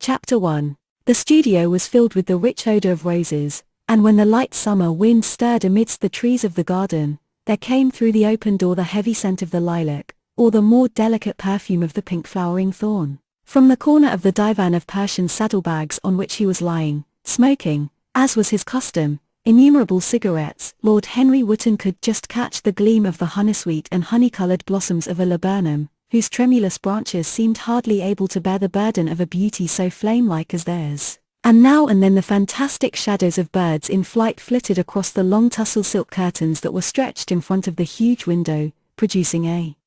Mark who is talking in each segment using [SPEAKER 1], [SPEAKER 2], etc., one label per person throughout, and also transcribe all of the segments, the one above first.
[SPEAKER 1] Chapter 1. The studio was filled with the rich odor of roses, and when the light summer wind stirred amidst the trees of the garden, there came through the open door the heavy scent of the lilac, or the more delicate perfume of the pink flowering thorn. From the corner of the divan of Persian saddlebags on which he was lying, smoking, as was his custom, innumerable cigarettes, Lord Henry Wotton could just catch the gleam of the honeysweet and honey-coloured blossoms of a laburnum, whose tremulous branches seemed hardly able to bear the burden of a beauty so flame-like as theirs. And now and then the fantastic shadows of birds in flight flitted across the long tussle silk curtains that were stretched in front of the huge window, producing a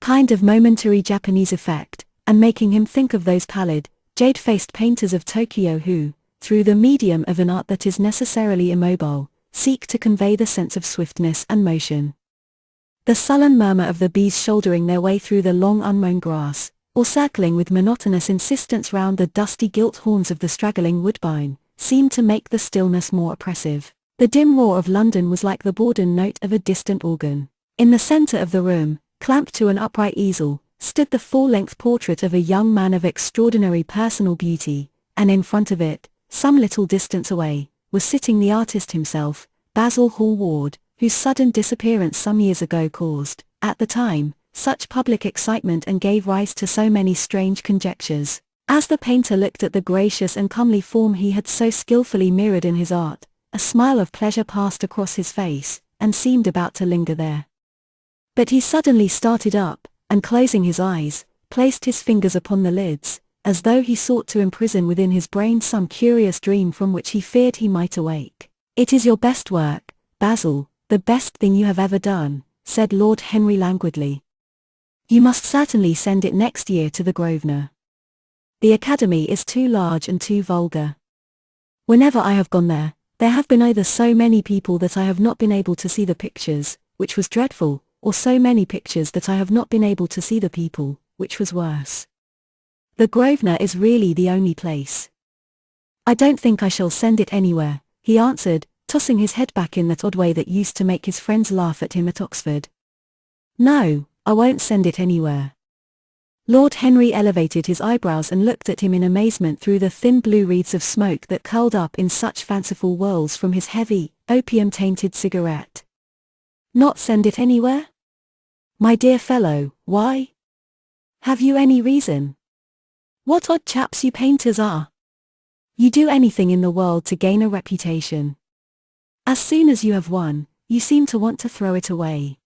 [SPEAKER 1] kind of momentary Japanese effect, and making him think of those pallid, jade-faced painters of Tokyo who, through the medium of an art that is necessarily immobile, seek to convey the sense of swiftness and motion. The sullen murmur of the bees shouldering their way through the long unmown grass, or circling with monotonous insistence round the dusty gilt horns of the straggling woodbine, seemed to make the stillness more oppressive. The dim roar of London was like the bourdon note of a distant organ. In the centre of the room, clamped to an upright easel, stood the full-length portrait of a young man of extraordinary personal beauty, and in front of it, some little distance away, was sitting the artist himself, Basil Hallward, whose sudden disappearance some years ago caused, at the time, such public excitement and gave rise to so many strange conjectures. As the painter looked at the gracious and comely form he had so skillfully mirrored in his art, a smile of pleasure passed across his face, and seemed about to linger there. But he suddenly started up, and closing his eyes, placed his fingers upon the lids, as though he sought to imprison within his brain some curious dream from which he feared he might awake. "It is your best work, Basil, the best thing you have ever done," said Lord Henry languidly. "You must certainly send it next year to the Grosvenor. The Academy is too large and too vulgar. Whenever I have gone there, there have been either so many people that I have not been able to see the pictures, which was dreadful, or so many pictures that I have not been able to see the people, which was worse. The Grosvenor is really the only place." "I don't think I shall send it anywhere," he answered, tossing his head back in that odd way that used to make his friends laugh at him at Oxford. "No, I won't send it anywhere." Lord Henry elevated his eyebrows and looked at him in amazement through the thin blue wreaths of smoke that curled up in such fanciful whirls from his heavy, opium-tainted cigarette. "Not send it anywhere? My dear fellow, why? Have you any reason? What odd chaps you painters are! You do anything in the world to gain a reputation. As soon as you have one, you seem to want to throw it away.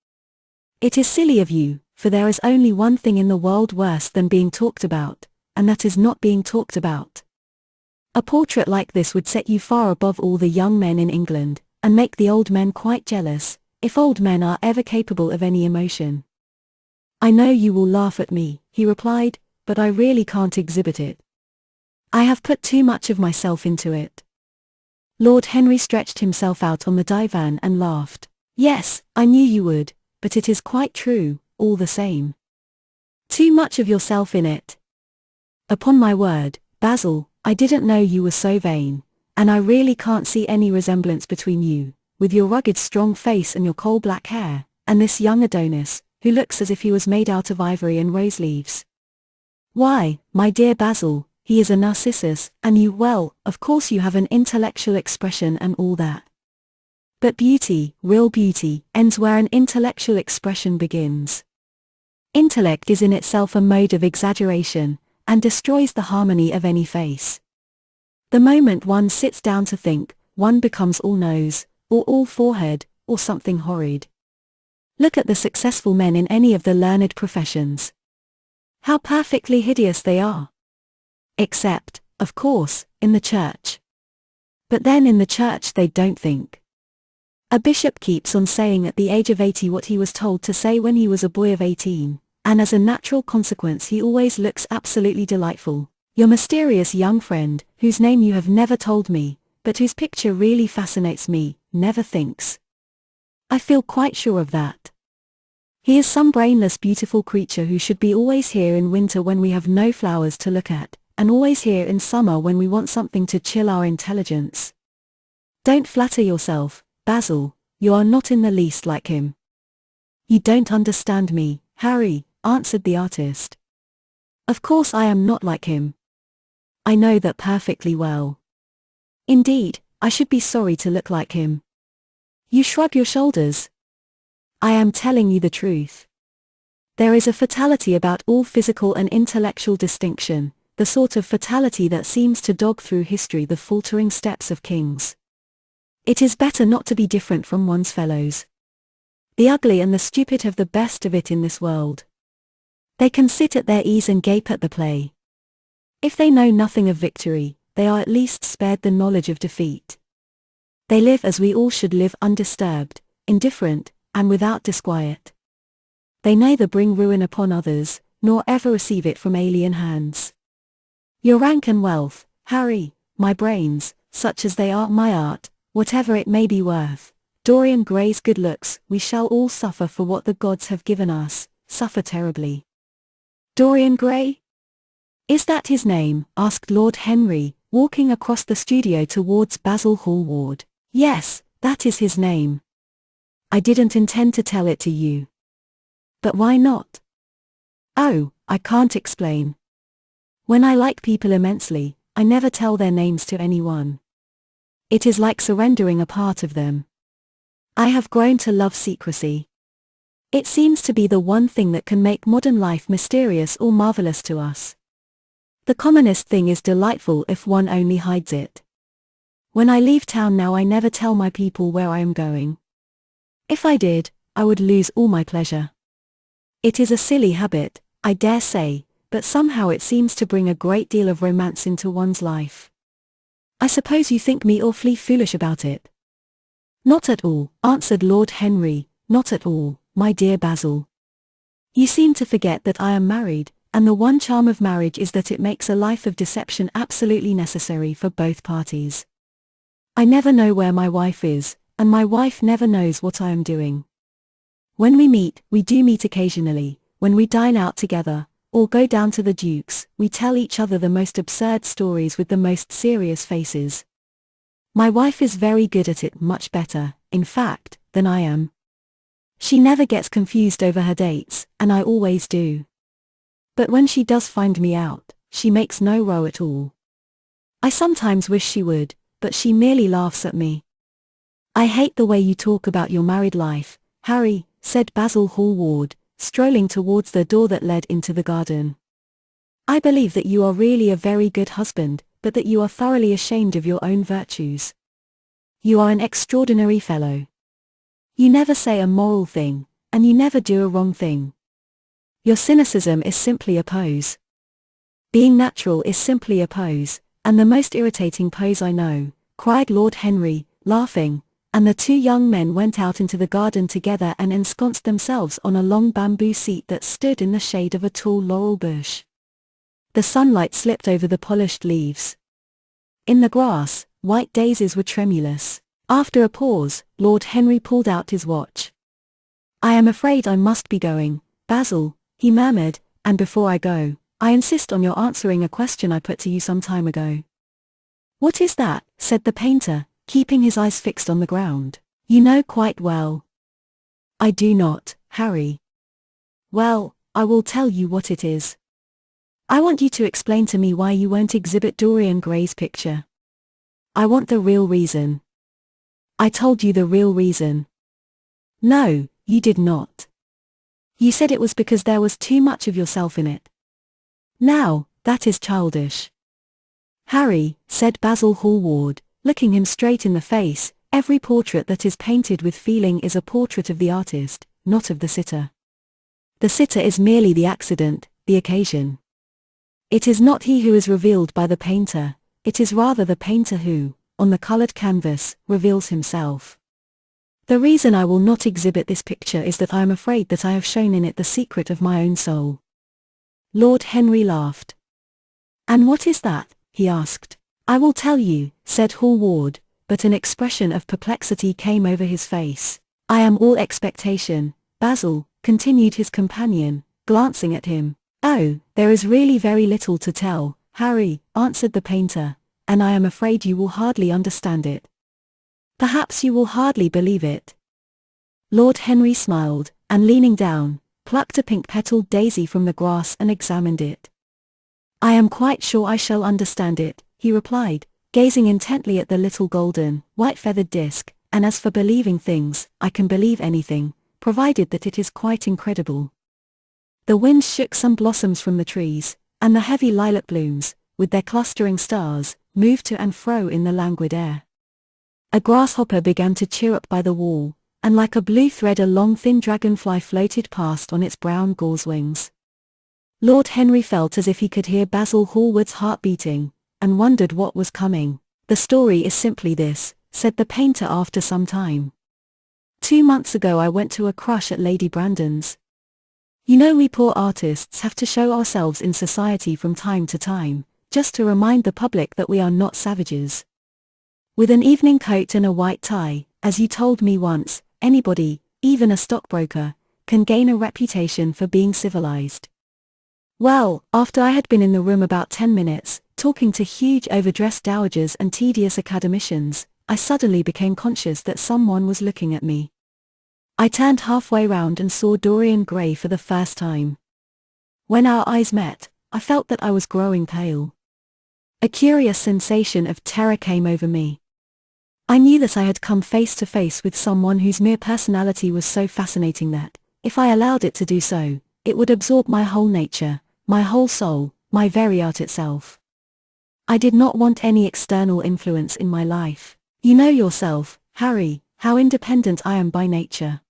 [SPEAKER 1] It is silly of you, for there is only one thing in the world worse than being talked about, and that is not being talked about. A portrait like this would set you far above all the young men in England, and make the old men quite jealous, if old men are ever capable of any emotion." "I know you will laugh at me," he replied, "but I really can't exhibit it. I have put too much of myself into it." Lord Henry stretched himself out on the divan and laughed. "Yes, I knew you would, but it is quite true, all the same. Too much of yourself in it. Upon my word, Basil, I didn't know you were so vain, and I really can't see any resemblance between you, with your rugged strong face and your coal-black hair, and this young Adonis, who looks as if he was made out of ivory and rose leaves. Why, my dear Basil, he is a Narcissus, and you, well, of course you have an intellectual expression and all that. But beauty, real beauty, ends where an intellectual expression begins. Intellect is in itself a mode of exaggeration, and destroys the harmony of any face. The moment one sits down to think, one becomes all nose, or all forehead, or something horrid. Look at the successful men in any of the learned professions. How perfectly hideous they are. Except, of course, in the church. But then in the church they don't think. A bishop keeps on saying at the age of 80 what he was told to say when he was a boy of 18, and as a natural consequence he always looks absolutely delightful. Your mysterious young friend, whose name you have never told me, but whose picture really fascinates me, never thinks. I feel quite sure of that. He is some brainless beautiful creature who should be always here in winter when we have no flowers to look at, and always here in summer when we want something to chill our intelligence. Don't flatter yourself, Basil, you are not in the least like him." "You don't understand me, Harry," answered the artist. "Of course I am not like him. I know that perfectly well. Indeed, I should be sorry to look like him. You shrug your shoulders. I am telling you the truth. There is a fatality about all physical and intellectual distinction, the sort of fatality that seems to dog through history the faltering steps of kings. It is better not to be different from one's fellows. The ugly and the stupid have the best of it in this world. They can sit at their ease and gape at the play. If they know nothing of victory, they are at least spared the knowledge of defeat. They live as we all should live, undisturbed, indifferent, and without disquiet. They neither bring ruin upon others, nor ever receive it from alien hands. Your rank and wealth, Harry, my brains, such as they are, my art, whatever it may be worth, Dorian Gray's good looks, we shall all suffer for what the gods have given us, suffer terribly. Dorian Gray? Is that his name? Asked Lord Henry, walking across the studio towards Basil Hallward. Yes, that is his name. I didn't intend to tell it to you. But why not? Oh, I can't explain. When I like people immensely, I never tell their names to anyone. It is like surrendering a part of them. I have grown to love secrecy. It seems to be the one thing that can make modern life mysterious or marvelous to us. The commonest thing is delightful if one only hides it. When I leave town now, I never tell my people where I am going. If I did, I would lose all my pleasure. It is a silly habit, I dare say, but somehow it seems to bring a great deal of romance into one's life. I suppose you think me awfully foolish about it. Not at all, answered Lord Henry, not at all, my dear Basil. You seem to forget that I am married, and the one charm of marriage is that it makes a life of deception absolutely necessary for both parties. I never know where my wife is, and my wife never knows what I am doing. When we do meet occasionally, when we dine out together, or go down to the Duke's, we tell each other the most absurd stories with the most serious faces. My wife is very good at it, much better, in fact, than I am. She never gets confused over her dates, and I always do. But when she does find me out, she makes no row at all. I sometimes wish she would, but she merely laughs at me. I hate the way you talk about your married life, Harry, said Basil Hallward, strolling towards the door that led into the garden. I believe that you are really a very good husband, but that you are thoroughly ashamed of your own virtues. You are an extraordinary fellow. You never say a moral thing, and you never do a wrong thing. Your cynicism is simply a pose. Being natural is simply a pose, and the most irritating pose I know, cried Lord Henry, laughing, and the two young men went out into the garden together and ensconced themselves on a long bamboo seat that stood in the shade of a tall laurel bush. The sunlight slipped over the polished leaves. In the grass, white daisies were tremulous. After a pause, Lord Henry pulled out his watch. I am afraid I must be going, Basil, he murmured, and before I go, I insist on your answering a question I put to you some time ago. What is that? Said the painter, keeping his eyes fixed on the ground. You know quite well. I do not, Harry. Well, I will tell you what it is. I want you to explain to me why you won't exhibit Dorian Gray's picture. I want the real reason. I told you the real reason. No, you did not. You said it was because there was too much of yourself in it. Now, that is childish. Harry, said Basil Hallward, looking him straight in the face, every portrait that is painted with feeling is a portrait of the artist, not of the sitter. The sitter is merely the accident, the occasion. It is not he who is revealed by the painter, it is rather the painter who, on the colored canvas, reveals himself. The reason I will not exhibit this picture is that I am afraid that I have shown in it the secret of my own soul. Lord Henry laughed. And what is that? He asked. I will tell you, said Hallward, but an expression of perplexity came over his face. I am all expectation, Basil, continued his companion, glancing at him. Oh, there is really very little to tell, Harry, answered the painter, and I am afraid you will hardly understand it. Perhaps you will hardly believe it. Lord Henry smiled, and leaning down, plucked a pink-petaled daisy from the grass and examined it. I am quite sure I shall understand it, he replied, gazing intently at the little golden, white-feathered disc, and as for believing things, I can believe anything, provided that it is quite incredible. The wind shook some blossoms from the trees, and the heavy lilac blooms, with their clustering stars, moved to and fro in the languid air. A grasshopper began to chirrup by the wall, and like a blue thread a long thin dragonfly floated past on its brown gauze wings. Lord Henry felt as if he could hear Basil Hallward's heart beating, and wondered what was coming. The story is simply this, said the painter after some time. 2 months ago I went to a crush at Lady Brandon's. You know, we poor artists have to show ourselves in society from time to time, just to remind the public that we are not savages. With an evening coat and a white tie, as you told me once, anybody, even a stockbroker, can gain a reputation for being civilized. Well, after I had been in the room about 10 minutes, talking to huge overdressed dowagers and tedious academicians, I suddenly became conscious that someone was looking at me. I turned halfway round and saw Dorian Gray for the first time. When our eyes met, I felt that I was growing pale. A curious sensation of terror came over me. I knew that I had come face to face with someone whose mere personality was so fascinating that, if I allowed it to do so, it would absorb my whole nature, my whole soul, my very art itself. I did not want any external influence in my life. You know yourself, Harry, how independent I am by nature.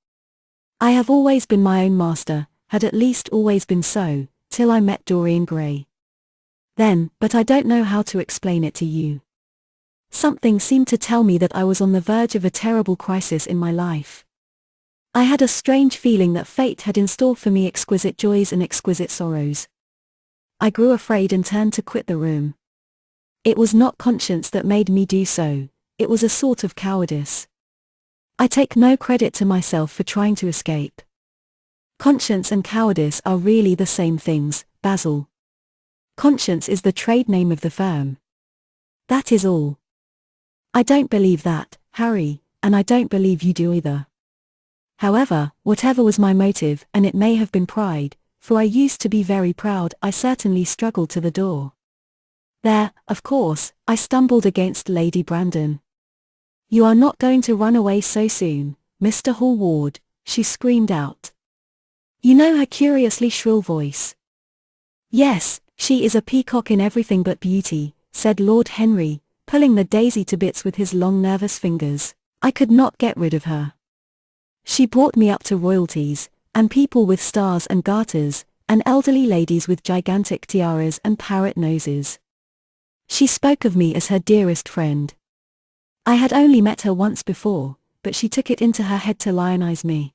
[SPEAKER 1] I have always been my own master, had at least always been so, till I met Dorian Gray. Then, but I don't know how to explain it to you. Something seemed to tell me that I was on the verge of a terrible crisis in my life. I had a strange feeling that fate had in store for me exquisite joys and exquisite sorrows. I grew afraid and turned to quit the room. It was not conscience that made me do so, it was a sort of cowardice. I take no credit to myself for trying to escape. Conscience and cowardice are really the same things, Basil. Conscience is the trade name of the firm. That is all. I don't believe that, Harry, and I don't believe you do either. However, whatever was my motive, and it may have been pride, for I used to be very proud, I certainly struggled to the door. There, of course, I stumbled against Lady Brandon. You are not going to run away so soon, Mr. Hallward, she screamed out. You know her curiously shrill voice. Yes, she is a peacock in everything but beauty, said Lord Henry, pulling the daisy to bits with his long nervous fingers. I could not get rid of her. She brought me up to royalties, and people with stars and garters, and elderly ladies with gigantic tiaras and parrot noses. She spoke of me as her dearest friend. I had only met her once before, but she took it into her head to lionize me.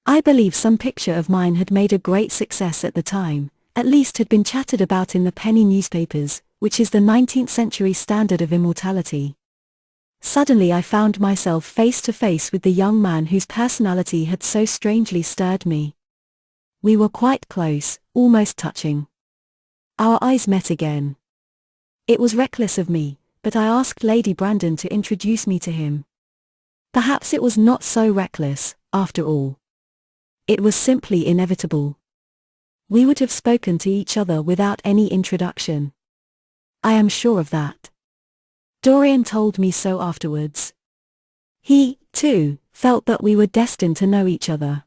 [SPEAKER 1] I believe some picture of mine had made a great success at the time, at least had been chatted about in the penny newspapers, which is the 19th century standard of immortality. Suddenly I found myself face to face with the young man whose personality had so strangely stirred me. We were quite close, almost touching. Our eyes met again. It was reckless of me, but I asked Lady Brandon to introduce me to him. Perhaps it was not so reckless, after all. It was simply inevitable. We would have spoken to each other without any introduction. I am sure of that. Dorian told me so afterwards. He, too, felt that we were destined to know each other.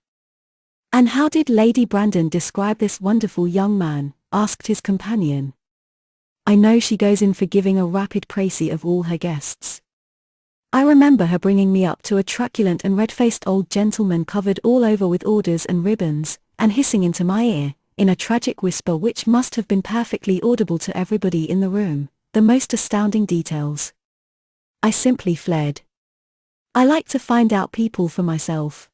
[SPEAKER 1] And how did Lady Brandon describe this wonderful young man? Asked his companion. I know she goes in for giving a rapid précis of all her guests. I remember her bringing me up to a truculent and red-faced old gentleman covered all over with orders and ribbons, and hissing into my ear, in a tragic whisper which must have been perfectly audible to everybody in the room, the most astounding details. I simply fled. I like to find out people for myself.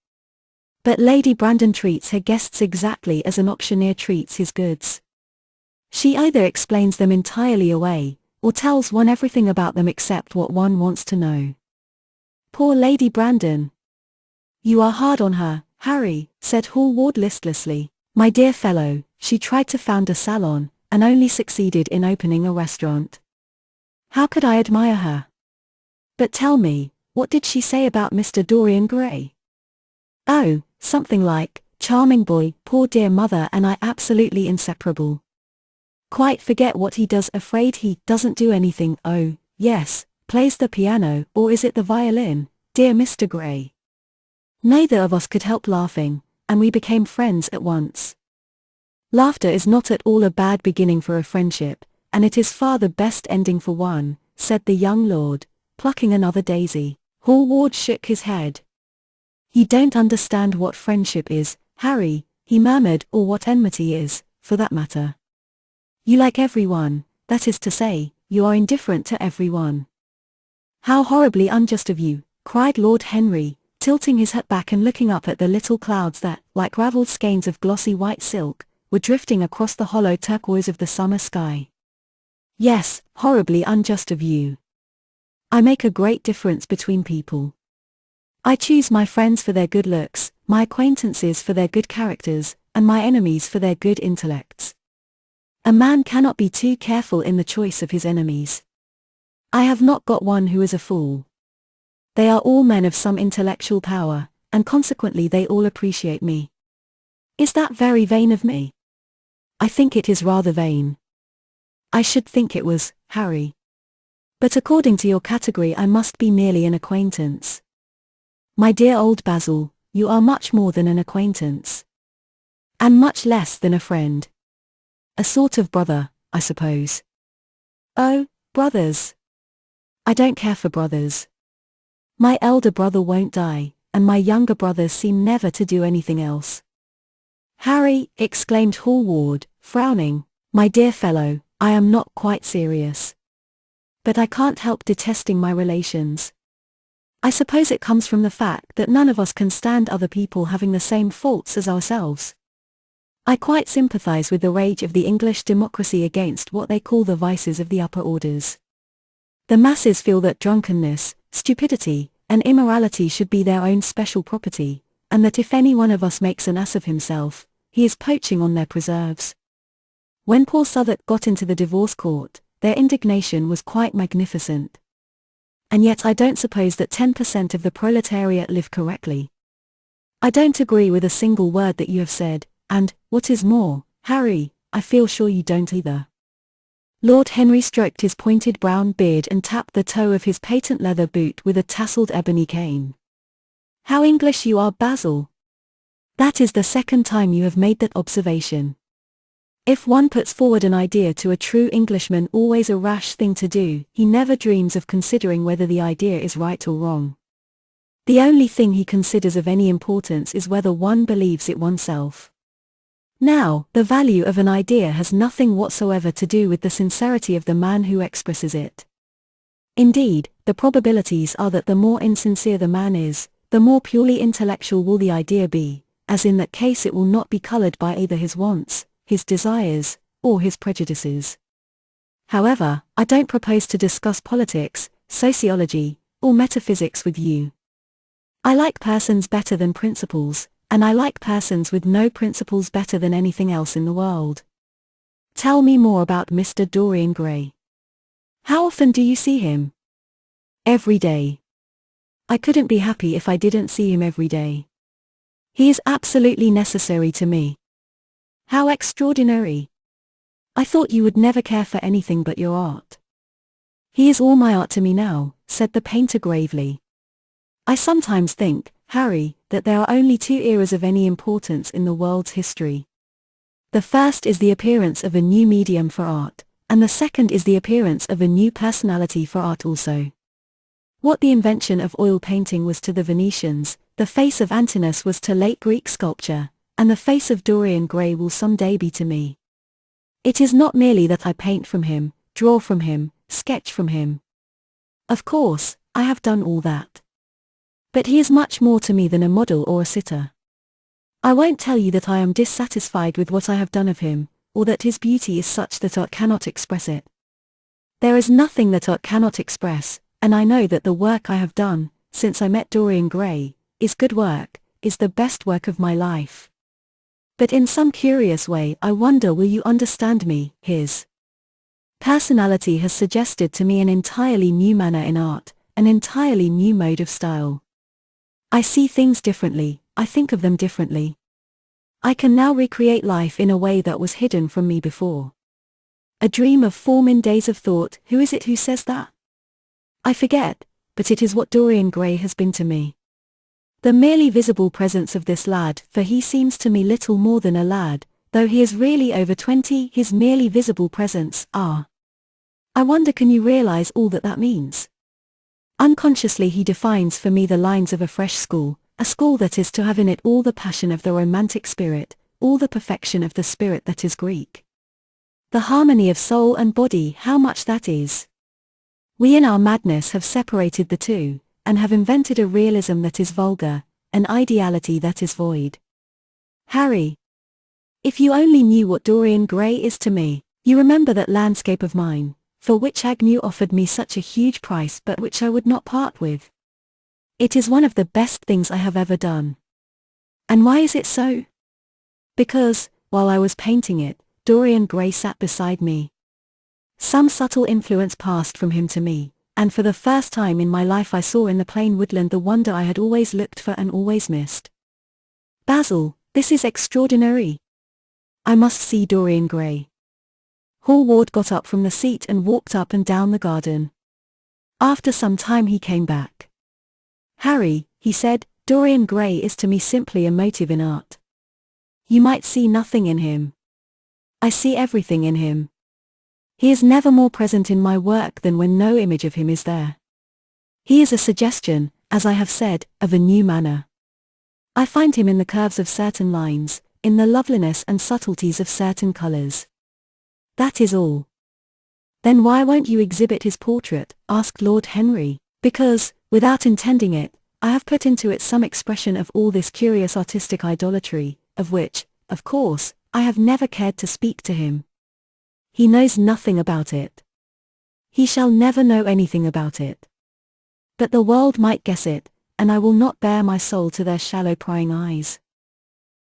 [SPEAKER 1] But Lady Brandon treats her guests exactly as an auctioneer treats his goods. She either explains them entirely away, or tells one everything about them except what one wants to know. Poor Lady Brandon. You are hard on her, Harry, said Hallward listlessly. My dear fellow, she tried to found a salon, and only succeeded in opening a restaurant. How could I admire her? But tell me, what did she say about Mr. Dorian Gray? Oh, something like, charming boy, poor dear mother and I absolutely inseparable. Quite forget what he does. Afraid he doesn't do anything. Oh, yes, plays the piano, or is it the violin, dear Mr. Gray? Neither of us could help laughing, and we became friends at once. Laughter is not at all a bad beginning for a friendship, and it is far the best ending for one, said the young lord, plucking another daisy. Hallward shook his head. You don't understand what friendship is, Harry, he murmured, or what enmity is, for that matter. You like everyone, that is to say, you are indifferent to everyone. How horribly unjust of you, cried Lord Henry, tilting his hat back and looking up at the little clouds that, like ravelled skeins of glossy white silk, were drifting across the hollow turquoise of the summer sky. Yes, horribly unjust of you. I make a great difference between people. I choose my friends for their good looks, my acquaintances for their good characters, and my enemies for their good intellects. A man cannot be too careful in the choice of his enemies. I have not got one who is a fool. They are all men of some intellectual power, and consequently they all appreciate me. Is that very vain of me? I think it is rather vain. I should think it was, Harry. But according to your category I must be merely an acquaintance. My dear old Basil, you are much more than an acquaintance. And much less than a friend. A sort of brother, I suppose. Oh, brothers. I don't care for brothers. My elder brother won't die, and my younger brothers seem never to do anything else. Harry, exclaimed Hallward, frowning, my dear fellow, I am not quite serious. But I can't help detesting my relations. I suppose it comes from the fact that none of us can stand other people having the same faults as ourselves. I quite sympathize with the rage of the English democracy against what they call the vices of the upper orders. The masses feel that drunkenness, stupidity, and immorality should be their own special property, and that if any one of us makes an ass of himself, he is poaching on their preserves. When poor Southwark got into the divorce court, their indignation was quite magnificent. And yet I don't suppose that 10% of the proletariat live correctly. I don't agree with a single word that you have said, and, what is more, Harry, I feel sure you don't either. Lord Henry stroked his pointed brown beard and tapped the toe of his patent leather boot with a tasseled ebony cane. How English you are, Basil. That is the second time you have made that observation. If one puts forward an idea to a true Englishman, always a rash thing to do, he never dreams of considering whether the idea is right or wrong. The only thing he considers of any importance is whether one believes it oneself. Now, the value of an idea has nothing whatsoever to do with the sincerity of the man who expresses it. Indeed, the probabilities are that the more insincere the man is, the more purely intellectual will the idea be, as in that case it will not be colored by either his wants, his desires, or his prejudices. However, I don't propose to discuss politics, sociology, or metaphysics with you. I like persons better than principles, and I like persons with no principles better than anything else in the world. Tell me more about Mr. Dorian Gray. How often do you see him? Every day. I couldn't be happy if I didn't see him every day. He is absolutely necessary to me. How extraordinary. I thought you would never care for anything but your art. He is all my art to me now, said the painter gravely. I sometimes think, Harry, that there are only two eras of any importance in the world's history. The first is the appearance of a new medium for art, and the second is the appearance of a new personality for art also. What the invention of oil painting was to the Venetians, the face of Antinous was to late Greek sculpture, and the face of Dorian Gray will some day be to me. It is not merely that I paint from him, draw from him, sketch from him. Of course, I have done all that. But he is much more to me than a model or a sitter. I won't tell you that I am dissatisfied with what I have done of him, or that his beauty is such that art cannot express it. There is nothing that art cannot express, and I know that the work I have done, since I met Dorian Gray, is good work, is the best work of my life. But in some curious way I wonder will you understand me, his personality has suggested to me an entirely new manner in art, an entirely new mode of style. I see things differently, I think of them differently. I can now recreate life in a way that was hidden from me before. A dream of form in days of thought. Who is it who says that? I forget, but it is what Dorian Gray has been to me. The merely visible presence of this lad, for he seems to me little more than a lad, though he is really over 20, his merely visible presence, I wonder, can you realize all that that means? Unconsciously he defines for me the lines of a fresh school, a school that is to have in it all the passion of the romantic spirit, all the perfection of the spirit that is Greek. The harmony of soul and body, how much that is. We in our madness have separated the two, and have invented a realism that is vulgar, an ideality that is void. Harry, if you only knew what Dorian Gray is to me, you remember that landscape of mine, for which Agnew offered me such a huge price but which I would not part with. It is one of the best things I have ever done. And why is it so? Because, while I was painting it, Dorian Gray sat beside me. Some subtle influence passed from him to me, and for the first time in my life I saw in the plain woodland the wonder I had always looked for and always missed. Basil, this is extraordinary. I must see Dorian Gray. Hallward got up from the seat and walked up and down the garden. After some time he came back. Harry, he said, Dorian Gray is to me simply a motive in art. You might see nothing in him. I see everything in him. He is never more present in my work than when no image of him is there. He is a suggestion, as I have said, of a new manner. I find him in the curves of certain lines, in the loveliness and subtleties of certain colors. That is all. Then why won't you exhibit his portrait? Asked Lord Henry. Because, without intending it, I have put into it some expression of all this curious artistic idolatry, of which, of course, I have never cared to speak to him. He knows nothing about it. He shall never know anything about it. But the world might guess it, and I will not bare my soul to their shallow prying eyes.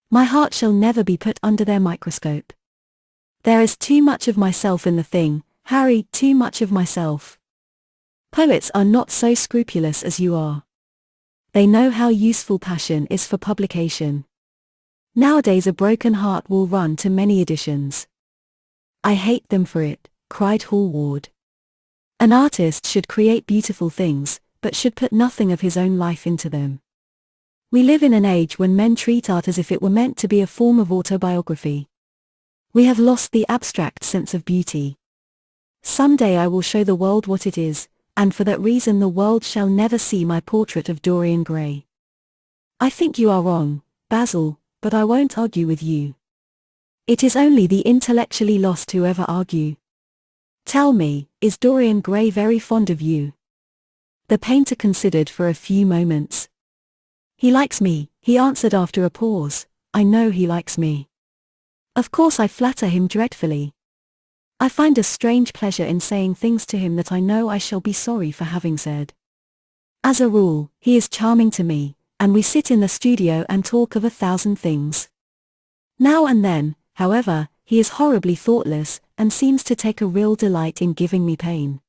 [SPEAKER 1] My heart shall never be put under their microscope. There is too much of myself in the thing, Harry, too much of myself. Poets are not so scrupulous as you are. They know how useful passion is for publication. Nowadays a broken heart will run to many editions. I hate them for it, cried Hallward. An artist should create beautiful things, but should put nothing of his own life into them. We live in an age when men treat art as if it were meant to be a form of autobiography. We have lost the abstract sense of beauty. Some day I will show the world what it is, and for that reason the world shall never see my portrait of Dorian Gray. I think you are wrong, Basil, but I won't argue with you. It is only the intellectually lost who ever argue. Tell me, is Dorian Gray very fond of you? The painter considered for a few moments. He likes me, he answered after a pause. I know he likes me. Of course I flatter him dreadfully. I find a strange pleasure in saying things to him that I know I shall be sorry for having said. As a rule, he is charming to me, and we sit in the studio and talk of 1,000 things. Now and then, however, he is horribly thoughtless, and seems to take a real delight in giving me pain.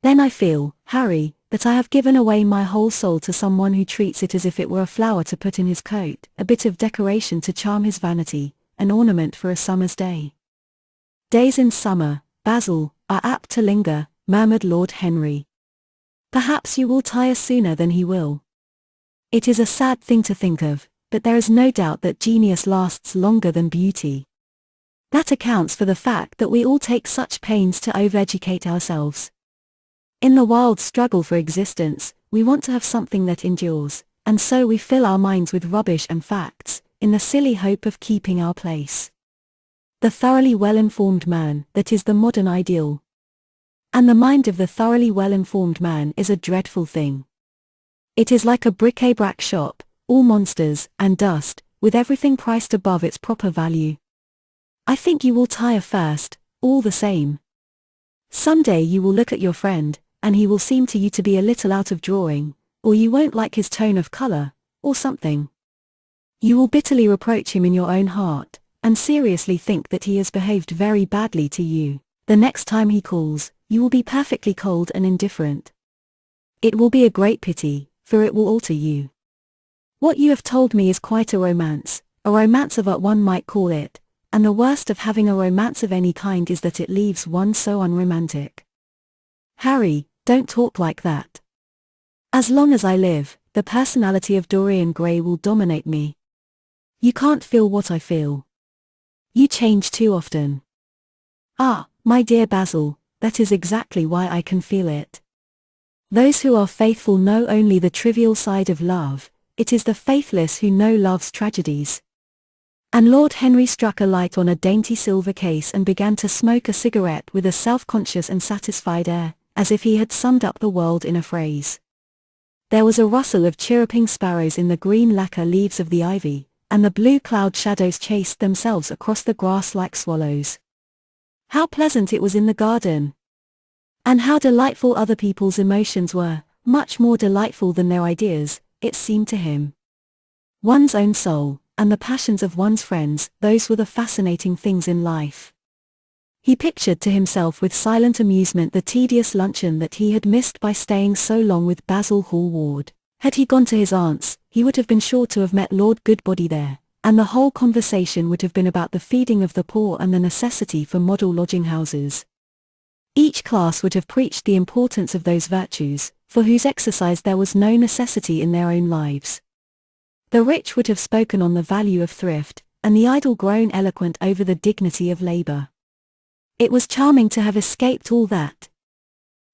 [SPEAKER 1] Then I feel, Harry, that I have given away my whole soul to someone who treats it as if it were a flower to put in his coat, a bit of decoration to charm his vanity, an ornament for a summer's day. Days in summer, Basil, are apt to linger, murmured Lord Henry. Perhaps you will tire sooner than he will. It is a sad thing to think of, but there is no doubt that genius lasts longer than beauty. That accounts for the fact that we all take such pains to overeducate ourselves. In the wild struggle for existence, we want to have something that endures, and so we fill our minds with rubbish and facts, in the silly hope of keeping our place. The thoroughly well-informed man, that is the modern ideal. And the mind of the thoroughly well-informed man is a dreadful thing. It is like a bric-a-brac shop, all monsters and dust, with everything priced above its proper value. I think you will tire first, all the same. Some day you will look at your friend, and he will seem to you to be a little out of drawing, or you won't like his tone of color, or something. You will bitterly reproach him in your own heart, and seriously think that he has behaved very badly to you. The next time he calls, you will be perfectly cold and indifferent. It will be a great pity, for it will alter you. What you have told me is quite a romance of art one might call it, and the worst of having a romance of any kind is that it leaves one so unromantic. Harry, don't talk like that. As long as I live, the personality of Dorian Gray will dominate me. You can't feel what I feel. You change too often. Ah, my dear Basil, that is exactly why I can feel it. Those who are faithful know only the trivial side of love, it is the faithless who know love's tragedies. And Lord Henry struck a light on a dainty silver case and began to smoke a cigarette with a self-conscious and satisfied air, as if he had summed up the world in a phrase. There was a rustle of chirruping sparrows in the green lacquer leaves of the ivy, and the blue cloud shadows chased themselves across the grass like swallows. How pleasant it was in the garden! And how delightful other people's emotions were, much more delightful than their ideas, it seemed to him. One's own soul, and the passions of one's friends, those were the fascinating things in life. He pictured to himself with silent amusement the tedious luncheon that he had missed by staying so long with Basil Hallward. Had he gone to his aunt's, he would have been sure to have met Lord Goodbody there, and the whole conversation would have been about the feeding of the poor and the necessity for model lodging-houses. Each class would have preached the importance of those virtues, for whose exercise there was no necessity in their own lives. The rich would have spoken on the value of thrift, and the idle grown eloquent over the dignity of labor. It was charming to have escaped all that.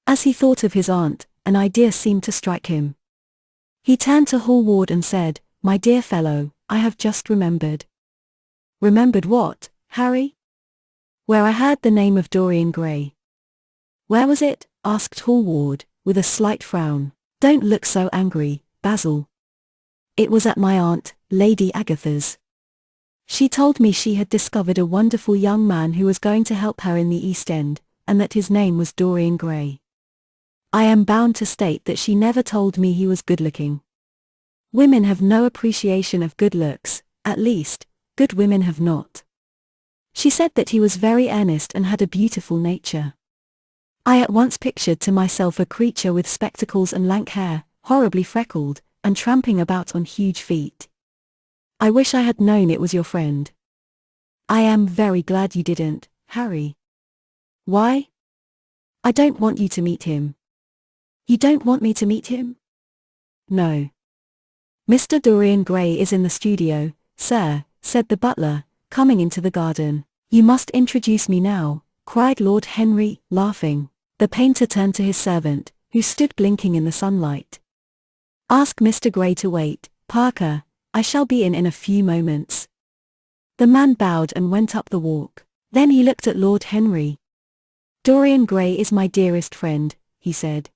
[SPEAKER 1] As he thought of his aunt, an idea seemed to strike him. He turned to Hallward and said, "My dear fellow, I have just remembered." "Remembered what, Harry?" "Where I heard the name of Dorian Gray." "Where was it?" asked Hallward, with a slight frown. "Don't look so angry, Basil." "It was at my aunt, Lady Agatha's. She told me she had discovered a wonderful young man who was going to help her in the East End, and that his name was Dorian Gray. I am bound to state that she never told me he was good-looking. Women have no appreciation of good looks, at least, good women have not. She said that he was very earnest and had a beautiful nature. I at once pictured to myself a creature with spectacles and lank hair, horribly freckled, and tramping about on huge feet. I wish I had known it was your friend." "I am very glad you didn't, Harry." "Why?" "I don't want you to meet him." "You don't want me to meet him?" "No." "Mr. Dorian Gray is in the studio, sir," said the butler, coming into the garden. "You must introduce me now," cried Lord Henry, laughing. The painter turned to his servant, who stood blinking in the sunlight. "Ask Mr. Gray to wait, Parker. I shall be in a few moments." The man bowed and went up the walk. Then he looked at Lord Henry. "Dorian Gray is my dearest friend," he said.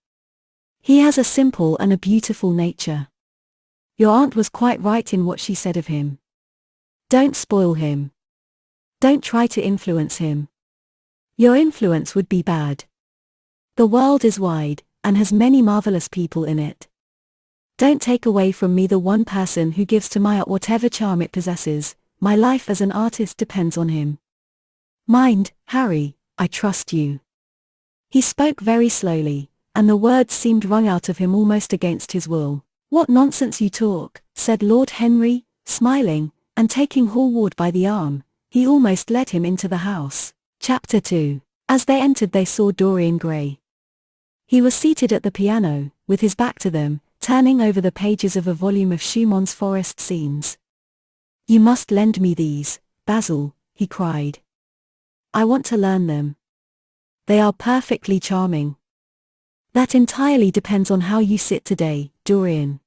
[SPEAKER 1] "He has a simple and a beautiful nature. Your aunt was quite right in what she said of him. Don't spoil him. Don't try to influence him. Your influence would be bad. The world is wide, and has many marvelous people in it. Don't take away from me the one person who gives to my art whatever charm it possesses. My life as an artist depends on him. Mind, Harry, I trust you." He spoke very slowly, and the words seemed wrung out of him almost against his will. "What nonsense you talk," said Lord Henry, smiling, and taking Hallward by the arm, he almost led him into the house. Chapter 2. As they entered they saw Dorian Gray. He was seated at the piano, with his back to them, turning over the pages of a volume of Schumann's Forest Scenes. "You must lend me these, Basil," he cried. "I want to learn them. They are perfectly charming." "That entirely depends on how you sit today, Dorian."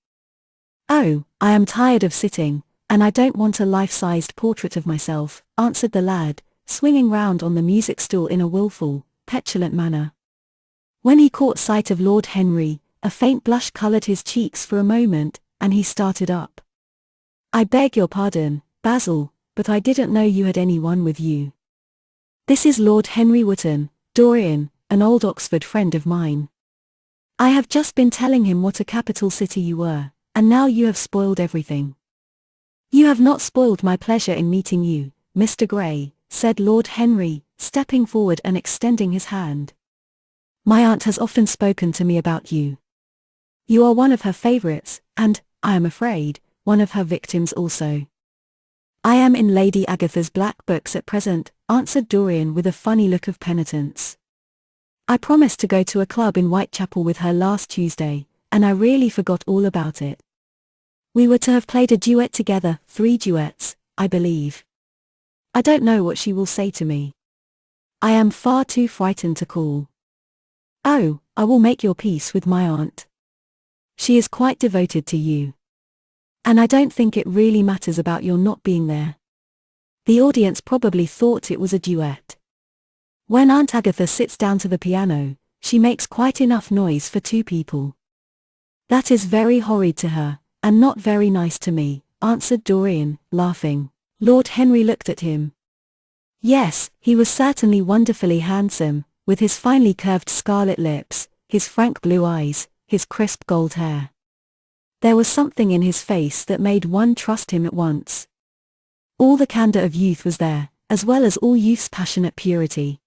[SPEAKER 1] "Oh, I am tired of sitting, and I don't want a life-sized portrait of myself," answered the lad, swinging round on the music stool in a wilful, petulant manner. When he caught sight of Lord Henry, a faint blush coloured his cheeks for a moment, and he started up. "I beg your pardon, Basil, but I didn't know you had anyone with you. This is Lord Henry Wotton, Dorian, an old Oxford friend of mine. I have just been telling him what a capital city you were, and now you have spoiled everything." "You have not spoiled my pleasure in meeting you, Mr. Gray," said Lord Henry, stepping forward and extending his hand. "My aunt has often spoken to me about you. You are one of her favourites, and, I am afraid, one of her victims also." I am in Lady Agatha's black books at present, answered Dorian with a funny look of penitence. I promised to go to a club in Whitechapel with her last Tuesday, and I really forgot all about it. We were to have played a duet together, 3 duets, I believe. I don't know what she will say to me. I am far too frightened to call. Oh, I will make your peace with my aunt. She is quite devoted to you. And I don't think it really matters about your not being there. The audience probably thought it was a duet. When Aunt Agatha sits down to the piano, she makes quite enough noise for 2 people. That is very horrid to her, and not very nice to me, answered Dorian, laughing. Lord Henry looked at him. Yes, he was certainly wonderfully handsome, with his finely curved scarlet lips, his frank blue eyes, his crisp gold hair. There was something in his face that made one trust him at once. All the candor of youth was there, as well as all youth's passionate purity.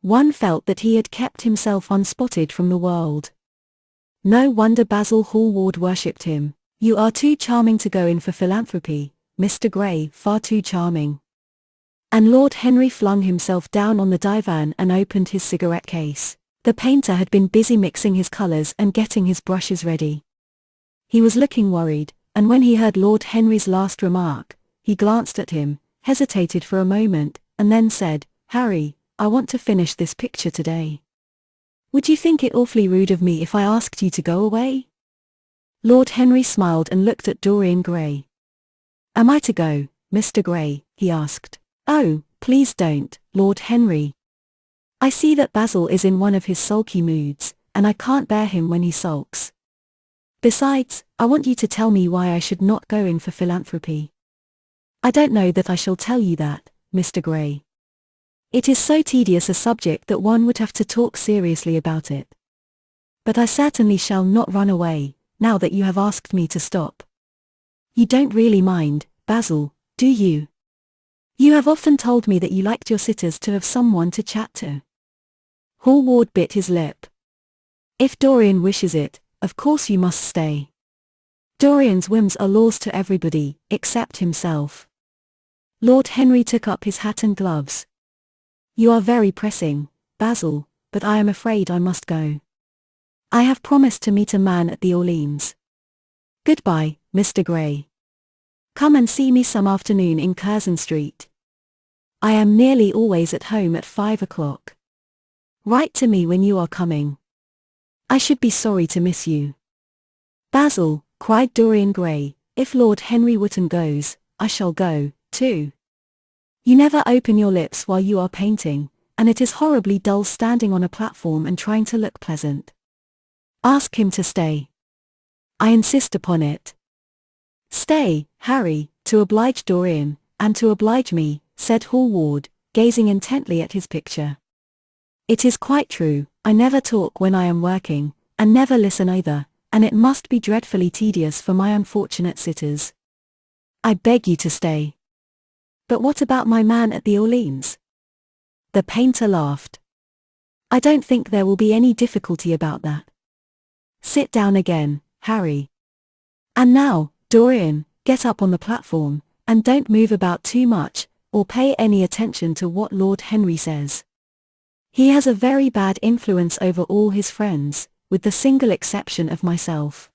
[SPEAKER 1] One felt that he had kept himself unspotted from the world. No wonder Basil Hallward worshipped him. You are too charming to go in for philanthropy, Mr. Gray, far too charming. And Lord Henry flung himself down on the divan and opened his cigarette case. The painter had been busy mixing his colors and getting his brushes ready. He was looking worried, and when he heard Lord Henry's last remark, he glanced at him, hesitated for a moment, and then said, Harry, I want to finish this picture today. Would you think it awfully rude of me if I asked you to go away? Lord Henry smiled and looked at Dorian Gray. Am I to go, Mr. Gray? He asked. Oh, please don't, Lord Henry. I see that Basil is in one of his sulky moods, and I can't bear him when he sulks. Besides, I want you to tell me why I should not go in for philanthropy. I don't know that I shall tell you that, Mr. Gray. It is so tedious a subject that one would have to talk seriously about it. But I certainly shall not run away, now that you have asked me to stop. You don't really mind, Basil, do you? You have often told me that you liked your sitters to have someone to chat to. Hallward bit his lip. If Dorian wishes it, of course you must stay. Dorian's whims are laws to everybody, except himself. Lord Henry took up his hat and gloves. You are very pressing, Basil, but I am afraid I must go. I have promised to meet a man at the Orleans. Goodbye, Mr. Gray. Come and see me some afternoon in Curzon Street. I am nearly always at home at 5 o'clock. Write to me when you are coming. I should be sorry to miss you. Basil, cried Dorian Gray, if Lord Henry Wotton goes, I shall go, too. You never open your lips while you are painting, and it is horribly dull standing on a platform and trying to look pleasant. Ask him to stay. I insist upon it. Stay, Harry, to oblige Dorian, and to oblige me, said Hallward, gazing intently at his picture. It is quite true, I never talk when I am working, and never listen either, and it must be dreadfully tedious for my unfortunate sitters. I beg you to stay. But what about my man at the Orleans? The painter laughed. I don't think there will be any difficulty about that. Sit down again, Harry. And now, Dorian, get up on the platform, and don't move about too much, or pay any attention to what Lord Henry says. He has a very bad influence over all his friends, with the single exception of myself.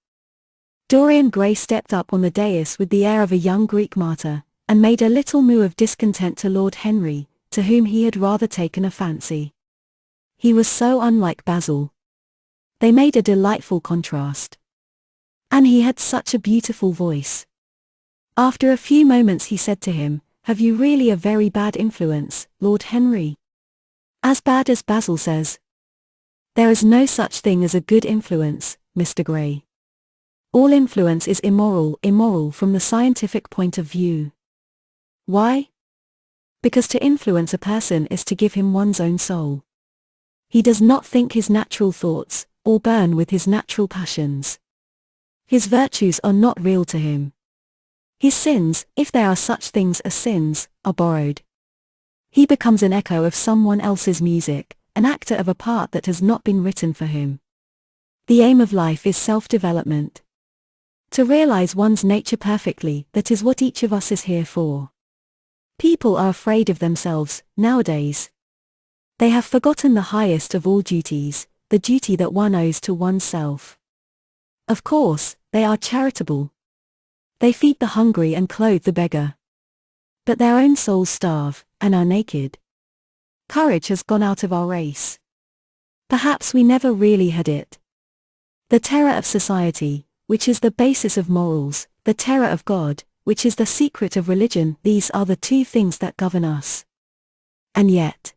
[SPEAKER 1] Dorian Gray stepped up on the dais with the air of a young Greek martyr, and made a little moue of discontent to Lord Henry, to whom he had rather taken a fancy. He was so unlike Basil. They made a delightful contrast. And he had such a beautiful voice. After a few moments he said to him, Have you really a very bad influence, Lord Henry? As bad as Basil says? There is no such thing as a good influence, Mr. Gray. All influence is immoral from the scientific point of view. Why? Because to influence a person is to give him one's own soul. He does not think his natural thoughts, or burn with his natural passions. His virtues are not real to him. His sins, if there are such things as sins, are borrowed. He becomes an echo of someone else's music, an actor of a part that has not been written for him. The aim of life is self-development. To realize one's nature perfectly, that is what each of us is here for. People are afraid of themselves, nowadays. They have forgotten the highest of all duties, the duty that one owes to oneself. Of course, they are charitable. They feed the hungry and clothe the beggar. But their own souls starve, and are naked. Courage has gone out of our race. Perhaps we never really had it. The terror of society, which is the basis of morals, the terror of God, which is the secret of religion, these are the two things that govern us. And yet,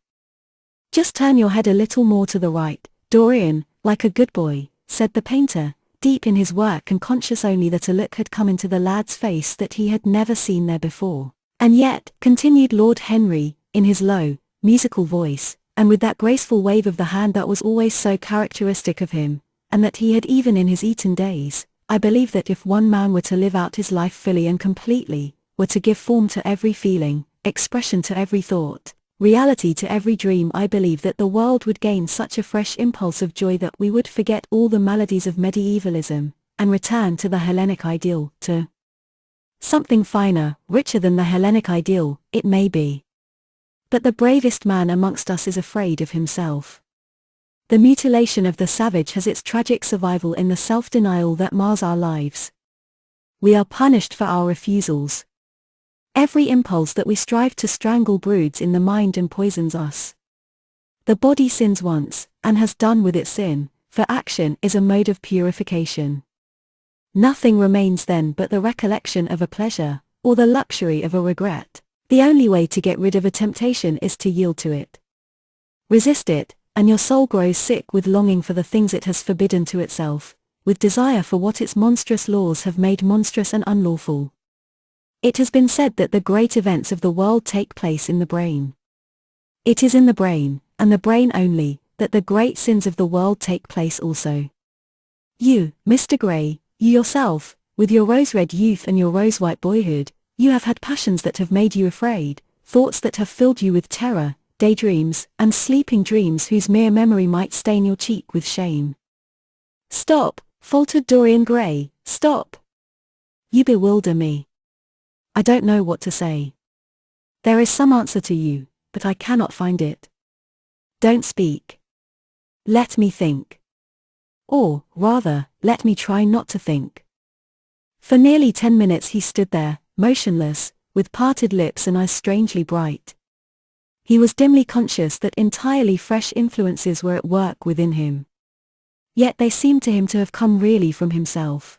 [SPEAKER 1] just turn your head a little more to the right, Dorian, like a good boy, said the painter, deep in his work and conscious only that a look had come into the lad's face that he had never seen there before. And yet, continued Lord Henry, in his low, musical voice, and with that graceful wave of the hand that was always so characteristic of him, and that he had even in his Eton days, I believe that if one man were to live out his life fully and completely, were to give form to every feeling, expression to every thought, reality to every dream, I believe that the world would gain such a fresh impulse of joy that we would forget all the maladies of medievalism, and return to the Hellenic ideal, to something finer, richer than the Hellenic ideal, it may be. But the bravest man amongst us is afraid of himself. The mutilation of the savage has its tragic survival in the self-denial that mars our lives. We are punished for our refusals. Every impulse that we strive to strangle broods in the mind and poisons us. The body sins once, and has done with its sin, for action is a mode of purification. Nothing remains then but the recollection of a pleasure, or the luxury of a regret. The only way to get rid of a temptation is to yield to it. Resist it, and your soul grows sick with longing for the things it has forbidden to itself, with desire for what its monstrous laws have made monstrous and unlawful. It has been said that the great events of the world take place in the brain. It is in the brain, and the brain only, that the great sins of the world take place also. You, Mr. Gray, you yourself, with your rose-red youth and your rose-white boyhood, you have had passions that have made you afraid, thoughts that have filled you with terror, daydreams, and sleeping dreams whose mere memory might stain your cheek with shame. Stop, faltered Dorian Gray, stop. You bewilder me. I don't know what to say. There is some answer to you, but I cannot find it. Don't speak. Let me think. Or, rather, let me try not to think. For nearly 10 minutes he stood there, motionless, with parted lips and eyes strangely bright. He was dimly conscious that entirely fresh influences were at work within him. Yet they seemed to him to have come really from himself.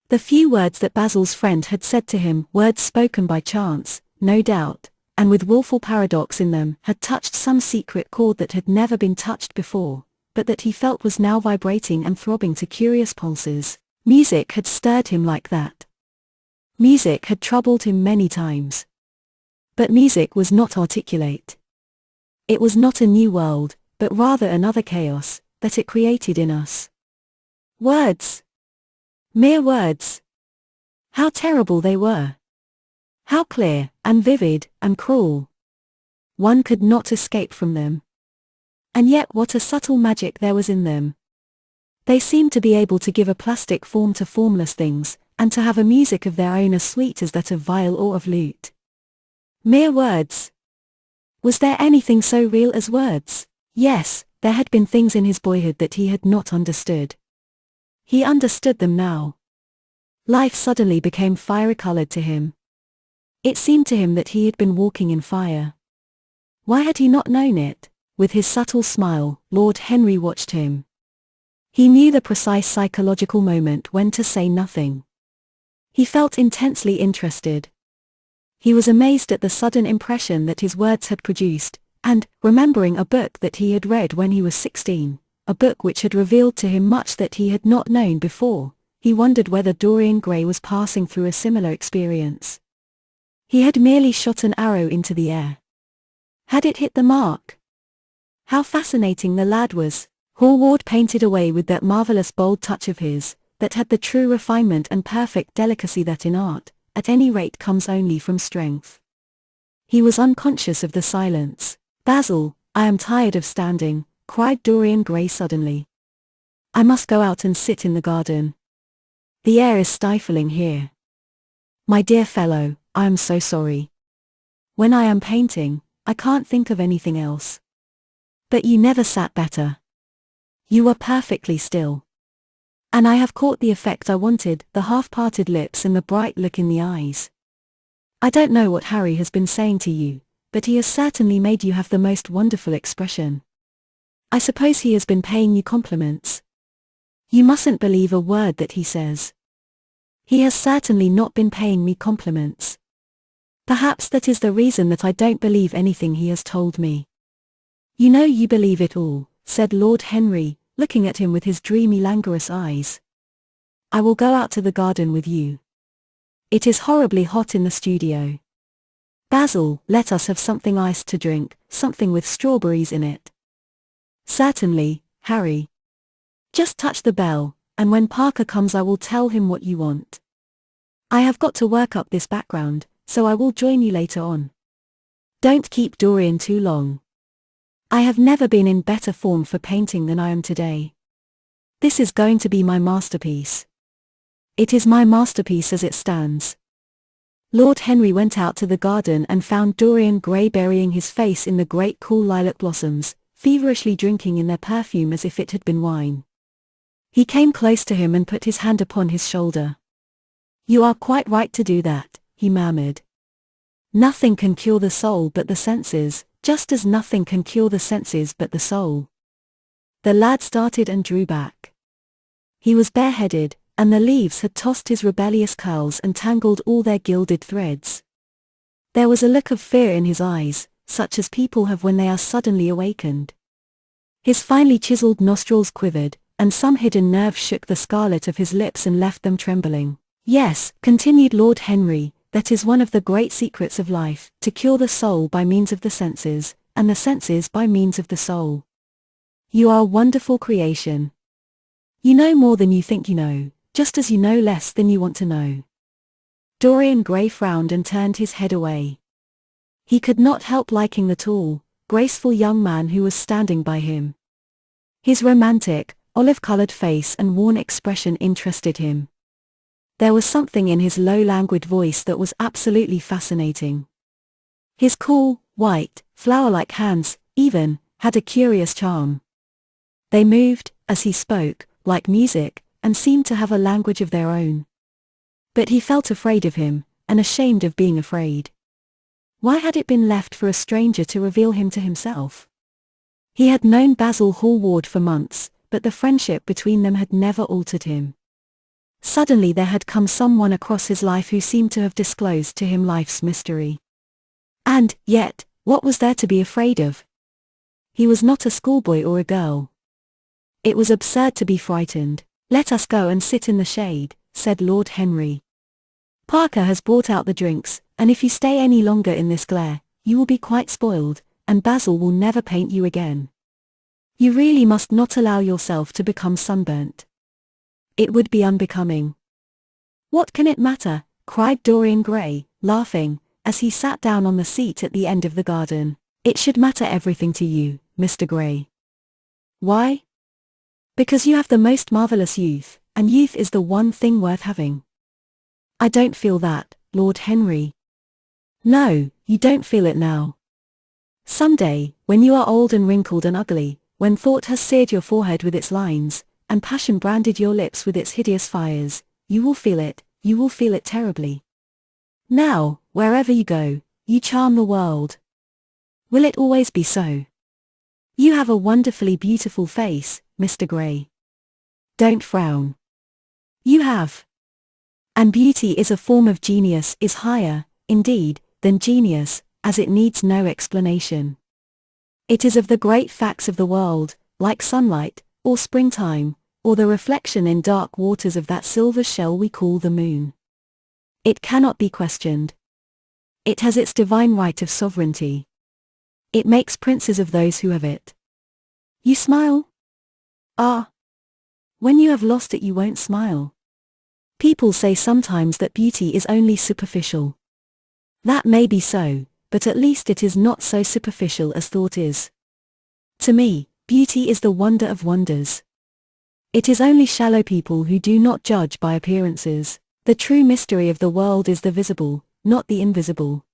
[SPEAKER 1] The few words that Basil's friend had said to him, words spoken by chance, no doubt, and with wilful paradox in them, had touched some secret chord that had never been touched before, but that he felt was now vibrating and throbbing to curious pulses. Music had stirred him like that. Music had troubled him many times. But music was not articulate. It was not a new world, but rather another chaos, that it created in us. Words! Mere words! How terrible they were! How clear, and vivid, and cruel! One could not escape from them. And yet what a subtle magic there was in them. They seemed to be able to give a plastic form to formless things, and to have a music of their own as sweet as that of viol or of lute. Mere words! Was there anything so real as words? Yes, there had been things in his boyhood that he had not understood. He understood them now. Life suddenly became fiery-colored to him. It seemed to him that he had been walking in fire. Why had he not known it? With his subtle smile, Lord Henry watched him. He knew the precise psychological moment when to say nothing. He felt intensely interested. He was amazed at the sudden impression that his words had produced, and, remembering a book that he had read when he was 16, a book which had revealed to him much that he had not known before, he wondered whether Dorian Gray was passing through a similar experience. He had merely shot an arrow into the air. Had it hit the mark? How fascinating the lad was! Hallward painted away with that marvelous bold touch of his, that had the true refinement and perfect delicacy that in art, at any rate comes only from strength. He was unconscious of the silence. Basil, I am tired of standing, cried Dorian Gray suddenly. I must go out and sit in the garden. The air is stifling here. My dear fellow, I am so sorry. When I am painting, I can't think of anything else. But you never sat better. You were perfectly still. And I have caught the effect I wanted, the half-parted lips and the bright look in the eyes. I don't know what Harry has been saying to you, but he has certainly made you have the most wonderful expression. I suppose he has been paying you compliments. You mustn't believe a word that he says. He has certainly not been paying me compliments. Perhaps that is the reason that I don't believe anything he has told me. You know you believe it all, said Lord Henry, looking at him with his dreamy languorous eyes. I will go out to the garden with you. It is horribly hot in the studio. Basil, let us have something iced to drink, something with strawberries in it. Certainly, Harry. Just touch the bell, and when Parker comes I will tell him what you want. I have got to work up this background, so I will join you later on. Don't keep Dorian too long. I have never been in better form for painting than I am today. This is going to be my masterpiece. It is my masterpiece as it stands. Lord Henry went out to the garden and found Dorian Gray burying his face in the great cool lilac blossoms, feverishly drinking in their perfume as if it had been wine. He came close to him and put his hand upon his shoulder. You are quite right to do that, he murmured. Nothing can cure the soul but the senses, just as nothing can cure the senses but the soul. The lad started and drew back. He was bareheaded, and the leaves had tossed his rebellious curls and tangled all their gilded threads. There was a look of fear in his eyes, such as people have when they are suddenly awakened. His finely chiseled nostrils quivered, and some hidden nerve shook the scarlet of his lips and left them trembling. Yes, continued Lord Henry, that is one of the great secrets of life, to cure the soul by means of the senses, and the senses by means of the soul. You are a wonderful creation. You know more than you think you know, just as you know less than you want to know. Dorian Gray frowned and turned his head away. He could not help liking the tall, graceful young man who was standing by him. His romantic, olive-colored face and worn expression interested him. There was something in his low languid voice that was absolutely fascinating. His cool, white, flower-like hands, even, had a curious charm. They moved, as he spoke, like music, and seemed to have a language of their own. But he felt afraid of him, and ashamed of being afraid. Why had it been left for a stranger to reveal him to himself? He had known Basil Hallward for months, but the friendship between them had never altered him. Suddenly there had come someone across his life who seemed to have disclosed to him life's mystery. And, yet, what was there to be afraid of? He was not a schoolboy or a girl. It was absurd to be frightened. Let us go and sit in the shade, said Lord Henry. Parker has brought out the drinks, and if you stay any longer in this glare, you will be quite spoiled, and Basil will never paint you again. You really must not allow yourself to become sunburnt. It would be unbecoming. What can it matter? Cried Dorian Gray, laughing, as he sat down on the seat at the end of the garden. It should matter everything to you, Mr. Gray. Why? Because you have the most marvelous youth, and youth is the one thing worth having. I don't feel that, Lord Henry. No, you don't feel it now. Someday, when you are old and wrinkled and ugly, when thought has seared your forehead with its lines, and passion branded your lips with its hideous fires, you will feel it terribly. Now, wherever you go, you charm the world. Will it always be so? You have a wonderfully beautiful face, Mr. Gray. Don't frown. You have. And beauty is a form of genius, is higher, indeed, than genius, as it needs no explanation. It is of the great facts of the world, like sunlight, or springtime, or the reflection in dark waters of that silver shell we call the moon. It cannot be questioned. It has its divine right of sovereignty. It makes princes of those who have it. You smile? Ah. When you have lost it you won't smile. People say sometimes that beauty is only superficial. That may be so, but at least it is not so superficial as thought is. To me, beauty is the wonder of wonders. It is only shallow people who do not judge by appearances. The true mystery of the world is the visible, not the invisible.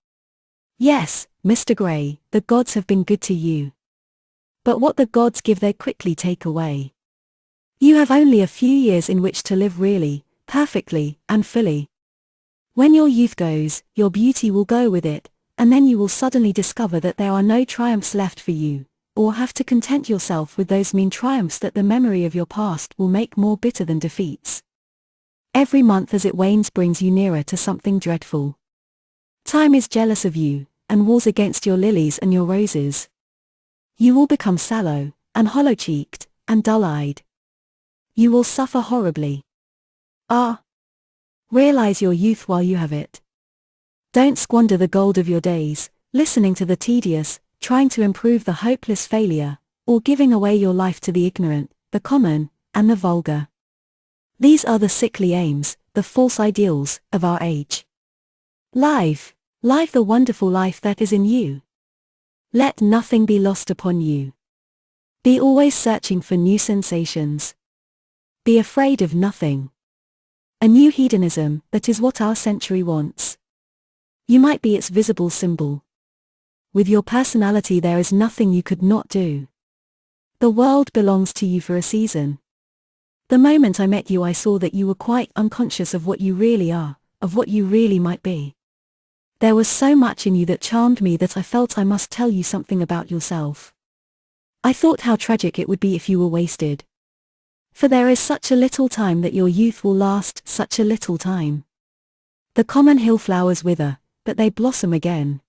[SPEAKER 1] Yes, Mr. Gray, the gods have been good to you. But what the gods give they quickly take away. You have only a few years in which to live really, perfectly, and fully. When your youth goes, your beauty will go with it, and then you will suddenly discover that there are no triumphs left for you, or have to content yourself with those mean triumphs that the memory of your past will make more bitter than defeats. Every month as it wanes brings you nearer to something dreadful. Time is jealous of you, and wars against your lilies and your roses. You will become sallow, and hollow-cheeked, and dull-eyed. You will suffer horribly. Ah! Realize your youth while you have it. Don't squander the gold of your days, listening to the tedious, trying to improve the hopeless failure, or giving away your life to the ignorant, the common, and the vulgar. These are the sickly aims, the false ideals, of our age. Life the wonderful life that is in you. Let nothing be lost upon you. Be always searching for new sensations. Be afraid of nothing. A new hedonism, that is what our century wants. You might be its visible symbol. With your personality there is nothing you could not do. The world belongs to you for a season. The moment I met you I saw that you were quite unconscious of what you really are, of what you really might be. There was so much in you that charmed me that I felt I must tell you something about yourself. I thought how tragic it would be if you were wasted. For there is such a little time that your youth will last, such a little time. The common hill flowers wither, but they blossom again.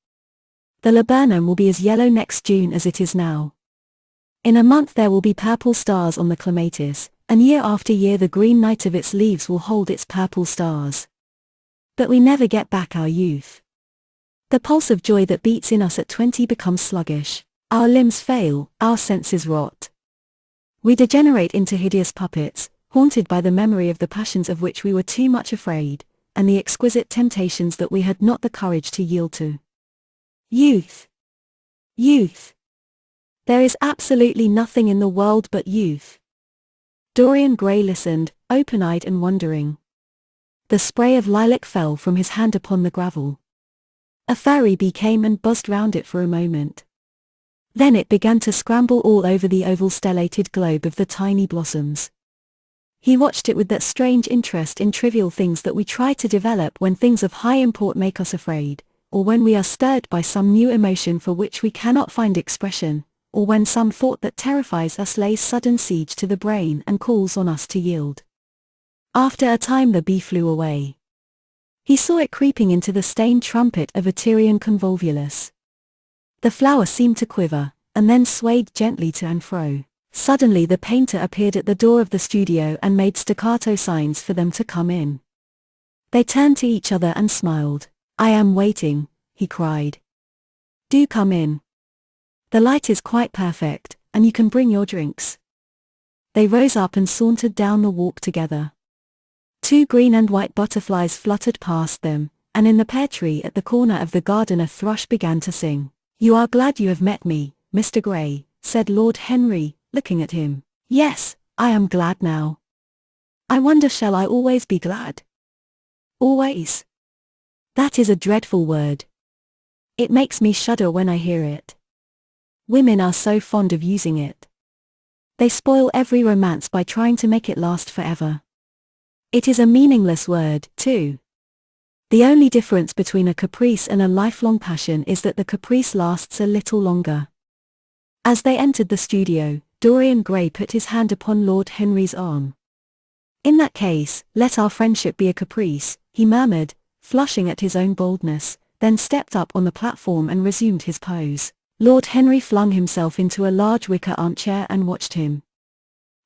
[SPEAKER 1] The laburnum will be as yellow next June as it is now. In a month there will be purple stars on the clematis, and year after year the green night of its leaves will hold its purple stars. But we never get back our youth. The pulse of joy that beats in us at 20 becomes sluggish, our limbs fail, our senses rot. We degenerate into hideous puppets, haunted by the memory of the passions of which we were too much afraid, and the exquisite temptations that we had not the courage to yield to. Youth! Youth! There is absolutely nothing in the world but youth. Dorian Gray listened, open-eyed and wondering. The spray of lilac fell from his hand upon the gravel. A fairy bee came and buzzed round it for a moment. Then it began to scramble all over the oval stellated globe of the tiny blossoms. He watched it with that strange interest in trivial things that we try to develop when things of high import make us afraid, or when we are stirred by some new emotion for which we cannot find expression, or when some thought that terrifies us lays sudden siege to the brain and calls on us to yield. After a time the bee flew away. He saw it creeping into the stained trumpet of a Tyrian convolvulus. The flower seemed to quiver, and then swayed gently to and fro. Suddenly the painter appeared at the door of the studio and made staccato signs for them to come in. They turned to each other and smiled. "I am waiting," he cried. "Do come in. The light is quite perfect, and you can bring your drinks." They rose up and sauntered down the walk together. 2 green and white butterflies fluttered past them, and in the pear tree at the corner of the garden a thrush began to sing. "You are glad you have met me, Mr. Gray," said Lord Henry, looking at him. "Yes, I am glad now. I wonder shall I always be glad?" "Always? That is a dreadful word. It makes me shudder when I hear it. Women are so fond of using it. They spoil every romance by trying to make it last forever. It is a meaningless word, too. The only difference between a caprice and a lifelong passion is that the caprice lasts a little longer." As they entered the studio, Dorian Gray put his hand upon Lord Henry's arm. "In that case, let our friendship be a caprice," he murmured, flushing at his own boldness, then stepped up on the platform and resumed his pose. Lord Henry flung himself into a large wicker armchair and watched him.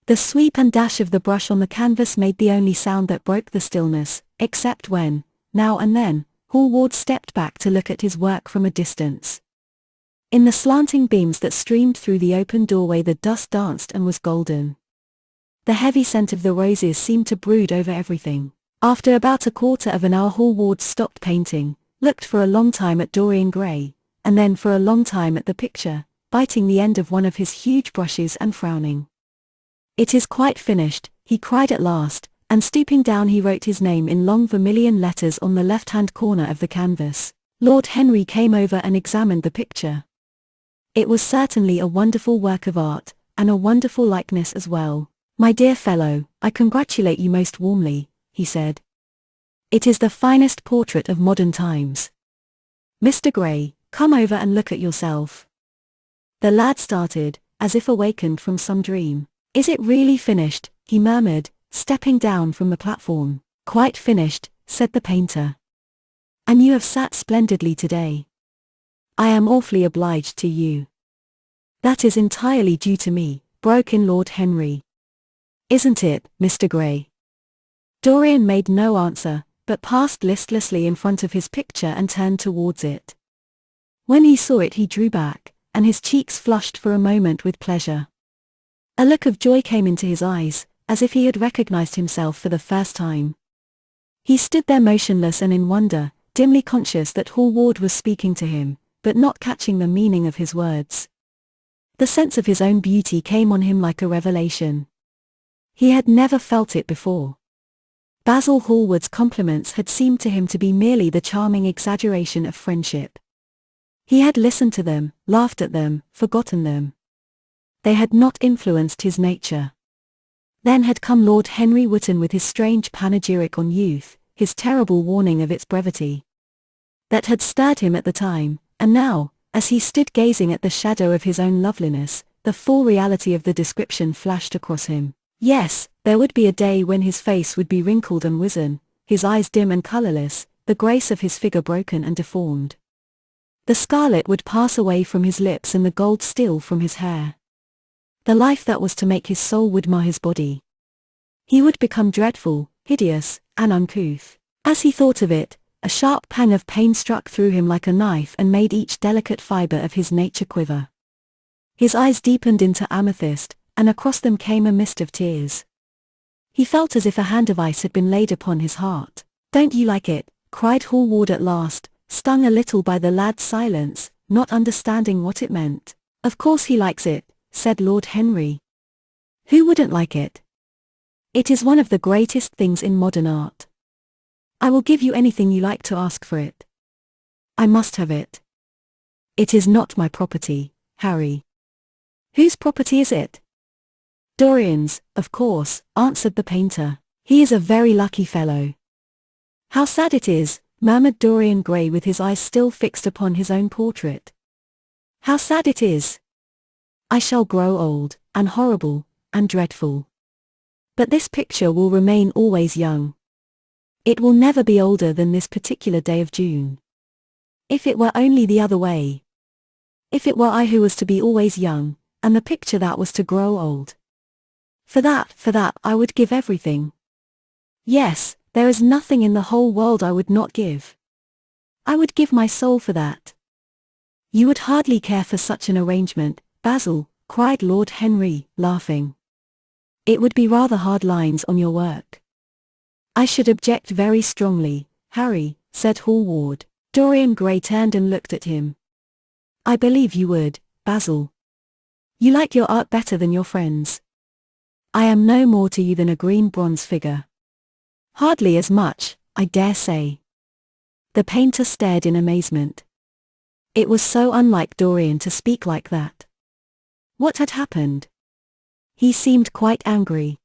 [SPEAKER 1] The sweep and dash of the brush on the canvas made the only sound that broke the stillness, except when, now and then, Hallward stepped back to look at his work from a distance. In the slanting beams that streamed through the open doorway the dust danced and was golden. The heavy scent of the roses seemed to brood over everything. After about a quarter of an hour Hallward stopped painting, looked for a long time at Dorian Gray, and then for a long time at the picture, biting the end of one of his huge brushes and frowning. "It is quite finished," he cried at last, and stooping down he wrote his name in long vermilion letters on the left-hand corner of the canvas. Lord Henry came over and examined the picture. It was certainly a wonderful work of art, and a wonderful likeness as well. "My dear fellow, I congratulate you most warmly," he said. "It is the finest portrait of modern times. Mr. Gray, come over and look at yourself." The lad started, as if awakened from some dream. "Is it really finished?" he murmured, stepping down from the platform. "Quite finished," said the painter. "And you have sat splendidly today. I am awfully obliged to you." "That is entirely due to me," broke in Lord Henry. "Isn't it, Mr. Gray?" Dorian made no answer, but passed listlessly in front of his picture and turned towards it. When he saw it he drew back, and his cheeks flushed for a moment with pleasure. A look of joy came into his eyes, as if he had recognized himself for the first time. He stood there motionless and in wonder, dimly conscious that Hallward was speaking to him, but not catching the meaning of his words. The sense of his own beauty came on him like a revelation. He had never felt it before. Basil Hallward's compliments had seemed to him to be merely the charming exaggeration of friendship. He had listened to them, laughed at them, forgotten them. They had not influenced his nature. Then had come Lord Henry Wotton with his strange panegyric on youth, his terrible warning of its brevity. That had stirred him at the time, and now, as he stood gazing at the shadow of his own loveliness, the full reality of the description flashed across him. Yes, there would be a day when his face would be wrinkled and wizen, his eyes dim and colourless, the grace of his figure broken and deformed. The scarlet would pass away from his lips and the gold still from his hair. The life that was to make his soul would mar his body. He would become dreadful, hideous, and uncouth. As he thought of it, a sharp pang of pain struck through him like a knife and made each delicate fibre of his nature quiver. His eyes deepened into amethyst, and across them came a mist of tears. He felt as if a hand of ice had been laid upon his heart. "Don't you like it?" cried Hallward at last, stung a little by the lad's silence, not understanding what it meant. "Of course he likes it," said Lord Henry. "Who wouldn't like it? It is one of the greatest things in modern art. I will give you anything you like to ask for it. I must have it. It is not my property, Harry." "Whose property is it?" "Dorian's, of course," answered the painter. "He is a very lucky fellow." "How sad it is," murmured Dorian Gray with his eyes still fixed upon his own portrait. "How sad it is. I shall grow old, and horrible, and dreadful. But this picture will remain always young. It will never be older than this particular day of June. If it were only the other way. If it were I who was to be always young, and the picture that was to grow old. For that, I would give everything. Yes, there is nothing in the whole world I would not give. I would give my soul for that." "You would hardly care for such an arrangement, Basil," cried Lord Henry, laughing. "It would be rather hard lines on your work." "I should object very strongly, Harry," said Hallward. Dorian Gray turned and looked at him. "I believe you would, Basil. You like your art better than your friends. I am no more to you than a green bronze figure." "Hardly as much, I dare say." The painter stared in amazement. It was so unlike Dorian to speak like that. What had happened? He seemed quite angry.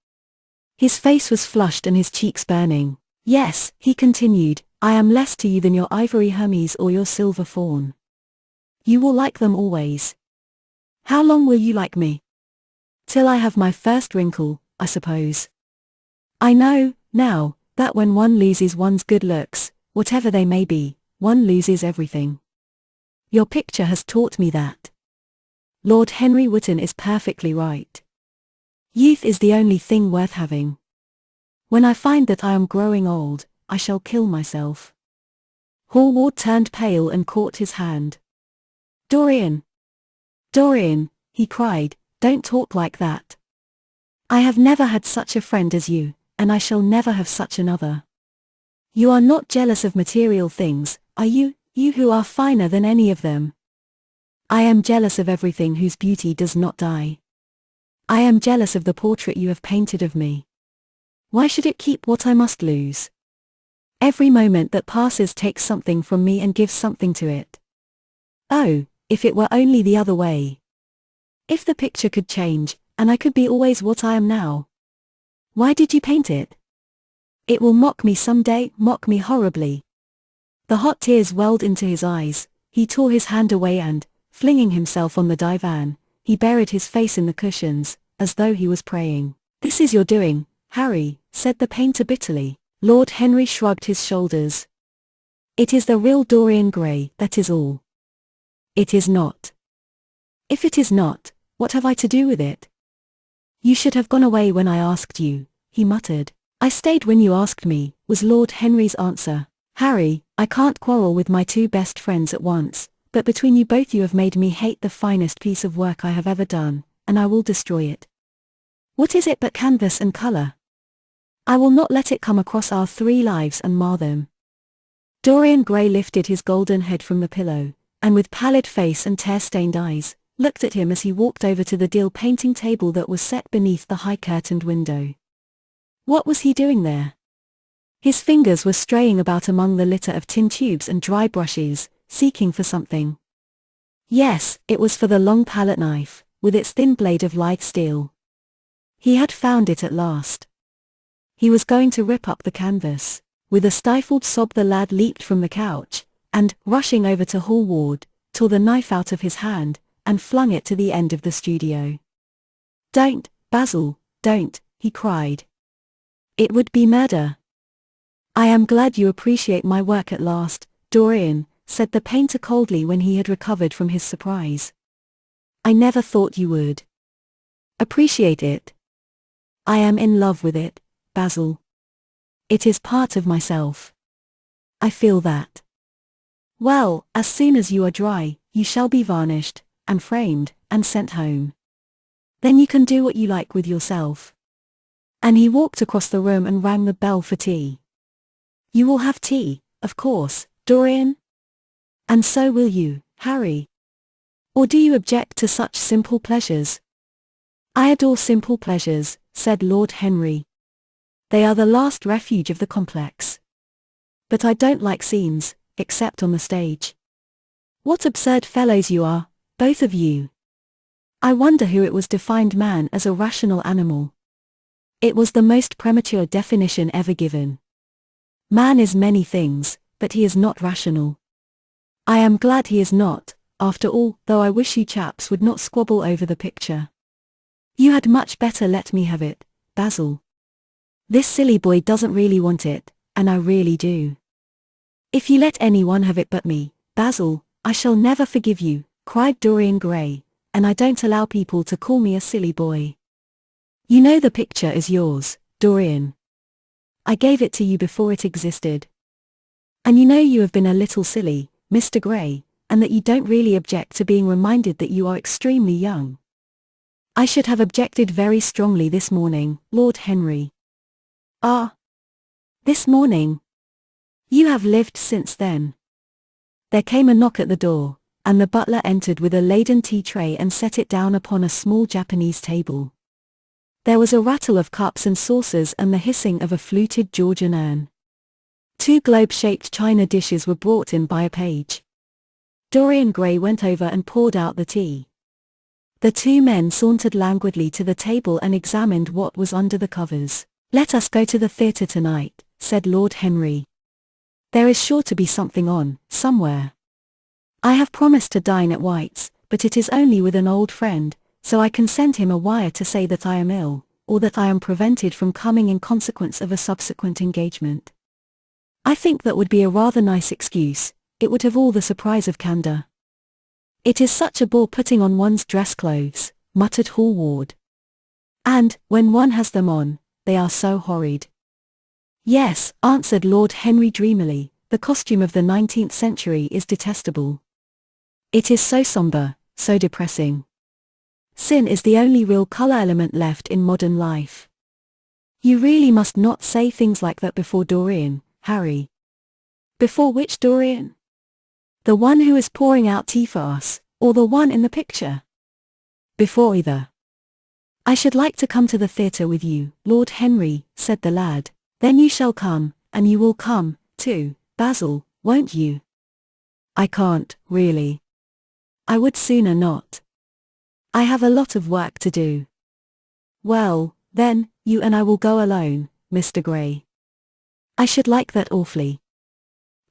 [SPEAKER 1] His face was flushed and his cheeks burning. "Yes," he continued, "I am less to you than your ivory Hermes or your silver fawn. You will like them always. How long will you like me? Till I have my first wrinkle, I suppose. I know, now, that when one loses one's good looks, whatever they may be, one loses everything. Your picture has taught me that. Lord Henry Wotton is perfectly right. Youth is the only thing worth having. When I find that I am growing old, I shall kill myself." Hallward turned pale and caught his hand. "Dorian! Dorian!" he cried, "don't talk like that. I have never had such a friend as you, and I shall never have such another. You are not jealous of material things, are you, you who are finer than any of them? I am jealous of everything whose beauty does not die. I am jealous of the portrait you have painted of me. Why should it keep what I must lose? Every moment that passes takes something from me and gives something to it. Oh, if it were only the other way. If the picture could change, and I could be always what I am now. Why did you paint it? It will mock me someday, mock me horribly. The hot tears welled into his eyes. He tore his hand away and, flinging himself on the divan, he buried his face in the cushions, as though he was praying. "This is your doing, Harry," said the painter bitterly. Lord Henry shrugged his shoulders. "It is the real Dorian Gray, that is all." "It is not." "If it is not, what have I to do with it?" "You should have gone away when I asked you," he muttered. "I stayed when you asked me," was Lord Henry's answer. "Harry, I can't quarrel with my two best friends at once, but between you both you have made me hate the finest piece of work I have ever done, and I will destroy it. What is it but canvas and color? I will not let it come across our 3 lives and mar them." Dorian Gray lifted his golden head from the pillow, and with pallid face and tear-stained eyes, looked at him as he walked over to the deal painting table that was set beneath the high-curtained window. What was he doing there? His fingers were straying about among the litter of tin tubes and dry brushes, seeking for something. Yes, it was for the long palette knife, with its thin blade of lithe steel. He had found it at last. He was going to rip up the canvas. With a stifled sob the lad leaped from the couch, and, rushing over to Hallward, tore the knife out of his hand, and flung it to the end of the studio. "Don't, Basil, don't," he cried. "It would be murder." "I am glad you appreciate my work at last, Dorian," said the painter coldly when he had recovered from his surprise. "I never thought you would." "Appreciate it?" "I am in love with it, Basil. It is part of myself. I feel that. Well, as soon as you are dry, you shall be varnished, and framed, and sent home. Then you can do what you like with yourself." And he walked across the room and rang the bell for tea. "You will have tea, of course, Dorian? And so will you, Harry? Or do you object to such simple pleasures?" "I adore simple pleasures," said Lord Henry. "They are the last refuge of the complex. But I don't like scenes, except on the stage. What absurd fellows you are, both of you. I wonder who it was defined man as a rational animal. It was the most premature definition ever given. Man is many things, but he is not rational. I am glad he is not, after all, though I wish you chaps would not squabble over the picture. You had much better let me have it, Basil. This silly boy doesn't really want it, and I really do. If you let anyone have it but me, Basil, I shall never forgive you," cried Dorian Gray, "and I don't allow people to call me a silly boy. You know the picture is yours, Dorian. I gave it to you before it existed. And you know you have been a little silly, Mr. Gray, and that you don't really object to being reminded that you are extremely young. I should have objected very strongly this morning, Lord Henry." "Ah. This morning? You have lived since then." There came a knock at the door, and the butler entered with a laden tea tray and set it down upon a small Japanese table. There was a rattle of cups and saucers and the hissing of a fluted Georgian urn. 2 globe-shaped china dishes were brought in by a page. Dorian Gray went over and poured out the tea. The 2 men sauntered languidly to the table and examined what was under the covers. "Let us go to the theatre tonight," said Lord Henry. "There is sure to be something on, somewhere. I have promised to dine at White's, but it is only with an old friend, so I can send him a wire to say that I am ill, or that I am prevented from coming in consequence of a subsequent engagement. I think that would be a rather nice excuse. It would have all the surprise of candor." "It is such a bore putting on one's dress clothes," muttered Hallward. "And, when one has them on, they are so horrid." "Yes," answered Lord Henry dreamily, "the costume of the 19th century is detestable. It is so somber, so depressing. Sin is the only real color element left in modern life." "You really must not say things like that before Dorian, Harry." "Before which Dorian? The one who is pouring out tea for us, or the one in the picture?" "Before either." "I should like to come to the theatre with you, Lord Henry," said the lad. "Then you shall come, and you will come, too, Basil, won't you? I can't, really. I would sooner not. I have a lot of work to do. Well, then, you and I will go alone, Mr. Gray. I should like that awfully.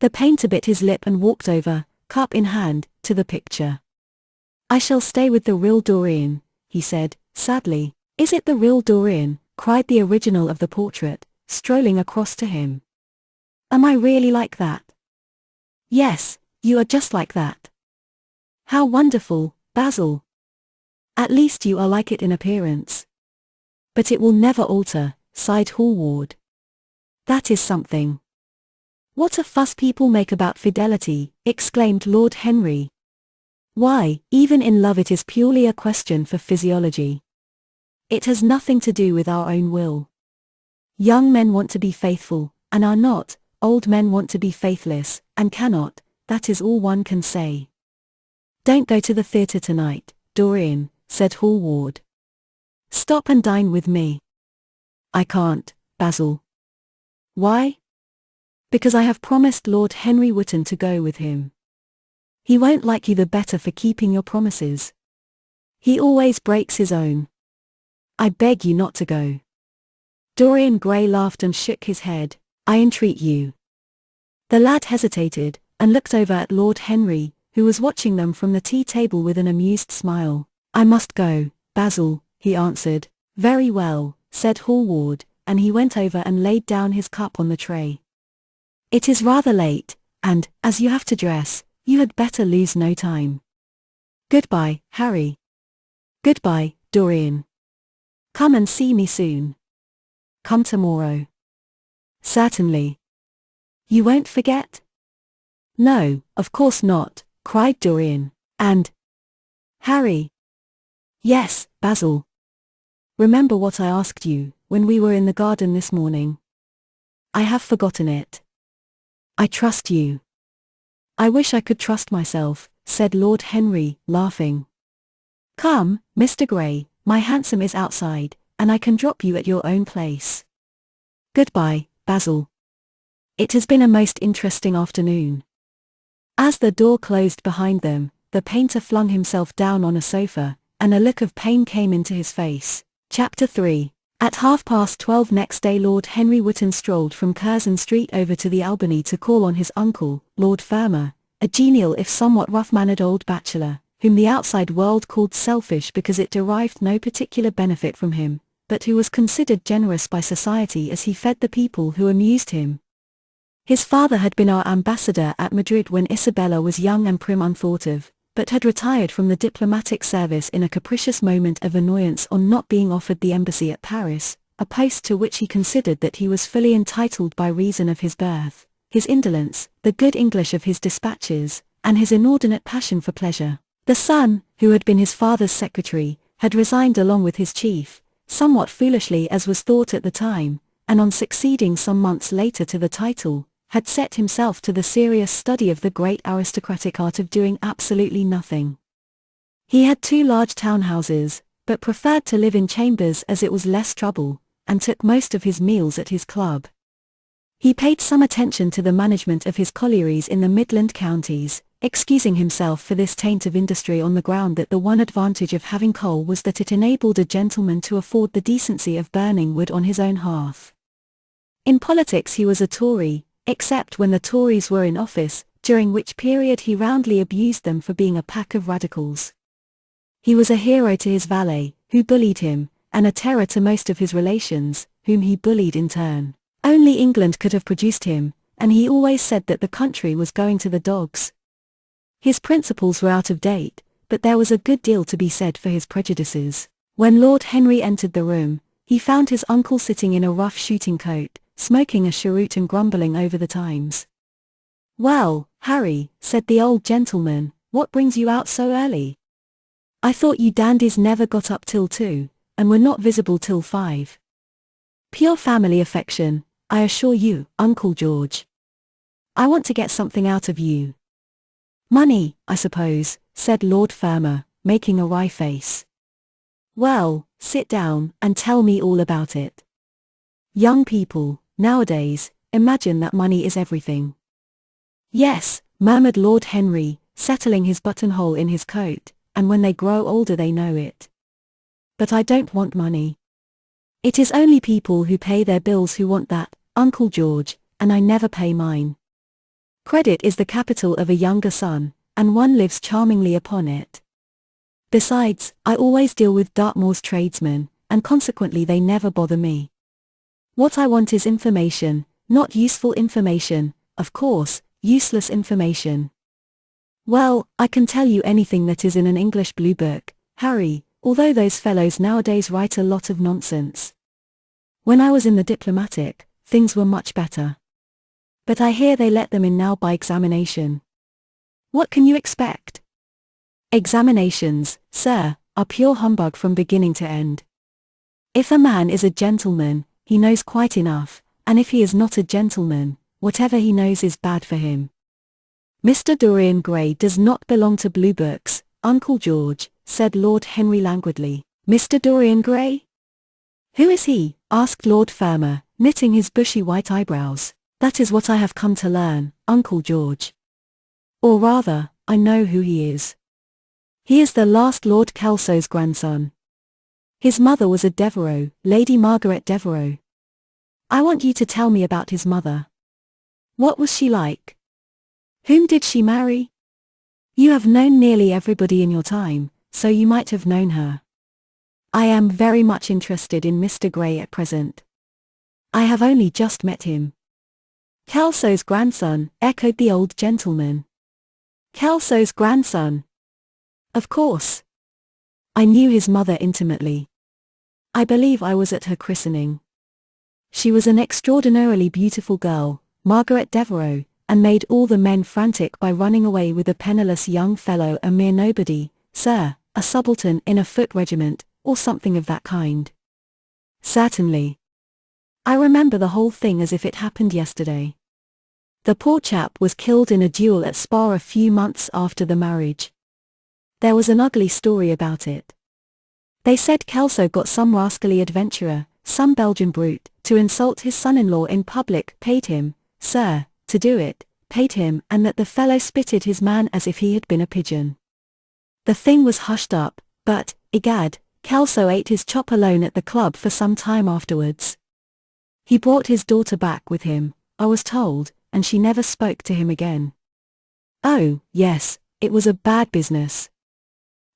[SPEAKER 1] The painter bit his lip and walked over, cup in hand, to the picture. I shall stay with the real Dorian, he said, sadly. Is it the real Dorian? Cried the original of the portrait, strolling across to him. Am I really like that? Yes, you are just like that. How wonderful, Basil. At least you are like it in appearance. But it will never alter, sighed Hallward. That is something. What a fuss people make about fidelity, exclaimed Lord Henry. Why, even in love it is purely a question for physiology. It has nothing to do with our own will. Young men want to be faithful, and are not, old men want to be faithless, and cannot, that is all one can say. Don't go to the theatre tonight, Dorian, said Hallward. Stop and dine with me. I can't, Basil. Why? Because I have promised Lord Henry Wotton to go with him. He won't like you the better for keeping your promises. He always breaks his own. I beg you not to go. Dorian Gray laughed and shook his head. I entreat you. The lad hesitated, and looked over at Lord Henry, who was watching them from the tea table with an amused smile. I must go, Basil, he answered. Very well, said Hallward, and he went over and laid down his cup on the tray. It is rather late, and, as you have to dress, you had better lose no time. Goodbye, Harry. Goodbye, Dorian. Come and see me soon. Come tomorrow. Certainly. You won't forget? No, of course not, cried Dorian. And Harry. Yes, Basil. Remember what I asked you, when we were in the garden this morning. I have forgotten it. I trust you. I wish I could trust myself, said Lord Henry, laughing. Come, Mr. Gray, my hansom is outside, and I can drop you at your own place. Goodbye, Basil. It has been a most interesting afternoon. As the door closed behind them, the painter flung himself down on a sofa, and a look of pain came into his face. Chapter 3. At 12:30 next day Lord Henry Wotton strolled from Curzon Street over to the Albany to call on his uncle, Lord Fermor, a genial if somewhat rough-mannered old bachelor, whom the outside world called selfish because it derived no particular benefit from him, but who was considered generous by society as he fed the people who amused him. His father had been our ambassador at Madrid when Isabella was young and prim unthought of, but had retired from the diplomatic service in a capricious moment of annoyance on not being offered the embassy at Paris, a post to which he considered that he was fully entitled by reason of his birth, his indolence, the good English of his dispatches, and his inordinate passion for pleasure. The son, who had been his father's secretary, had resigned along with his chief, somewhat foolishly as was thought at the time, and on succeeding some months later to the title, had set himself to the serious study of the great aristocratic art of doing absolutely nothing. He had 2 large townhouses, but preferred to live in chambers as it was less trouble, and took most of his meals at his club. He paid some attention to the management of his collieries in the Midland counties, excusing himself for this taint of industry on the ground that the one advantage of having coal was that it enabled a gentleman to afford the decency of burning wood on his own hearth. In politics he was a Tory, except when the Tories were in office, during which period he roundly abused them for being a pack of radicals. He was a hero to his valet, who bullied him, and a terror to most of his relations, whom he bullied in turn. Only England could have produced him, and he always said that the country was going to the dogs. His principles were out of date, but there was a good deal to be said for his prejudices. When Lord Henry entered the room, he found his uncle sitting in a rough shooting coat, smoking a cheroot and grumbling over the Times. Well, Harry, said the old gentleman, what brings you out so early? I thought you dandies never got up till 2, and were not visible till 5. Pure family affection, I assure you, Uncle George. I want to get something out of you. Money, I suppose, said Lord Fermor, making a wry face. Well, sit down, and tell me all about it. Young people, nowadays, imagine that money is everything." "Yes," murmured Lord Henry, settling his buttonhole in his coat, "and when they grow older they know it. But I don't want money. It is only people who pay their bills who want that, Uncle George, and I never pay mine. Credit is the capital of a younger son, and one lives charmingly upon it. Besides, I always deal with Dartmoor's tradesmen, and consequently they never bother me. What I want is information, not useful information, of course, useless information. Well, I can tell you anything that is in an English blue book, Harry, although those fellows nowadays write a lot of nonsense. When I was in the diplomatic, things were much better. But I hear they let them in now by examination. What can you expect? Examinations, sir, are pure humbug from beginning to end. If a man is a gentleman, he knows quite enough, and if he is not a gentleman, whatever he knows is bad for him." "Mr. Dorian Gray does not belong to blue books, Uncle George," said Lord Henry languidly. "Mr. Dorian Gray? Who is he?" asked Lord Fermor, knitting his bushy white eyebrows. "That is what I have come to learn, Uncle George. Or rather, I know who he is. He is the last Lord Kelso's grandson. His mother was a Devereux, Lady Margaret Devereux. I want you to tell me about his mother. What was she like? Whom did she marry? You have known nearly everybody in your time, so you might have known her. I am very much interested in Mr. Gray at present. I have only just met him." "Kelso's grandson," echoed the old gentleman. "Kelso's grandson? Of course. I knew his mother intimately. I believe I was at her christening. She was an extraordinarily beautiful girl, Margaret Devereux, and made all the men frantic by running away with a penniless young fellow, a mere nobody, sir, a subaltern in a foot regiment, or something of that kind." "Certainly. I remember the whole thing as if it happened yesterday. The poor chap was killed in a duel at Spa a few months after the marriage. There was an ugly story about it. They said Kelso got some rascally adventurer, some Belgian brute, to insult his son-in-law in public, paid him, sir, to do it, paid him, and that the fellow spitted his man as if he had been a pigeon. The thing was hushed up, but, egad, Kelso ate his chop alone at the club for some time afterwards. He brought his daughter back with him, I was told, and she never spoke to him again. Oh, yes, it was a bad business.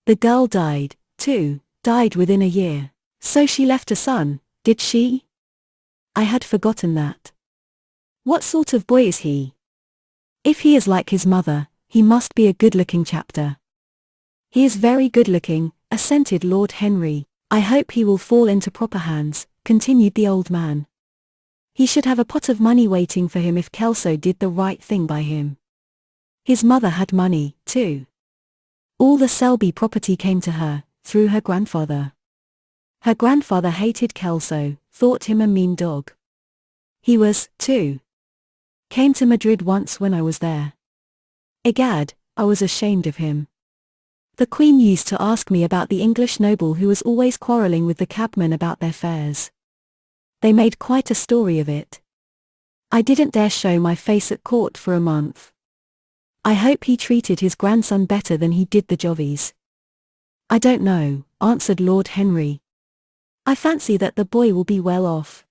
[SPEAKER 1] The girl died, too, died within a year. So she left a son, did she? I had forgotten that. What sort of boy is he? If he is like his mother, he must be a good-looking chapter." "He is very good-looking," assented Lord Henry. "I hope he will fall into proper hands," continued the old man. "He should have a pot of money waiting for him if Kelso did the right thing by him. His mother had money, too. All the Selby property came to her, through her grandfather. Her grandfather hated Kelso, thought him a mean dog. He was, too. Came to Madrid once when I was there. Egad, I was ashamed of him. The Queen used to ask me about the English noble who was always quarrelling with the cabmen about their fares. They made quite a story of it. I didn't dare show my face at court for a month. I hope he treated his grandson better than he did the Jovies." "I don't know," answered Lord Henry. "I fancy that the boy will be well off.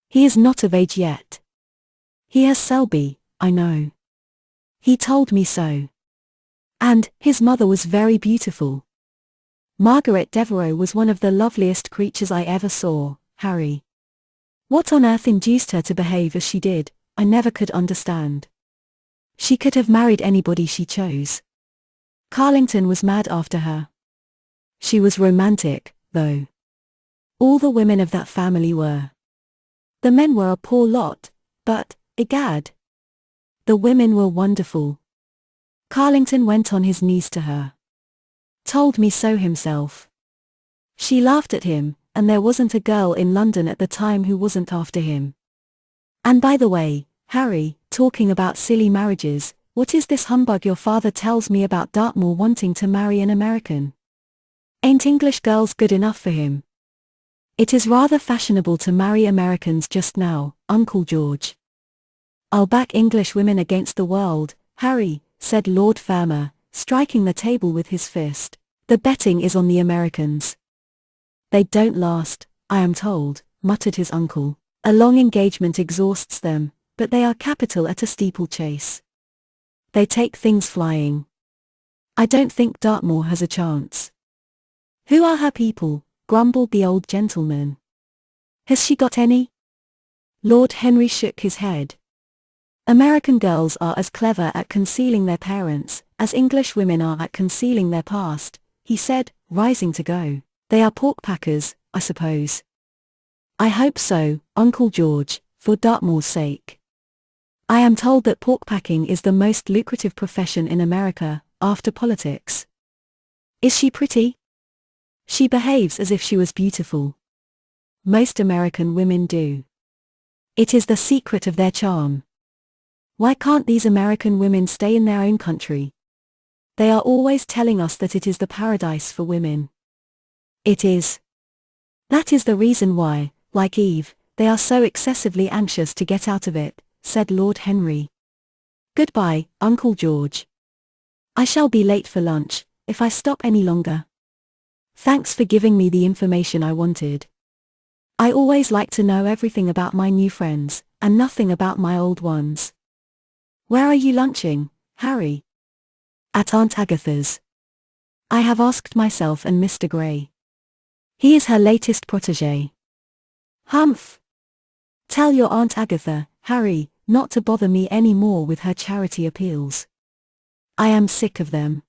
[SPEAKER 1] He is not of age yet. He has Selby, I know. He told me so. And his mother was very beautiful. Margaret Devereux was one of the loveliest creatures I ever saw, Harry. What on earth induced her to behave as she did, I never could understand. She could have married anybody she chose. Carlington was mad after her. She was romantic, though. All the women of that family were. The men were a poor lot, but, egad, the women were wonderful. Carlington went on his knees to her. Told me so himself. She laughed at him, and there wasn't a girl in London at the time who wasn't after him. And by the way, Harry, talking about silly marriages, what is this humbug your father tells me about Dartmoor wanting to marry an American? Ain't English girls good enough for him? It is rather fashionable to marry Americans just now, Uncle George. I'll back English women against the world, Harry, said Lord Fermor, striking the table with his fist. The betting is on the Americans. They don't last, I am told, muttered his uncle. A long engagement exhausts them, but they are capital at a steeplechase. They take things flying. I don't think Dartmoor has a chance. Who are her people? Grumbled the old gentleman. Has she got any? Lord Henry shook his head. American girls are as clever at concealing their parents as English women are at concealing their past, he said, rising to go. They are pork packers, I suppose. I hope so, Uncle George, for Dartmoor's sake. I am told that pork packing is the most lucrative profession in America, after politics. Is she pretty? She behaves as if she was beautiful. Most American women do. It is the secret of their charm. Why can't these American women stay in their own country? They are always telling us that it is the paradise for women. It is. That is the reason why, like Eve, they are so excessively anxious to get out of it, said Lord Henry. Goodbye, Uncle George. I shall be late for lunch, if I stop any longer. Thanks for giving me the information I wanted. I always like to know everything about my new friends, and nothing about my old ones. Where are you lunching, Harry? At Aunt Agatha's. I have asked myself and Mr. Gray. He is her latest protégé. Humph. Tell your Aunt Agatha, Harry, not to bother me any more with her charity appeals. I am sick of them.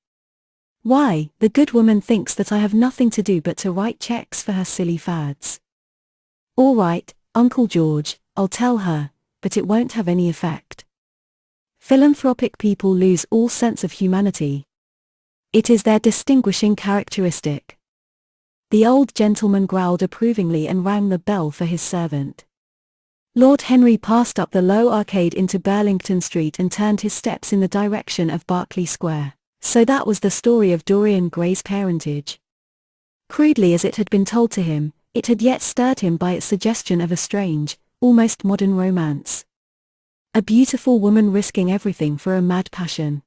[SPEAKER 1] Why, the good woman thinks that I have nothing to do but to write checks for her silly fads. All right, Uncle George, I'll tell her, but it won't have any effect. Philanthropic people lose all sense of humanity. It is their distinguishing characteristic. The old gentleman growled approvingly and rang the bell for his servant. Lord Henry passed up the low arcade into Burlington Street and turned his steps in the direction of Berkeley Square. So that was the story of Dorian Gray's parentage. Crudely as it had been told to him, it had yet stirred him by its suggestion of a strange, almost modern romance. A beautiful woman risking everything for a mad passion.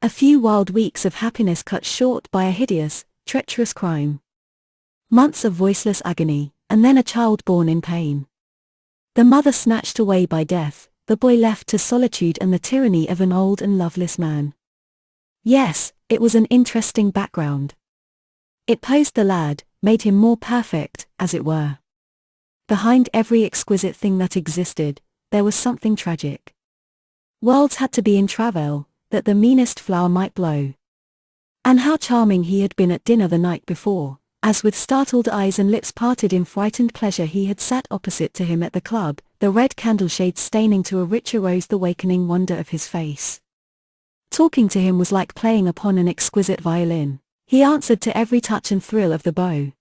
[SPEAKER 1] A few wild weeks of happiness cut short by a hideous, treacherous crime. Months of voiceless agony, and then a child born in pain. The mother snatched away by death, the boy left to solitude and the tyranny of an old and loveless man. Yes, it was an interesting background. It posed the lad, made him more perfect, as it were. Behind every exquisite thing that existed, there was something tragic. Worlds had to be in travail, that the meanest flower might blow. And how charming he had been at dinner the night before, as with startled eyes and lips parted in frightened pleasure he had sat opposite to him at the club, the red candleshade staining to a richer rose the wakening wonder of his face. Talking to him was like playing upon an exquisite violin. He answered to every touch and thrill of the bow.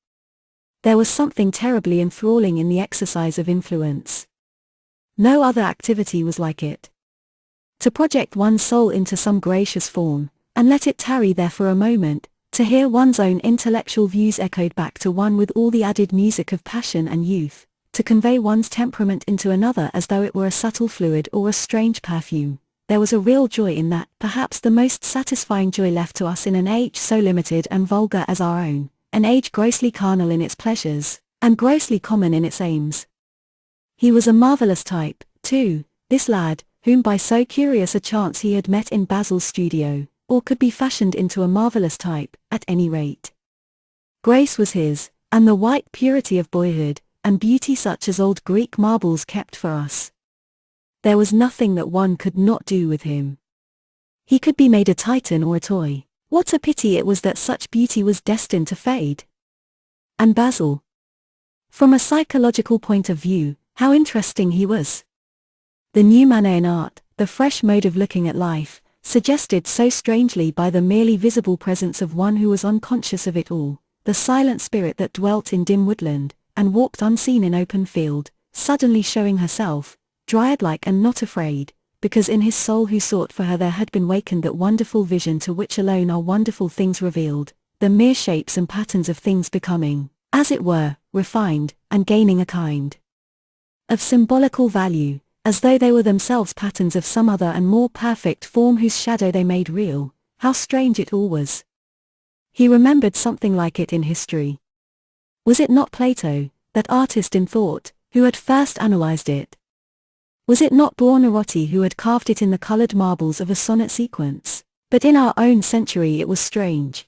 [SPEAKER 1] There was something terribly enthralling in the exercise of influence. No other activity was like it. To project one's soul into some gracious form, and let it tarry there for a moment, to hear one's own intellectual views echoed back to one with all the added music of passion and youth, to convey one's temperament into another as though it were a subtle fluid or a strange perfume. There was a real joy in that, perhaps the most satisfying joy left to us in an age so limited and vulgar as our own, an age grossly carnal in its pleasures, and grossly common in its aims. He was a marvellous type, too, this lad, whom by so curious a chance he had met in Basil's studio, or could be fashioned into a marvellous type, at any rate. Grace was his, and the white purity of boyhood, and beauty such as old Greek marbles kept for us. There was nothing that one could not do with him. He could be made a titan or a toy. What a pity it was that such beauty was destined to fade. And Basil. From a psychological point of view, how interesting he was. The new manner in art, the fresh mode of looking at life, suggested so strangely by the merely visible presence of one who was unconscious of it all, the silent spirit that dwelt in dim woodland, and walked unseen in open field, suddenly showing herself, dryad-like and not afraid, because in his soul who sought for her there had been wakened that wonderful vision to which alone are wonderful things revealed, the mere shapes and patterns of things becoming, as it were, refined, and gaining a kind of symbolical value, as though they were themselves patterns of some other and more perfect form whose shadow they made real. How strange it all was. He remembered something like it in history. Was it not Plato, that artist in thought, who had first analyzed it? Was it not Buonarroti who had carved it in the colored marbles of a sonnet sequence? But in our own century it was strange.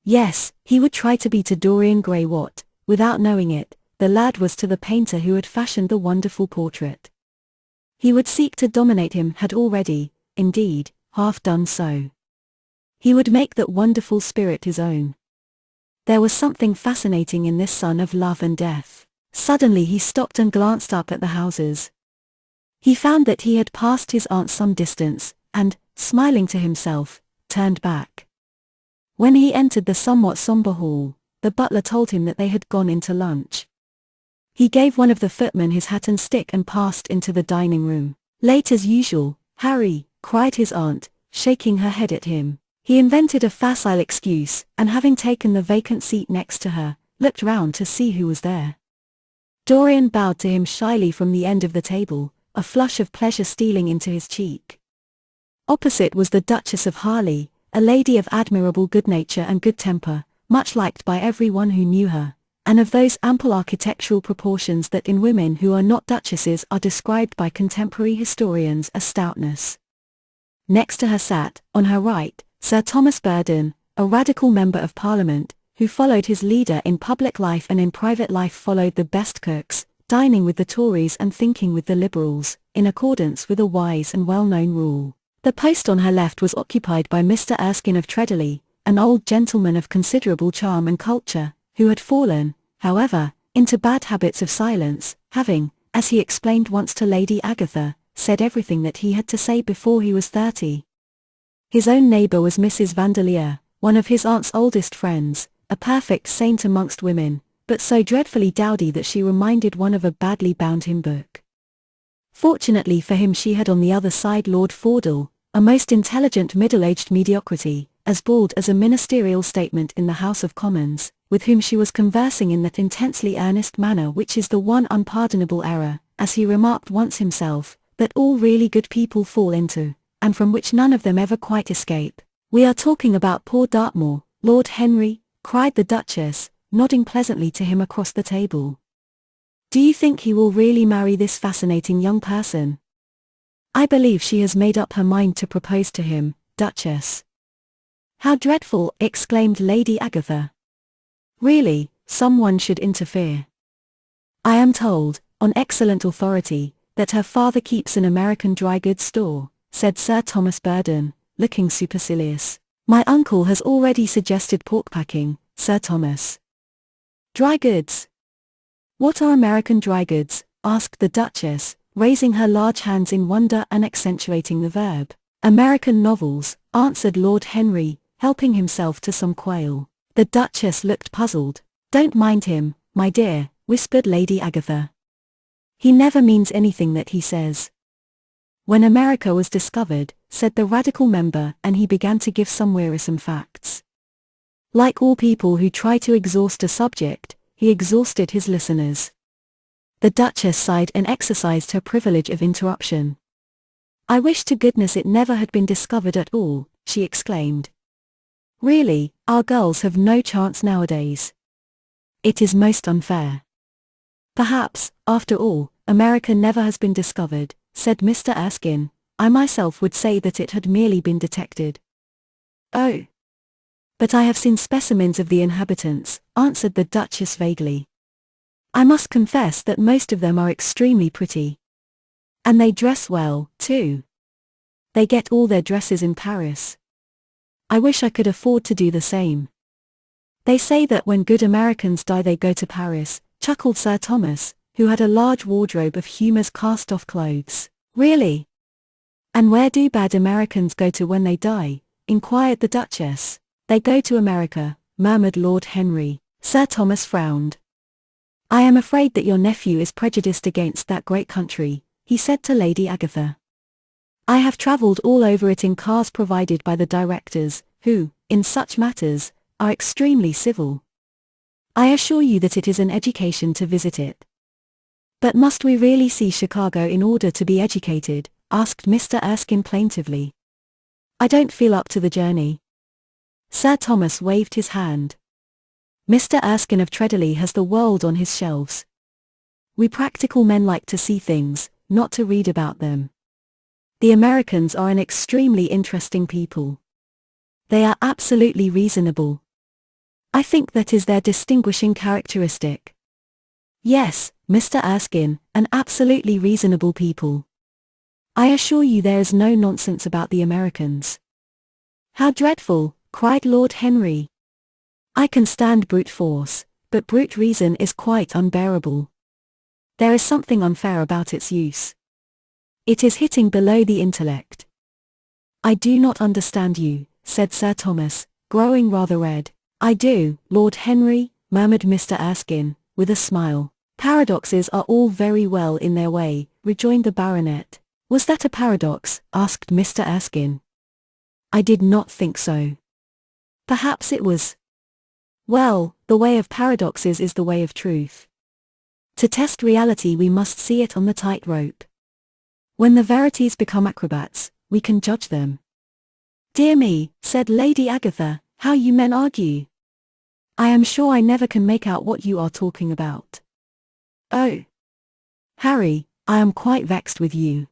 [SPEAKER 1] Yes, he would try to be to Dorian Gray what, without knowing it, the lad was to the painter who had fashioned the wonderful portrait. He would seek to dominate him, had already, indeed, half done so. He would make that wonderful spirit his own. There was something fascinating in this son of love and death. Suddenly he stopped and glanced up at the houses. He found that he had passed his aunt some distance, and, smiling to himself, turned back. When he entered the somewhat somber hall, the butler told him that they had gone into lunch. He gave one of the footmen his hat and stick and passed into the dining room. Late as usual, Harry, cried his aunt, shaking her head at him. He invented a facile excuse, and having taken the vacant seat next to her, looked round to see who was there. Dorian bowed to him shyly from the end of the table, a flush of pleasure stealing into his cheek. Opposite was the Duchess of Harley, a lady of admirable good nature and good temper, much liked by everyone who knew her, and of those ample architectural proportions that in women who are not duchesses are described by contemporary historians as stoutness. Next to her sat, on her right, Sir Thomas Burdon, a radical member of Parliament, who followed his leader in public life and in private life followed the best cooks, dining with the Tories and thinking with the Liberals, in accordance with a wise and well-known rule. The post on her left was occupied by Mr. Erskine of Treadley, an old gentleman of considerable charm and culture, who had fallen, however, into bad habits of silence, having, as he explained once to Lady Agatha, said everything that he had to say before he was 30. His own neighbour was Mrs. Vandeleur, one of his aunt's oldest friends, a perfect saint amongst women, but so dreadfully dowdy that she reminded one of a badly bound hymn book. Fortunately for him she had on the other side Lord Fordel, a most intelligent middle-aged mediocrity, as bald as a ministerial statement in the House of Commons, with whom she was conversing in that intensely earnest manner which is the one unpardonable error, as he remarked once himself, that all really good people fall into, and from which none of them ever quite escape. "We are talking about poor Dartmoor, Lord Henry," cried the Duchess, nodding pleasantly to him across the table. "Do you think he will really marry this fascinating young person?" "I believe she has made up her mind to propose to him, Duchess." "How dreadful!" exclaimed Lady Agatha. "Really, someone should interfere." "I am told, on excellent authority, that her father keeps an American dry goods store," said Sir Thomas Burdon, looking supercilious. "My uncle has already suggested pork packing, Sir Thomas." "Dry goods? What are American dry goods?" asked the Duchess, raising her large hands in wonder and accentuating the verb. "American novels," answered Lord Henry, helping himself to some quail. The Duchess looked puzzled. "Don't mind him, my dear," whispered Lady Agatha. "He never means anything that he says." "When America was discovered," said the radical member, and he began to give some wearisome facts. Like all people who try to exhaust a subject, he exhausted his listeners. The Duchess sighed and exercised her privilege of interruption. "I wish to goodness it never had been discovered at all," she exclaimed. "Really, our girls have no chance nowadays. It is most unfair." "Perhaps, after all, America never has been discovered," said Mr. Erskine. "I myself would say that it had merely been detected." "Oh. But I have seen specimens of the inhabitants," answered the Duchess vaguely. "I must confess that most of them are extremely pretty. And they dress well, too. They get all their dresses in Paris. I wish I could afford to do the same." "They say that when good Americans die they go to Paris," chuckled Sir Thomas, who had a large wardrobe of Humour's cast-off clothes. "Really? And where do bad Americans go to when they die?" inquired the Duchess. "They go to America," murmured Lord Henry. Sir Thomas frowned. "I am afraid that your nephew is prejudiced against that great country," he said to Lady Agatha. "I have travelled all over it in cars provided by the directors, who, in such matters, are extremely civil. I assure you that it is an education to visit it." But must we really see Chicago in order to be educated? Asked Mr. Erskine plaintively. I don't feel up to the journey. Sir Thomas waved his hand. Mr. Erskine of Treadley has the world on his shelves. We practical men like to see things, not to read about them. The Americans are an extremely interesting people. They are absolutely reasonable. I think that is their distinguishing characteristic. Yes, Mr. Erskine, an absolutely reasonable people. I assure you there is no nonsense about the Americans. How dreadful, cried Lord Henry. I can stand brute force, but brute reason is quite unbearable. There is something unfair about its use. It is hitting below the intellect. I do not understand you, said Sir Thomas, growing rather red. I do, Lord Henry, murmured Mr. Erskine, with a smile. Paradoxes are all very well in their way, rejoined the baronet. Was that a paradox? Asked Mr. Erskine. I did not think so. Perhaps it was. Well, the way of paradoxes is the way of truth. To test reality we must see it on the tightrope. When the verities become acrobats, we can judge them. Dear me, said Lady Agatha, how you men argue. I am sure I never can make out what you are talking about. Oh. Harry, I am quite vexed with you.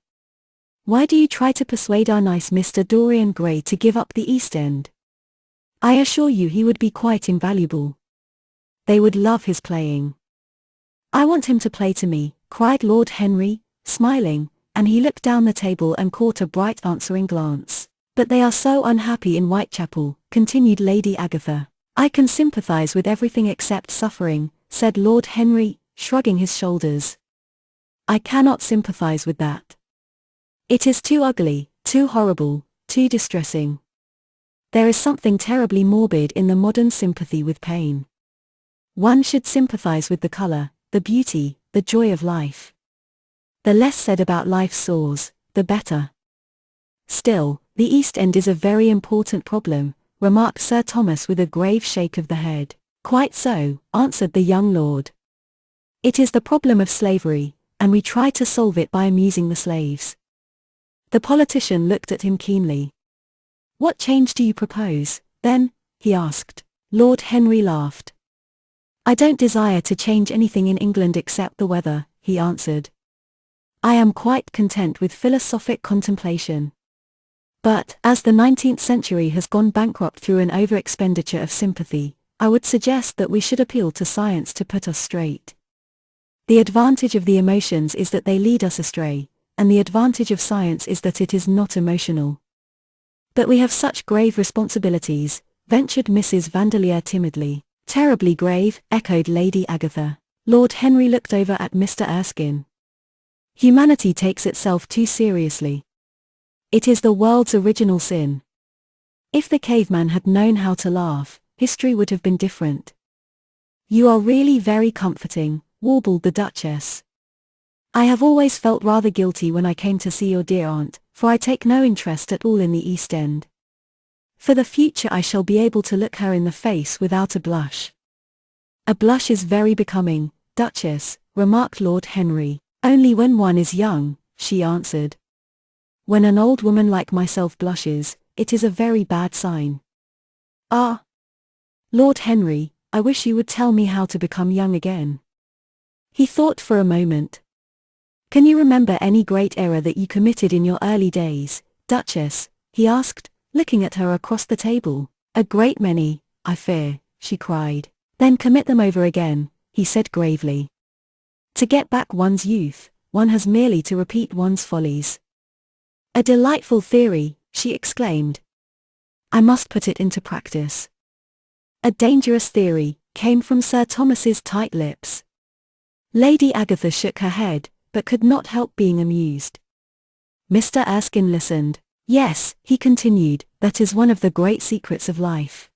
[SPEAKER 1] Why do you try to persuade our nice Mr. Dorian Gray to give up the East End? I assure you he would be quite invaluable. They would love his playing. I want him to play to me, cried Lord Henry, smiling, and he looked down the table and caught a bright answering glance. But they are so unhappy in Whitechapel, continued Lady Agatha. I can sympathize with everything except suffering, said Lord Henry, shrugging his shoulders. I cannot sympathize with that. It is too ugly, too horrible, too distressing. There is something terribly morbid in the modern sympathy with pain. One should sympathize with the color, the beauty, the joy of life. The less said about life's sores, the better. Still, the East End is a very important problem, remarked Sir Thomas with a grave shake of the head. Quite so, answered the young lord. It is the problem of slavery, and we try to solve it by amusing the slaves. The politician looked at him keenly. What change do you propose, then? He asked. Lord Henry laughed. I don't desire to change anything in England except the weather, he answered. I am quite content with philosophic contemplation. But, as the 19th century has gone bankrupt through an over-expenditure of sympathy, I would suggest that we should appeal to science to put us straight. The advantage of the emotions is that they lead us astray, and the advantage of science is that it is not emotional. But we have such grave responsibilities, ventured Mrs. Vandeleur timidly. Terribly grave, echoed Lady Agatha. Lord Henry looked over at Mr. Erskine. Humanity takes itself too seriously. It is the world's original sin. If the caveman had known how to laugh, history would have been different. You are really very comforting, warbled the Duchess. I have always felt rather guilty when I came to see your dear aunt, for I take no interest at all in the East End. For the future I shall be able to look her in the face without a blush. A blush is very becoming, Duchess, remarked Lord Henry. Only when one is young, she answered. When an old woman like myself blushes, it is a very bad sign. Ah! Lord Henry, I wish you would tell me how to become young again. He thought for a moment. Can you remember any great error that you committed in your early days, Duchess? He asked, looking at her across the table. A great many, I fear, she cried. Then commit them over again, he said gravely. To get back one's youth, one has merely to repeat one's follies. A delightful theory, she exclaimed. I must put it into practice. A dangerous theory, came from Sir Thomas's tight lips. Lady Agatha shook her head, but could not help being amused. Mr. Erskine listened. Yes, he continued, that is one of the great secrets of life.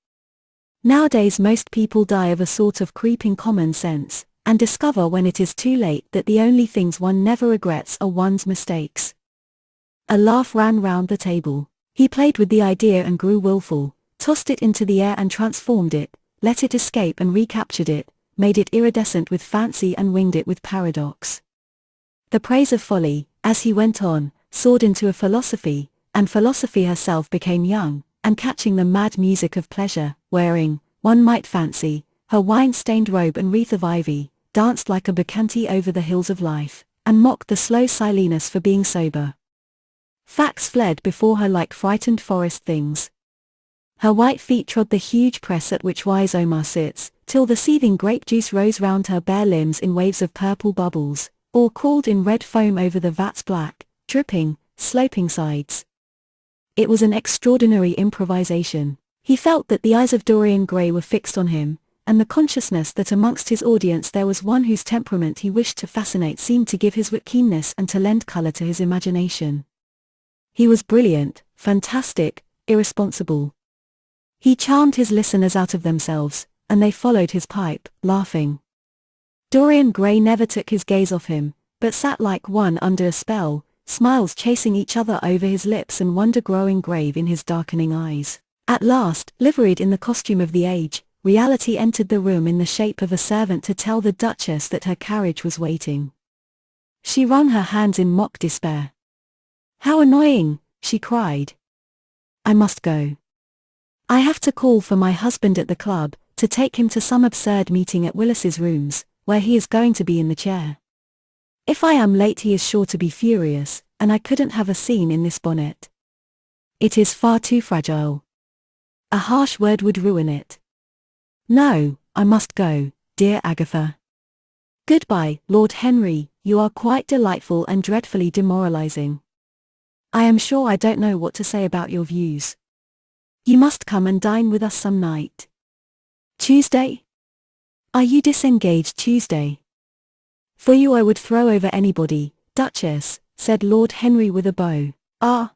[SPEAKER 1] Nowadays most people die of a sort of creeping common sense, and discover when it is too late that the only things one never regrets are one's mistakes. A laugh ran round the table. He played with the idea and grew willful, tossed it into the air and transformed it, let it escape and recaptured it, made it iridescent with fancy and winged it with paradox. The praise of folly, as he went on, soared into a philosophy, and philosophy herself became young, and catching the mad music of pleasure, wearing, one might fancy, her wine-stained robe and wreath of ivy, danced like a bacchante over the hills of life, and mocked the slow Silenus for being sober. Facts fled before her like frightened forest things. Her white feet trod the huge press at which wise Omar sits, till the seething grape juice rose round her bare limbs in waves of purple bubbles, or crawled in red foam over the vat's black, dripping, sloping sides. It was an extraordinary improvisation. He felt that the eyes of Dorian Gray were fixed on him, and the consciousness that amongst his audience there was one whose temperament he wished to fascinate seemed to give his wit keenness and to lend colour to his imagination. He was brilliant, fantastic, irresponsible. He charmed his listeners out of themselves, and they followed his pipe, laughing. Dorian Gray never took his gaze off him, but sat like one under a spell, smiles chasing each other over his lips and wonder growing grave in his darkening eyes. At last, liveried in the costume of the age, reality entered the room in the shape of a servant to tell the Duchess that her carriage was waiting. She wrung her hands in mock despair. "How annoying!" she cried. "I must go. I have to call for my husband at the club, to take him to some absurd meeting at Willis's rooms, where he is going to be in the chair. If I am late he is sure to be furious, and I couldn't have a scene in this bonnet. It is far too fragile. A harsh word would ruin it. No, I must go, dear Agatha. Goodbye, Lord Henry, you are quite delightful and dreadfully demoralizing. I am sure I don't know what to say about your views. You must come and dine with us some night. Tuesday? Are you disengaged Tuesday? For you I would throw over anybody, Duchess, said Lord Henry with a bow. Ah!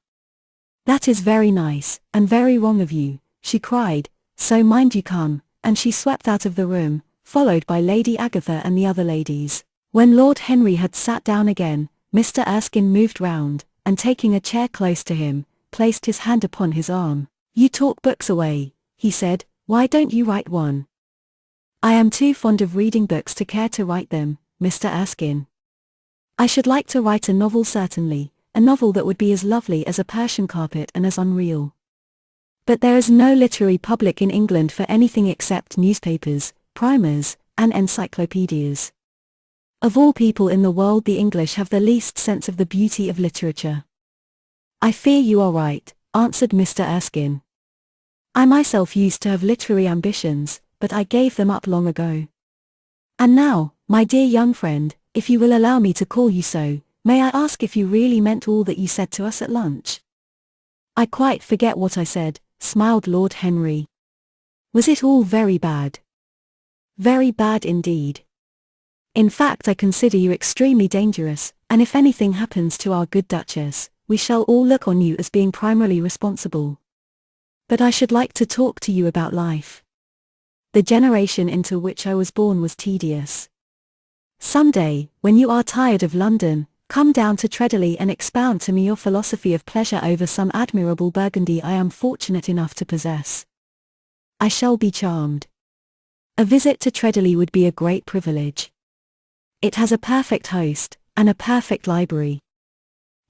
[SPEAKER 1] That is very nice, and very wrong of you, she cried, so mind you come, and she swept out of the room, followed by Lady Agatha and the other ladies. When Lord Henry had sat down again, Mr. Erskine moved round, and taking a chair close to him, placed his hand upon his arm. You talk books away, he said, why don't you write one? I am too fond of reading books to care to write them, Mr. Erskine. I should like to write a novel certainly, a novel that would be as lovely as a Persian carpet and as unreal. But there is no literary public in England for anything except newspapers, primers, and encyclopedias. Of all people in the world the English have the least sense of the beauty of literature. I fear you are right, answered Mr. Erskine. I myself used to have literary ambitions, but I gave them up long ago. And now, my dear young friend, if you will allow me to call you so, may I ask if you really meant all that you said to us at lunch? I quite forget what I said, smiled Lord Henry. Was it all very bad? Very bad indeed. In fact I consider you extremely dangerous, and if anything happens to our good Duchess, we shall all look on you as being primarily responsible. But I should like to talk to you about life. The generation into which I was born was tedious. Some day, when you are tired of London, come down to Treadley and expound to me your philosophy of pleasure over some admirable Burgundy I am fortunate enough to possess. I shall be charmed. A visit to Treadley would be a great privilege. It has a perfect host, and a perfect library.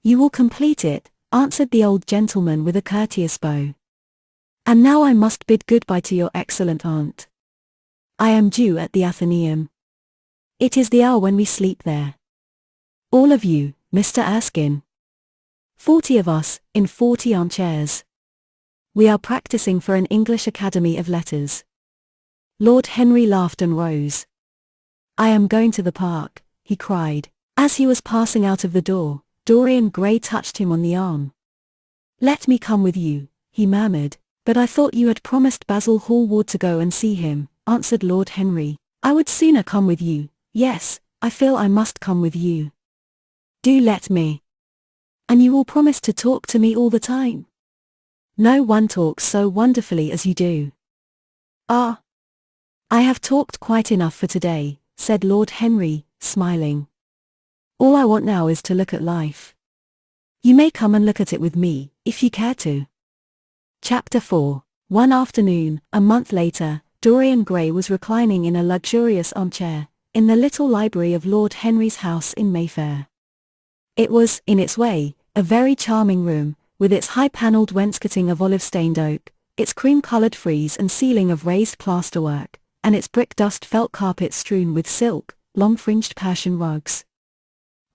[SPEAKER 1] You will complete it, answered the old gentleman with a courteous bow. And now I must bid goodbye to your excellent aunt. I am due at the Athenaeum. It is the hour when we sleep there. All of you, Mr. Erskine. 40 of us, in 40 armchairs. We are practicing for an English Academy of Letters. Lord Henry laughed and rose. I am going to the park, he cried. As he was passing out of the door, Dorian Gray touched him on the arm. Let me come with you, he murmured. But I thought you had promised Basil Hallward to go and see him, answered Lord Henry. I would sooner come with you. Yes, I feel I must come with you. Do let me. And you will promise to talk to me all the time? No one talks so wonderfully as you do. Ah. I have talked quite enough for today, said Lord Henry, smiling. All I want now is to look at life. You may come and look at it with me, if you care to. Chapter 4. One afternoon, a month later, Dorian Gray was reclining in a luxurious armchair, in the little library of Lord Henry's house in Mayfair. It was, in its way, a very charming room, with its high-panelled wainscoting of olive-stained oak, its cream-coloured frieze and ceiling of raised plasterwork, and its brick-dust felt carpet strewn with silk, long-fringed Persian rugs.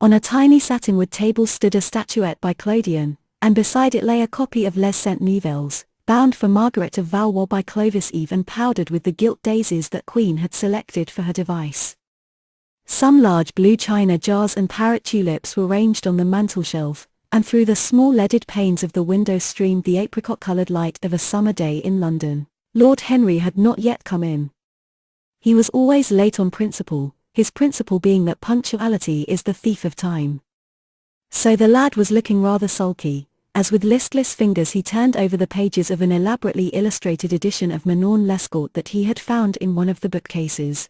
[SPEAKER 1] On a tiny satinwood table stood a statuette by Clodion, and beside it lay a copy of Les Saintes Nouvelles, bound for Margaret of Valois by Clovis Eve and powdered with the gilt daisies that Queen had selected for her device. Some large blue china jars and parrot tulips were ranged on the mantelshelf, and through the small leaded panes of the window streamed the apricot-coloured light of a summer day in London. Lord Henry had not yet come in. He was always late on principle, his principle being that punctuality is the thief of time. So the lad was looking rather sulky, as with listless fingers he turned over the pages of an elaborately illustrated edition of Manon Lescaut that he had found in one of the bookcases.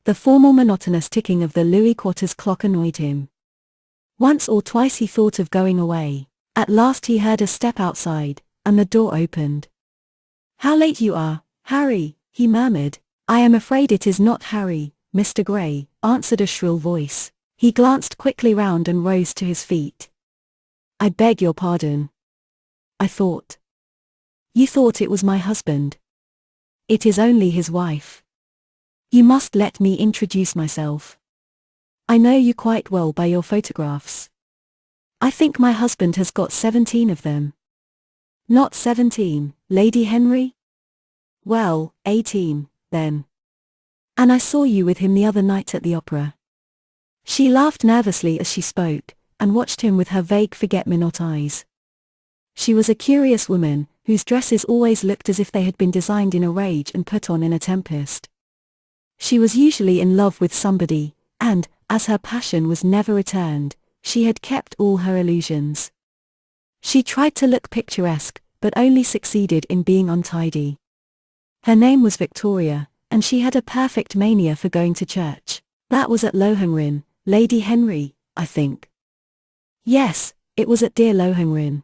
[SPEAKER 1] The formal monotonous ticking of the Louis Quarters clock annoyed him. Once or twice he thought of going away. At last he heard a step outside, and the door opened. "How late you are, Harry," he murmured. "I am afraid it is not Harry, Mr. Gray," answered a shrill voice. He glanced quickly round and rose to his feet. "I beg your pardon. I thought. You thought it was my husband. It is only his wife. You must let me introduce myself. I know you quite well by your photographs. I think my husband has got 17 of them." "Not 17, Lady Henry?" "Well, 18, then. And I saw you with him the other night at the opera." She laughed nervously as she spoke, and watched him with her vague forget-me-not eyes. She was a curious woman, whose dresses always looked as if they had been designed in a rage and put on in a tempest. She was usually in love with somebody, and, as her passion was never returned, she had kept all her illusions. She tried to look picturesque, but only succeeded in being untidy. Her name was Victoria, and she had a perfect mania for going to church. That was at Lohengrin, Lady Henry, I think. "Yes, it was at dear Lohengrin.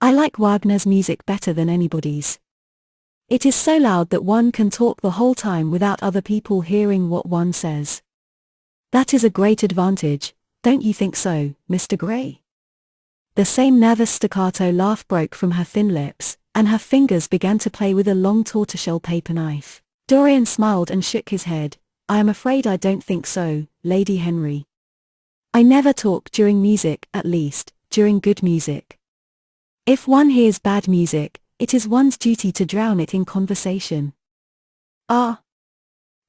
[SPEAKER 1] I like Wagner's music better than anybody's. It is so loud that one can talk the whole time without other people hearing what one says. That is a great advantage, don't you think so, Mr. Gray?" The same nervous staccato laugh broke from her thin lips, and her fingers began to play with a long tortoiseshell paper knife. Dorian smiled and shook his head. "I am afraid I don't think so, Lady Henry. I never talk during music, at least, during good music. If one hears bad music, it is one's duty to drown it in conversation." "Ah.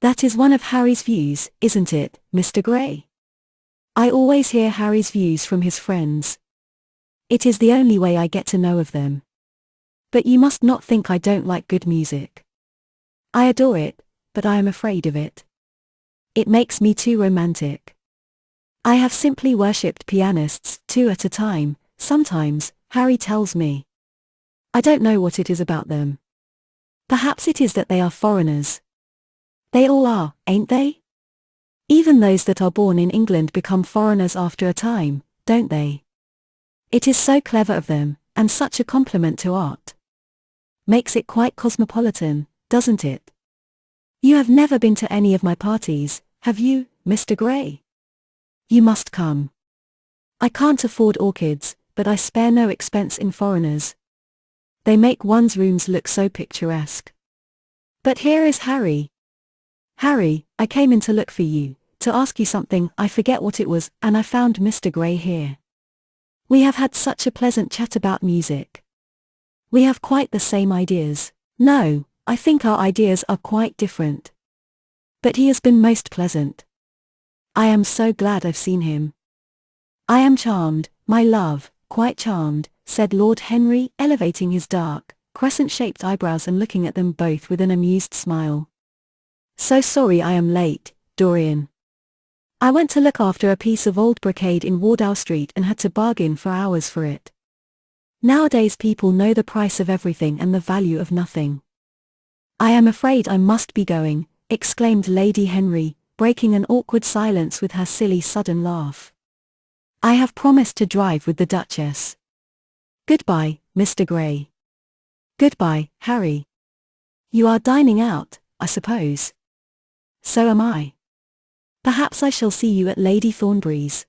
[SPEAKER 1] That is one of Harry's views, isn't it, Mr. Gray?" "I always hear Harry's views from his friends. It is the only way I get to know of them. But you must not think I don't like good music. I adore it, but I am afraid of it. It makes me too romantic. I have simply worshipped pianists, 2 at a time, sometimes, Harry tells me. I don't know what it is about them. Perhaps it is that they are foreigners. They all are, ain't they? Even those that are born in England become foreigners after a time, don't they? It is so clever of them, and such a compliment to art. Makes it quite cosmopolitan, doesn't it? You have never been to any of my parties, have you, Mr. Gray? You must come. I can't afford orchids, but I spare no expense in foreigners. They make one's rooms look so picturesque. But here is Harry. Harry, I came in to look for you, to ask you something, I forget what it was, and I found Mr. Gray here. We have had such a pleasant chat about music. We have quite the same ideas. No, I think our ideas are quite different. But he has been most pleasant. I am so glad I've seen him." "I am charmed, my love, quite charmed," said Lord Henry, elevating his dark, crescent-shaped eyebrows and looking at them both with an amused smile. "So sorry I am late, Dorian. I went to look after a piece of old brocade in Wardour Street and had to bargain for hours for it. Nowadays people know the price of everything and the value of nothing." "I am afraid I must be going," exclaimed Lady Henry, breaking an awkward silence with her silly sudden laugh. "I have promised to drive with the Duchess. Goodbye, Mr. Gray." "Goodbye, Harry. You are dining out, I suppose?" "So am I. Perhaps I shall see you at Lady Thornbury's."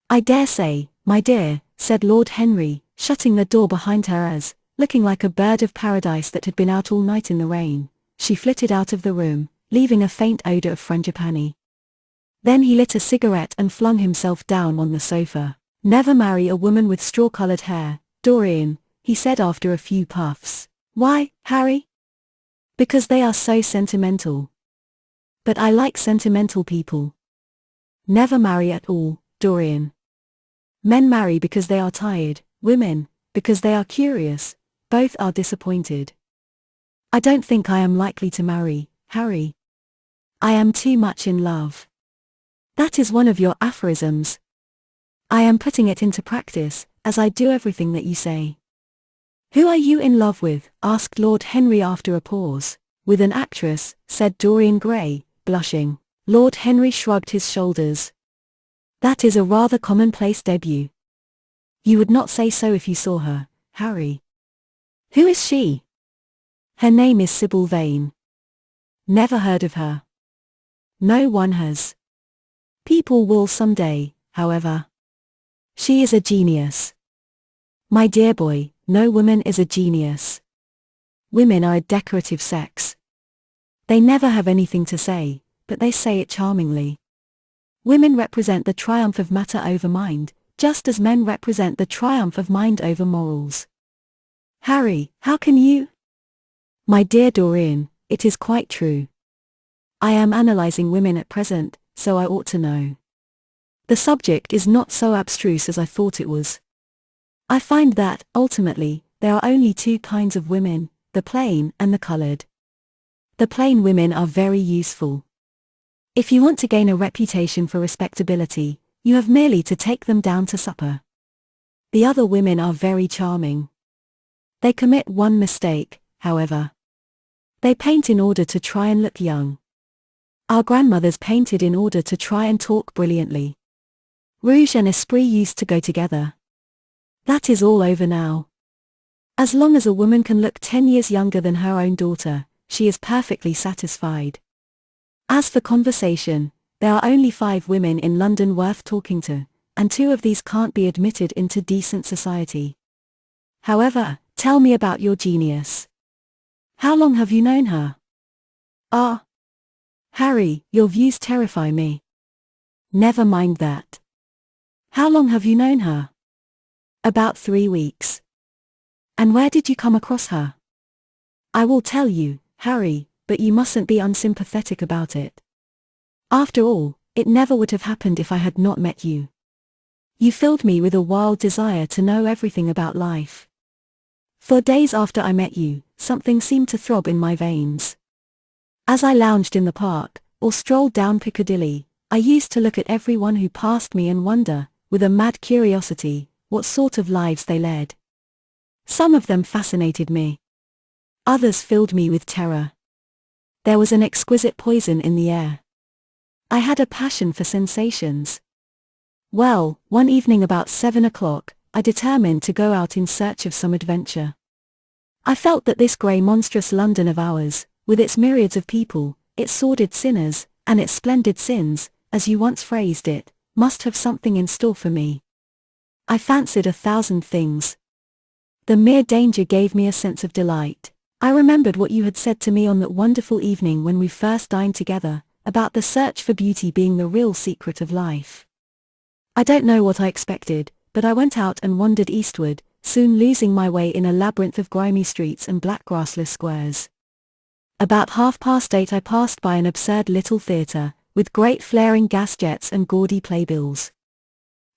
[SPEAKER 1] I dare say, my dear, said Lord Henry, shutting the door behind her as, looking like a bird of paradise that had been out all night in the rain, she flitted out of the room, leaving a faint odour of frangipani. Then he lit a cigarette and flung himself down on the sofa. Never marry a woman with straw-coloured hair, Dorian, he said after a few puffs. Why, Harry? Because they are so sentimental. But I like sentimental people. Never marry at all, Dorian. Men marry because they are tired, women, because they are curious, both are disappointed. I don't think I am likely to marry, Harry. I am too much in love. That is one of your aphorisms. I am putting it into practice, as I do everything that you say. Who are you in love with? Asked Lord Henry after a pause. With an actress, said Dorian Gray, blushing. Lord Henry shrugged his shoulders. That is a rather commonplace debut. You would not say so if you saw her, Harry. Who is she? Her name is Sybil Vane. Never heard of her. No one has. People will someday, however. She is a genius. My dear boy, no woman is a genius. Women are a decorative sex. They never have anything to say, but they say it charmingly. Women represent the triumph of matter over mind, just as men represent the triumph of mind over morals. Harry, how can you? My dear Dorian, it is quite true. I am analyzing women at present, so I ought to know. The subject is not so abstruse as I thought it was. I find that, ultimately, there are only two kinds of women, the plain and the colored. The plain women are very useful. If you want to gain a reputation for respectability, you have merely to take them down to supper. The other women are very charming. They commit one mistake, however. They paint in order to try and look young. Our grandmothers painted in order to try and talk brilliantly. Rouge and esprit used to go together. That is all over now. As long as a woman can look 10 years younger than her own daughter, she is perfectly satisfied. As for conversation, there are only 5 women in London worth talking to, and 2 of these can't be admitted into decent society. However, tell me about your genius. How long have you known her? Ah. Harry, your views terrify me. Never mind that. How long have you known her? About 3 weeks. And where did you come across her? I will tell you, Harry, but you mustn't be unsympathetic about it. After all, it never would have happened if I had not met you. You filled me with a wild desire to know everything about life. For days after I met you, something seemed to throb in my veins. As I lounged in the park, or strolled down Piccadilly, I used to look at everyone who passed me and wonder, with a mad curiosity, what sort of lives they led. Some of them fascinated me. Others filled me with terror. There was an exquisite poison in the air. I had a passion for sensations. Well, one evening about 7 o'clock, I determined to go out in search of some adventure. I felt that this grey monstrous London of ours, with its myriads of people, its sordid sinners, and its splendid sins, as you once phrased it, must have something in store for me. I fancied 1,000 things. The mere danger gave me a sense of delight. I remembered what you had said to me on that wonderful evening when we first dined together, about the search for beauty being the real secret of life. I don't know what I expected, but I went out and wandered eastward, soon losing my way in a labyrinth of grimy streets and black grassless squares. About 8:30 I passed by an absurd little theatre, with great flaring gas jets and gaudy playbills.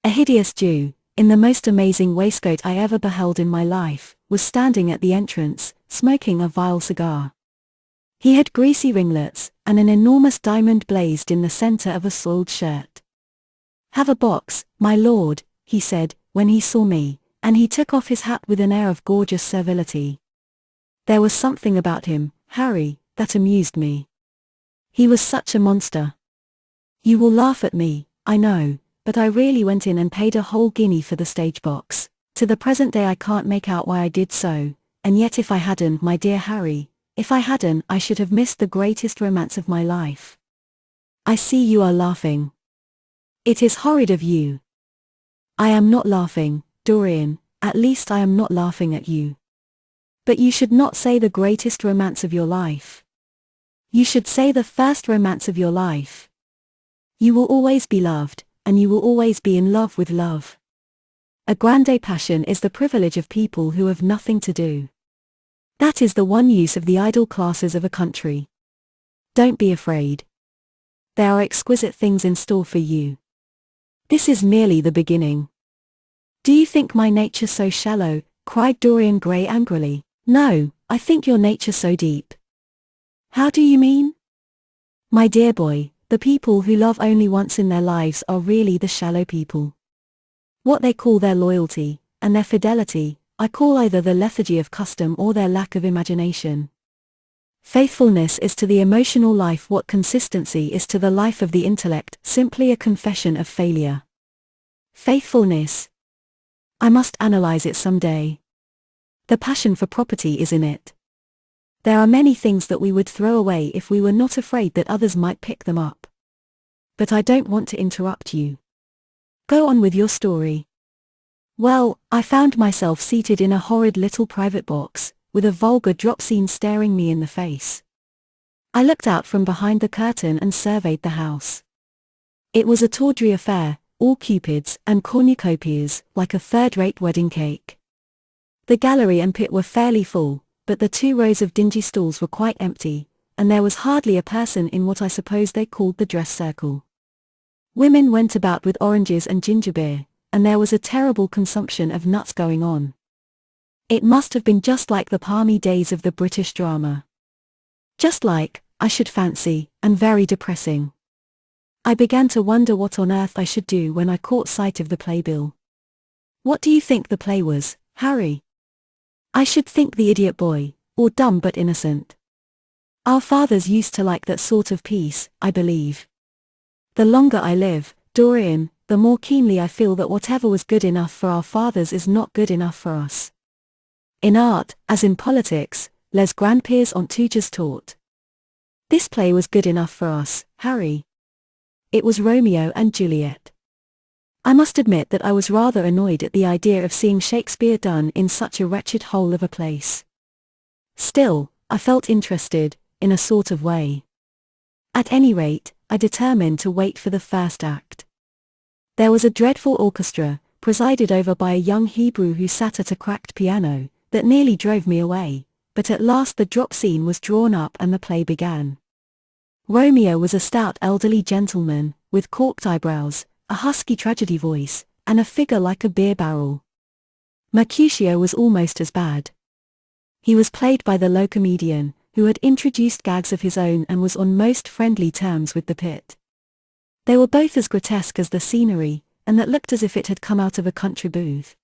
[SPEAKER 1] A hideous Jew, in the most amazing waistcoat I ever beheld in my life, was standing at the entrance, smoking a vile cigar. He had greasy ringlets, and an enormous diamond blazed in the center of a soiled shirt. "Have a box, my lord," he said, when he saw me, and he took off his hat with an air of gorgeous servility. There was something about him, Harry, that amused me. He was such a monster. You will laugh at me, I know, but I really went in and paid a whole guinea for the stage box. To the present day I can't make out why I did so, and yet if I hadn't, my dear Harry, if I hadn't, I should have missed the greatest romance of my life. I see you are laughing. It is horrid of you. I am not laughing, Dorian, at least I am not laughing at you. But you should not say the greatest romance of your life. You should say the first romance of your life. You will always be loved, and you will always be in love with love. A grande passion is the privilege of people who have nothing to do. That is the one use of the idle classes of a country. Don't be afraid. There are exquisite things in store for you. This is merely the beginning. Do you think my nature so shallow? Cried Dorian Gray angrily. No, I think your nature so deep. How do you mean? My dear boy, the people who love only once in their lives are really the shallow people. What they call their loyalty, and their fidelity, I call either the lethargy of custom or their lack of imagination. Faithfulness is to the emotional life what consistency is to the life of the intellect, simply a confession of failure. Faithfulness. I must analyze it someday. The passion for property is in it. There are many things that we would throw away if we were not afraid that others might pick them up. But I don't want to interrupt you. Go on with your story. Well, I found myself seated in a horrid little private box, with a vulgar drop scene staring me in the face. I looked out from behind the curtain and surveyed the house. It was a tawdry affair, all cupids and cornucopias, like a third-rate wedding cake. The gallery and pit were fairly full, but the 2 rows of dingy stalls were quite empty, and there was hardly a person in what I suppose they called the dress circle. Women went about with oranges and ginger beer, and there was a terrible consumption of nuts going on. It must have been just like the palmy days of the British drama. Just like, I should fancy, and very depressing. I began to wonder what on earth I should do when I caught sight of the playbill. What do you think the play was, Harry? I should think The Idiot Boy, or Dumb but Innocent. Our fathers used to like that sort of piece, I believe. The longer I live, Dorian, the more keenly I feel that whatever was good enough for our fathers is not good enough for us. In art, as in politics, les grands-pères ont toujours tort. This play was good enough for us, Harry. It was Romeo and Juliet. I must admit that I was rather annoyed at the idea of seeing Shakespeare done in such a wretched hole of a place. Still, I felt interested, in a sort of way. At any rate, I determined to wait for the first act. There was a dreadful orchestra, presided over by a young Hebrew who sat at a cracked piano, that nearly drove me away, but at last the drop scene was drawn up and the play began. Romeo was a stout elderly gentleman, with corked eyebrows, a husky tragedy voice, and a figure like a beer barrel. Mercutio was almost as bad. He was played by the low comedian, who had introduced gags of his own and was on most friendly terms with the pit. They were both as grotesque as the scenery, and that looked as if it had come out of a country booth.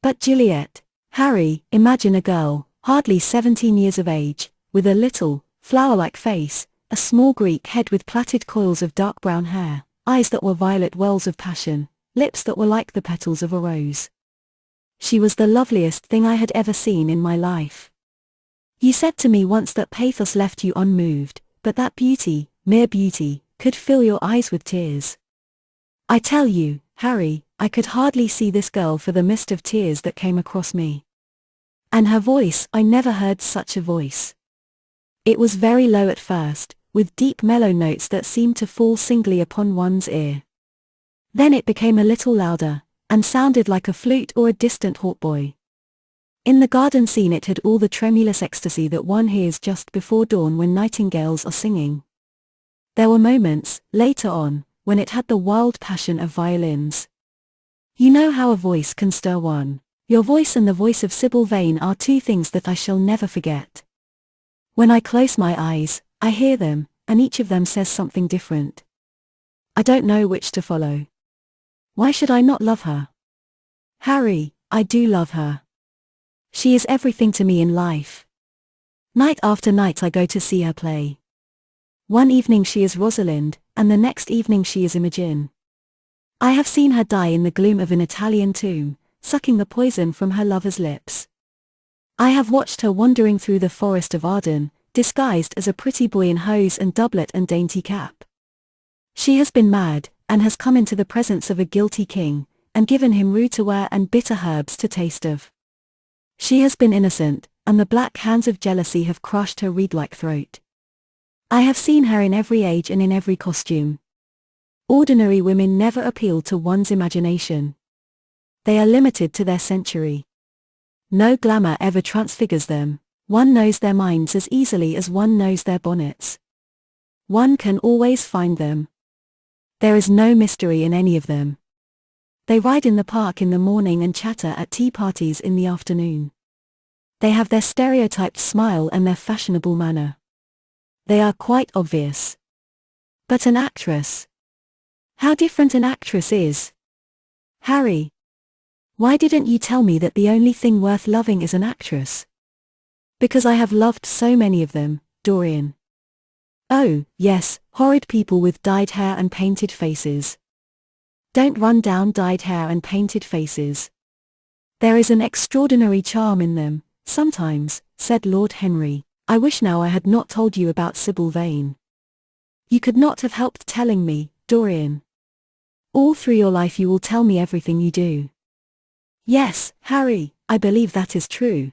[SPEAKER 1] But Juliet, Harry, imagine a girl, hardly 17 years of age, with a little, flower-like face, a small Greek head with plaited coils of dark brown hair, eyes that were violet wells of passion, lips that were like the petals of a rose. She was the loveliest thing I had ever seen in my life. You said to me once that pathos left you unmoved, but that beauty, mere beauty, could fill your eyes with tears. I tell you, Harry, I could hardly see this girl for the mist of tears that came across me. And her voice, I never heard such a voice. It was very low at first, with deep mellow notes that seemed to fall singly upon one's ear. Then it became a little louder, and sounded like a flute or a distant hautboy. In the garden scene it had all the tremulous ecstasy that one hears just before dawn when nightingales are singing. There were moments, later on, when it had the wild passion of violins. You know how a voice can stir one. Your voice and the voice of Sybil Vane are 2 things that I shall never forget. When I close my eyes, I hear them, and each of them says something different. I don't know which to follow. Why should I not love her? Harry, I do love her. She is everything to me in life. Night after night I go to see her play. One evening she is Rosalind, and the next evening she is Imogen. I have seen her die in the gloom of an Italian tomb, sucking the poison from her lover's lips. I have watched her wandering through the forest of Arden, disguised as a pretty boy in hose and doublet and dainty cap. She has been mad, and has come into the presence of a guilty king, and given him rue to wear and bitter herbs to taste of. She has been innocent, and the black hands of jealousy have crushed her reed-like throat. I have seen her in every age and in every costume. Ordinary women never appeal to one's imagination. They are limited to their century. No glamour ever transfigures them. One knows their minds as easily as one knows their bonnets. One can always find them. There is no mystery in any of them. They ride in the park in the morning and chatter at tea parties in the afternoon. They have their stereotyped smile and their fashionable manner. They are quite obvious. But an actress. How different an actress is. Harry. Why didn't you tell me that the only thing worth loving is an actress? Because I have loved so many of them, Dorian. Oh, yes, horrid people with dyed hair and painted faces. Don't run down dyed hair and painted faces. There is an extraordinary charm in them, sometimes, said Lord Henry. I wish now I had not told you about Sybil Vane. You could not have helped telling me, Dorian. All through your life you will tell me everything you do. Yes, Harry, I believe that is true.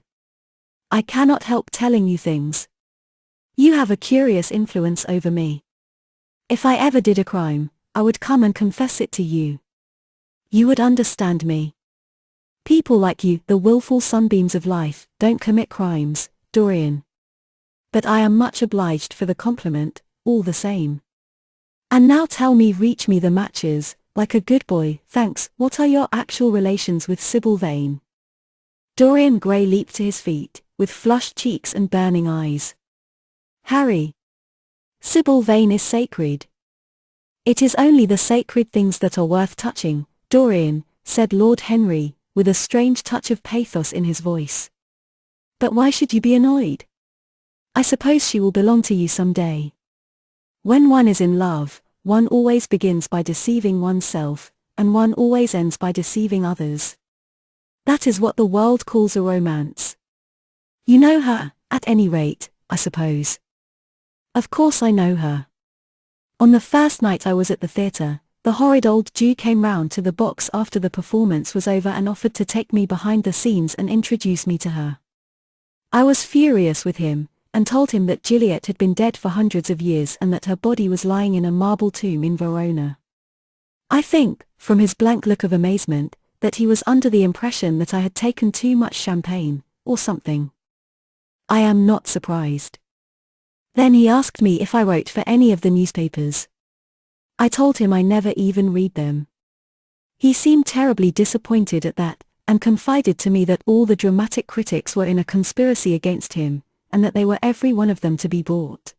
[SPEAKER 1] I cannot help telling you things. You have a curious influence over me. If I ever did a crime, I would come and confess it to you. You would understand me. People like you, the willful sunbeams of life, don't commit crimes, Dorian. But I am much obliged for the compliment, all the same. And now tell me, reach me the matches, like a good boy. Thanks. What are your actual relations with Sybil Vane? Dorian Gray leaped to his feet, with flushed cheeks and burning eyes. Harry. Sybil Vane is sacred. It is only the sacred things that are worth touching, Dorian, said Lord Henry, with a strange touch of pathos in his voice. But why should you be annoyed? I suppose she will belong to you someday. When one is in love, one always begins by deceiving oneself, and one always ends by deceiving others. That is what the world calls a romance. You know her, at any rate, I suppose. Of course I know her. On the first night I was at the theatre, the horrid old Jew came round to the box after the performance was over and offered to take me behind the scenes and introduce me to her. I was furious with him, and told him that Juliet had been dead for hundreds of years and that her body was lying in a marble tomb in Verona. I think, from his blank look of amazement, that he was under the impression that I had taken too much champagne, or something. I am not surprised. Then he asked me if I wrote for any of the newspapers. I told him I never even read them. He seemed terribly disappointed at that, and confided to me that all the dramatic critics were in a conspiracy against him, and that they were every one of them to be bought.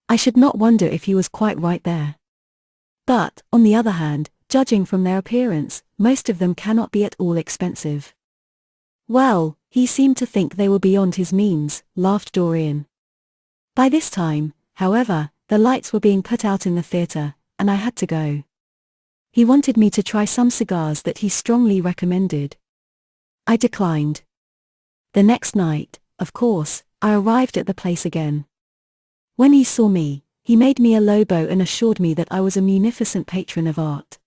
[SPEAKER 1] I should not wonder if he was quite right there. But, on the other hand, judging from their appearance, most of them cannot be at all expensive. Well, he seemed to think they were beyond his means, laughed Dorian. By this time, however, the lights were being put out in the theatre, and I had to go. He wanted me to try some cigars that he strongly recommended. I declined. The next night, of course, I arrived at the place again. When he saw me, he made me a low bow and assured me that I was a munificent patron of art.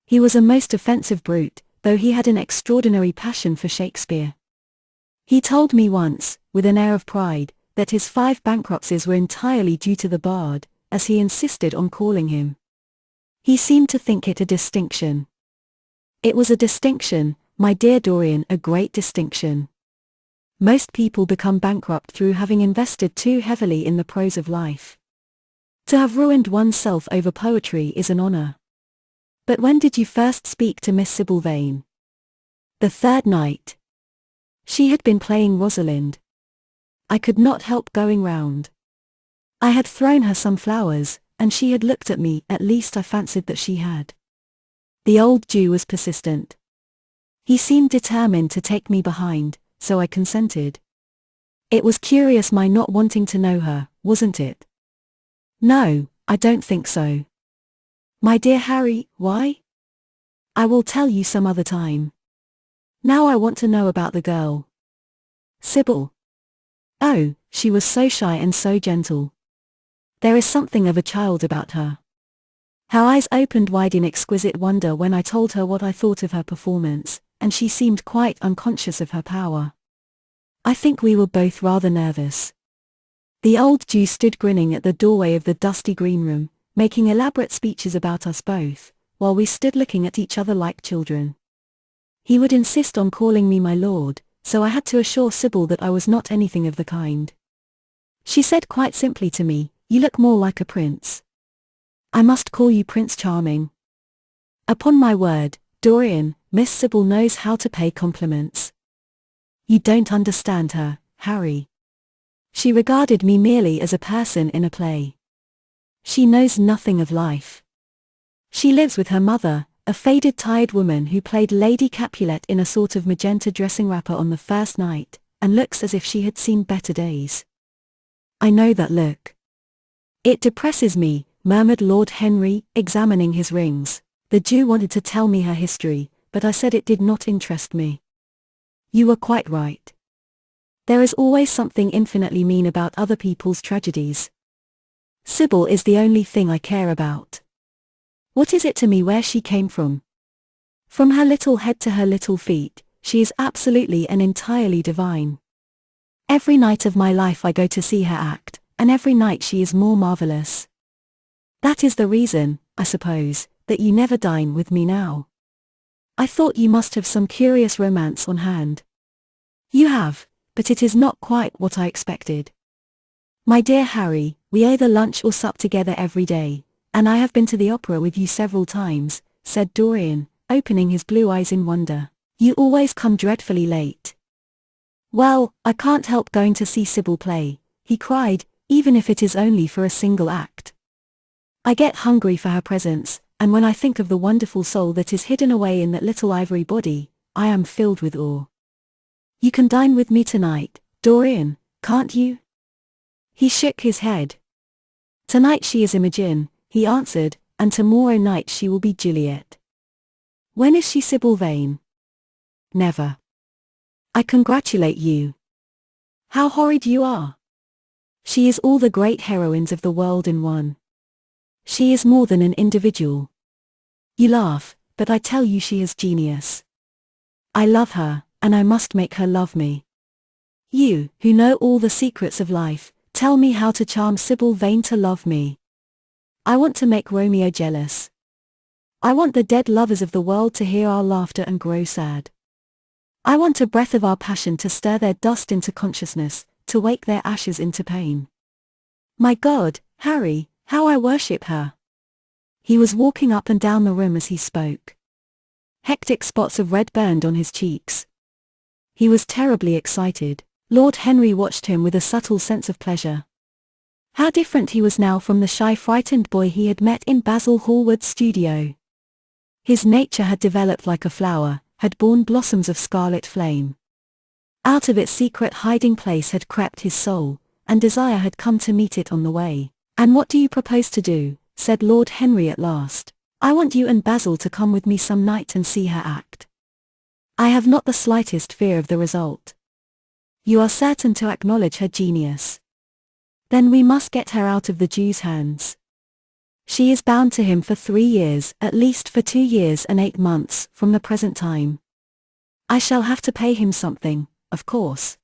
[SPEAKER 1] He was a most offensive brute, though he had an extraordinary passion for Shakespeare. He told me once, with an air of pride, that his 5 bankruptcies were entirely due to the bard, as he insisted on calling him. He seemed to think it a distinction. It was a distinction, my dear Dorian, a great distinction. Most people become bankrupt through having invested too heavily in the prose of life. To have ruined oneself over poetry is an honor. But when did you first speak to Miss Sybil Vane? The third night. She had been playing Rosalind. I could not help going round. I had thrown her some flowers, and she had looked at me, at least I fancied that she had. The old Jew was persistent. He seemed determined to take me behind, so I consented. It was curious my not wanting to know her, wasn't it? No, I don't think so. My dear Harry, why? I will tell you some other time. Now I want to know about the girl. Sybil. Oh, she was so shy and so gentle. There is something of a child about her. Her eyes opened wide in exquisite wonder when I told her what I thought of her performance, and she seemed quite unconscious of her power. I think we were both rather nervous. The old Jew stood grinning at the doorway of the dusty green room, making elaborate speeches about us both, while we stood looking at each other like children. He would insist on calling me my lord, so I had to assure Sybil that I was not anything of the kind. She said quite simply to me, "You look more like a prince." "I must call you Prince Charming." Upon my word, Dorian, Miss Sybil knows how to pay compliments. You don't understand her, Harry. She regarded me merely as a person in a play. She knows nothing of life. She lives with her mother, a faded tired woman who played Lady Capulet in a sort of magenta dressing wrapper on the first night, and looks as if she had seen better days. I know that look. It depresses me, murmured Lord Henry, examining his rings. The Jew wanted to tell me her history, but I said it did not interest me. You were quite right. There is always something infinitely mean about other people's tragedies. Sybil is the only thing I care about. What is it to me where she came from? From her little head to her little feet, she is absolutely and entirely divine. Every night of my life I go to see her act, and every night she is more marvelous. That is the reason, I suppose, that you never dine with me now. I thought you must have some curious romance on hand. You have, but it is not quite what I expected. My dear Harry, we either lunch or sup together every day, and I have been to the opera with you several times, said Dorian, opening his blue eyes in wonder. You always come dreadfully late. Well, I can't help going to see Sybil play, he cried, even if it is only for a single act. I get hungry for her presence, and when I think of the wonderful soul that is hidden away in that little ivory body, I am filled with awe. You can dine with me tonight, Dorian, can't you? He shook his head. Tonight she is Imogen, he answered, and tomorrow night she will be Juliet. When is she Sybil Vane? Never. I congratulate you. How horrid you are. She is all the great heroines of the world in one. She is more than an individual. You laugh, but I tell you she has genius. I love her, and I must make her love me. You, who know all the secrets of life, tell me how to charm Sybil Vane to love me. I want to make Romeo jealous. I want the dead lovers of the world to hear our laughter and grow sad. I want a breath of our passion to stir their dust into consciousness, to wake their ashes into pain. My God, Harry, how I worship her. He was walking up and down the room as he spoke. Hectic spots of red burned on his cheeks. He was terribly excited. Lord Henry watched him with a subtle sense of pleasure. How different he was now from the shy frightened boy he had met in Basil Hallward's studio. His nature had developed like a flower, had borne blossoms of scarlet flame. Out of its secret hiding place had crept his soul, and desire had come to meet it on the way. And what do you propose to do? Said Lord Henry at last. I want you and Basil to come with me some night and see her act. I have not the slightest fear of the result. You are certain to acknowledge her genius. Then we must get her out of the Jew's hands. She is bound to him for 3 years, at least for 2 years and 8 months, from the present time. I shall have to pay him something, of course.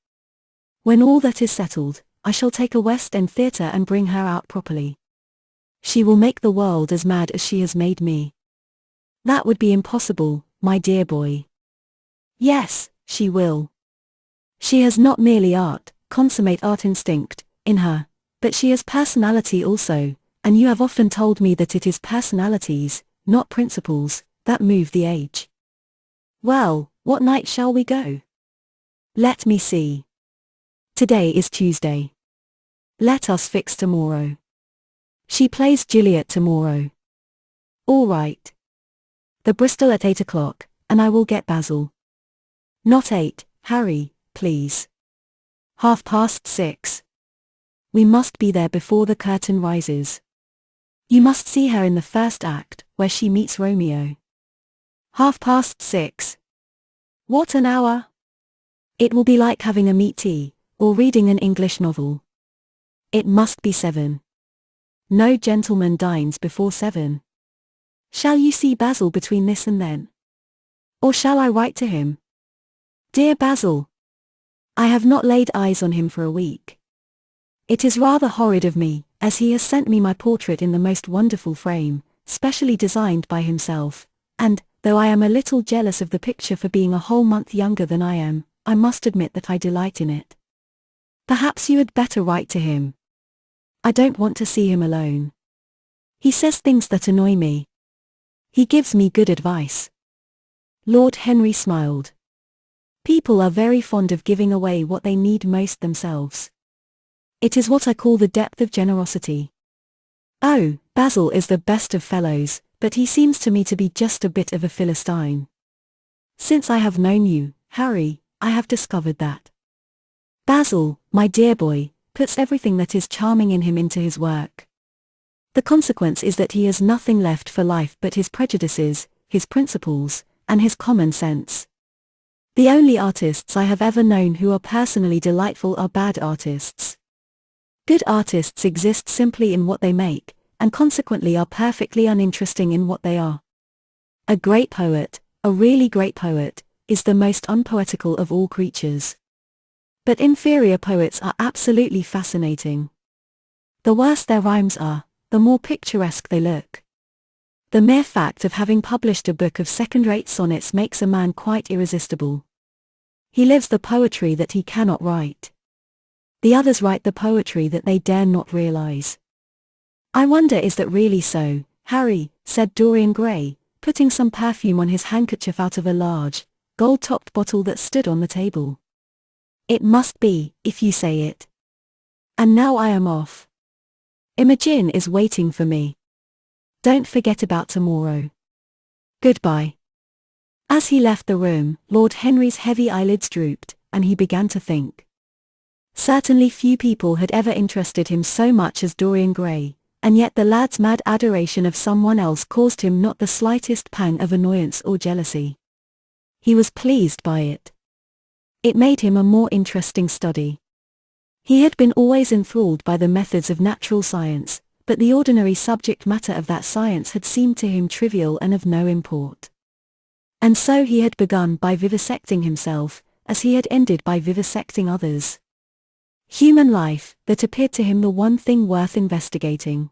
[SPEAKER 1] When all that is settled, I shall take a West End theatre and bring her out properly. She will make the world as mad as she has made me. That would be impossible, my dear boy. Yes, she will. She has not merely art, consummate art instinct, in her, but she has personality also, and you have often told me that it is personalities, not principles, that move the age. Well, what night shall we go? Let me see. Today is Tuesday. Let us fix tomorrow. She plays Juliet tomorrow. All right. The Bristol at 8 o'clock, and I will get Basil. Not 8, Harry, please. 6:30. We must be there before the curtain rises. You must see her in the first act, where she meets Romeo. 6:30. What an hour! It will be like having a meat tea, or reading an English novel. It must be 7. No gentleman dines before 7. Shall you see Basil between this and then? Or shall I write to him? Dear Basil, I have not laid eyes on him for a week. It is rather horrid of me, as he has sent me my portrait in the most wonderful frame, specially designed by himself, and, though I am a little jealous of the picture for being a whole month younger than I am, I must admit that I delight in it. Perhaps you had better write to him. I don't want to see him alone. He says things that annoy me. He gives me good advice. Lord Henry smiled. People are very fond of giving away what they need most themselves. It is what I call the depth of generosity. Oh, Basil is the best of fellows, but he seems to me to be just a bit of a Philistine. Since I have known you, Harry, I have discovered that Basil, my dear boy, puts everything that is charming in him into his work. The consequence is that he has nothing left for life but his prejudices, his principles, and his common sense. The only artists I have ever known who are personally delightful are bad artists. Good artists exist simply in what they make, and consequently are perfectly uninteresting in what they are. A great poet, a really great poet, is the most unpoetical of all creatures. But inferior poets are absolutely fascinating. The worse their rhymes are, the more picturesque they look. The mere fact of having published a book of second-rate sonnets makes a man quite irresistible. He lives the poetry that he cannot write. The others write the poetry that they dare not realize. I wonder, is that really so, Harry, said Dorian Gray, putting some perfume on his handkerchief out of a large, gold-topped bottle that stood on the table. It must be, if you say it. And now I am off. Imogen is waiting for me. Don't forget about tomorrow. Goodbye. As he left the room, Lord Henry's heavy eyelids drooped, and he began to think. Certainly few people had ever interested him so much as Dorian Gray, and yet the lad's mad adoration of someone else caused him not the slightest pang of annoyance or jealousy. He was pleased by it. It made him a more interesting study. He had been always enthralled by the methods of natural science, but the ordinary subject matter of that science had seemed to him trivial and of no import. And so he had begun by vivisecting himself, as he had ended by vivisecting others. Human life, that appeared to him the one thing worth investigating.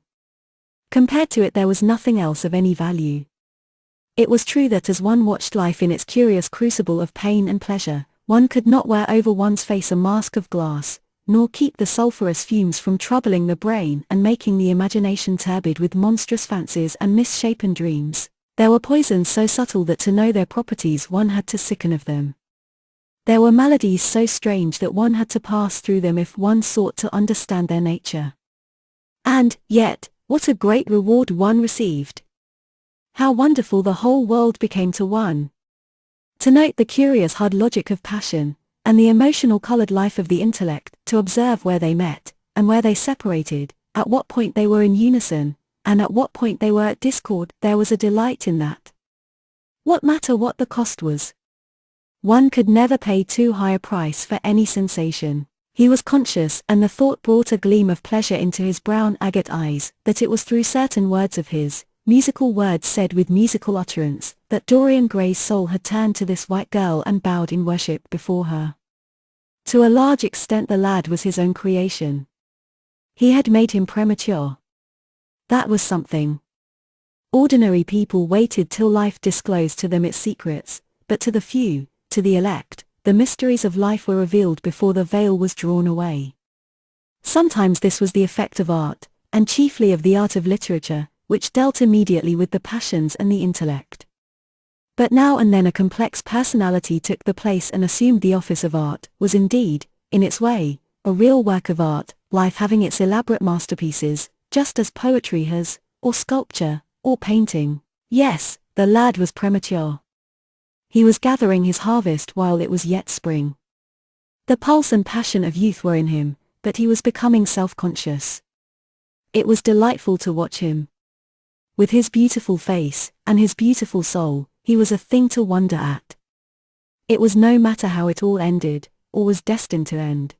[SPEAKER 1] Compared to it there was nothing else of any value. It was true that as one watched life in its curious crucible of pain and pleasure, one could not wear over one's face a mask of glass, nor keep the sulphurous fumes from troubling the brain and making the imagination turbid with monstrous fancies and misshapen dreams. There were poisons so subtle that to know their properties one had to sicken of them. There were maladies so strange that one had to pass through them if one sought to understand their nature. And, yet, what a great reward one received! How wonderful the whole world became to one! To note the curious hard logic of passion, and the emotional-colored life of the intellect, to observe where they met, and where they separated, at what point they were in unison, and at what point they were at discord, there was a delight in that. What matter what the cost was? One could never pay too high a price for any sensation. He was conscious, and the thought brought a gleam of pleasure into his brown agate eyes, that it was through certain words of his, musical words said with musical utterance, that Dorian Gray's soul had turned to this white girl and bowed in worship before her. To a large extent the lad was his own creation. He had made him premature. That was something. Ordinary people waited till life disclosed to them its secrets, but to the few, to the elect, the mysteries of life were revealed before the veil was drawn away. Sometimes this was the effect of art, and chiefly of the art of literature, which dealt immediately with the passions and the intellect. But now and then a complex personality took the place and assumed the office of art, was indeed, in its way, a real work of art, life having its elaborate masterpieces, just as poetry has, or sculpture, or painting. Yes, the lad was premature. He was gathering his harvest while it was yet spring. The pulse and passion of youth were in him, but he was becoming self-conscious. It was delightful to watch him. With his beautiful face, and his beautiful soul, he was a thing to wonder at. It was no matter how it all ended, or was destined to end.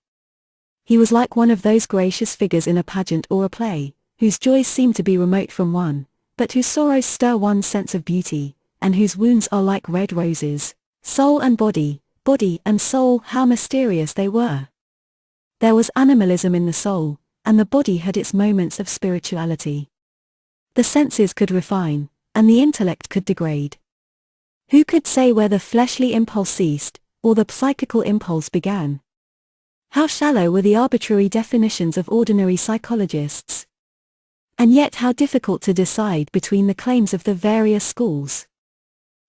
[SPEAKER 1] He was like one of those gracious figures in a pageant or a play, whose joys seemed to be remote from one, but whose sorrows stir one's sense of beauty, and whose wounds are like red roses. Soul and body, body and soul, how mysterious they were. There was animalism in the soul, and the body had its moments of spirituality. The senses could refine, and the intellect could degrade. Who could say where the fleshly impulse ceased, or the psychical impulse began? How shallow were the arbitrary definitions of ordinary psychologists? And yet how difficult to decide between the claims of the various schools.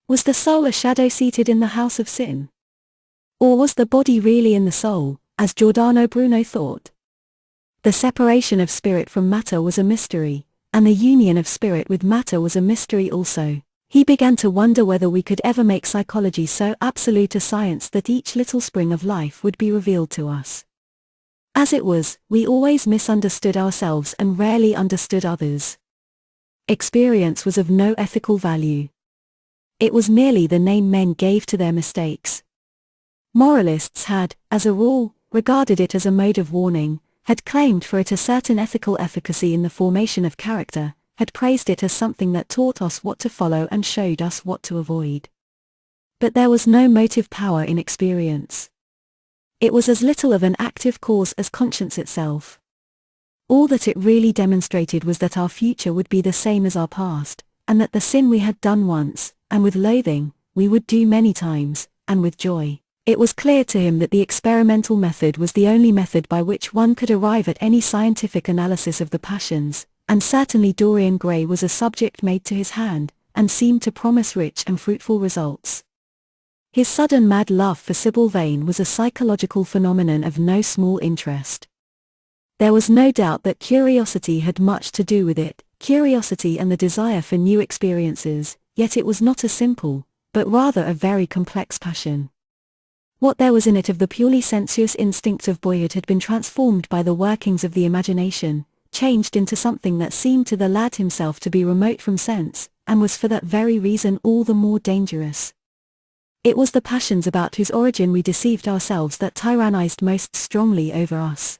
[SPEAKER 1] Was the soul a shadow seated in the house of sin? Or was the body really in the soul, as Giordano Bruno thought? The separation of spirit from matter was a mystery, and the union of spirit with matter was a mystery also. He began to wonder whether we could ever make psychology so absolute a science that each little spring of life would be revealed to us. As it was, we always misunderstood ourselves and rarely understood others. Experience was of no ethical value. It was merely the name men gave to their mistakes. Moralists had, as a rule, regarded it as a mode of warning, had claimed for it a certain ethical efficacy in the formation of character, had praised it as something that taught us what to follow and showed us what to avoid. But there was no motive power in experience. It was as little of an active cause as conscience itself. All that it really demonstrated was that our future would be the same as our past, and that the sin we had done once, and with loathing, we would do many times, and with joy. It was clear to him that the experimental method was the only method by which one could arrive at any scientific analysis of the passions, and certainly Dorian Gray was a subject made to his hand, and seemed to promise rich and fruitful results. His sudden mad love for Sybil Vane was a psychological phenomenon of no small interest. There was no doubt that curiosity had much to do with it, curiosity and the desire for new experiences, yet it was not a simple, but rather a very complex passion. What there was in it of the purely sensuous instincts of boyhood had been transformed by the workings of the imagination, changed into something that seemed to the lad himself to be remote from sense, and was for that very reason all the more dangerous. It was the passions about whose origin we deceived ourselves that tyrannized most strongly over us.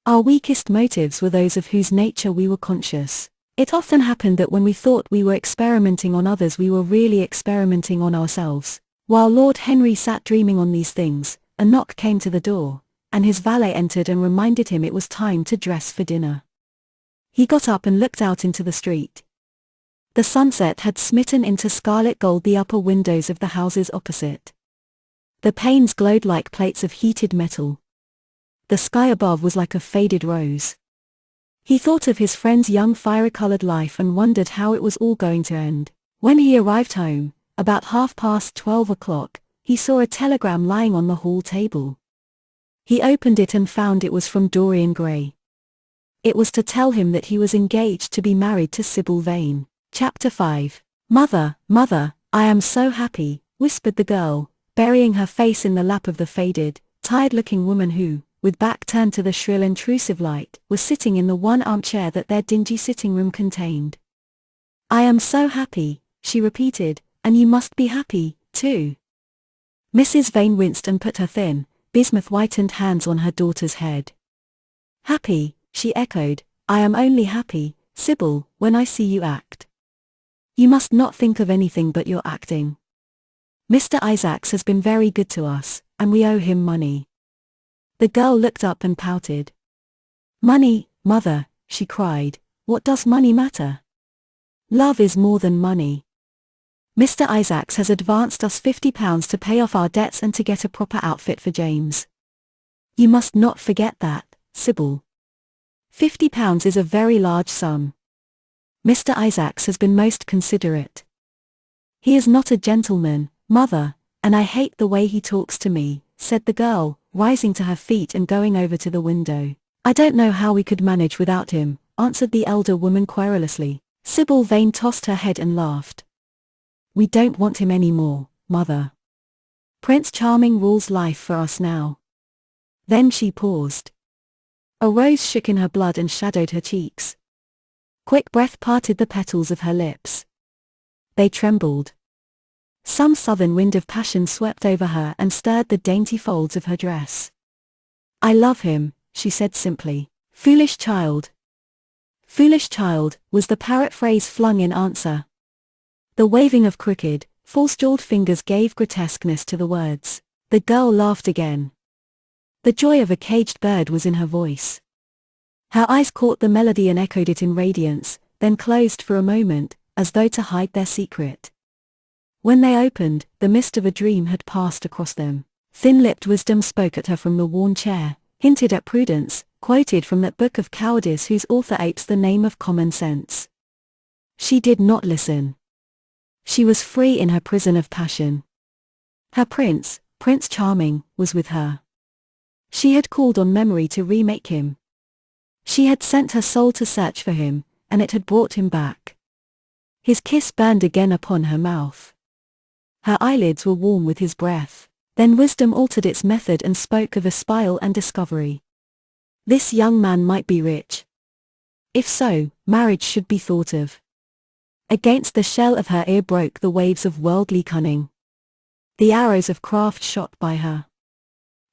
[SPEAKER 1] Our weakest motives were those of whose nature we were conscious. It often happened that when we thought we were experimenting on others we were really experimenting on ourselves. While Lord Henry sat dreaming on these things, a knock came to the door, and his valet entered and reminded him it was time to dress for dinner. He got up and looked out into the street. The sunset had smitten into scarlet gold the upper windows of the houses opposite. The panes glowed like plates of heated metal. The sky above was like a faded rose. He thought of his friend's young fiery-colored life and wondered how it was all going to end. When he arrived home, about 12:30, he saw a telegram lying on the hall table. He opened it and found it was from Dorian Gray. It was to tell him that he was engaged to be married to Sybil Vane. Chapter 5. Mother, mother, I am so happy, whispered the girl, burying her face in the lap of the faded, tired-looking woman who, with back turned to the shrill intrusive light, was sitting in the one armchair that their dingy sitting room contained. I am so happy, she repeated, and you must be happy, too. Mrs. Vane winced and put her thin, bismuth-whitened hands on her daughter's head. Happy, she echoed, I am only happy, Sybil, when I see you act. You must not think of anything but your acting. Mr. Isaacs has been very good to us, and we owe him money. The girl looked up and pouted. Money, mother, she cried, what does money matter? Love is more than money. Mr. Isaacs has advanced us £50 to pay off our debts and to get a proper outfit for James. You must not forget that, Sybil. £50 is a very large sum. Mr. Isaacs has been most considerate. He is not a gentleman, mother, and I hate the way he talks to me, said the girl, rising to her feet and going over to the window. I don't know how we could manage without him, answered the elder woman querulously. Sybil Vane tossed her head and laughed. We don't want him any more, mother. Prince Charming rules life for us now. Then she paused. A rose shook in her blood and shadowed her cheeks. Quick breath parted the petals of her lips. They trembled. Some southern wind of passion swept over her and stirred the dainty folds of her dress. I love him, she said simply. Foolish child. "Foolish child," was the parrot phrase flung in answer. The waving of crooked, false-jawed fingers gave grotesqueness to the words. The girl laughed again. The joy of a caged bird was in her voice. Her eyes caught the melody and echoed it in radiance, then closed for a moment, as though to hide their secret. When they opened, the mist of a dream had passed across them. Thin-lipped wisdom spoke at her from the worn chair, hinted at prudence, quoted from that book of cowardice whose author apes the name of common sense. She did not listen. She was free in her prison of passion. Her prince, Prince Charming, was with her. She had called on memory to remake him. She had sent her soul to search for him, and it had brought him back. His kiss burned again upon her mouth. Her eyelids were warm with his breath. Then wisdom altered its method and spoke of espial and discovery. This young man might be rich. If so, marriage should be thought of. Against the shell of her ear broke the waves of worldly cunning. The arrows of craft shot by her.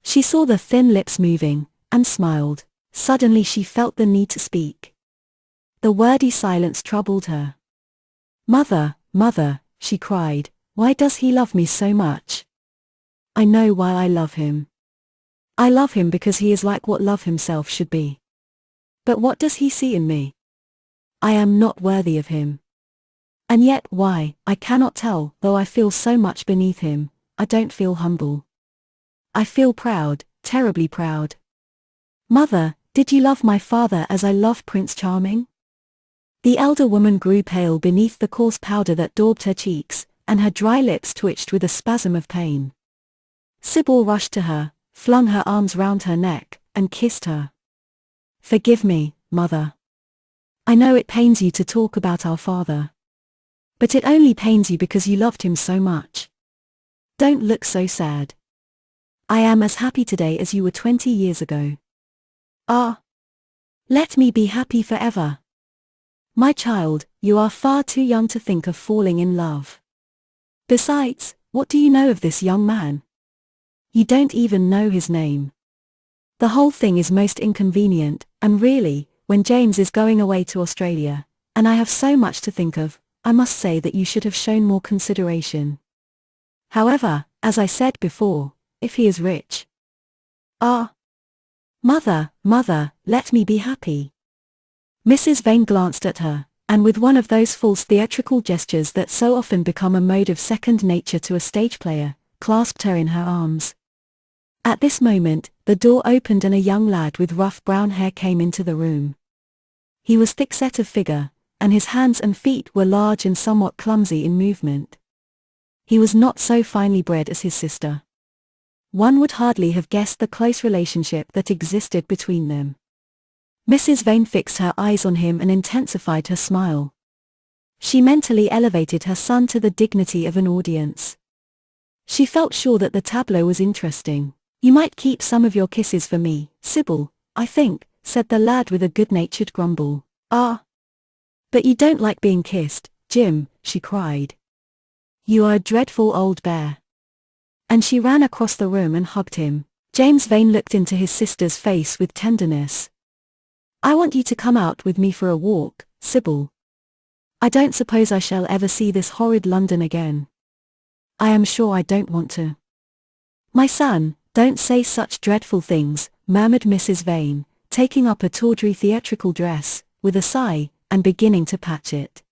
[SPEAKER 1] She saw the thin lips moving, and smiled. Suddenly she felt the need to speak. The wordy silence troubled her. "Mother, mother," she cried, "why does he love me so much? I know why I love him. I love him because he is like what love himself should be. But what does he see in me? I am not worthy of him. And yet why, I cannot tell, though I feel so much beneath him, I don't feel humble. I feel proud, terribly proud. Mother, did you love my father as I love Prince Charming?" The elder woman grew pale beneath the coarse powder that daubed her cheeks, and her dry lips twitched with a spasm of pain. Sybil rushed to her, flung her arms round her neck, and kissed her. "Forgive me, mother. I know it pains you to talk about our father. But it only pains you because you loved him so much. Don't look so sad. I am as happy today as you were 20 years ago. Ah! Let me be happy forever. My child, you are far too young to think of falling in love. Besides, what do you know of this young man? You don't even know his name. The whole thing is most inconvenient, and really, when James is going away to Australia, and I have so much to think of, I must say that you should have shown more consideration. However, as I said before, if he is rich. Ah! Mother, mother, let me be happy." Mrs. Vane glanced at her, and with one of those false theatrical gestures that so often become a mode of second nature to a stage player, clasped her in her arms. At this moment, the door opened and a young lad with rough brown hair came into the room. He was thick-set of figure, and his hands and feet were large and somewhat clumsy in movement. He was not so finely bred as his sister. One would hardly have guessed the close relationship that existed between them. Mrs. Vane fixed her eyes on him and intensified her smile. She mentally elevated her son to the dignity of an audience. She felt sure that the tableau was interesting. "You might keep some of your kisses for me, Sybil, I think," said the lad with a good-natured grumble. "Ah! But you don't like being kissed, Jim," she cried. "You are a dreadful old bear." And she ran across the room and hugged him. James Vane looked into his sister's face with tenderness. "I want you to come out with me for a walk, Sybil. I don't suppose I shall ever see this horrid London again. I am sure I don't want to." "My son, don't say such dreadful things," murmured Mrs. Vane, taking up a tawdry theatrical dress, with a sigh, and beginning to patch it.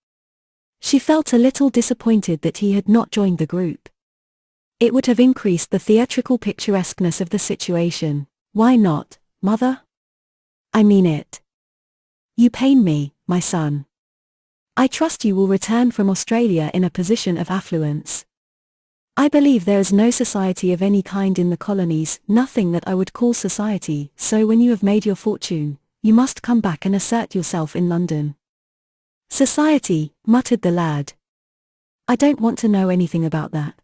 [SPEAKER 1] She felt a little disappointed that he had not joined the group. It would have increased the theatrical picturesqueness of the situation. "Why not, mother? I mean it. You pain me, my son. I trust you will return from Australia in a position of affluence. I believe there is no society of any kind in the colonies, nothing that I would call society, so when you have made your fortune, you must come back and assert yourself in London." "Society," muttered the lad. "I don't want to know anything about that.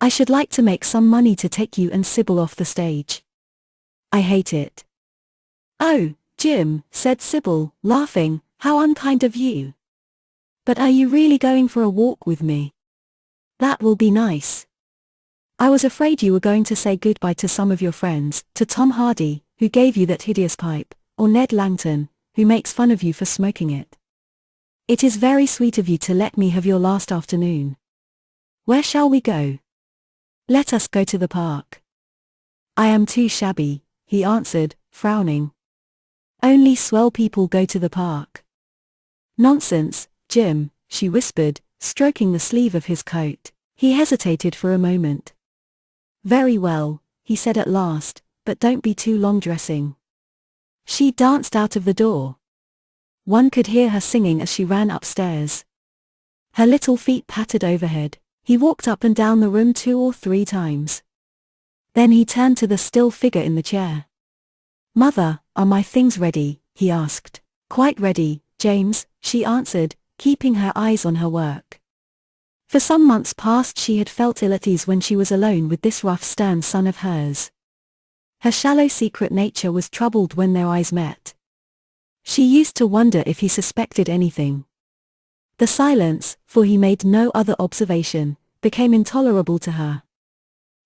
[SPEAKER 1] I should like to make some money to take you and Sybil off the stage. I hate it." "Oh, Jim," said Sybil, laughing, "how unkind of you. But are you really going for a walk with me? That will be nice. I was afraid you were going to say goodbye to some of your friends, to Tom Hardy, who gave you that hideous pipe, or Ned Langton, who makes fun of you for smoking it. It is very sweet of you to let me have your last afternoon. Where shall we go? Let us go to the park. I am too shabby, he answered, frowning. Only swell people go to the park. Nonsense, Jim, she whispered, stroking the sleeve of his coat. He hesitated for a moment. Very well, he said at last, but don't be too long dressing. She danced out of the door. One could hear her singing as she ran upstairs. Her little feet pattered overhead. He walked up and down the room 2 or 3 times. Then he turned to the still figure in the chair. Mother, are my things ready? He asked. Quite ready, James, she answered, keeping her eyes on her work. For some months past she had felt ill at ease when she was alone with this rough stern son of hers. Her shallow secret nature was troubled when their eyes met. She used to wonder if he suspected anything. The silence, for he made no other observation, became intolerable to her.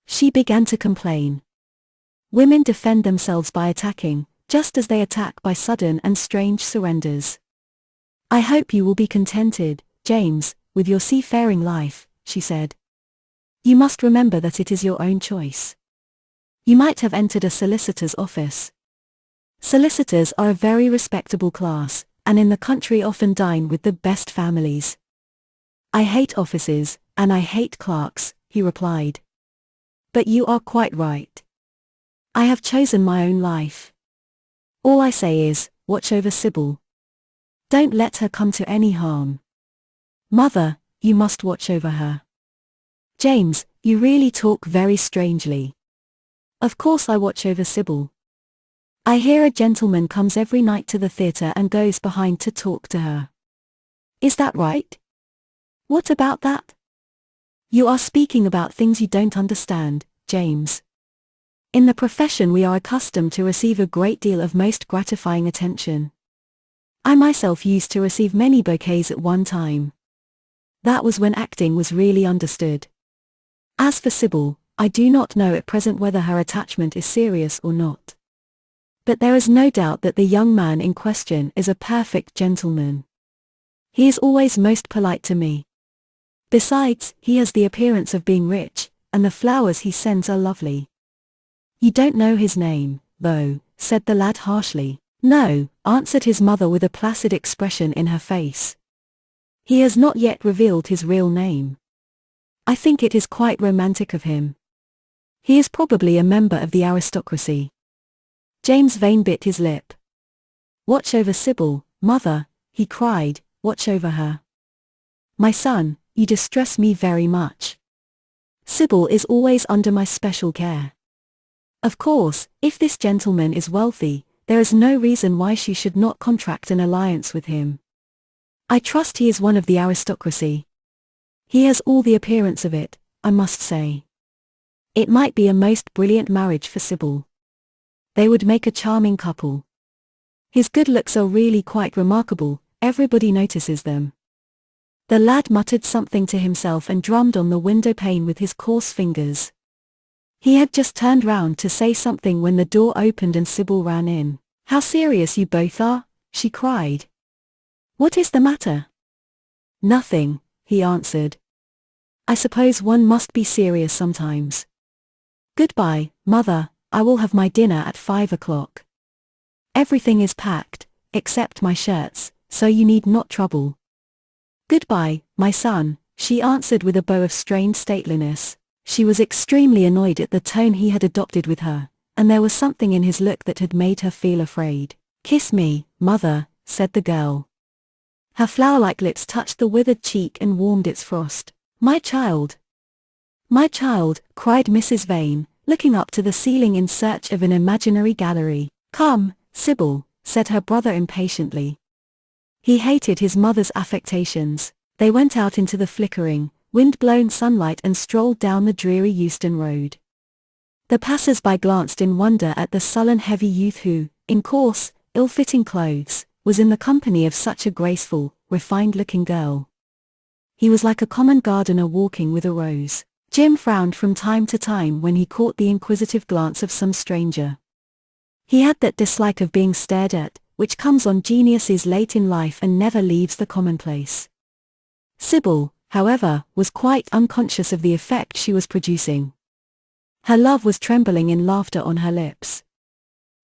[SPEAKER 1] She began to complain. Women defend themselves by attacking, just as they attack by sudden and strange surrenders. I hope you will be contented, James, with your seafaring life, she said. You must remember that it is your own choice. You might have entered a solicitor's office. Solicitors are a very respectable class, and in the country often dine with the best families. I hate offices, and I hate clerks, he replied. But you are quite right. I have chosen my own life. All I say is, watch over Sybil. Don't let her come to any harm. Mother, you must watch over her. James, you really talk very strangely. Of course I watch over Sybil. I hear a gentleman comes every night to the theatre and goes behind to talk to her. Is that right? What about that? You are speaking about things you don't understand, James. In the profession we are accustomed to receive a great deal of most gratifying attention. I myself used to receive many bouquets at one time. That was when acting was really understood. As for Sybil, I do not know at present whether her attachment is serious or not. But there is no doubt that the young man in question is a perfect gentleman. He is always most polite to me. Besides, he has the appearance of being rich, and the flowers he sends are lovely. You don't know his name, though, said the lad harshly. No, answered his mother with a placid expression in her face. He has not yet revealed his real name. I think it is quite romantic of him. He is probably a member of the aristocracy. James Vane bit his lip. Watch over Sybil, mother, he cried, watch over her. My son, you distress me very much. Sybil is always under my special care. Of course, if this gentleman is wealthy, there is no reason why she should not contract an alliance with him. I trust he is one of the aristocracy. He has all the appearance of it, I must say. It might be a most brilliant marriage for Sybil. They would make a charming couple. His good looks are really quite remarkable, everybody notices them. The lad muttered something to himself and drummed on the window pane with his coarse fingers. He had just turned round to say something when the door opened and Sybil ran in. How serious you both are, she cried. What is the matter? Nothing, he answered. I suppose one must be serious sometimes. Goodbye, mother, I will have my dinner at 5 o'clock. Everything is packed, except my shirts, so you need not trouble. Goodbye, my son, she answered with a bow of strained stateliness. She was extremely annoyed at the tone he had adopted with her, and there was something in his look that had made her feel afraid. Kiss me, mother, said the girl. Her flower-like lips touched the withered cheek and warmed its frost. My child! My child, cried Mrs. Vane, looking up to the ceiling in search of an imaginary gallery. Come, Sybil, said her brother impatiently. He hated his mother's affectations. They went out into the flickering, wind-blown sunlight and strolled down the dreary Euston Road. The passers-by glanced in wonder at the sullen heavy youth who, in coarse, ill-fitting clothes, was in the company of such a graceful, refined-looking girl. He was like a common gardener walking with a rose. Jim frowned from time to time when he caught the inquisitive glance of some stranger. He had that dislike of being stared at, which comes on geniuses late in life and never leaves the commonplace. Sybil, however, was quite unconscious of the effect she was producing. Her love was trembling in laughter on her lips.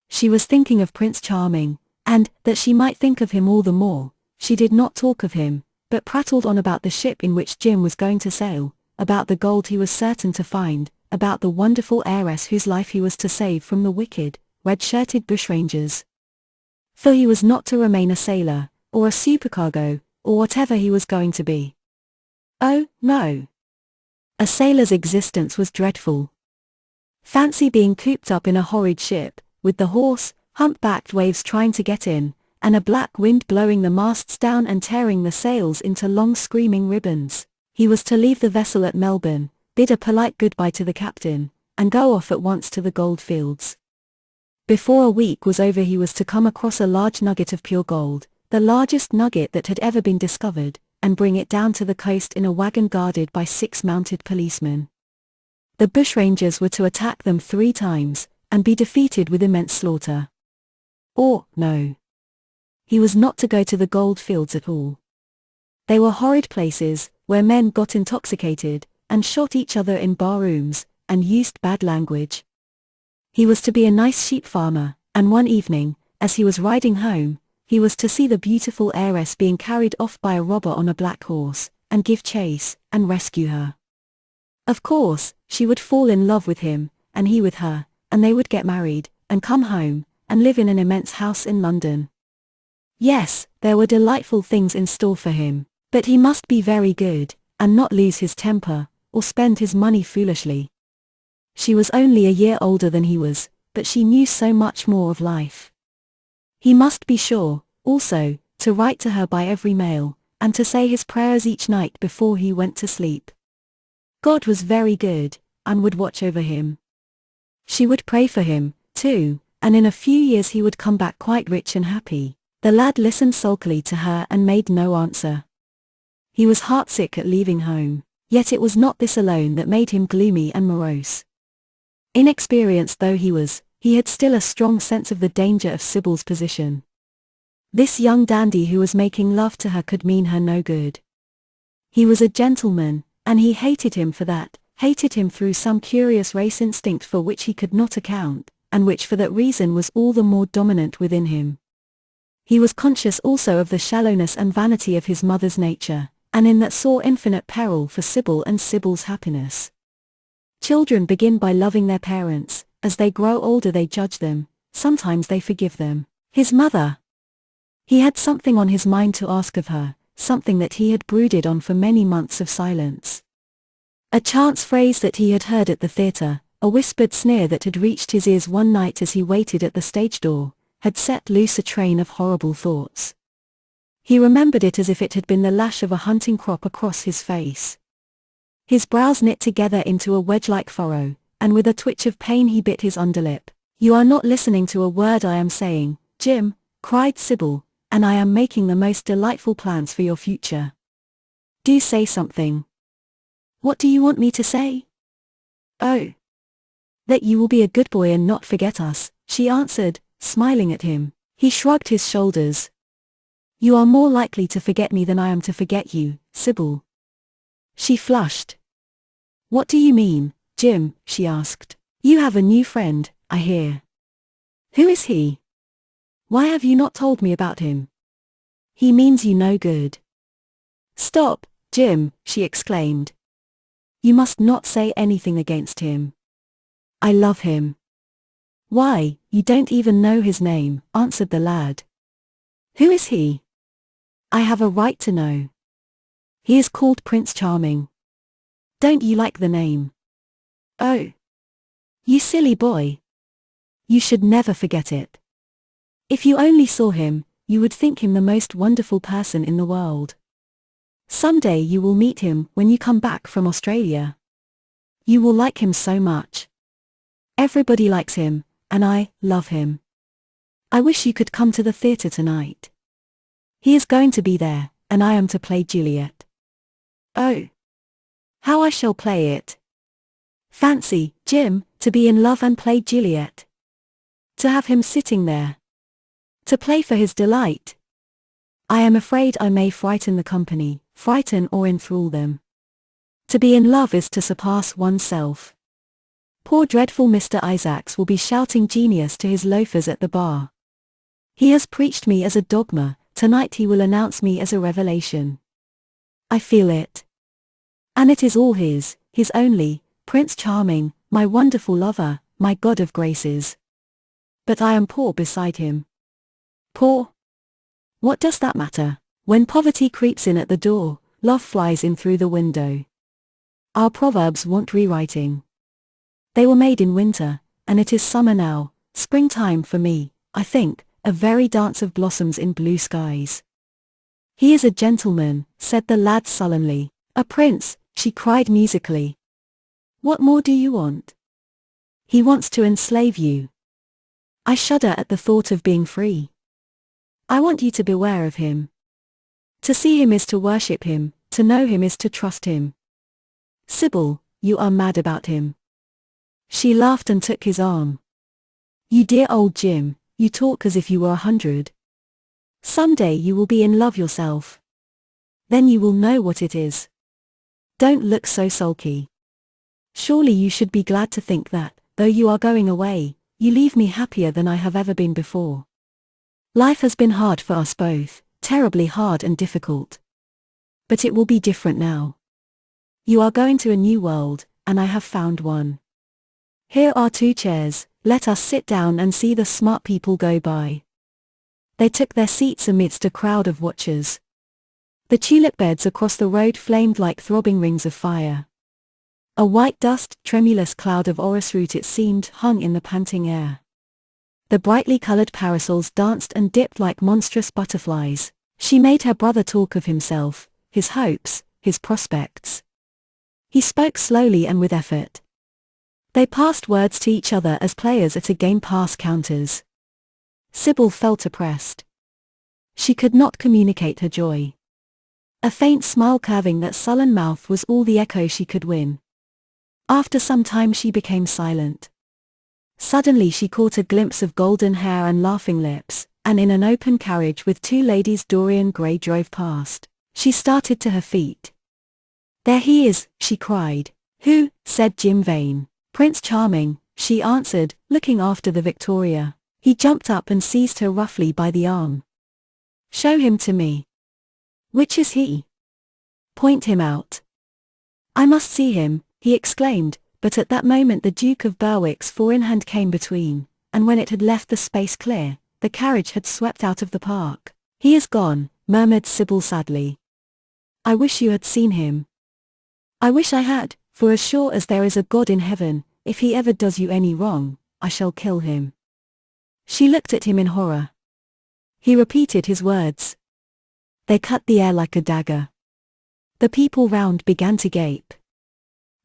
[SPEAKER 1] She was thinking of Prince Charming, and, that she might think of him all the more, she did not talk of him, but prattled on about the ship in which Jim was going to sail, about the gold he was certain to find, about the wonderful heiress whose life he was to save from the wicked, red-shirted bushrangers. For he was not to remain a sailor, or a supercargo, or whatever he was going to be. Oh, no. A sailor's existence was dreadful. Fancy being cooped up in a horrid ship, with the hoarse, humpbacked waves trying to get in, and a black wind blowing the masts down and tearing the sails into long screaming ribbons. He was to leave the vessel at Melbourne, bid a polite goodbye to the captain, and go off at once to the gold fields. Before a week was over he was to come across a large nugget of pure gold, the largest nugget that had ever been discovered, and bring it down to the coast in a wagon guarded by 6 mounted policemen. The bushrangers were to attack them 3 times, and be defeated with immense slaughter. Or, no. He was not to go to the gold fields at all. They were horrid places, where men got intoxicated, and shot each other in bar-rooms, and used bad language. He was to be a nice sheep farmer, and one evening, as he was riding home, he was to see the beautiful heiress being carried off by a robber on a black horse, and give chase, and rescue her. Of course, she would fall in love with him, and he with her, and they would get married, and come home, and live in an immense house in London. Yes, there were delightful things in store for him, but he must be very good, and not lose his temper, or spend his money foolishly. She was only a year older than he was, but she knew so much more of life. He must be sure, also, to write to her by every mail, and to say his prayers each night before he went to sleep. God was very good, and would watch over him. She would pray for him, too, and in a few years he would come back quite rich and happy. The lad listened sulkily to her and made no answer. He was heartsick at leaving home, yet it was not this alone that made him gloomy and morose. Inexperienced though he was, he had still a strong sense of the danger of Sybil's position. This young dandy who was making love to her could mean her no good. He was a gentleman, and he hated him for that, hated him through some curious race instinct for which he could not account, and which for that reason was all the more dominant within him. He was conscious also of the shallowness and vanity of his mother's nature, and in that saw infinite peril for Sybil and Sybil's happiness. Children begin by loving their parents, as they grow older they judge them, sometimes they forgive them. His mother. He had something on his mind to ask of her, something that he had brooded on for many months of silence. A chance phrase that he had heard at the theatre, a whispered sneer that had reached his ears one night as he waited at the stage door, had set loose a train of horrible thoughts. He remembered it as if it had been the lash of a hunting crop across his face. His brows knit together into a wedge-like furrow, and with a twitch of pain he bit his underlip. "You are not listening to a word I am saying, Jim," cried Sybil, "and I am making the most delightful plans for your future. Do say something." "What do you want me to say?" "Oh, that you will be a good boy and not forget us," she answered, smiling at him. He shrugged his shoulders. "You are more likely to forget me than I am to forget you, Sybil." She flushed. "What do you mean, Jim?" she asked. "You have a new friend, I hear. Who is he? Why have you not told me about him? He means you no good." "Stop, Jim," she exclaimed. "You must not say anything against him. I love him." "Why, you don't even know his name," answered the lad. "Who is he?" "I have a right to know. He is called Prince Charming. Don't you like the name?" "Oh, you silly boy. You should never forget it. If you only saw him, you would think him the most wonderful person in the world. Someday you will meet him when you come back from Australia. You will like him so much. Everybody likes him, and I love him. I wish you could come to the theatre tonight. He is going to be there, and I am to play Juliet." "Oh, how I shall play it. Fancy, Jim, to be in love and play Juliet. To have him sitting there. To play for his delight. I am afraid I may frighten the company, frighten or enthrall them. To be in love is to surpass oneself. Poor dreadful Mr. Isaacs will be shouting genius to his loafers at the bar. He has preached me as a dogma, tonight he will announce me as a revelation. I feel it. And it is all his only, Prince Charming, my wonderful lover, my god of graces. But I am poor beside him. Poor? What does that matter? When poverty creeps in at the door, love flies in through the window. Our proverbs want rewriting. They were made in winter, and it is summer now, springtime for me, I think, a very dance of blossoms in blue skies. He is a gentleman, said the lad sullenly. A prince, she cried musically. What more do you want? He wants to enslave you. I shudder at the thought of being free. I want you to beware of him. To see him is to worship him, to know him is to trust him. Sybil, you are mad about him. She laughed and took his arm. You dear old Jim, you talk as if you were 100. Someday you will be in love yourself. Then you will know what it is. Don't look so sulky. Surely you should be glad to think that, though you are going away, you leave me happier than I have ever been before. Life has been hard for us both, terribly hard and difficult. But it will be different now. You are going to a new world, and I have found one. Here are 2 chairs, let us sit down and see the smart people go by. They took their seats amidst a crowd of watchers. The tulip beds across the road flamed like throbbing rings of fire. A white dust, tremulous cloud of orris root it seemed, hung in the panting air. The brightly colored parasols danced and dipped like monstrous butterflies. She made her brother talk of himself, his hopes, his prospects. He spoke slowly and with effort. They passed words to each other as players at a game pass counters. Sybil felt oppressed. She could not communicate her joy. A faint smile curving that sullen mouth was all the echo she could win. After some time she became silent. Suddenly she caught a glimpse of golden hair and laughing lips, and in an open carriage with 2 ladies Dorian Gray drove past. She started to her feet. There he is, she cried. Who? Said Jim Vane. Prince Charming, she answered, looking after the Victoria. He jumped up and seized her roughly by the arm. Show him to me. Which is he? Point him out. I must see him, he exclaimed, but at that moment the Duke of Berwick's 4-in-hand came between, and when it had left the space clear, the carriage had swept out of the park. He is gone, murmured Sybil sadly. I wish you had seen him. I wish I had, for as sure as there is a God in heaven, if he ever does you any wrong, I shall kill him. She looked at him in horror. He repeated his words. They cut the air like a dagger. The people round began to gape.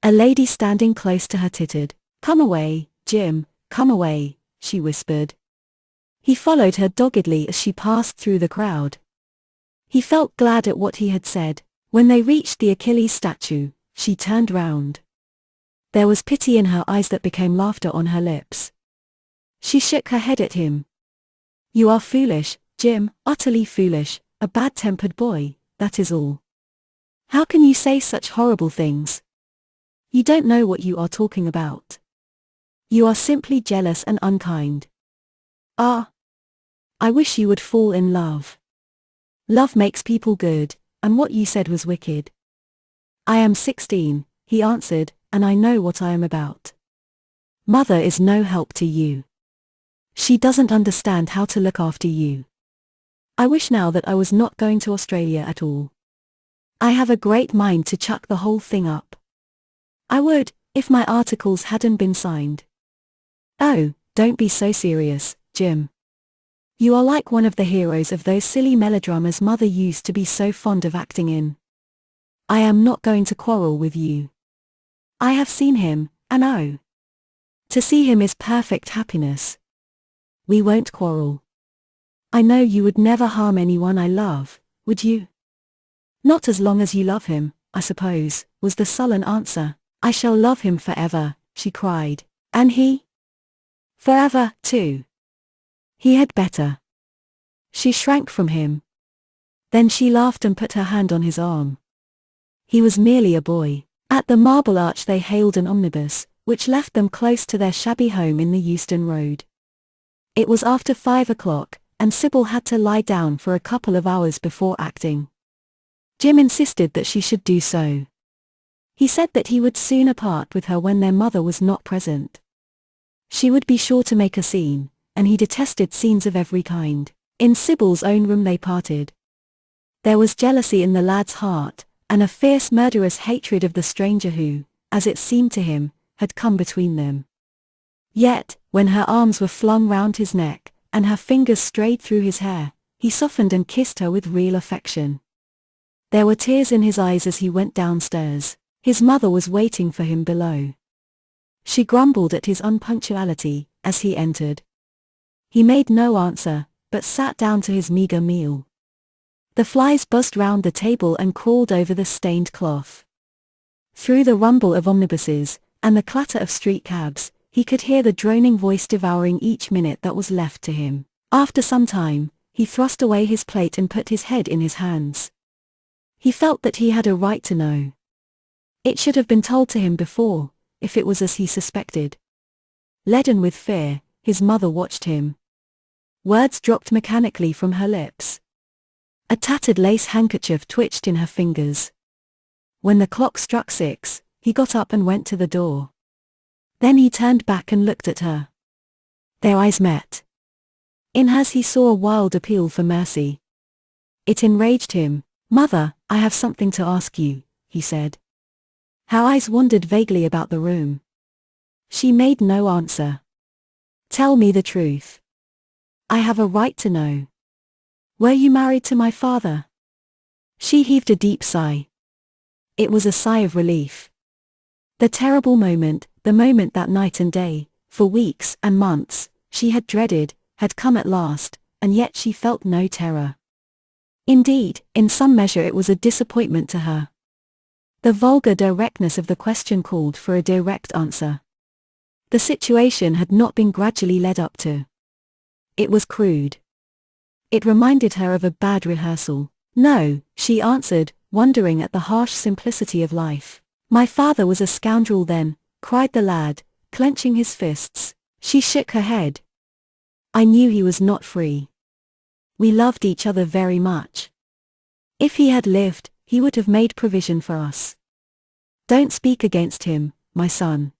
[SPEAKER 1] A lady standing close to her tittered. Come away, Jim, come away, she whispered. He followed her doggedly as she passed through the crowd. He felt glad at what he had said. When they reached the Achilles statue, she turned round. There was pity in her eyes that became laughter on her lips. She shook her head at him. You are foolish, Jim, utterly foolish, a bad-tempered boy, that is all. How can you say such horrible things? You don't know what you are talking about. You are simply jealous and unkind. Ah! I wish you would fall in love. Love makes people good, and what you said was wicked. I am 16, he answered, and I know what I am about. Mother is no help to you. She doesn't understand how to look after you. I wish now that I was not going to Australia at all. I have a great mind to chuck the whole thing up. I would, if my articles hadn't been signed. Oh, don't be so serious, Jim. You are like one of the heroes of those silly melodramas Mother used to be so fond of acting in. I am not going to quarrel with you. I have seen him, and oh! To see him is perfect happiness. We won't quarrel. I know you would never harm anyone I love, would you? Not as long as you love him, I suppose, was the sullen answer. I shall love him forever, she cried. And he? Forever, too. He had better. She shrank from him. Then she laughed and put her hand on his arm. He was merely a boy. At the Marble Arch they hailed an omnibus, which left them close to their shabby home in the Euston Road. It was after 5 o'clock, and Sybil had to lie down for a couple of hours before acting. Jim insisted that she should do so. He said that he would sooner part with her when their mother was not present. She would be sure to make a scene, and he detested scenes of every kind. In Sybil's own room they parted. There was jealousy in the lad's heart, and a fierce murderous hatred of the stranger who, as it seemed to him, had come between them. Yet, when her arms were flung round his neck, and her fingers strayed through his hair, he softened and kissed her with real affection. There were tears in his eyes as he went downstairs. His mother was waiting for him below. She grumbled at his unpunctuality as he entered. He made no answer, but sat down to his meagre meal. The flies buzzed round the table and crawled over the stained cloth. Through the rumble of omnibuses, and the clatter of street cabs, he could hear the droning voice devouring each minute that was left to him. After some time, he thrust away his plate and put his head in his hands. He felt that he had a right to know. It should have been told to him before, if it was as he suspected. Leaden with fear, his mother watched him. Words dropped mechanically from her lips. A tattered lace handkerchief twitched in her fingers. When the clock struck 6, he got up and went to the door. Then he turned back and looked at her. Their eyes met. In hers he saw a wild appeal for mercy. It enraged him. "Mother, I have something to ask you," he said. Her eyes wandered vaguely about the room. She made no answer. "Tell me the truth. I have a right to know. Were you married to my father?" She heaved a deep sigh. It was a sigh of relief. The terrible moment, the moment that night and day, for weeks and months, she had dreaded, had come at last, and yet she felt no terror. Indeed, in some measure it was a disappointment to her. The vulgar directness of the question called for a direct answer. The situation had not been gradually led up to. It was crude. It reminded her of a bad rehearsal. "No," she answered, wondering at the harsh simplicity of life. "My father was a scoundrel then," cried the lad, clenching his fists. She shook her head. "I knew he was not free. We loved each other very much. If he had lived, he would have made provision for us. Don't speak against him, my son.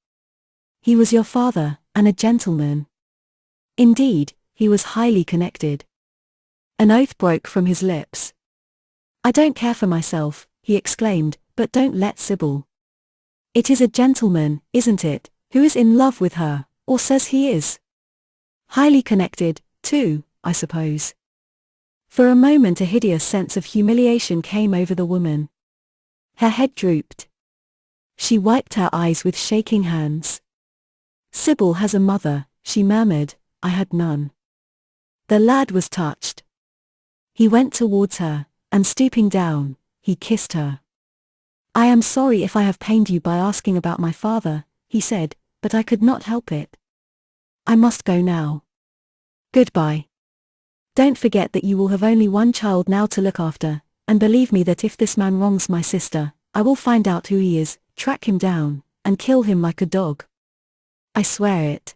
[SPEAKER 1] He was your father, and a gentleman. Indeed, he was highly connected." An oath broke from his lips. "I don't care for myself," he exclaimed, "but don't let Sybil. It is a gentleman, isn't it, who is in love with her, or says he is? Highly connected, too, I suppose." For a moment a hideous sense of humiliation came over the woman. Her head drooped. She wiped her eyes with shaking hands. "Sybil has a mother," she murmured, "I had none." The lad was touched. He went towards her, and stooping down, he kissed her. "I am sorry if I have pained you by asking about my father," he said, "but I could not help it. I must go now. Goodbye. Don't forget that you will have only one child now to look after, and believe me that if this man wrongs my sister, I will find out who he is, track him down, and kill him like a dog. I swear it."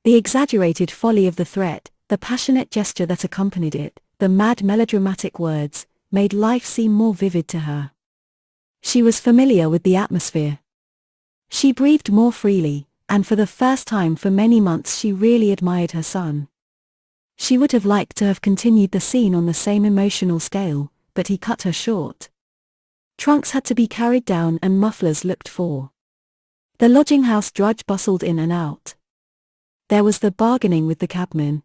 [SPEAKER 1] The exaggerated folly of the threat, the passionate gesture that accompanied it, the mad melodramatic words, made life seem more vivid to her. She was familiar with the atmosphere. She breathed more freely, and for the first time for many months she really admired her son. She would have liked to have continued the scene on the same emotional scale, but he cut her short. Trunks had to be carried down and mufflers looked for. The lodging-house drudge bustled in and out. There was the bargaining with the cabman.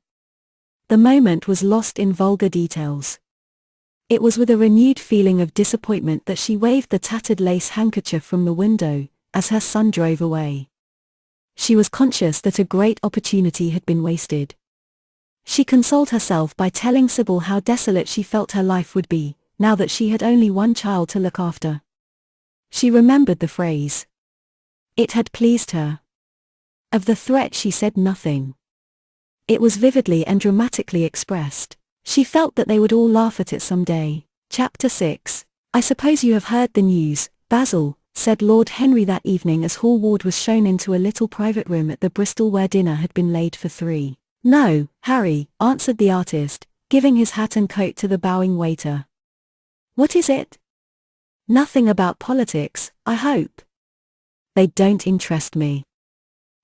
[SPEAKER 1] The moment was lost in vulgar details. It was with a renewed feeling of disappointment that she waved the tattered lace handkerchief from the window, as her son drove away. She was conscious that a great opportunity had been wasted. She consoled herself by telling Sybil how desolate she felt her life would be, now that she had only one child to look after. She remembered the phrase. It had pleased her. Of the threat she said nothing. It was vividly and dramatically expressed. She felt that they would all laugh at it someday. Chapter 6. I suppose you have heard the news, Basil, said Lord Henry that evening as Hall Ward was shown into a little private room at the Bristol where dinner had been laid for three. No, Harry, answered the artist, giving his hat and coat to the bowing waiter. What is it? Nothing about politics, I hope. They don't interest me.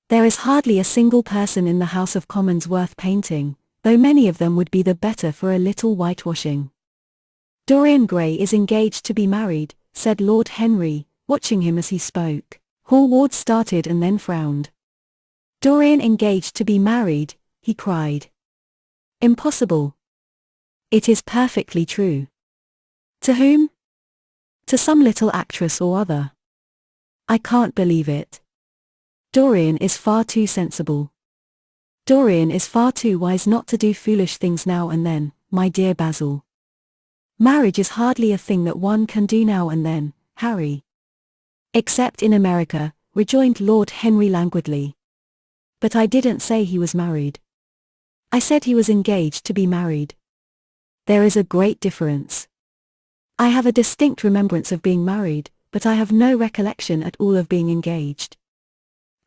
[SPEAKER 1] There is hardly a single person in the House of Commons worth painting, though many of them would be the better for a little whitewashing. Dorian Gray is engaged to be married, said Lord Henry, watching him as he spoke. Hall Ward started and then frowned. Dorian engaged to be married, he cried. Impossible. It is perfectly true. To whom? To some little actress or other. I can't believe it. Dorian is far too sensible. Dorian is far too wise not to do foolish things now and then, my dear Basil. Marriage is hardly a thing that one can do now and then, Harry. Except in America, rejoined Lord Henry languidly. But I didn't say he was married. I said he was engaged to be married. There is a great difference. I have a distinct remembrance of being married, but I have no recollection at all of being engaged.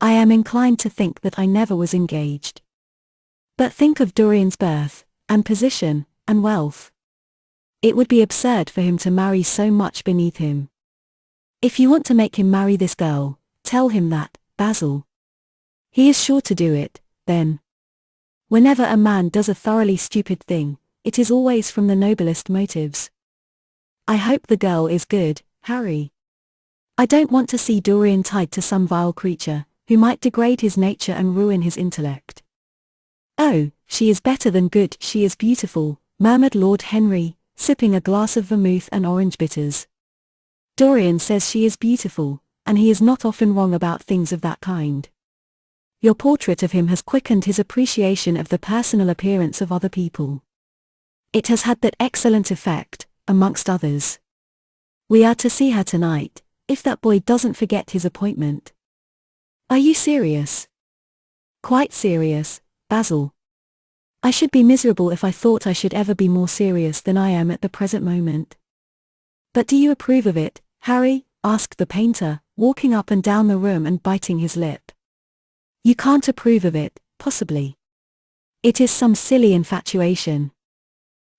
[SPEAKER 1] I am inclined to think that I never was engaged. But think of Dorian's birth, and position, and wealth. It would be absurd for him to marry so much beneath him. If you want to make him marry this girl, tell him that, Basil. He is sure to do it, then. Whenever a man does a thoroughly stupid thing, it is always from the noblest motives. I hope the girl is good, Harry. I don't want to see Dorian tied to some vile creature, who might degrade his nature and ruin his intellect. Oh, she is better than good, she is beautiful, murmured Lord Henry, sipping a glass of vermouth and orange bitters. Dorian says she is beautiful, and he is not often wrong about things of that kind. Your portrait of him has quickened his appreciation of the personal appearance of other people. It has had that excellent effect, amongst others. We are to see her tonight, if that boy doesn't forget his appointment. Are you serious? Quite serious, Basil. I should be miserable if I thought I should ever be more serious than I am at the present moment. But do you approve of it, Harry? Asked the painter, walking up and down the room and biting his lip. You can't approve of it, possibly. It is some silly infatuation.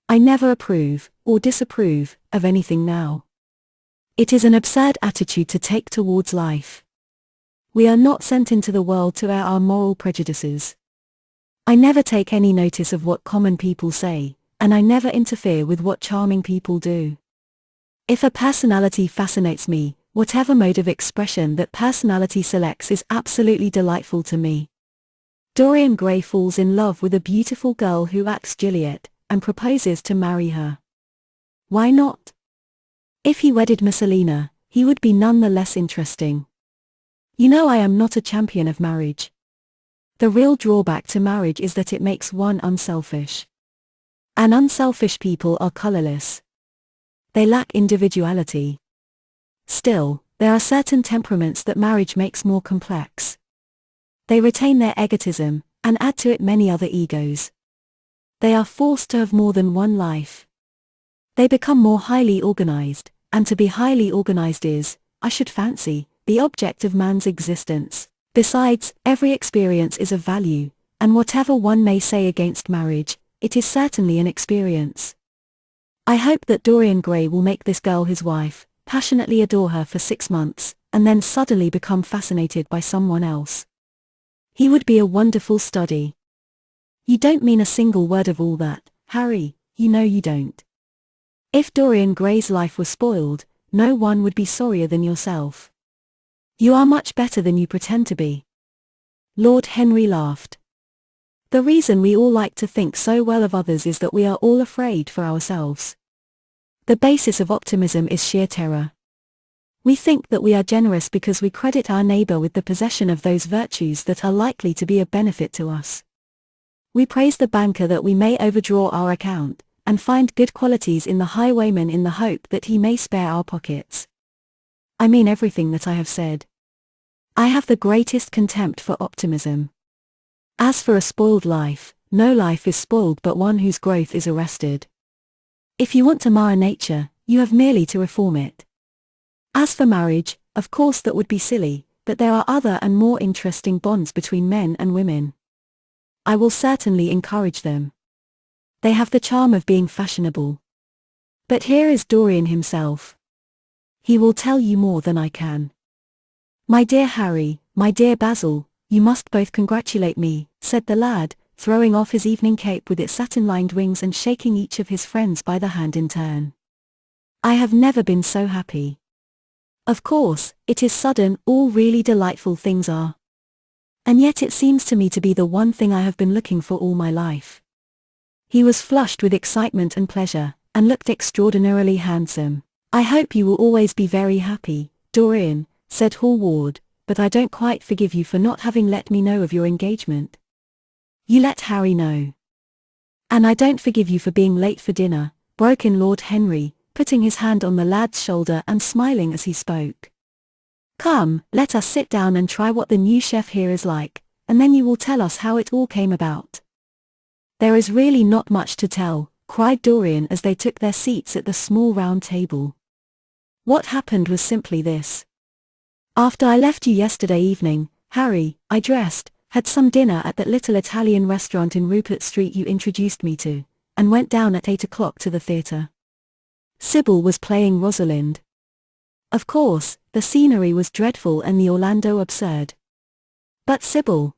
[SPEAKER 1] I never approve, or disapprove, of anything now. It is an absurd attitude to take towards life. We are not sent into the world to air our moral prejudices. I never take any notice of what common people say, and I never interfere with what charming people do. If a personality fascinates me, whatever mode of expression that personality selects is absolutely delightful to me. Dorian Gray falls in love with a beautiful girl who acts Juliet, and proposes to marry her. Why not? If he wedded Messalina, he would be none the less interesting. You know I am not a champion of marriage. The real drawback to marriage is that it makes one unselfish. And unselfish people are colorless. They lack individuality. Still, there are certain temperaments that marriage makes more complex. They retain their egotism, and add to it many other egos. They are forced to have more than one life. They become more highly organized, and to be highly organized is, I should fancy, the object of man's existence. Besides, every experience is of value, and whatever one may say against marriage, it is certainly an experience. I hope that Dorian Gray will make this girl his wife, passionately adore her for 6 months, and then suddenly become fascinated by someone else. He would be a wonderful study. You don't mean a single word of all that, Harry, you know you don't. If Dorian Gray's life was spoiled, no one would be sorrier than yourself. You are much better than you pretend to be. Lord Henry laughed. The reason we all like to think so well of others is that we are all afraid for ourselves. The basis of optimism is sheer terror. We think that we are generous because we credit our neighbor with the possession of those virtues that are likely to be of benefit to us. We praise the banker that we may overdraw our account, and find good qualities in the highwayman in the hope that he may spare our pockets. I mean everything that I have said. I have the greatest contempt for optimism. As for a spoiled life, no life is spoiled but one whose growth is arrested. If you want to mar nature, you have merely to reform it. As for marriage, of course that would be silly, but there are other and more interesting bonds between men and women. I will certainly encourage them. They have the charm of being fashionable. But here is Dorian himself. He will tell you more than I can. My dear Harry, my dear Basil, you must both congratulate me, said the lad, throwing off his evening cape with its satin-lined wings and shaking each of his friends by the hand in turn. I have never been so happy. Of course, it is sudden, all really delightful things are. And yet it seems to me to be the one thing I have been looking for all my life. He was flushed with excitement and pleasure, and looked extraordinarily handsome. I hope you will always be very happy, Dorian, said Hallward, but I don't quite forgive you for not having let me know of your engagement. You let Harry know. And I don't forgive you for being late for dinner, broke in Lord Henry, putting his hand on the lad's shoulder and smiling as he spoke. Come, let us sit down and try what the new chef here is like, and then you will tell us how it all came about. There is really not much to tell, cried Dorian as they took their seats at the small round table. What happened was simply this. After I left you yesterday evening, Harry, I dressed, had some dinner at that little Italian restaurant in Rupert Street you introduced me to, and went down at 8 o'clock to the theatre. Sybil was playing Rosalind. Of course, the scenery was dreadful and the Orlando absurd. But Sybil!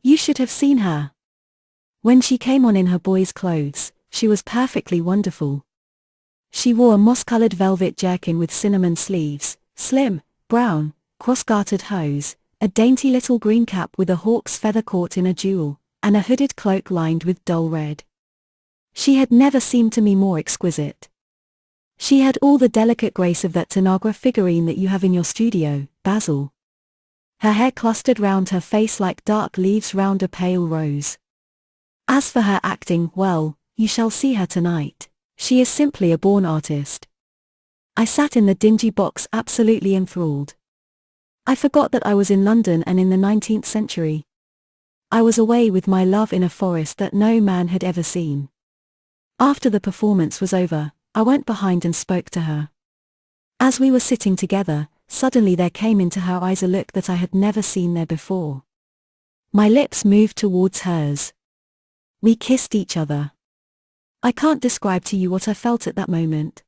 [SPEAKER 1] You should have seen her. When she came on in her boy's clothes, she was perfectly wonderful. She wore a moss-colored velvet jerkin with cinnamon sleeves, slim, brown, cross-gartered hose, a dainty little green cap with a hawk's feather caught in a jewel, and a hooded cloak lined with dull red. She had never seemed to me more exquisite. She had all the delicate grace of that Tanagra figurine that you have in your studio, Basil. Her hair clustered round her face like dark leaves round a pale rose. As for her acting, well, you shall see her tonight. She is simply a born artist. I sat in the dingy box absolutely enthralled. I forgot that I was in London and in the 19th century. I was away with my love in a forest that no man had ever seen. After the performance was over, I went behind and spoke to her. As we were sitting together, suddenly there came into her eyes a look that I had never seen there before. My lips moved towards hers. We kissed each other. I can't describe to you what I felt at that moment.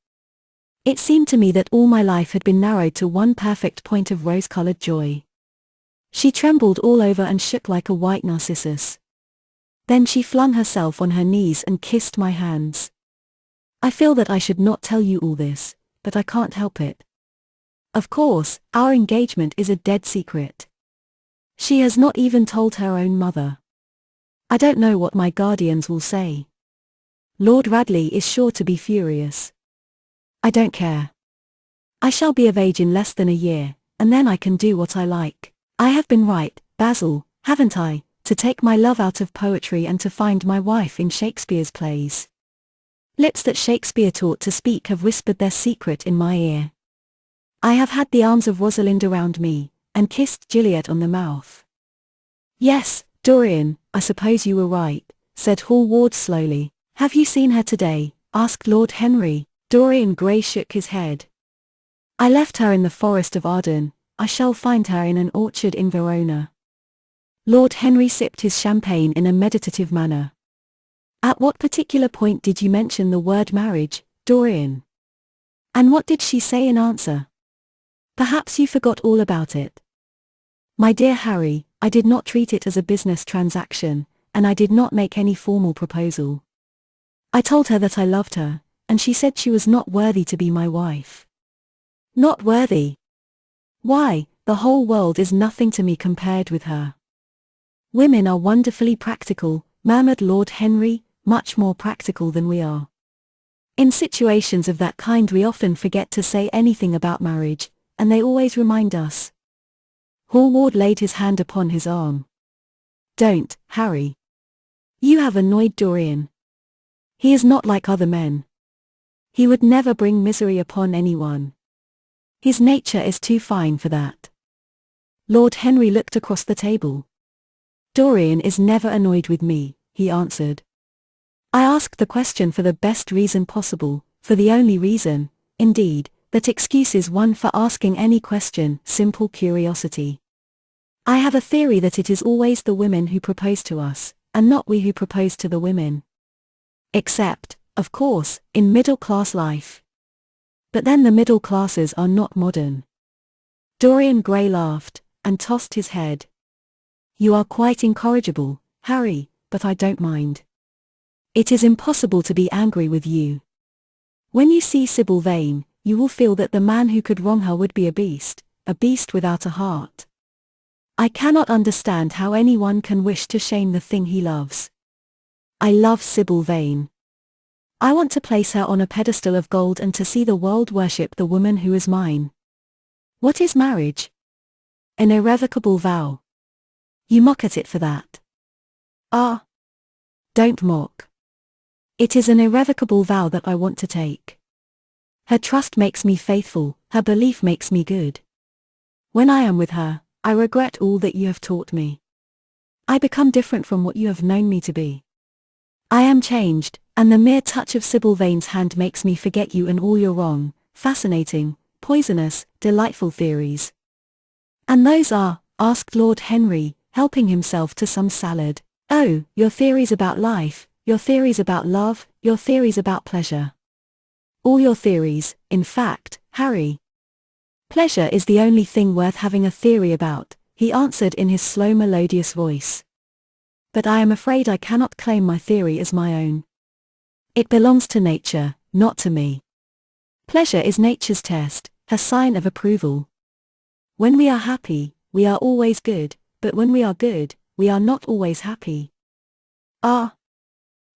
[SPEAKER 1] It seemed to me that all my life had been narrowed to one perfect point of rose-colored joy. She trembled all over and shook like a white narcissus. Then she flung herself on her knees and kissed my hands. I feel that I should not tell you all this, but I can't help it. Of course, our engagement is a dead secret. She has not even told her own mother. I don't know what my guardians will say. Lord Radley is sure to be furious. I don't care. I shall be of age in less than a year, and then I can do what I like. I have been right, Basil, haven't I, to take my love out of poetry and to find my wife in Shakespeare's plays. Lips that Shakespeare taught to speak have whispered their secret in my ear. I have had the arms of Rosalind around me, and kissed Juliet on the mouth. Yes, Dorian, I suppose you were right, said Hallward slowly. Have you seen her today? Asked Lord Henry. Dorian Gray shook his head. I left her in the forest of Arden. I shall find her in an orchard in Verona. Lord Henry sipped his champagne in a meditative manner. At what particular point did you mention the word marriage, Dorian? And what did she say in answer? Perhaps you forgot all about it. My dear Harry, I did not treat it as a business transaction, and I did not make any formal proposal. I told her that I loved her, and she said she was not worthy to be my wife. Not worthy? Why, the whole world is nothing to me compared with her. Women are wonderfully practical, murmured Lord Henry, much more practical than we are. In situations of that kind we often forget to say anything about marriage, and they always remind us. Hallward laid his hand upon his arm. Don't, Harry. You have annoyed Dorian. He is not like other men. He would never bring misery upon anyone. His nature is too fine for that. Lord Henry looked across the table. Dorian is never annoyed with me, he answered. I asked the question for the best reason possible, for the only reason, indeed, that excuses one for asking any question, simple curiosity. I have a theory that it is always the women who propose to us, and not we who propose to the women. Except, of course, in middle-class life. But then the middle classes are not modern. Dorian Gray laughed, and tossed his head. You are quite incorrigible, Harry, but I don't mind. It is impossible to be angry with you. When you see Sybil Vane, you will feel that the man who could wrong her would be a beast without a heart. I cannot understand how anyone can wish to shame the thing he loves. I love Sybil Vane. I want to place her on a pedestal of gold and to see the world worship the woman who is mine. What is marriage? An irrevocable vow. You mock at it for that. Ah! Don't mock. It is an irrevocable vow that I want to take. Her trust makes me faithful, her belief makes me good. When I am with her, I regret all that you have taught me. I become different from what you have known me to be. I am changed, and the mere touch of Sybil Vane's hand makes me forget you and all your wrong, fascinating, poisonous, delightful theories. And those are, asked Lord Henry, helping himself to some salad. Oh, your theories about life, your theories about love, your theories about pleasure. All your theories, in fact, Harry. Pleasure is the only thing worth having a theory about, he answered in his slow melodious voice. But I am afraid I cannot claim my theory as my own. It belongs to nature, not to me. Pleasure is nature's test, her sign of approval. When we are happy, we are always good, but when we are good, we are not always happy. Ah!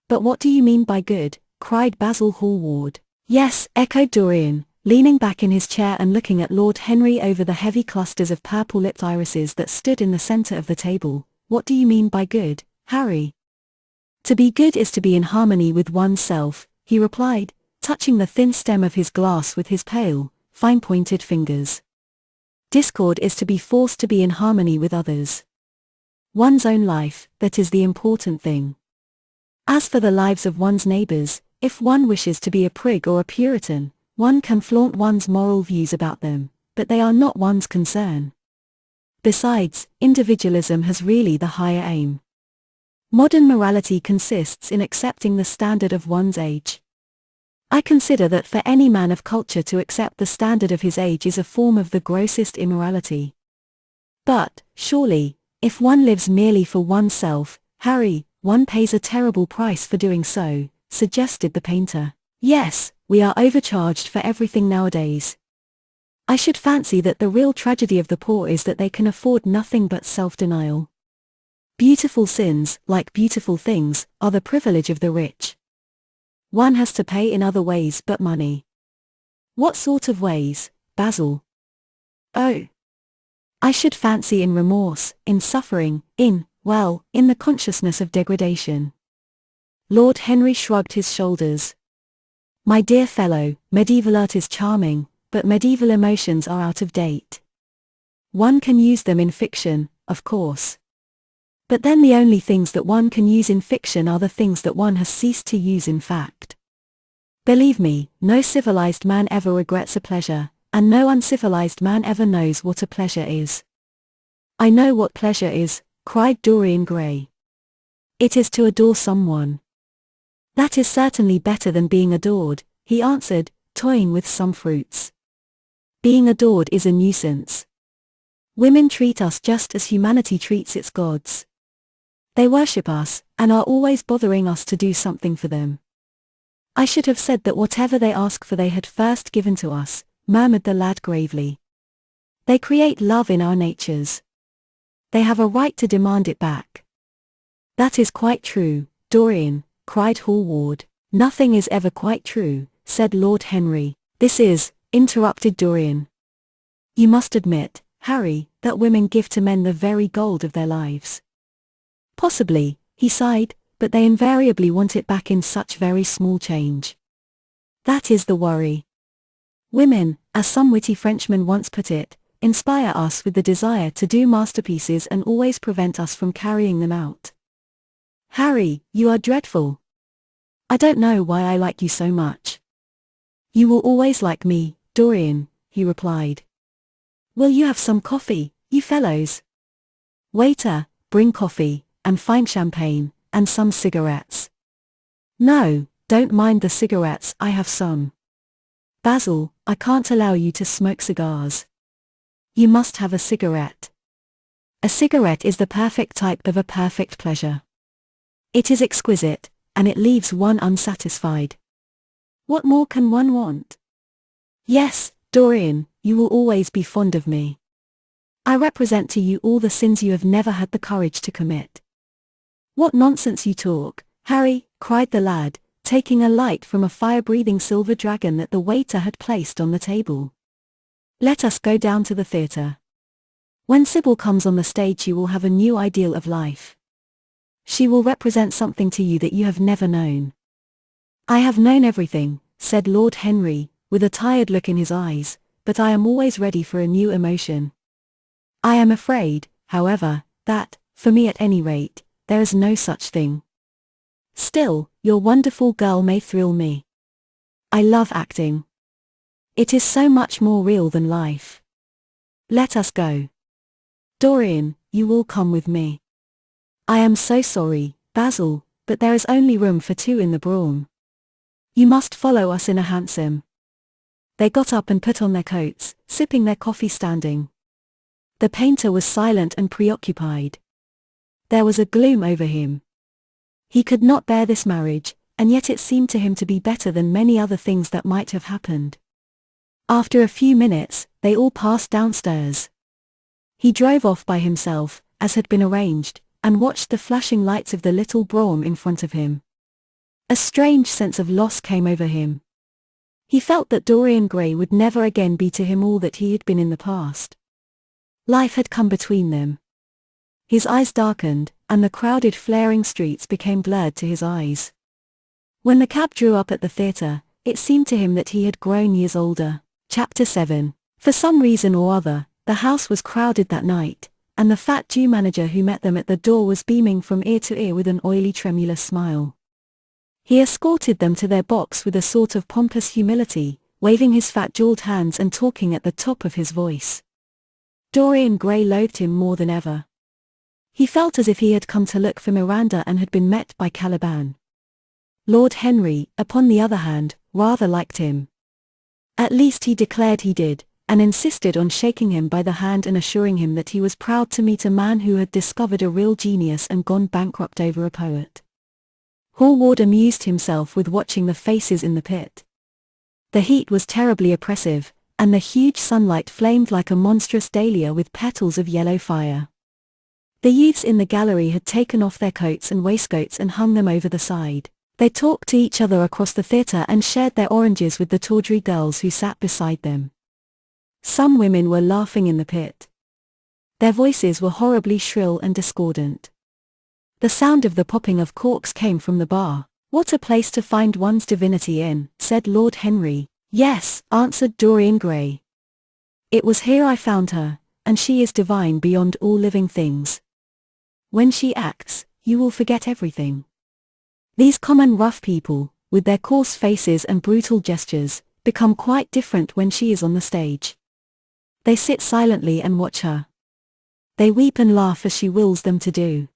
[SPEAKER 1] But what do you mean by good? Cried Basil Hallward. Yes, echoed Dorian, leaning back in his chair and looking at Lord Henry over the heavy clusters of purple-lipped irises that stood in the centre of the table. What do you mean by good, Harry? To be good is to be in harmony with oneself, he replied, touching the thin stem of his glass with his pale, fine-pointed fingers. Discord is to be forced to be in harmony with others. One's own life, that is the important thing. As for the lives of one's neighbours, if one wishes to be a prig or a Puritan, one can flaunt one's moral views about them, but they are not one's concern. Besides, individualism has really the higher aim. Modern morality consists in accepting the standard of one's age. I consider that for any man of culture to accept the standard of his age is a form of the grossest immorality. But, surely, if one lives merely for oneself, Harry, one pays a terrible price for doing so, suggested the painter. Yes, we are overcharged for everything nowadays. I should fancy that the real tragedy of the poor is that they can afford nothing but self-denial. Beautiful sins, like beautiful things, are the privilege of the rich. One has to pay in other ways but money. What sort of ways, Basil? Oh! I should fancy in remorse, in suffering, in the consciousness of degradation. Lord Henry shrugged his shoulders. My dear fellow, medieval art is charming, but medieval emotions are out of date. One can use them in fiction, of course. But then the only things that one can use in fiction are the things that one has ceased to use in fact. Believe me, no civilized man ever regrets a pleasure, and no uncivilized man ever knows what a pleasure is. I know what pleasure is, cried Dorian Gray. It is to adore someone. That is certainly better than being adored, he answered, toying with some fruits. Being adored is a nuisance. Women treat us just as humanity treats its gods. They worship us, and are always bothering us to do something for them. I should have said that whatever they ask for they had first given to us, murmured the lad gravely. They create love in our natures. They have a right to demand it back. That is quite true, Dorian, cried Hallward. Nothing is ever quite true, said Lord Henry. This is, interrupted Dorian. You must admit, Harry, that women give to men the very gold of their lives. Possibly, he sighed, but they invariably want it back in such very small change. That is the worry. Women, as some witty Frenchman once put it, inspire us with the desire to do masterpieces and always prevent us from carrying them out. Harry, you are dreadful. I don't know why I like you so much. You will always like me, Dorian, he replied. Will you have some coffee, you fellows? Waiter, bring coffee, and fine champagne, and some cigarettes. No, don't mind the cigarettes, I have some. Basil, I can't allow you to smoke cigars. You must have a cigarette. A cigarette is the perfect type of a perfect pleasure. It is exquisite, and it leaves one unsatisfied. What more can one want? Yes, Dorian, you will always be fond of me. I represent to you all the sins you have never had the courage to commit. What nonsense you talk, Harry, cried the lad, taking a light from a fire-breathing silver dragon that the waiter had placed on the table. Let us go down to the theatre. When Sybil comes on the stage you will have a new ideal of life. She will represent something to you that you have never known. I have known everything, said Lord Henry, with a tired look in his eyes, but I am always ready for a new emotion. I am afraid, however, that, for me at any rate, there is no such thing. Still, your wonderful girl may thrill me. I love acting. It is so much more real than life. Let us go. Dorian, you will come with me. I am so sorry, Basil, but there is only room for two in the brougham. You must follow us in a hansom. They got up and put on their coats, sipping their coffee standing. The painter was silent and preoccupied. There was a gloom over him. He could not bear this marriage, and yet it seemed to him to be better than many other things that might have happened. After a few minutes, they all passed downstairs. He drove off by himself, as had been arranged, and watched the flashing lights of the little brougham in front of him. A strange sense of loss came over him. He felt that Dorian Gray would never again be to him all that he had been in the past. Life had come between them. His eyes darkened, and the crowded flaring streets became blurred to his eyes. When the cab drew up at the theatre, it seemed to him that he had grown years older. Chapter 7. For some reason or other, the house was crowded that night, and the fat Jew manager who met them at the door was beaming from ear to ear with an oily tremulous smile. He escorted them to their box with a sort of pompous humility, waving his fat jeweled hands and talking at the top of his voice. Dorian Gray loathed him more than ever. He felt as if he had come to look for Miranda and had been met by Caliban. Lord Henry, upon the other hand, rather liked him. At least he declared he did, and insisted on shaking him by the hand and assuring him that he was proud to meet a man who had discovered a real genius and gone bankrupt over a poet. Hallward amused himself with watching the faces in the pit. The heat was terribly oppressive, and the huge sunlight flamed like a monstrous dahlia with petals of yellow fire. The youths in the gallery had taken off their coats and waistcoats and hung them over the side. They talked to each other across the theatre and shared their oranges with the tawdry girls who sat beside them. Some women were laughing in the pit. Their voices were horribly shrill and discordant. The sound of the popping of corks came from the bar. What a place to find one's divinity in, said Lord Henry. Yes, answered Dorian Gray. It was here I found her, and she is divine beyond all living things. When she acts, you will forget everything. These common rough people, with their coarse faces and brutal gestures, become quite different when she is on the stage. They sit silently and watch her. They weep and laugh as she wills them to do.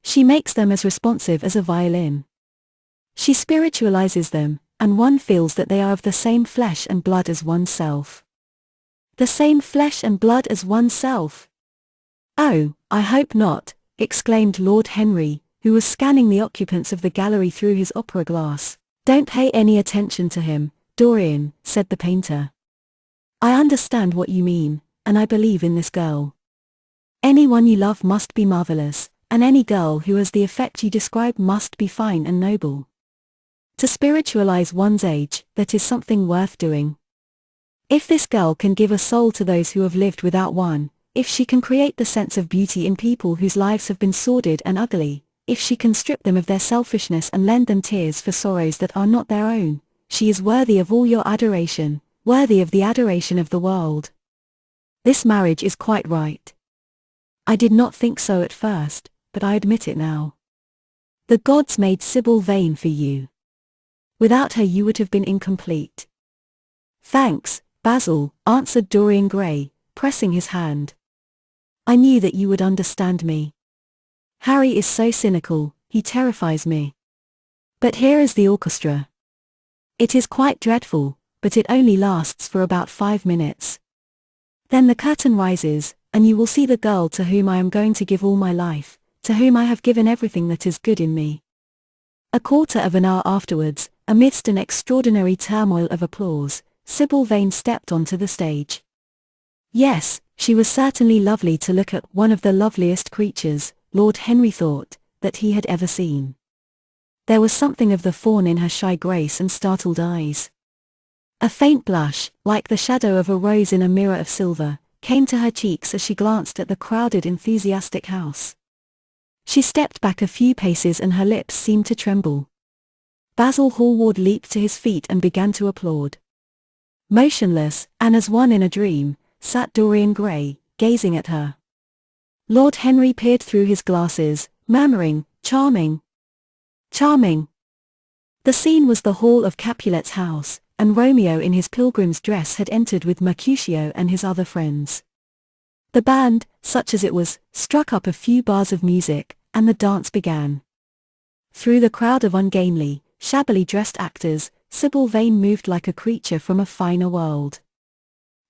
[SPEAKER 1] She makes them as responsive as a violin. She spiritualizes them, and one feels that they are of the same flesh and blood as oneself. The same flesh and blood as oneself? Oh, I hope not, exclaimed Lord Henry, who was scanning the occupants of the gallery through his opera glass. Don't pay any attention to him, Dorian, said the painter. I understand what you mean, and I believe in this girl. Anyone you love must be marvelous, and any girl who has the effect you describe must be fine and noble. To spiritualize one's age, that is something worth doing. If this girl can give a soul to those who have lived without one, if she can create the sense of beauty in people whose lives have been sordid and ugly, if she can strip them of their selfishness and lend them tears for sorrows that are not their own, she is worthy of all your adoration, worthy of the adoration of the world. This marriage is quite right. I did not think so at first, but I admit it now. The gods made Sybil Vane for you. Without her you would have been incomplete. Thanks, Basil, answered Dorian Gray, pressing his hand. I knew that you would understand me. Harry is so cynical, he terrifies me. But here is the orchestra. It is quite dreadful, but it only lasts for about 5 minutes. Then the curtain rises, and you will see the girl to whom I am going to give all my life, to whom I have given everything that is good in me. A quarter of an hour afterwards, amidst an extraordinary turmoil of applause, Sybil Vane stepped onto the stage. Yes, she was certainly lovely to look at, one of the loveliest creatures, Lord Henry thought, that he had ever seen. There was something of the fawn in her shy grace and startled eyes. A faint blush, like the shadow of a rose in a mirror of silver, came to her cheeks as she glanced at the crowded, enthusiastic house. She stepped back a few paces and her lips seemed to tremble. Basil Hallward leaped to his feet and began to applaud. Motionless, and as one in a dream, sat Dorian Gray, gazing at her. Lord Henry peered through his glasses, murmuring, "Charming! Charming!" The scene was the hall of Capulet's house, and Romeo in his pilgrim's dress had entered with Mercutio and his other friends. The band, such as it was, struck up a few bars of music, and the dance began. Through the crowd of ungainly, shabbily dressed actors, Sybil Vane moved like a creature from a finer world.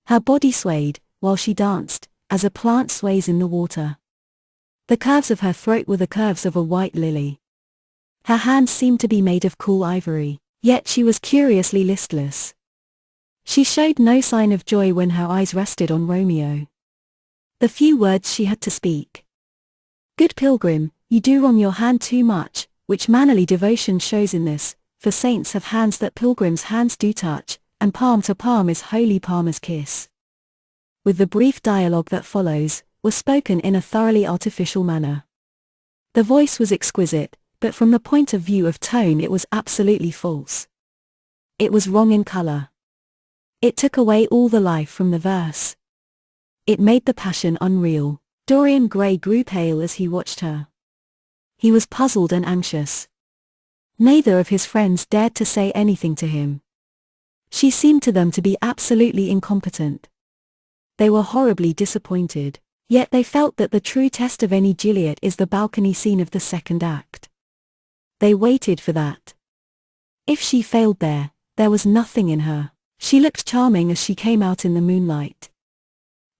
[SPEAKER 1] Her body swayed, while she danced, as a plant sways in the water. The curves of her throat were the curves of a white lily. Her hands seemed to be made of cool ivory, yet she was curiously listless. She showed no sign of joy when her eyes rested on Romeo. The few words she had to speak. "Good pilgrim, you do wrong your hand too much, which mannerly devotion shows in this, for saints have hands that pilgrims' hands do touch, and palm to palm is holy palmer's kiss." With the brief dialogue that follows, was spoken in a thoroughly artificial manner. The voice was exquisite, but from the point of view of tone it was absolutely false. It was wrong in color. It took away all the life from the verse. It made the passion unreal. Dorian Gray grew pale as he watched her. He was puzzled and anxious. Neither of his friends dared to say anything to him. She seemed to them to be absolutely incompetent. They were horribly disappointed, yet they felt that the true test of any Juliet is the balcony scene of the second act. They waited for that. If she failed there was nothing in her. She looked charming as she came out in the moonlight.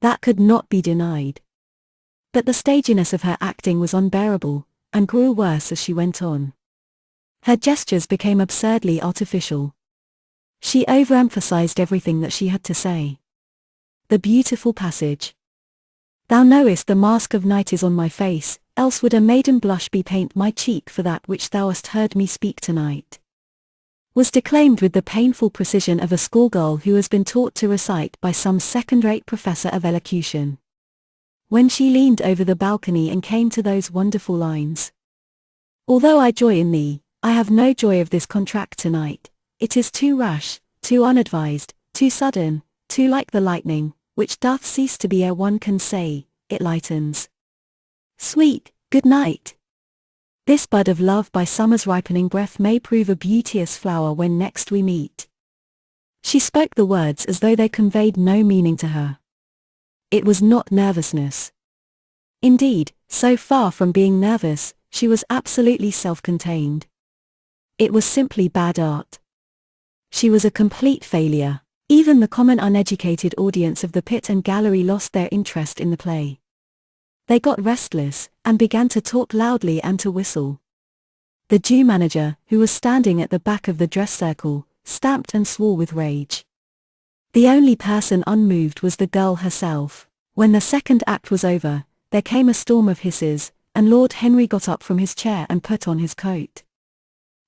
[SPEAKER 1] That could not be denied. But the staginess of her acting was unbearable, and grew worse as she went on. Her gestures became absurdly artificial. She overemphasized everything that she had to say. The beautiful passage. "Thou knowest the mask of night is on my face, else would a maiden blush be paint my cheek for that which thou hast heard me speak tonight," was declaimed with the painful precision of a schoolgirl who has been taught to recite by some second-rate professor of elocution. When she leaned over the balcony and came to those wonderful lines. "Although I joy in thee, I have no joy of this contract tonight. It is too rash, too unadvised, too sudden, too like the lightning, which doth cease to be ere one can say, it lightens. Sweet, good night. This bud of love by summer's ripening breath may prove a beauteous flower when next we meet." She spoke the words as though they conveyed no meaning to her. It was not nervousness. Indeed, so far from being nervous, she was absolutely self-contained. It was simply bad art. She was a complete failure. Even the common uneducated audience of the pit and gallery lost their interest in the play. They got restless, and began to talk loudly and to whistle. The Jew manager, who was standing at the back of the dress circle, stamped and swore with rage. The only person unmoved was the girl herself. When the second act was over, there came a storm of hisses, and Lord Henry got up from his chair and put on his coat.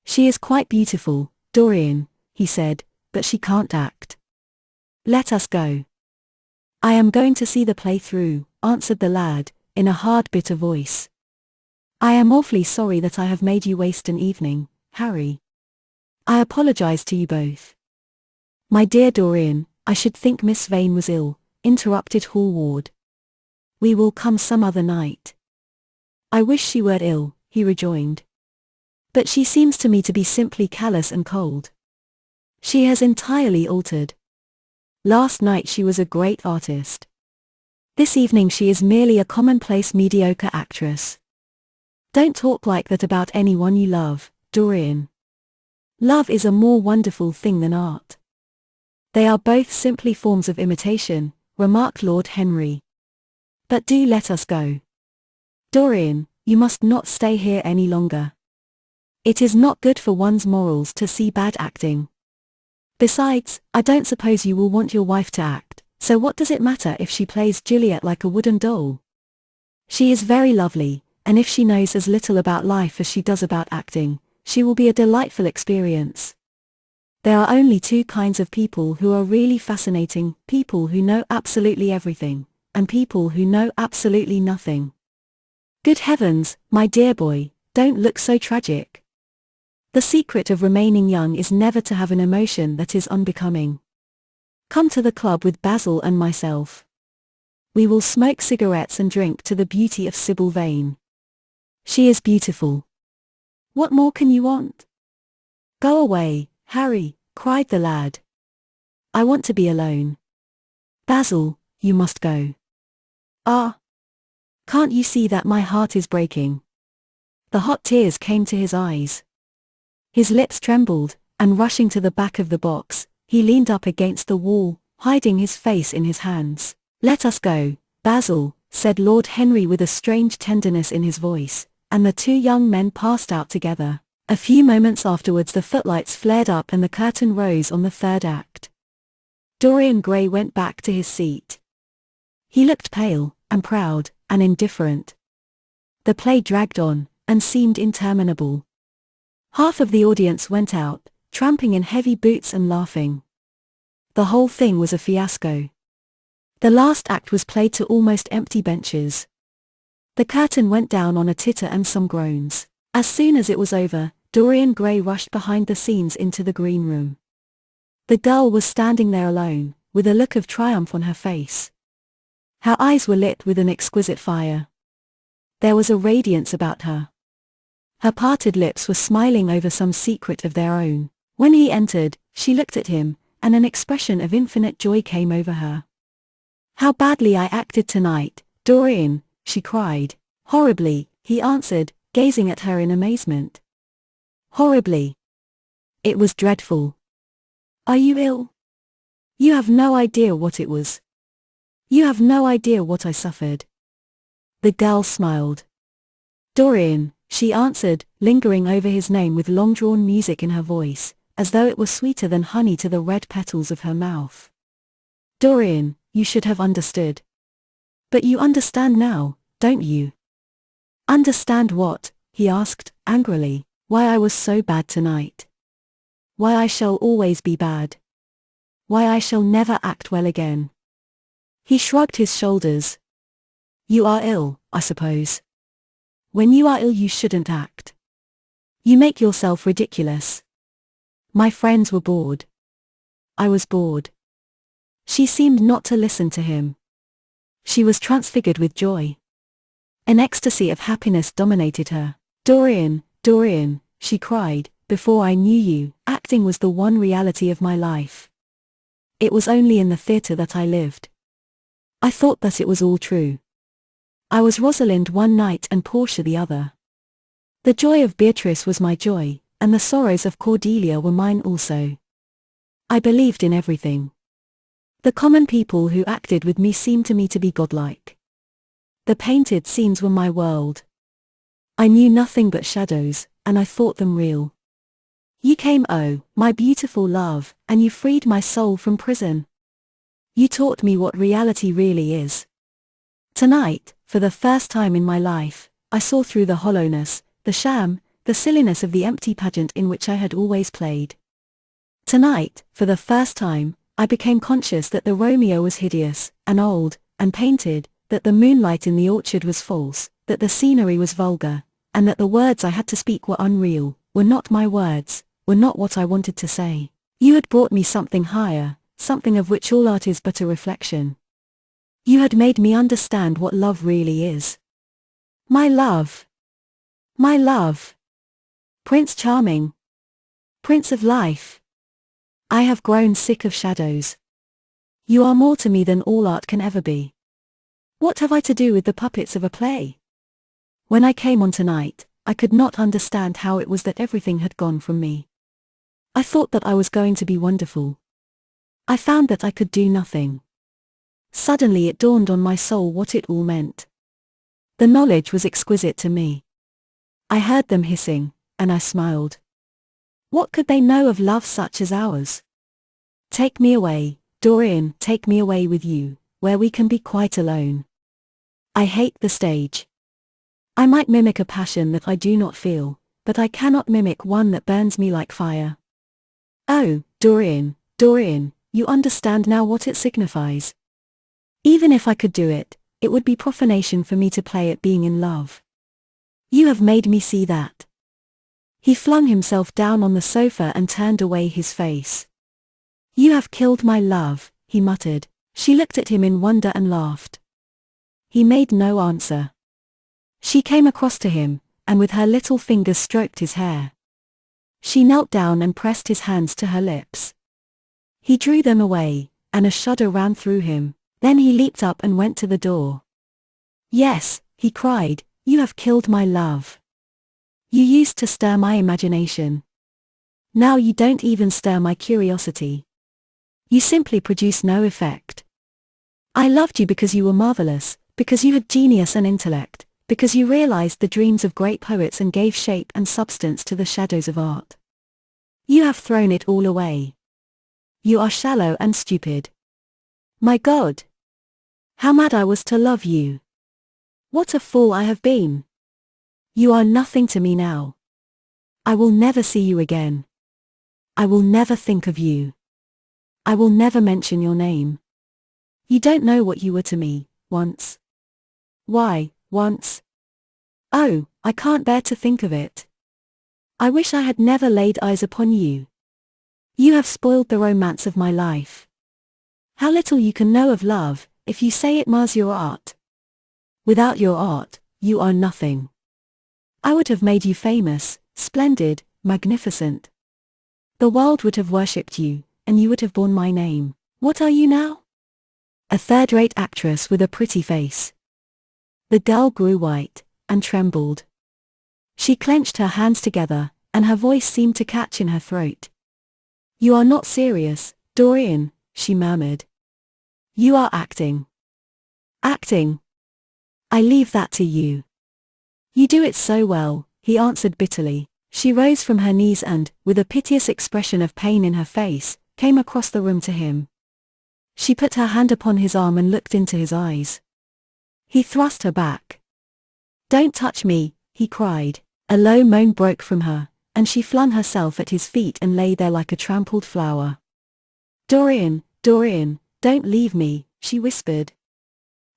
[SPEAKER 1] "She is quite beautiful, Dorian," he said, "but she can't act. Let us go." "I am going to see the play through," answered the lad, in a hard, bitter voice. "I am awfully sorry that I have made you waste an evening, Harry. I apologize to you both." "My dear Dorian, I should think Miss Vane was ill," interrupted Hallward. "We will come some other night." "I wish she were ill," he rejoined. But she seems to me to be simply callous and cold. She has entirely altered. Last night she was a great artist. This evening she is merely a commonplace mediocre actress. Don't talk like that about anyone you love, Dorian. Love is a more wonderful thing than art. They are both simply forms of imitation, remarked Lord Henry. But do let us go. Dorian, you must not stay here any longer. It is not good for one's morals to see bad acting. Besides, I don't suppose you will want your wife to act, so what does it matter if she plays Juliet like a wooden doll? She is very lovely, and if she knows as little about life as she does about acting, she will be a delightful experience. There are only two kinds of people who are really fascinating: people who know absolutely everything, and people who know absolutely nothing. Good heavens, my dear boy, don't look so tragic. The secret of remaining young is never to have an emotion that is unbecoming. Come to the club with Basil and myself. We will smoke cigarettes and drink to the beauty of Sybil Vane. She is beautiful. What more can you want? Go away, Harry, cried the lad. I want to be alone. Basil, you must go. Ah! Can't you see that my heart is breaking? The hot tears came to his eyes. His lips trembled, and rushing to the back of the box, he leaned up against the wall, hiding his face in his hands. Let us go, Basil, said Lord Henry with a strange tenderness in his voice, and the two young men passed out together. A few moments afterwards the footlights flared up and the curtain rose on the third act. Dorian Gray went back to his seat. He looked pale, and proud, and indifferent. The play dragged on, and seemed interminable. Half of the audience went out, tramping in heavy boots and laughing. The whole thing was a fiasco. The last act was played to almost empty benches. The curtain went down on a titter and some groans. As soon as it was over, Dorian Gray rushed behind the scenes into the green room. The girl was standing there alone, with a look of triumph on her face. Her eyes were lit with an exquisite fire. There was a radiance about her. Her parted lips were smiling over some secret of their own. When he entered, she looked at him, and an expression of infinite joy came over her. How badly I acted tonight, Dorian, she cried. Horribly, he answered, gazing at her in amazement. Horribly. It was dreadful. Are you ill? You have no idea what it was. You have no idea what I suffered. The girl smiled. Dorian, she answered, lingering over his name with long-drawn music in her voice, as though it were sweeter than honey to the red petals of her mouth. Dorian, you should have understood. But you understand now, don't you? Understand what? He asked, angrily. Why I was so bad tonight. Why I shall always be bad. Why I shall never act well again. He shrugged his shoulders. You are ill, I suppose. When you are ill you shouldn't act. You make yourself ridiculous. My friends were bored. I was bored. She seemed not to listen to him. She was transfigured with joy. An ecstasy of happiness dominated her. Dorian, Dorian, she cried, before I knew you, acting was the one reality of my life. It was only in the theatre that I lived. I thought that it was all true. I was Rosalind one night and Portia the other. The joy of Beatrice was my joy, and the sorrows of Cordelia were mine also. I believed in everything. The common people who acted with me seemed to me to be godlike. The painted scenes were my world. I knew nothing but shadows, and I thought them real. You came, oh, my beautiful love, and you freed my soul from prison. You taught me what reality really is. Tonight, for the first time in my life, I saw through the hollowness, the sham, the silliness of the empty pageant in which I had always played. Tonight, for the first time, I became conscious that the Romeo was hideous, and old, and painted, that the moonlight in the orchard was false, that the scenery was vulgar, and that the words I had to speak were unreal, were not my words, were not what I wanted to say. You had brought me something higher, something of which all art is but a reflection. You had made me understand what love really is. My love! My love! Prince Charming. Prince of Life. I have grown sick of shadows. You are more to me than all art can ever be. What have I to do with the puppets of a play? When I came on tonight, I could not understand how it was that everything had gone from me. I thought that I was going to be wonderful. I found that I could do nothing. Suddenly it dawned on my soul what it all meant. The knowledge was exquisite to me. I heard them hissing, and I smiled. What could they know of love such as ours? Take me away, Dorian, take me away with you, where we can be quite alone. I hate the stage. I might mimic a passion that I do not feel, but I cannot mimic one that burns me like fire. Oh, Dorian, Dorian, you understand now what it signifies. Even if I could do it, it would be profanation for me to play at being in love. You have made me see that. He flung himself down on the sofa and turned away his face. You have killed my love, he muttered. She looked at him in wonder and laughed. He made no answer. She came across to him, and with her little fingers stroked his hair. She knelt down and pressed his hands to her lips. He drew them away, and a shudder ran through him. Then he leaped up and went to the door. Yes, he cried, you have killed my love. You used to stir my imagination. Now you don't even stir my curiosity. You simply produce no effect. I loved you because you were marvelous, because you had genius and intellect, because you realized the dreams of great poets and gave shape and substance to the shadows of art. You have thrown it all away. You are shallow and stupid. My God! How mad I was to love you! What a fool I have been! You are nothing to me now. I will never see you again. I will never think of you. I will never mention your name. You don't know what you were to me, once. Why, once? Oh, I can't bear to think of it. I wish I had never laid eyes upon you. You have spoiled the romance of my life. How little you can know of love, if you say it mars your art. Without your art, you are nothing. I would have made you famous, splendid, magnificent. The world would have worshipped you, and you would have borne my name. What are you now? A third-rate actress with a pretty face. The girl grew white, and trembled. She clenched her hands together, and her voice seemed to catch in her throat. You are not serious, Dorian, she murmured. You are acting. Acting. I leave that to you. You do it so well, he answered bitterly. She rose from her knees and, with a piteous expression of pain in her face, came across the room to him. She put her hand upon his arm and looked into his eyes. He thrust her back. Don't touch me, he cried. A low moan broke from her, and she flung herself at his feet and lay there like a trampled flower. Dorian, Dorian, don't leave me, she whispered.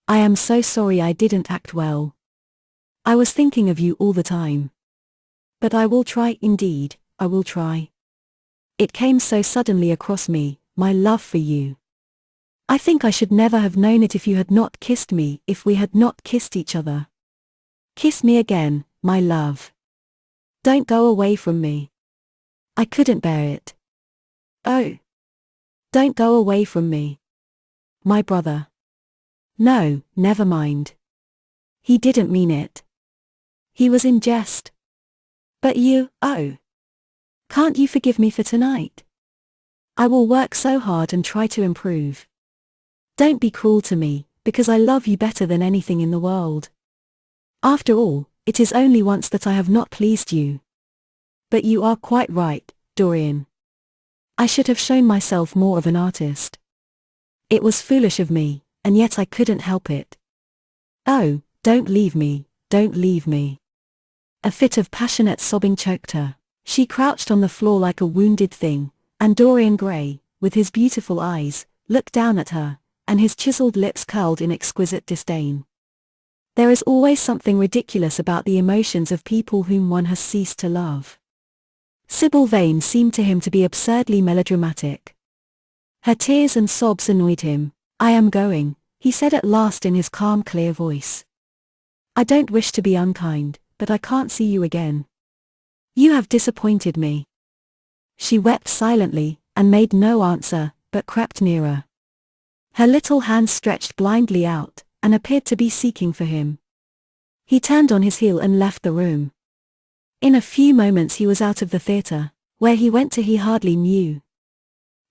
[SPEAKER 1] I am so sorry I didn't act well. I was thinking of you all the time. But I will try, indeed, I will try. It came so suddenly across me, my love for you. I think I should never have known it if you had not kissed me, if we had not kissed each other. Kiss me again, my love. Don't go away from me. I couldn't bear it. Oh. Don't go away from me. My brother. No, never mind. He didn't mean it. He was in jest. But you, oh. Can't you forgive me for tonight? I will work so hard and try to improve. Don't be cruel to me, because I love you better than anything in the world. After all, it is only once that I have not pleased you. But you are quite right, Dorian. I should have shown myself more of an artist. It was foolish of me, and yet I couldn't help it. Oh, don't leave me, don't leave me. A fit of passionate sobbing choked her. She crouched on the floor like a wounded thing, and Dorian Gray, with his beautiful eyes, looked down at her, and his chiseled lips curled in exquisite disdain. There is always something ridiculous about the emotions of people whom one has ceased to love. Sybil Vane seemed to him to be absurdly melodramatic. Her tears and sobs annoyed him. I am going, he said at last in his calm, clear voice. I don't wish to be unkind, but I can't see you again. You have disappointed me." She wept silently, and made no answer, but crept nearer. Her little hands stretched blindly out, and appeared to be seeking for him. He turned on his heel and left the room. In a few moments he was out of the theatre. Where he went to he hardly knew.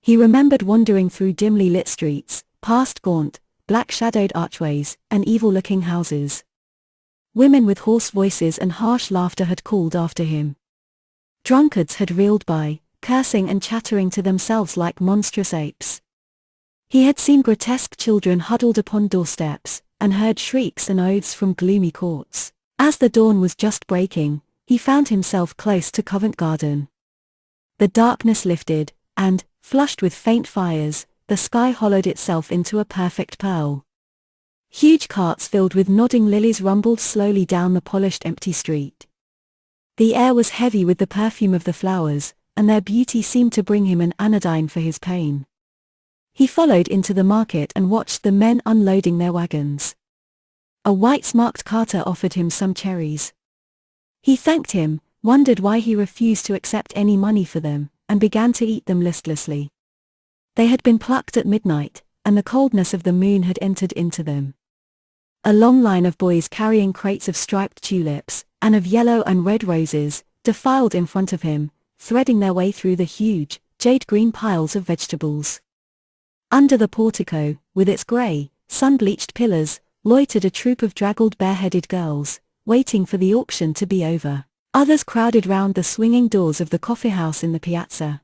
[SPEAKER 1] He remembered wandering through dimly lit streets, past gaunt, black-shadowed archways, and evil-looking houses. Women with hoarse voices and harsh laughter had called after him. Drunkards had reeled by, cursing and chattering to themselves like monstrous apes. He had seen grotesque children huddled upon doorsteps, and heard shrieks and oaths from gloomy courts. As the dawn was just breaking, he found himself close to Covent Garden. The darkness lifted, and, flushed with faint fires, the sky hollowed itself into a perfect pearl. Huge carts filled with nodding lilies rumbled slowly down the polished empty street. The air was heavy with the perfume of the flowers, and their beauty seemed to bring him an anodyne for his pain. He followed into the market and watched the men unloading their wagons. A white-smocked carter offered him some cherries. He thanked him, wondered why he refused to accept any money for them, and began to eat them listlessly. They had been plucked at midnight, and the coldness of the moon had entered into them. A long line of boys carrying crates of striped tulips, and of yellow and red roses, defiled in front of him, threading their way through the huge, jade-green piles of vegetables. Under the portico, with its grey, sun-bleached pillars, loitered a troop of draggled bareheaded girls, waiting for the auction to be over. Others crowded round the swinging doors of the coffeehouse in the piazza.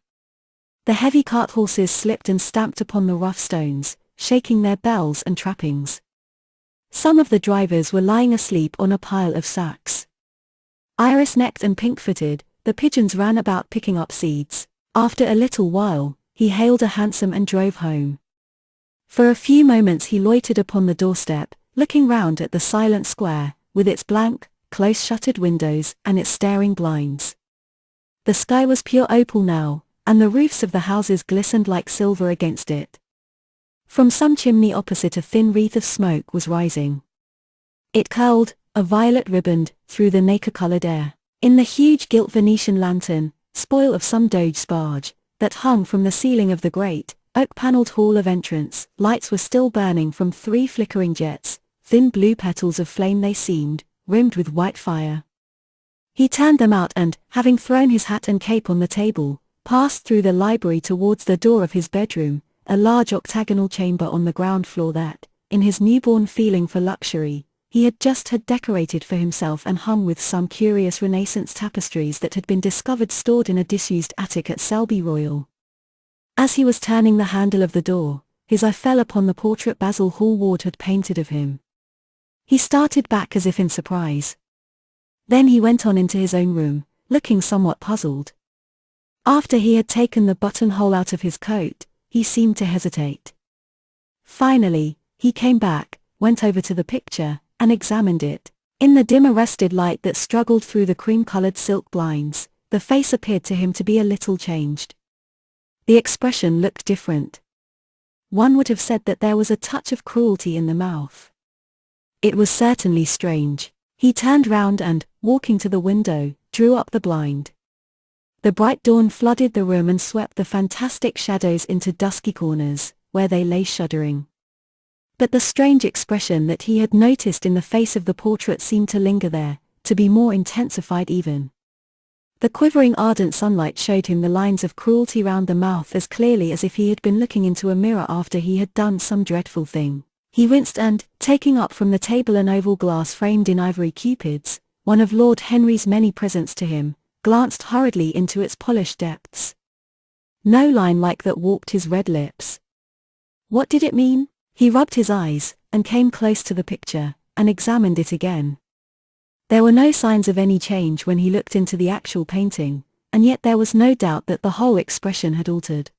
[SPEAKER 1] The heavy cart horses slipped and stamped upon the rough stones, shaking their bells and trappings. Some of the drivers were lying asleep on a pile of sacks. Iris-necked and pink-footed, the pigeons ran about picking up seeds. After a little while, he hailed a hansom and drove home. For a few moments he loitered upon the doorstep, looking round at the silent square, with its blank, close-shuttered windows and its staring blinds. The sky was pure opal now, and the roofs of the houses glistened like silver against it. From some chimney opposite a thin wreath of smoke was rising. It curled, a violet riband, through the nacre-coloured air. In the huge gilt Venetian lantern, spoil of some doge's barge, that hung from the ceiling of the great, oak-panelled hall of entrance, lights were still burning from 3 flickering jets, thin blue petals of flame they seemed, rimmed with white fire. He turned them out and, having thrown his hat and cape on the table, passed through the library towards the door of his bedroom, a large octagonal chamber on the ground floor that, in his newborn feeling for luxury, he had just had decorated for himself and hung with some curious Renaissance tapestries that had been discovered stored in a disused attic at Selby Royal. As he was turning the handle of the door, his eye fell upon the portrait Basil Hallward had painted of him. He started back as if in surprise. Then he went on into his own room, looking somewhat puzzled. After he had taken the buttonhole out of his coat, he seemed to hesitate. Finally, he came back, went over to the picture, and examined it. In the dim arrested light that struggled through the cream-coloured silk blinds, the face appeared to him to be a little changed. The expression looked different. One would have said that there was a touch of cruelty in the mouth. It was certainly strange. He turned round and, walking to the window, drew up the blind. The bright dawn flooded the room and swept the fantastic shadows into dusky corners, where they lay shuddering. But the strange expression that he had noticed in the face of the portrait seemed to linger there, to be more intensified even. The quivering ardent sunlight showed him the lines of cruelty round the mouth as clearly as if he had been looking into a mirror after he had done some dreadful thing. He winced and, taking up from the table an oval glass framed in ivory cupids, one of Lord Henry's many presents to him, glanced hurriedly into its polished depths. No line like that walked his red lips. What did it mean? He rubbed his eyes, and came close to the picture, and examined it again. There were no signs of any change when he looked into the actual painting, and yet there was no doubt that the whole expression had altered.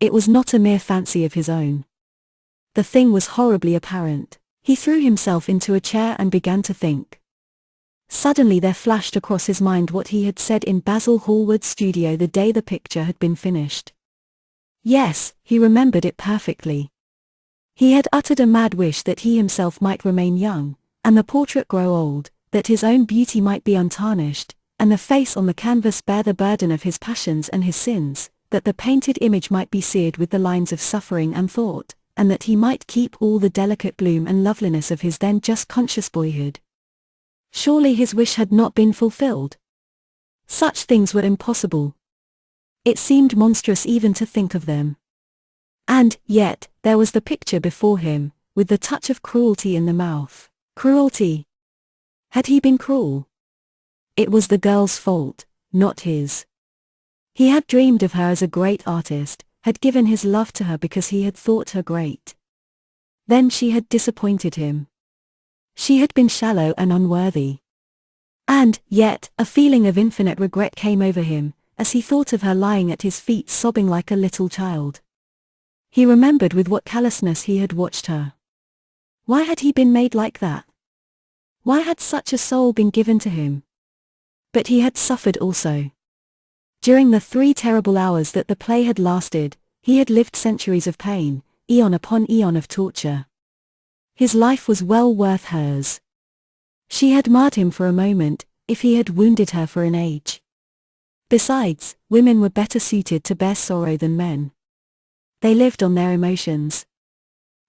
[SPEAKER 1] It was not a mere fancy of his own. The thing was horribly apparent. He threw himself into a chair and began to think. Suddenly there flashed across his mind what he had said in Basil Hallward's studio the day the picture had been finished. Yes, he remembered it perfectly. He had uttered a mad wish that he himself might remain young, and the portrait grow old, that his own beauty might be untarnished, and the face on the canvas bear the burden of his passions and his sins, that the painted image might be seared with the lines of suffering and thought, and that he might keep all the delicate bloom and loveliness of his then just conscious boyhood. Surely his wish had not been fulfilled. Such things were impossible. It seemed monstrous even to think of them. And, yet, there was the picture before him, with the touch of cruelty in the mouth. Cruelty! Had he been cruel? It was the girl's fault, not his. He had dreamed of her as a great artist, had given his love to her because he had thought her great. Then she had disappointed him. She had been shallow and unworthy. And, yet, a feeling of infinite regret came over him, as he thought of her lying at his feet sobbing like a little child. He remembered with what callousness he had watched her. Why had he been made like that? Why had such a soul been given to him? But he had suffered also. During the 3 terrible hours that the play had lasted, he had lived centuries of pain, eon upon eon of torture. His life was well worth hers. She had marred him for a moment, if he had wounded her for an age. Besides, women were better suited to bear sorrow than men. They lived on their emotions.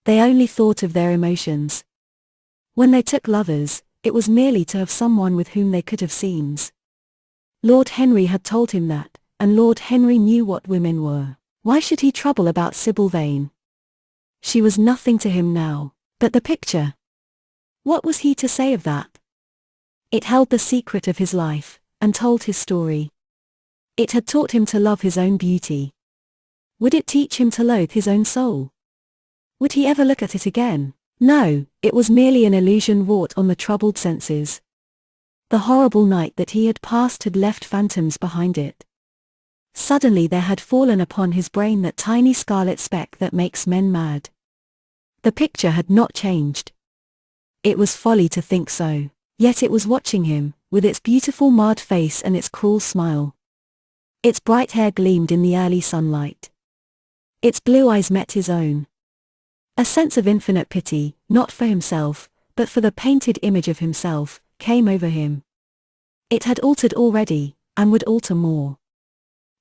[SPEAKER 1] They only thought of their emotions. When they took lovers, it was merely to have someone with whom they could have scenes. Lord Henry had told him that, and Lord Henry knew what women were. Why should he trouble about Sybil Vane? She was nothing to him now, but the picture. What was he to say of that? It held the secret of his life, and told his story. It had taught him to love his own beauty. Would it teach him to loathe his own soul? Would he ever look at it again? No, it was merely an illusion wrought on the troubled senses. The horrible night that he had passed had left phantoms behind it. Suddenly there had fallen upon his brain that tiny scarlet speck that makes men mad. The picture had not changed. It was folly to think so, yet it was watching him, with its beautiful marred face and its cruel smile. Its bright hair gleamed in the early sunlight. Its blue eyes met his own. A sense of infinite pity, not for himself, but for the painted image of himself, came over him. It had altered already, and would alter more.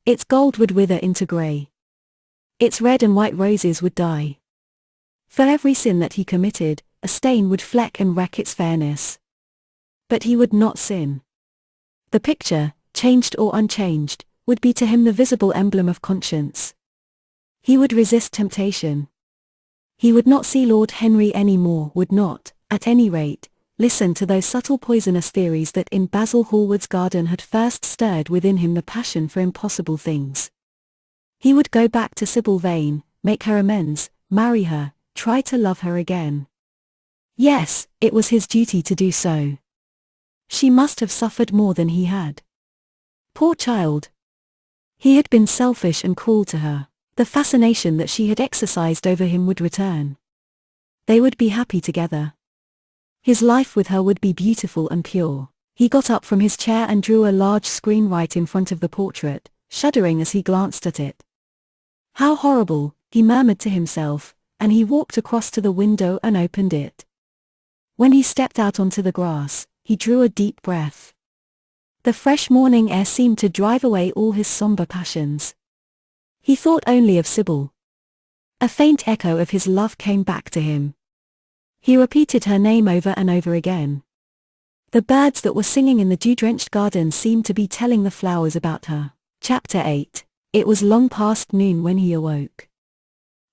[SPEAKER 1] Its gold would wither into grey. Its red and white roses would die. For every sin that he committed, a stain would fleck and wreck its fairness. But he would not sin. The picture, changed or unchanged, would be to him the visible emblem of conscience. He would resist temptation. He would not see Lord Henry any more, would not, at any rate, listen to those subtle poisonous theories that in Basil Hallward's garden had first stirred within him the passion for impossible things. He would go back to Sybil Vane, make her amends, marry her, try to love her again. Yes, it was his duty to do so. She must have suffered more than he had. Poor child! He had been selfish and cruel to her. The fascination that she had exercised over him would return. They would be happy together. His life with her would be beautiful and pure. He got up from his chair and drew a large screen right in front of the portrait, shuddering as he glanced at it. How horrible, he murmured to himself, and he walked across to the window and opened it. When he stepped out onto the grass, he drew a deep breath. The fresh morning air seemed to drive away all his somber passions. He thought only of Sybil. A faint echo of his love came back to him. He repeated her name over and over again. The birds that were singing in the dew-drenched garden seemed to be telling the flowers about her. Chapter 8. It was long past noon when he awoke.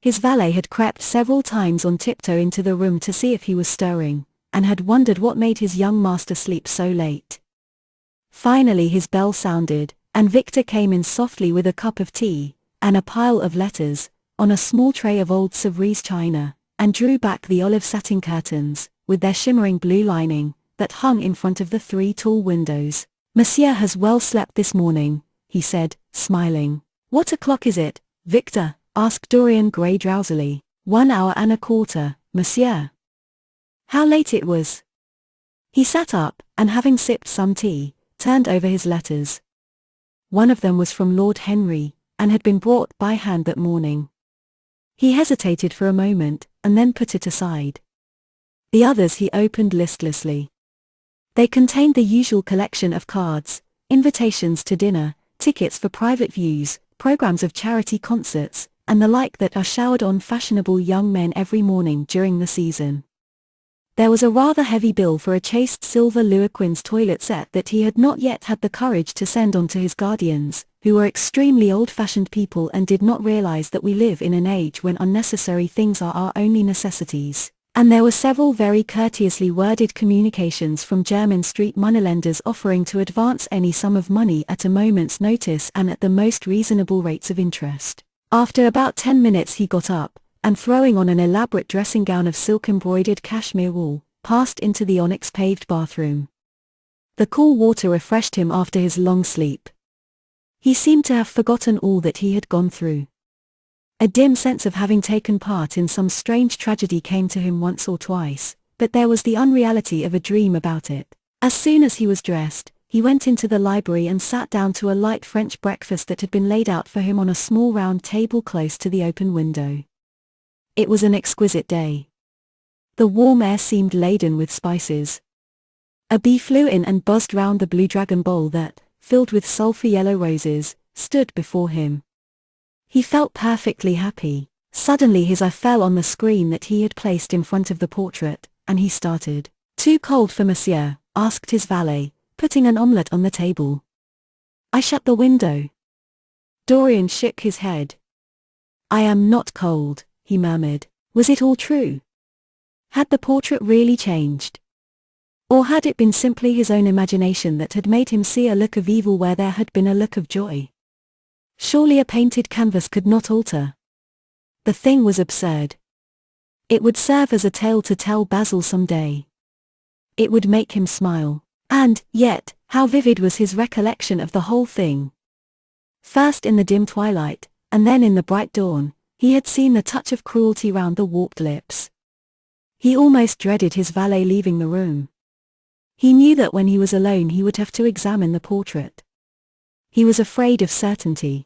[SPEAKER 1] His valet had crept several times on tiptoe into the room to see if he was stirring, and had wondered what made his young master sleep so late. Finally his bell sounded, and Victor came in softly with a cup of tea, and a pile of letters, on a small tray of old Sevres china, and drew back the olive satin curtains, with their shimmering blue lining, that hung in front of the 3 tall windows. "Monsieur has well slept this morning," he said, smiling. "What o'clock is it, Victor?" asked Dorian Gray drowsily. 1 hour and a quarter, monsieur." How late it was! He sat up, and having sipped some tea, turned over his letters. One of them was from Lord Henry, and had been brought by hand that morning. He hesitated for a moment, and then put it aside. The others he opened listlessly. They contained the usual collection of cards, invitations to dinner, tickets for private views, programs of charity concerts, and the like that are showered on fashionable young men every morning during the season. There was a rather heavy bill for a chased silver Leeuwin's toilet set that he had not yet had the courage to send on to his guardians, who were extremely old-fashioned people and did not realize that we live in an age when unnecessary things are our only necessities. And there were several very courteously worded communications from Jermyn Street moneylenders offering to advance any sum of money at a moment's notice and at the most reasonable rates of interest. After about 10 minutes he got up, and throwing on an elaborate dressing gown of silk-embroidered cashmere wool, passed into the onyx-paved bathroom. The cool water refreshed him after his long sleep. He seemed to have forgotten all that he had gone through. A dim sense of having taken part in some strange tragedy came to him once or twice, but there was the unreality of a dream about it. As soon as he was dressed, he went into the library and sat down to a light French breakfast that had been laid out for him on a small round table close to the open window. It was an exquisite day. The warm air seemed laden with spices. A bee flew in and buzzed round the blue dragon bowl that, filled with sulphur yellow roses, stood before him. He felt perfectly happy. Suddenly his eye fell on the screen that he had placed in front of the portrait, and he started. "Too cold for monsieur?" asked his valet, putting an omelette on the table. "I shut the window." Dorian shook his head. "I am not cold," he murmured. Was it all true? Had the portrait really changed? Or had it been simply his own imagination that had made him see a look of evil where there had been a look of joy? Surely a painted canvas could not alter. The thing was absurd. It would serve as a tale to tell Basil some day. It would make him smile. And, yet, how vivid was his recollection of the whole thing. First in the dim twilight, and then in the bright dawn, he had seen the touch of cruelty round the warped lips. He almost dreaded his valet leaving the room. He knew that when he was alone he would have to examine the portrait. He was afraid of certainty.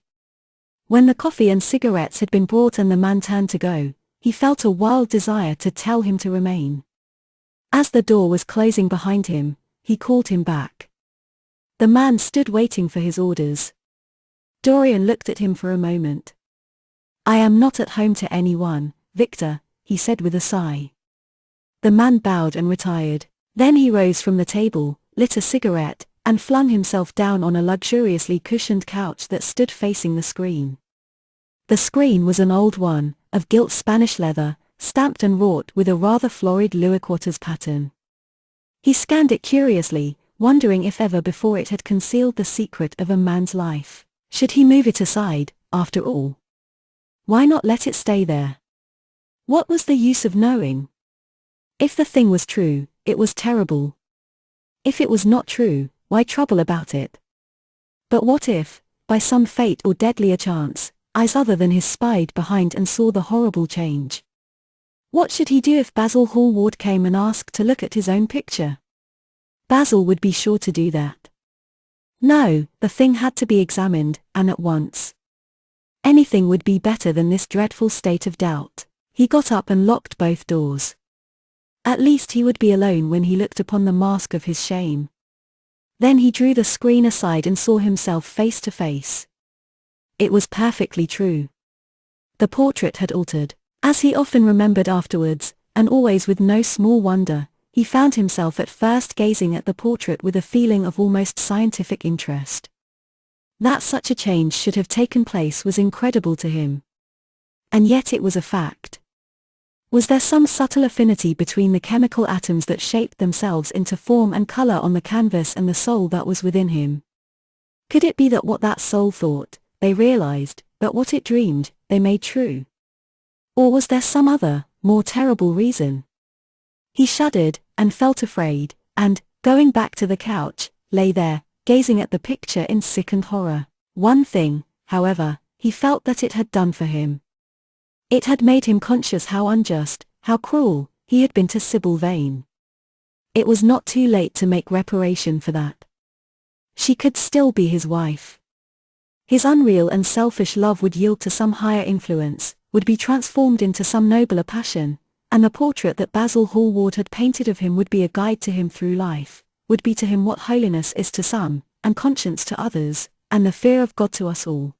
[SPEAKER 1] When the coffee and cigarettes had been brought and the man turned to go, he felt a wild desire to tell him to remain. As the door was closing behind him, he called him back. The man stood waiting for his orders. Dorian looked at him for a moment. "I am not at home to anyone, Victor," he said with a sigh. The man bowed and retired. Then he rose from the table, lit a cigarette, and flung himself down on a luxuriously cushioned couch that stood facing the screen. The screen was an old one, of gilt Spanish leather, stamped and wrought with a rather florid Louis pattern. He scanned it curiously, wondering if ever before it had concealed the secret of a man's life. Should he move it aside, after all? Why not let it stay there? What was the use of knowing? If the thing was true, it was terrible. If it was not true, why trouble about it? But what if, by some fate or deadlier chance, eyes other than his spied behind and saw the horrible change? What should he do if Basil Hallward came and asked to look at his own picture? Basil would be sure to do that. No, the thing had to be examined, and at once. Anything would be better than this dreadful state of doubt. He got up and locked both doors. At least he would be alone when he looked upon the mask of his shame. Then he drew the screen aside and saw himself face to face. It was perfectly true. The portrait had altered. As he often remembered afterwards, and always with no small wonder, he found himself at first gazing at the portrait with a feeling of almost scientific interest. That such a change should have taken place was incredible to him. And yet it was a fact. Was there some subtle affinity between the chemical atoms that shaped themselves into form and color on the canvas and the soul that was within him? Could it be that what that soul thought, they realized, but what it dreamed, they made true? Or was there some other, more terrible reason? He shuddered, and felt afraid, and, going back to the couch, lay there, gazing at the picture in sickened horror. One thing, however, he felt that it had done for him. It had made him conscious how unjust, how cruel, he had been to Sybil Vane. It was not too late to make reparation for that. She could still be his wife. His unreal and selfish love would yield to some higher influence, would be transformed into some nobler passion, and the portrait that Basil Hallward had painted of him would be a guide to him through life, would be to him what holiness is to some, and conscience to others, and the fear of God to us all.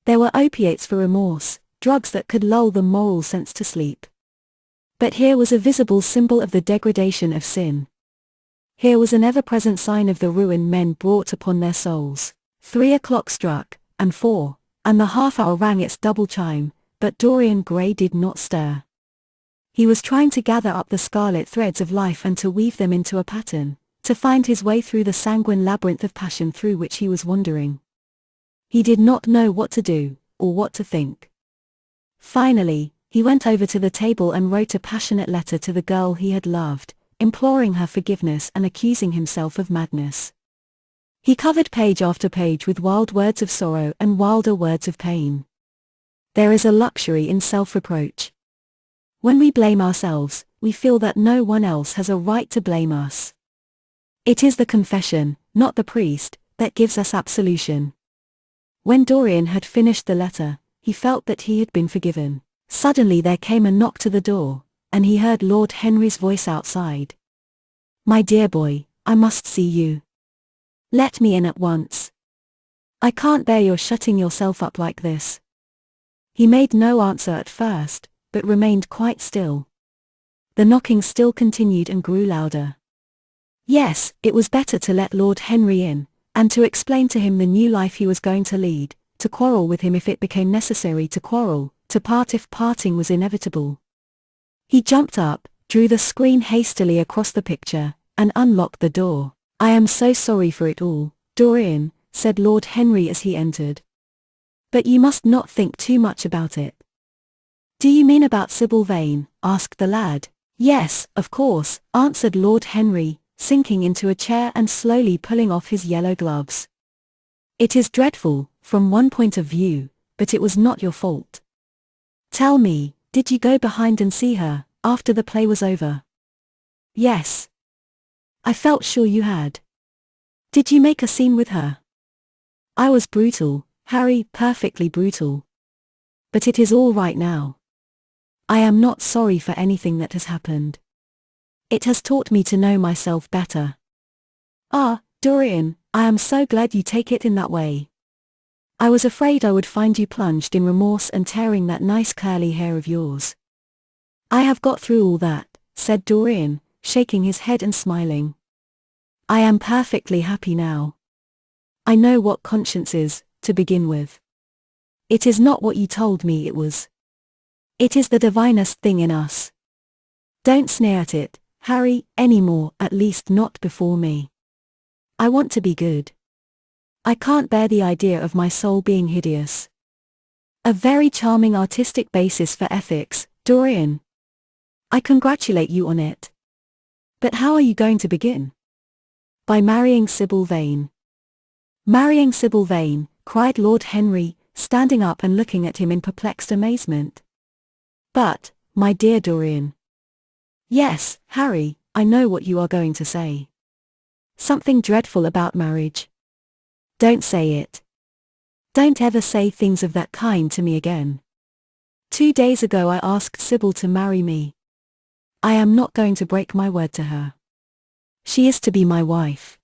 [SPEAKER 1] There were opiates for remorse, drugs that could lull the moral sense to sleep. But here was a visible symbol of the degradation of sin. Here was an ever-present sign of the ruin men brought upon their souls. 3 o'clock struck, and 4, and the half-hour rang its double chime, but Dorian Gray did not stir. He was trying to gather up the scarlet threads of life and to weave them into a pattern, to find his way through the sanguine labyrinth of passion through which he was wandering. He did not know what to do, or what to think. Finally, he went over to the table and wrote a passionate letter to the girl he had loved, imploring her forgiveness and accusing himself of madness. He covered page after page with wild words of sorrow and wilder words of pain. There is a luxury in self-reproach. When we blame ourselves, we feel that no one else has a right to blame us. It is the confession, not the priest, that gives us absolution. When Dorian had finished the letter, he felt that he had been forgiven. Suddenly there came a knock to the door, and he heard Lord Henry's voice outside. "My dear boy, I must see you. Let me in at once. I can't bear your shutting yourself up like this." He made no answer at first, but remained quite still. The knocking still continued and grew louder. Yes, it was better to let Lord Henry in, and to explain to him the new life he was going to lead, to quarrel with him if it became necessary to quarrel, to part if parting was inevitable. He jumped up, drew the screen hastily across the picture, and unlocked the door. "I am so sorry for it all, Dorian," said Lord Henry as he entered. "But you must not think too much about it." "Do you mean about Sybil Vane?" asked the lad. "Yes, of course," answered Lord Henry, sinking into a chair and slowly pulling off his yellow gloves. "It is dreadful, from one point of view, but it was not your fault. Tell me, did you go behind and see her, after the play was over?" "Yes. I felt sure you had." "Did you make a scene with her?" "I was brutal, Harry, perfectly brutal. But it is all right now. I am not sorry for anything that has happened. It has taught me to know myself better." "Ah, Dorian, I am so glad you take it in that way. I was afraid I would find you plunged in remorse and tearing that nice curly hair of yours." "I have got through all that," said Dorian, shaking his head and smiling. "I am perfectly happy now. I know what conscience is, to begin with. It is not what you told me it was. It is the divinest thing in us. Don't sneer at it, Harry, any more, at least not before me. I want to be good. I can't bear the idea of my soul being hideous." "A very charming artistic basis for ethics, Dorian. I congratulate you on it. But how are you going to begin?" "By marrying Sybil Vane." "Marrying Sybil Vane," cried Lord Henry, standing up and looking at him in perplexed amazement. "But, my dear Dorian—" "Yes, Harry, I know what you are going to say. Something dreadful about marriage. Don't say it. Don't ever say things of that kind to me again. 2 days ago I asked Sybil to marry me. I am not going to break my word to her. She is to be my wife."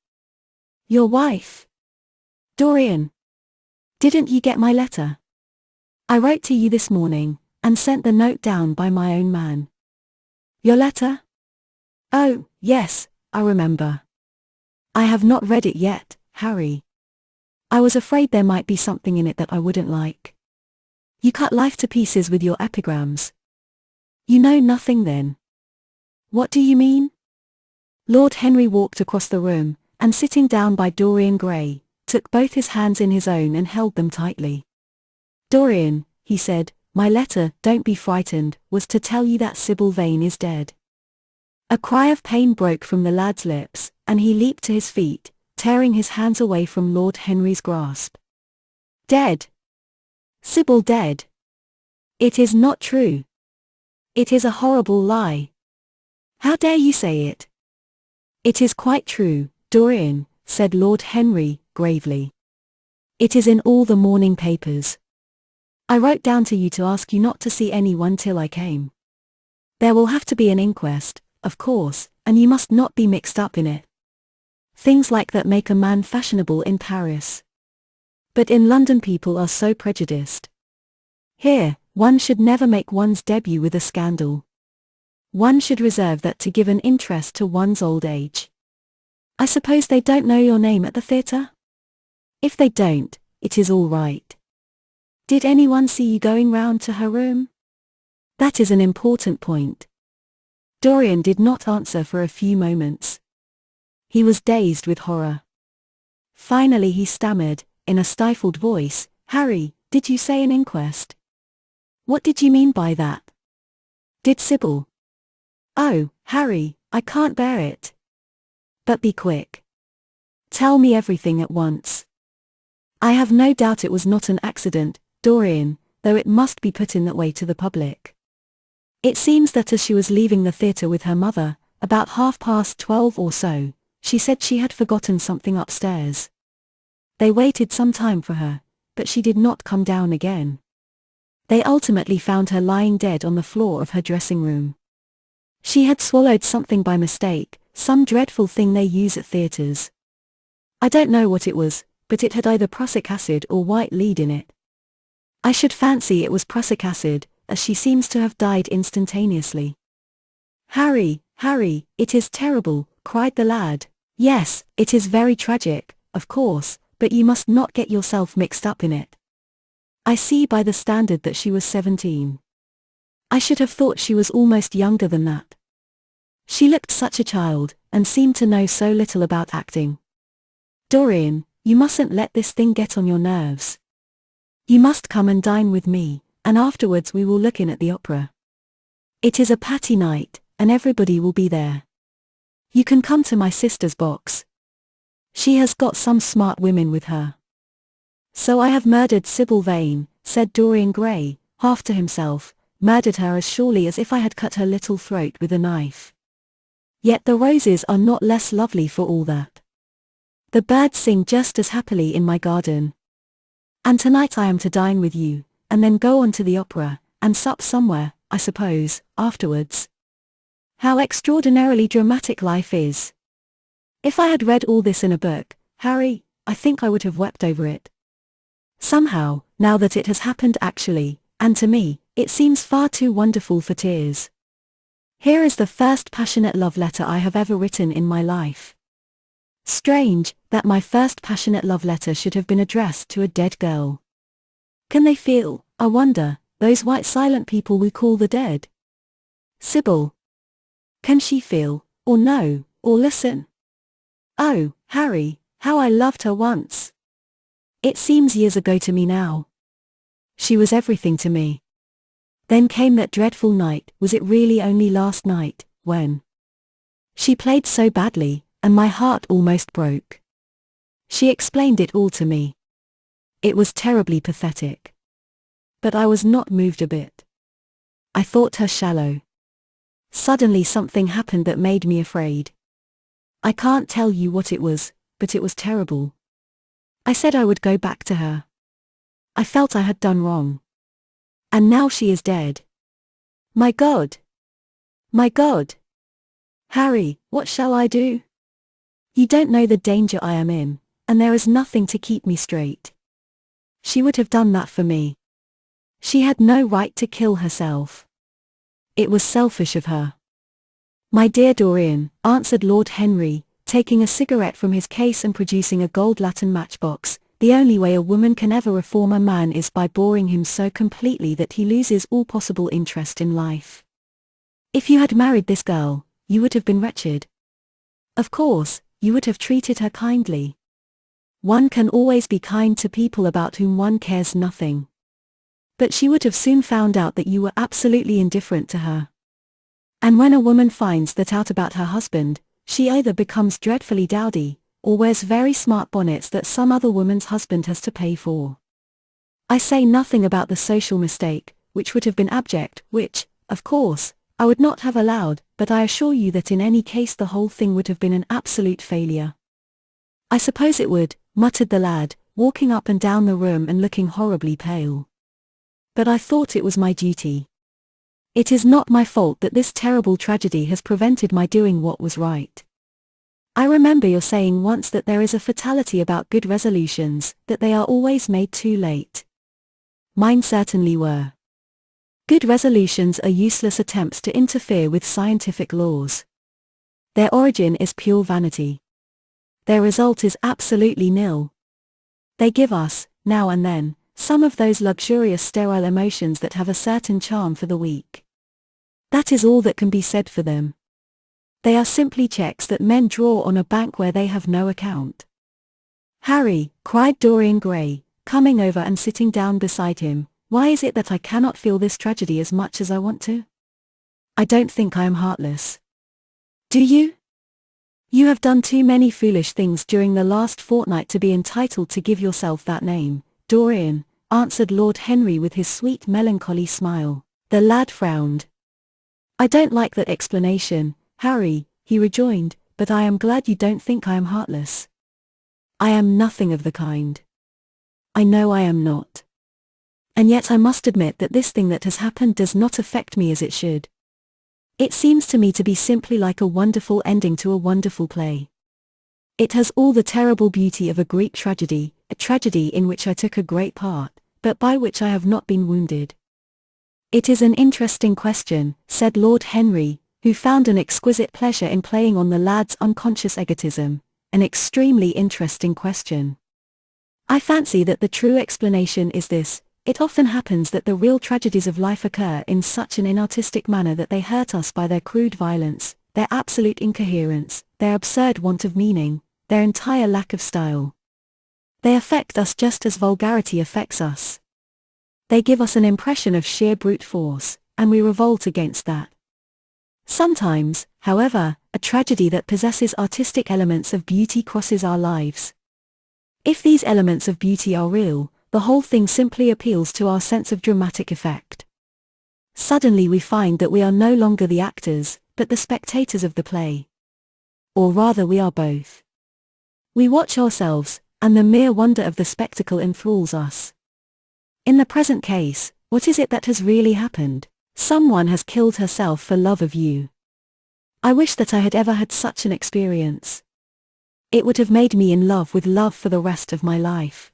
[SPEAKER 1] "Your wife? Dorian, didn't you get my letter? I wrote to you this morning, and sent the note down by my own man." "Your letter? Oh, yes, I remember. I have not read it yet, Harry. I was afraid there might be something in it that I wouldn't like. You cut life to pieces with your epigrams. You know nothing then." "What do you mean?" Lord Henry walked across the room, and sitting down by Dorian Gray, took both his hands in his own and held them tightly. "Dorian," he said, "my letter, don't be frightened, was to tell you that Sybil Vane is dead." A cry of pain broke from the lad's lips, and he leaped to his feet, tearing his hands away from Lord Henry's grasp. "Dead? Sybil dead? It is not true. It is a horrible lie. How dare you say it?" "It is quite true, Dorian," said Lord Henry, gravely. "It is in all the morning papers. I wrote down to you to ask you not to see anyone till I came. There will have to be an inquest, of course, and you must not be mixed up in it. Things like that make a man fashionable in Paris. But in London people are so prejudiced. Here, one should never make one's debut with a scandal. One should reserve that to give an interest to one's old age. I suppose they don't know your name at the theatre? If they don't, it is all right. Did anyone see you going round to her room? That is an important point. Dorian did not answer for a few moments. He was dazed with horror. Finally he stammered, in a stifled voice, "Harry, did you say an inquest? What did you mean by that? Did Sybil?" "Oh, Harry, I can't bear it. But be quick. Tell me everything at once." "I have no doubt it was not an accident, Dorian, though it must be put in that way to the public. It seems that as she was leaving the theatre with her mother, about 12:30 or so, she said she had forgotten something upstairs. They waited some time for her, but she did not come down again. They ultimately found her lying dead on the floor of her dressing room. She had swallowed something by mistake, some dreadful thing they use at theatres. I don't know what it was, but it had either prussic acid or white lead in it. I should fancy it was prussic acid, as she seems to have died instantaneously." "Harry, Harry, it is terrible," cried the lad. "Yes, it is very tragic, of course, but you must not get yourself mixed up in it. I see by the standard that she was 17. I should have thought she was almost younger than that. She looked such a child, and seemed to know so little about acting. Dorian, you mustn't let this thing get on your nerves. You must come and dine with me, and afterwards we will look in at the opera. It is a Patty night, and everybody will be there. You can come to my sister's box. She has got some smart women with her." "So I have murdered Sybil Vane," said Dorian Gray, half to himself, "murdered her as surely as if I had cut her little throat with a knife. Yet the roses are not less lovely for all that. The birds sing just as happily in my garden. And tonight I am to dine with you, and then go on to the opera, and sup somewhere, I suppose, afterwards. How extraordinarily dramatic life is. If I had read all this in a book, Harry, I think I would have wept over it. Somehow, now that it has happened actually, and to me, it seems far too wonderful for tears. Here is the first passionate love letter I have ever written in my life. Strange, that my first passionate love letter should have been addressed to a dead girl. Can they feel, I wonder, those white silent people we call the dead? Sybil. Can she feel, or know, or listen? Oh, Harry, how I loved her once. It seems years ago to me now. She was everything to me. Then came that dreadful night, was it really only last night, when she played so badly, and my heart almost broke. She explained it all to me. It was terribly pathetic. But I was not moved a bit. I thought her shallow. Suddenly something happened that made me afraid. I can't tell you what it was, but it was terrible. I said I would go back to her. I felt I had done wrong. And now she is dead. My God! My God! Harry, what shall I do? You don't know the danger I am in, and there is nothing to keep me straight. She would have done that for me. She had no right to kill herself. It was selfish of her. My dear Dorian, answered Lord Henry, taking a cigarette from his case and producing a gold latten matchbox, the only way a woman can ever reform a man is by boring him so completely that he loses all possible interest in life. If you had married this girl, you would have been wretched. Of course, you would have treated her kindly. One can always be kind to people about whom one cares nothing. But she would have soon found out that you were absolutely indifferent to her. And when a woman finds that out about her husband, she either becomes dreadfully dowdy, or wears very smart bonnets that some other woman's husband has to pay for. I say nothing about the social mistake, which would have been abject, which, of course, I would not have allowed, but I assure you that in any case the whole thing would have been an absolute failure. I suppose it would, muttered the lad, walking up and down the room and looking horribly pale. But I thought it was my duty. It is not my fault that this terrible tragedy has prevented my doing what was right. I remember your saying once that there is a fatality about good resolutions, that they are always made too late. Mine certainly were. Good resolutions are useless attempts to interfere with scientific laws. Their origin is pure vanity. Their result is absolutely nil. They give us, now and then, some of those luxurious sterile emotions that have a certain charm for the weak. That is all that can be said for them. They are simply checks that men draw on a bank where they have no account. Harry, cried Dorian Gray, coming over and sitting down beside him, why is it that I cannot feel this tragedy as much as I want to? I don't think I am heartless. Do you? You have done too many foolish things during the last fortnight to be entitled to give yourself that name, Dorian, answered Lord Henry with his sweet melancholy smile. The lad frowned. I don't like that explanation, Harry, he rejoined, but I am glad you don't think I am heartless. I am nothing of the kind. I know I am not. And yet I must admit that this thing that has happened does not affect me as it should. It seems to me to be simply like a wonderful ending to a wonderful play. It has all the terrible beauty of a Greek tragedy, a tragedy in which I took a great part, but by which I have not been wounded. It is an interesting question, said Lord Henry, who found an exquisite pleasure in playing on the lad's unconscious egotism, an extremely interesting question. I fancy that the true explanation is this: it often happens that the real tragedies of life occur in such an inartistic manner that they hurt us by their crude violence, their absolute incoherence, their absurd want of meaning, their entire lack of style. They affect us just as vulgarity affects us. They give us an impression of sheer brute force, and we revolt against that. Sometimes, however, a tragedy that possesses artistic elements of beauty crosses our lives. If these elements of beauty are real, the whole thing simply appeals to our sense of dramatic effect. Suddenly we find that we are no longer the actors, but the spectators of the play. Or rather we are both. We watch ourselves, and the mere wonder of the spectacle enthralls us. In the present case, what is it that has really happened? Someone has killed herself for love of you. I wish that I had ever had such an experience. It would have made me in love with love for the rest of my life.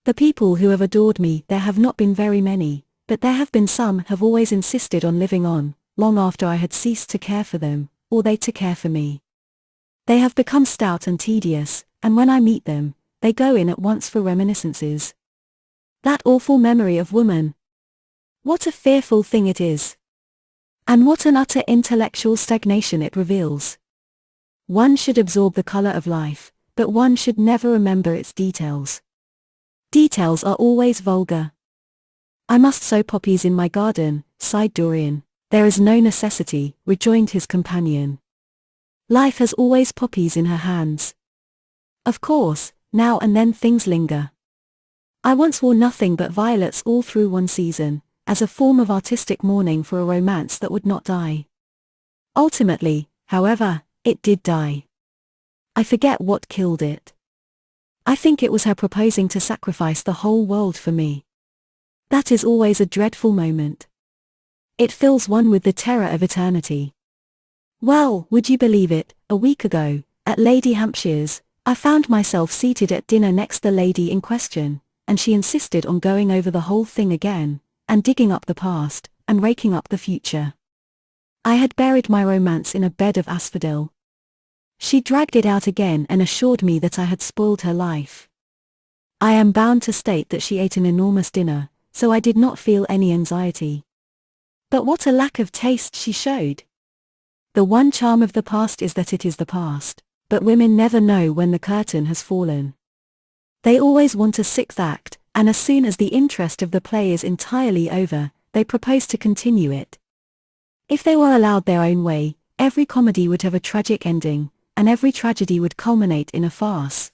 [SPEAKER 1] The people who have adored me, there have not been very many, but there have been some have always insisted on living on, long after I had ceased to care for them, or they to care for me. They have become stout and tedious, and when I meet them, they go in at once for reminiscences. That awful memory of woman. What a fearful thing it is. And what an utter intellectual stagnation it reveals. One should absorb the color of life, but one should never remember its details. Details are always vulgar. I must sow poppies in my garden, sighed Dorian. There is no necessity, rejoined his companion. Life has always poppies in her hands. Of course, now and then things linger. I once wore nothing but violets all through one season, as a form of artistic mourning for a romance that would not die. Ultimately, however, it did die. I forget what killed it. I think it was her proposing to sacrifice the whole world for me. That is always a dreadful moment. It fills one with the terror of eternity. Well, would you believe it, a week ago, at Lady Hampshire's, I found myself seated at dinner next the lady in question, and she insisted on going over the whole thing again, and digging up the past, and raking up the future. I had buried my romance in a bed of asphodel. She dragged it out again and assured me that I had spoiled her life. I am bound to state that she ate an enormous dinner, so I did not feel any anxiety. But what a lack of taste she showed! The one charm of the past is that it is the past, but women never know when the curtain has fallen. They always want a sixth act, and as soon as the interest of the play is entirely over, they propose to continue it. If they were allowed their own way, every comedy would have a tragic ending, and every tragedy would culminate in a farce.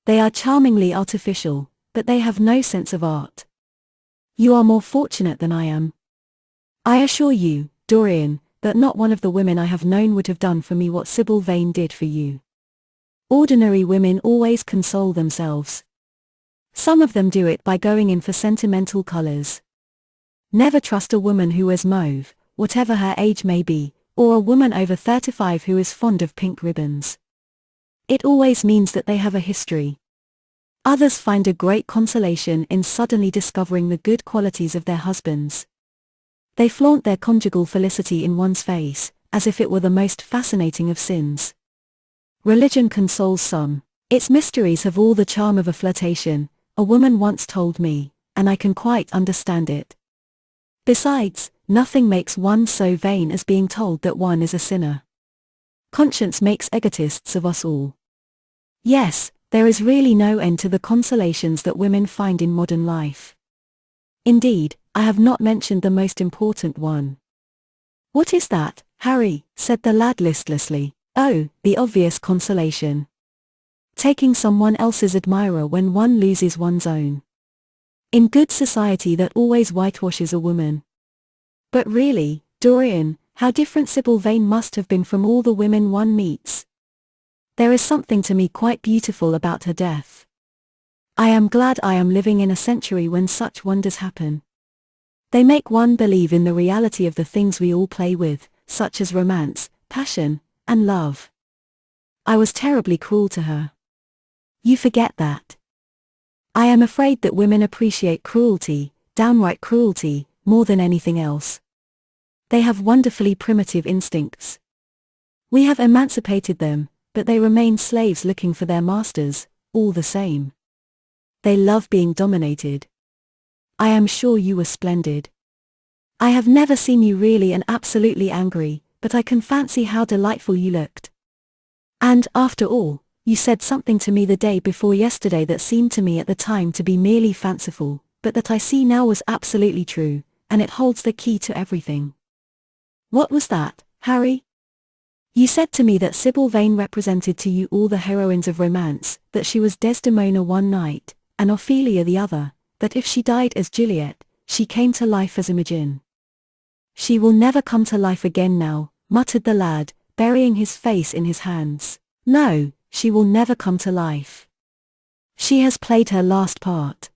[SPEAKER 1] They are charmingly artificial, but they have no sense of art. You are more fortunate than I am. I assure you, Dorian, that not one of the women I have known would have done for me what Sybil Vane did for you. Ordinary women always console themselves. Some of them do it by going in for sentimental colors. Never trust a woman who wears mauve, whatever her age may be, or a woman over 35 who is fond of pink ribbons. It always means that they have a history. Others find a great consolation in suddenly discovering the good qualities of their husbands. They flaunt their conjugal felicity in one's face, as if it were the most fascinating of sins. Religion consoles some. Its mysteries have all the charm of a flirtation, a woman once told me, and I can quite understand it. Besides, nothing makes one so vain as being told that one is a sinner. Conscience makes egotists of us all. Yes, there is really no end to the consolations that women find in modern life. Indeed, I have not mentioned the most important one. "What is that, Harry?" said the lad listlessly. "Oh, the obvious consolation. Taking someone else's admirer when one loses one's own. In good society that always whitewashes a woman." But really, Dorian, how different Sybil Vane must have been from all the women one meets. There is something to me quite beautiful about her death. I am glad I am living in a century when such wonders happen. They make one believe in the reality of the things we all play with, such as romance, passion, and love. I was terribly cruel to her. You forget that. I am afraid that women appreciate cruelty, downright cruelty, more than anything else. They have wonderfully primitive instincts. We have emancipated them, but they remain slaves looking for their masters, all the same. They love being dominated. I am sure you were splendid. I have never seen you really and absolutely angry, but I can fancy how delightful you looked. And, after all, you said something to me the day before yesterday that seemed to me at the time to be merely fanciful, but that I see now was absolutely true, and it holds the key to everything. What was that, Harry? You said to me that Sybil Vane represented to you all the heroines of romance, that she was Desdemona one night, and Ophelia the other, that if she died as Juliet, she came to life as Imogen. She will never come to life again now, muttered the lad, burying his face in his hands. No, she will never come to life. She has played her last part.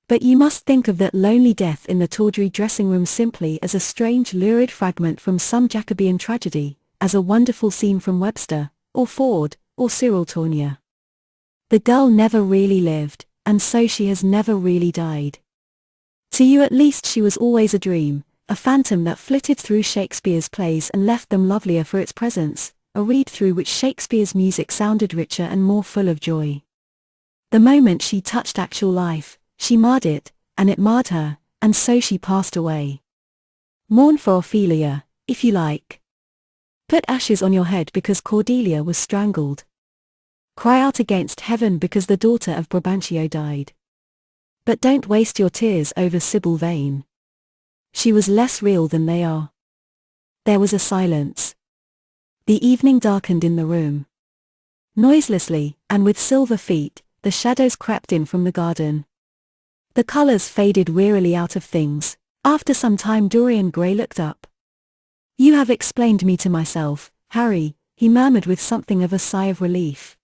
[SPEAKER 1] But you must think of that lonely death in the tawdry dressing-room simply as a strange lurid fragment from some Jacobean tragedy, as a wonderful scene from Webster, or Ford, or Cyril Tourneur. The girl never really lived, and so she has never really died. To you at least she was always a dream, a phantom that flitted through Shakespeare's plays and left them lovelier for its presence, a reed through which Shakespeare's music sounded richer and more full of joy. The moment she touched actual life, she marred it, and it marred her, and so she passed away. Mourn for Ophelia, if you like. Put ashes on your head because Cordelia was strangled. Cry out against heaven because the daughter of Brabantio died. But don't waste your tears over Sybil Vane. She was less real than they are. There was a silence. The evening darkened in the room. Noiselessly, and with silver feet, the shadows crept in from the garden. The colors faded wearily out of things. After some time Dorian Gray looked up. "You have explained me to myself, Harry," he murmured with something of a sigh of relief.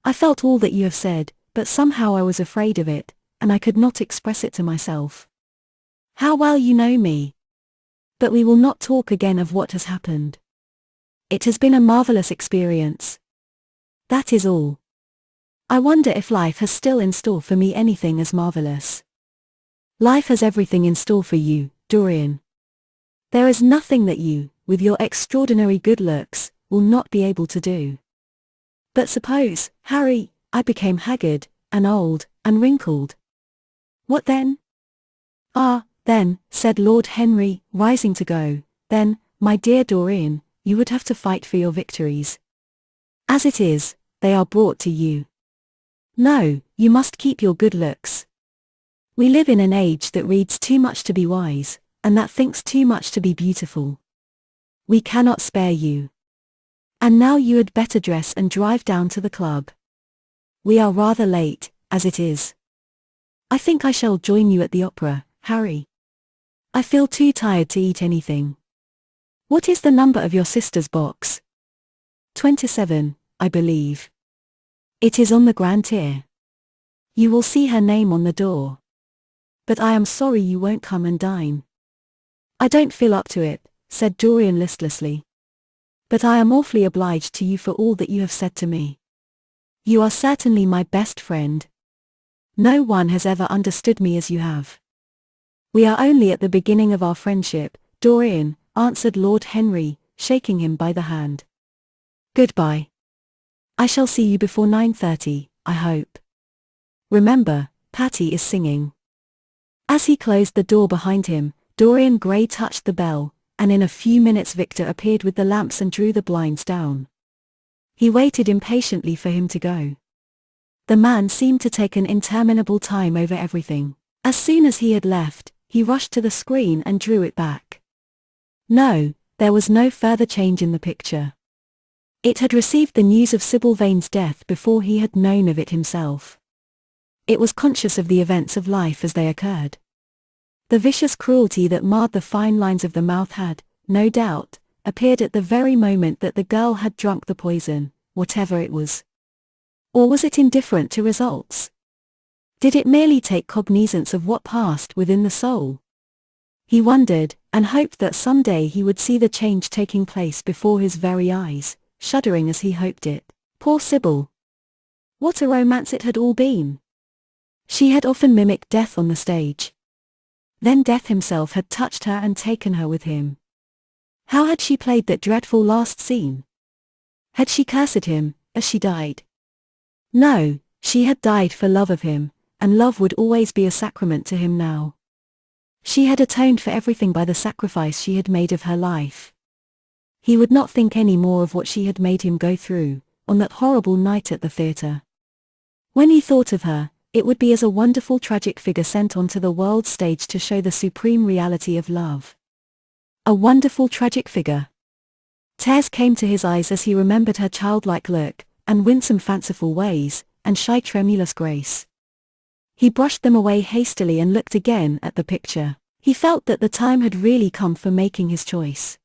[SPEAKER 1] "I felt all that you have said, but somehow I was afraid of it, and I could not express it to myself. How well you know me! But we will not talk again of what has happened. It has been a marvelous experience. That is all. I wonder if life has still in store for me anything as marvelous. Life has everything in store for you, Dorian. There is nothing that you, with your extraordinary good looks, will not be able to do. But suppose, Harry, I became haggard, and old, and wrinkled. What then?" "Ah, then," said Lord Henry, rising to go, "then, my dear Dorian, you would have to fight for your victories. As it is, they are brought to you. No, you must keep your good looks. We live in an age that reads too much to be wise, and that thinks too much to be beautiful. We cannot spare you. And now you had better dress and drive down to the club. We are rather late, as it is. I think I shall join you at the opera, Harry. I feel too tired to eat anything. What is the number of your sister's box?" 27, I believe. It is on the grand tier. You will see her name on the door. But I am sorry you won't come and dine." "I don't feel up to it," said Dorian listlessly. "But I am awfully obliged to you for all that you have said to me." You are certainly my best friend. No one has ever understood me as you have. We are only at the beginning of our friendship, Dorian, answered Lord Henry, shaking him by the hand. Goodbye. I shall see you before 9:30, I hope. Remember, Patty is singing. As he closed the door behind him, Dorian Gray touched the bell, and in a few minutes Victor appeared with the lamps and drew the blinds down. He waited impatiently for him to go. The man seemed to take an interminable time over everything. As soon as he had left, he rushed to the screen and drew it back. No, there was no further change in the picture. It had received the news of Sybil Vane's death before he had known of it himself. It was conscious of the events of life as they occurred. The vicious cruelty that marred the fine lines of the mouth had, no doubt, appeared at the very moment that the girl had drunk the poison, whatever it was. Or was it indifferent to results? Did it merely take cognizance of what passed within the soul? He wondered, and hoped that someday he would see the change taking place before his very eyes, shuddering as he hoped it. Poor Sybil! What a romance it had all been! She had often mimicked death on the stage. Then death himself had touched her and taken her with him. How had she played that dreadful last scene? Had she cursed him, as she died? No, she had died for love of him, and love would always be a sacrament to him now. She had atoned for everything by the sacrifice she had made of her life. He would not think any more of what she had made him go through, on that horrible night at the theatre. When he thought of her, it would be as a wonderful tragic figure sent onto the world stage to show the supreme reality of love. A wonderful tragic figure. Tears came to his eyes as he remembered her childlike look, and winsome fanciful ways, and shy tremulous grace. He brushed them away hastily and looked again at the picture. He felt that the time had really come for making his choice.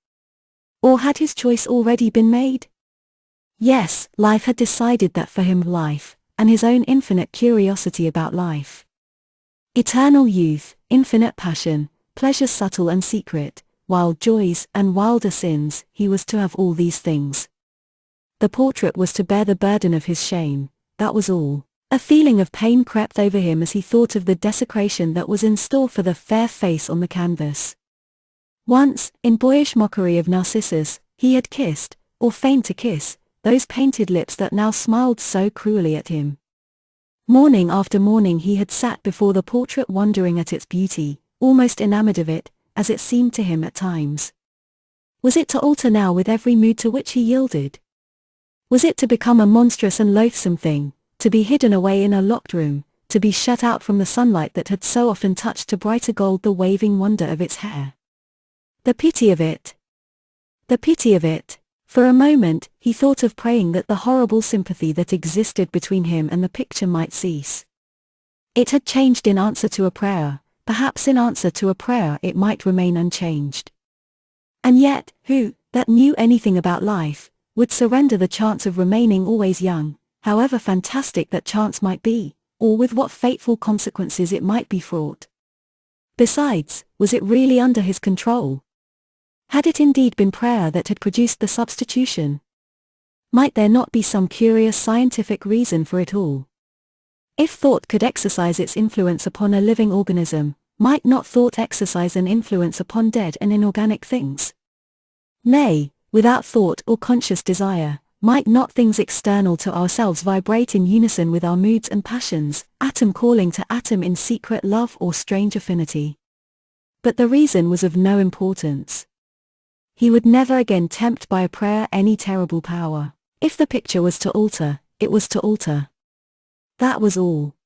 [SPEAKER 1] Or had his choice already been made? Yes, life had decided that for him, life, and his own infinite curiosity about life. Eternal youth, infinite passion, pleasures subtle and secret, wild joys and wilder sins, he was to have all these things. The portrait was to bear the burden of his shame, that was all. A feeling of pain crept over him as he thought of the desecration that was in store for the fair face on the canvas. Once, in boyish mockery of Narcissus, he had kissed, or feigned to kiss, those painted lips that now smiled so cruelly at him. Morning after morning he had sat before the portrait wondering at its beauty, almost enamored of it, as it seemed to him at times. Was it to alter now with every mood to which he yielded? Was it to become a monstrous and loathsome thing, to be hidden away in a locked room, to be shut out from the sunlight that had so often touched to brighter gold the waving wonder of its hair? The pity of it! The pity of it! For a moment, he thought of praying that the horrible sympathy that existed between him and the picture might cease. It had changed in answer to a prayer, perhaps in answer to a prayer it might remain unchanged. And yet, who, that knew anything about life, would surrender the chance of remaining always young, however fantastic that chance might be, or with what fateful consequences it might be fraught? Besides, was it really under his control? Had it indeed been prayer that had produced the substitution? Might there not be some curious scientific reason for it all? If thought could exercise its influence upon a living organism, might not thought exercise an influence upon dead and inorganic things? Nay, without thought or conscious desire, might not things external to ourselves vibrate in unison with our moods and passions, atom calling to atom in secret love or strange affinity? But the reason was of no importance. He would never again tempt by a prayer any terrible power. If the picture was to alter, it was to alter. That was all.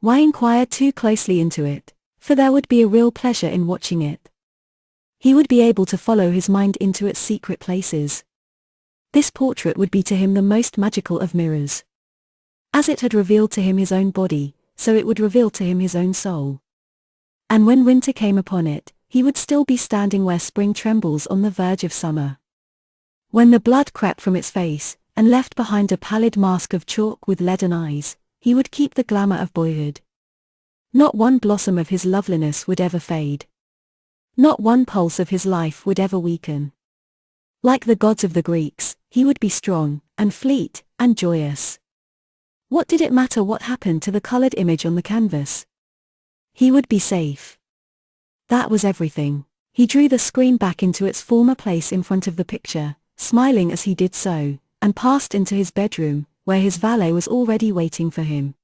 [SPEAKER 1] Why inquire too closely into it? For there would be a real pleasure in watching it. He would be able to follow his mind into its secret places. This portrait would be to him the most magical of mirrors. As it had revealed to him his own body, so it would reveal to him his own soul. And when winter came upon it, he would still be standing where spring trembles on the verge of summer. When the blood crept from its face, and left behind a pallid mask of chalk with leaden eyes, he would keep the glamour of boyhood. Not one blossom of his loveliness would ever fade. Not one pulse of his life would ever weaken. Like the gods of the Greeks, he would be strong, and fleet, and joyous. What did it matter what happened to the colored image on the canvas? He would be safe. That was everything. He drew the screen back into its former place in front of the picture, smiling as he did so, and passed into his bedroom, where his valet was already waiting for him.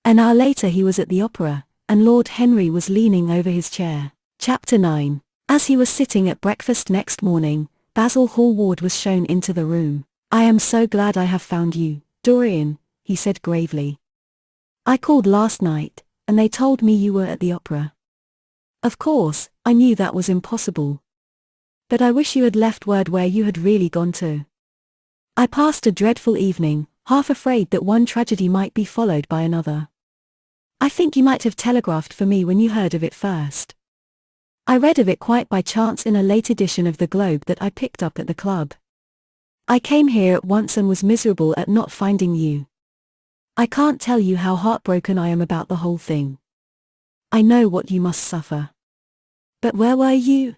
[SPEAKER 1] An hour later he was at the opera, and Lord Henry was leaning over his chair. Chapter 9. As he was sitting at breakfast next morning, Basil Hallward was shown into the room. "I am so glad I have found you, Dorian," he said gravely. "I called last night, and they told me you were at the opera. Of course, I knew that was impossible. But I wish you had left word where you had really gone to. I passed a dreadful evening, half afraid that one tragedy might be followed by another. I think you might have telegraphed for me when you heard of it first. I read of it quite by chance in a late edition of the Globe that I picked up at the club. I came here at once and was miserable at not finding you. I can't tell you how heartbroken I am about the whole thing. I know what you must suffer. But where were you?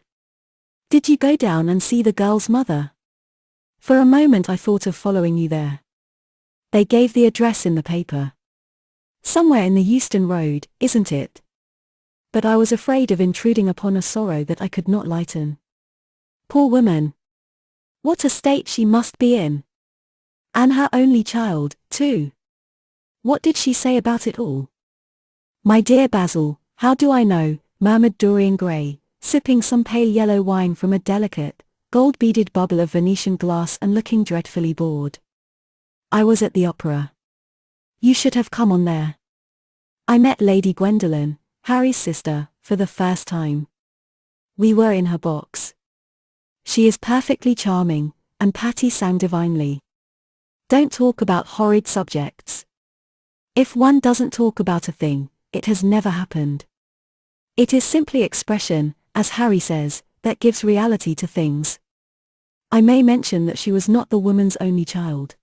[SPEAKER 1] Did you go down and see the girl's mother? For a moment I thought of following you there. They gave the address in the paper. Somewhere in the Euston Road, isn't it? But I was afraid of intruding upon a sorrow that I could not lighten. Poor woman. What a state she must be in. And her only child, too. What did she say about it all?" "My dear Basil, how do I know?" murmured Dorian Gray, sipping some pale yellow wine from a delicate, gold-beaded bubble of Venetian glass and looking dreadfully bored. "I was at the opera. You should have come on there. I met Lady Gwendolen, Harry's sister, for the first time. We were in her box. She is perfectly charming, and Patty sang divinely. Don't talk about horrid subjects. If one doesn't talk about a thing, it has never happened. It is simply expression, as Harry says, that gives reality to things. I may mention that she was not the woman's only child.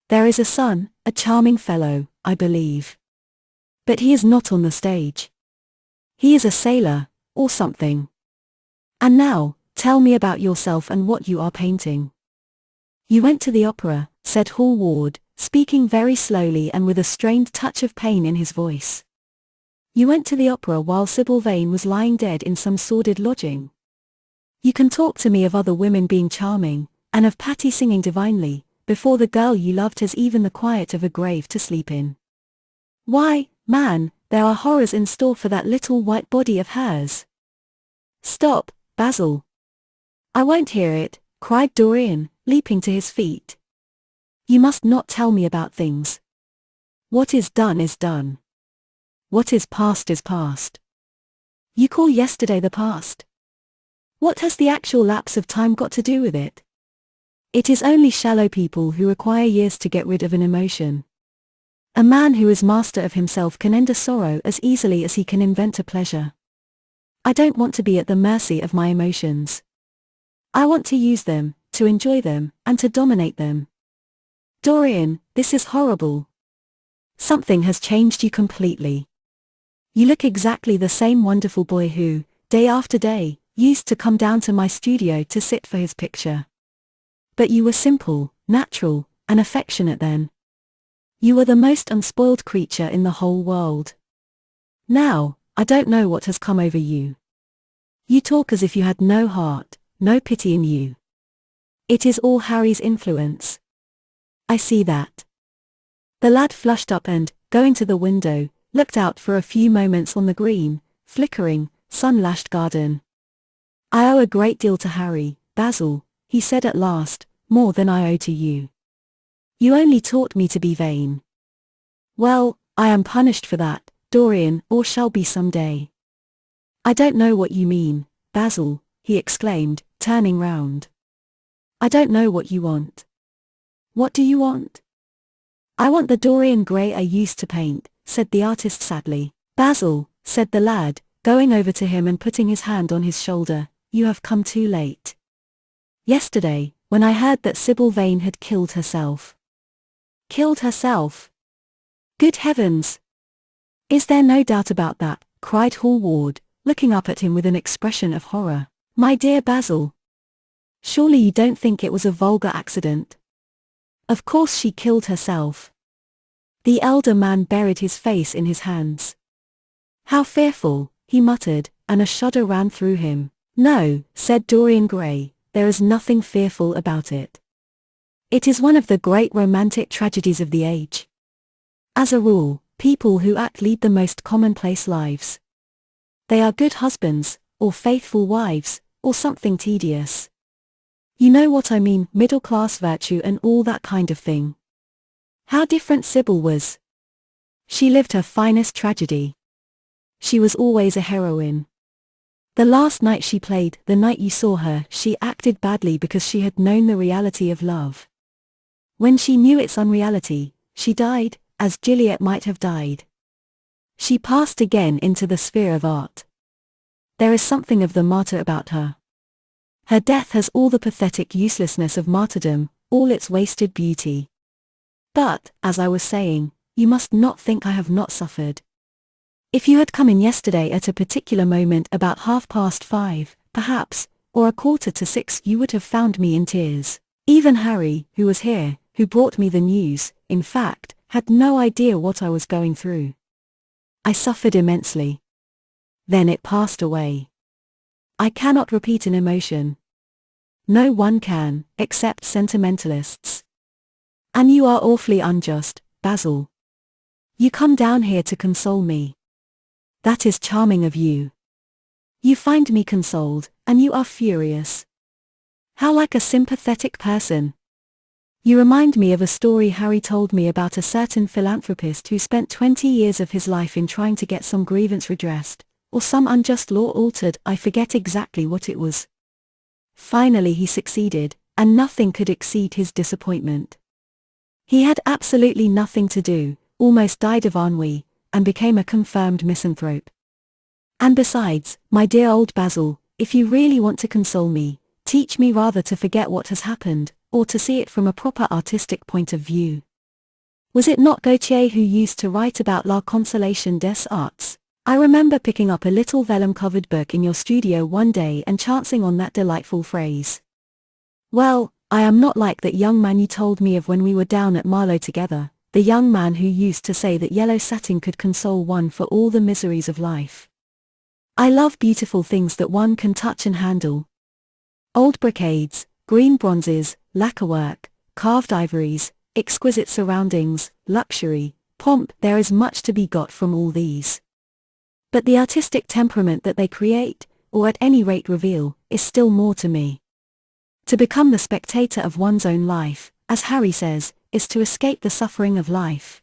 [SPEAKER 1] There is a son, a charming fellow, I believe. But he is not on the stage. He is a sailor, or something. And now, tell me about yourself and what you are painting." "You went to the opera," said Hallward, speaking very slowly and with a strained touch of pain in his voice. "You went to the opera while Sybil Vane was lying dead in some sordid lodging. You can talk to me of other women being charming, and of Patty singing divinely, before the girl you loved has even the quiet of a grave to sleep in. Why, man, there are horrors in store for that little white body of hers." "Stop, Basil. I won't hear it," cried Dorian, leaping to his feet. "You must not tell me about things. What is done is done. What is past is past. You call yesterday the past? What has the actual lapse of time got to do with it? It is only shallow people who require years to get rid of an emotion. A man who is master of himself can end a sorrow as easily as he can invent a pleasure. I don't want to be at the mercy of my emotions. I want to use them, to enjoy them, and to dominate them. Dorian, this is horrible. Something has changed you completely. You look exactly the same wonderful boy who, day after day, used to come down to my studio to sit for his picture. But you were simple, natural, and affectionate then. You were the most unspoiled creature in the whole world. Now, I don't know what has come over you. You talk as if you had no heart, no pity in you. It is all Harry's influence. I see that." The lad flushed up and, going to the window, looked out for a few moments on the green, flickering, sun-lashed garden. "I owe a great deal to Harry, Basil," he said at last, "more than I owe to you. You only taught me to be vain. Well, I am punished for that, Dorian, or shall be some day." "I don't know what you mean, Basil," he exclaimed, turning round. "I don't know what you want." "What do you want?" "I want the Dorian Gray I used to paint," said the artist sadly. "Basil," said the lad, going over to him and putting his hand on his shoulder, "you have come too late. Yesterday, when I heard that Sybil Vane had killed herself." "Killed herself? Good heavens! Is there no doubt about that?" cried Hallward, looking up at him with an expression of horror. "My dear Basil! Surely you don't think it was a vulgar accident? Of course she killed herself. The elder man buried his face in his hands. "How fearful," he muttered, and a shudder ran through him. "No," said Dorian Gray, "there is nothing fearful about it. It is one of the great romantic tragedies of the age. As a rule, people who act lead the most commonplace lives. They are good husbands, or faithful wives, or something tedious. You know what I mean, middle-class virtue and all that kind of thing." How different Sybil was. She lived her finest tragedy. She was always a heroine. The last night she played, the night you saw her, she acted badly because she had known the reality of love. When she knew its unreality, she died, as Juliet might have died. She passed again into the sphere of art. There is something of the martyr about her. Her death has all the pathetic uselessness of martyrdom, all its wasted beauty. But, as I was saying, you must not think I have not suffered. If you had come in yesterday at a particular moment about 5:30, perhaps, or 5:45, you would have found me in tears. Even Harry, who was here, who brought me the news, in fact, had no idea what I was going through. I suffered immensely. Then it passed away. I cannot repeat an emotion. No one can, except sentimentalists. And you are awfully unjust, Basil. You come down here to console me. That is charming of you. You find me consoled, and you are furious. How like a sympathetic person. You remind me of a story Harry told me about a certain philanthropist who spent 20 years of his life in trying to get some grievance redressed, or some unjust law altered, I forget exactly what it was. Finally he succeeded, and nothing could exceed his disappointment. He had absolutely nothing to do, almost died of ennui, and became a confirmed misanthrope. And besides, my dear old Basil, if you really want to console me, teach me rather to forget what has happened, or to see it from a proper artistic point of view. Was it not Gautier who used to write about La Consolation des Arts? I remember picking up a little vellum-covered book in your studio one day and chancing on that delightful phrase. Well, I am not like that young man you told me of when we were down at Marlow together, the young man who used to say that yellow satin could console one for all the miseries of life. I love beautiful things that one can touch and handle. Old brocades, green bronzes, lacquerwork, carved ivories, exquisite surroundings, luxury, pomp, there is much to be got from all these. But the artistic temperament that they create, or at any rate reveal, is still more to me. To become the spectator of one's own life, as Harry says, is to escape the suffering of life.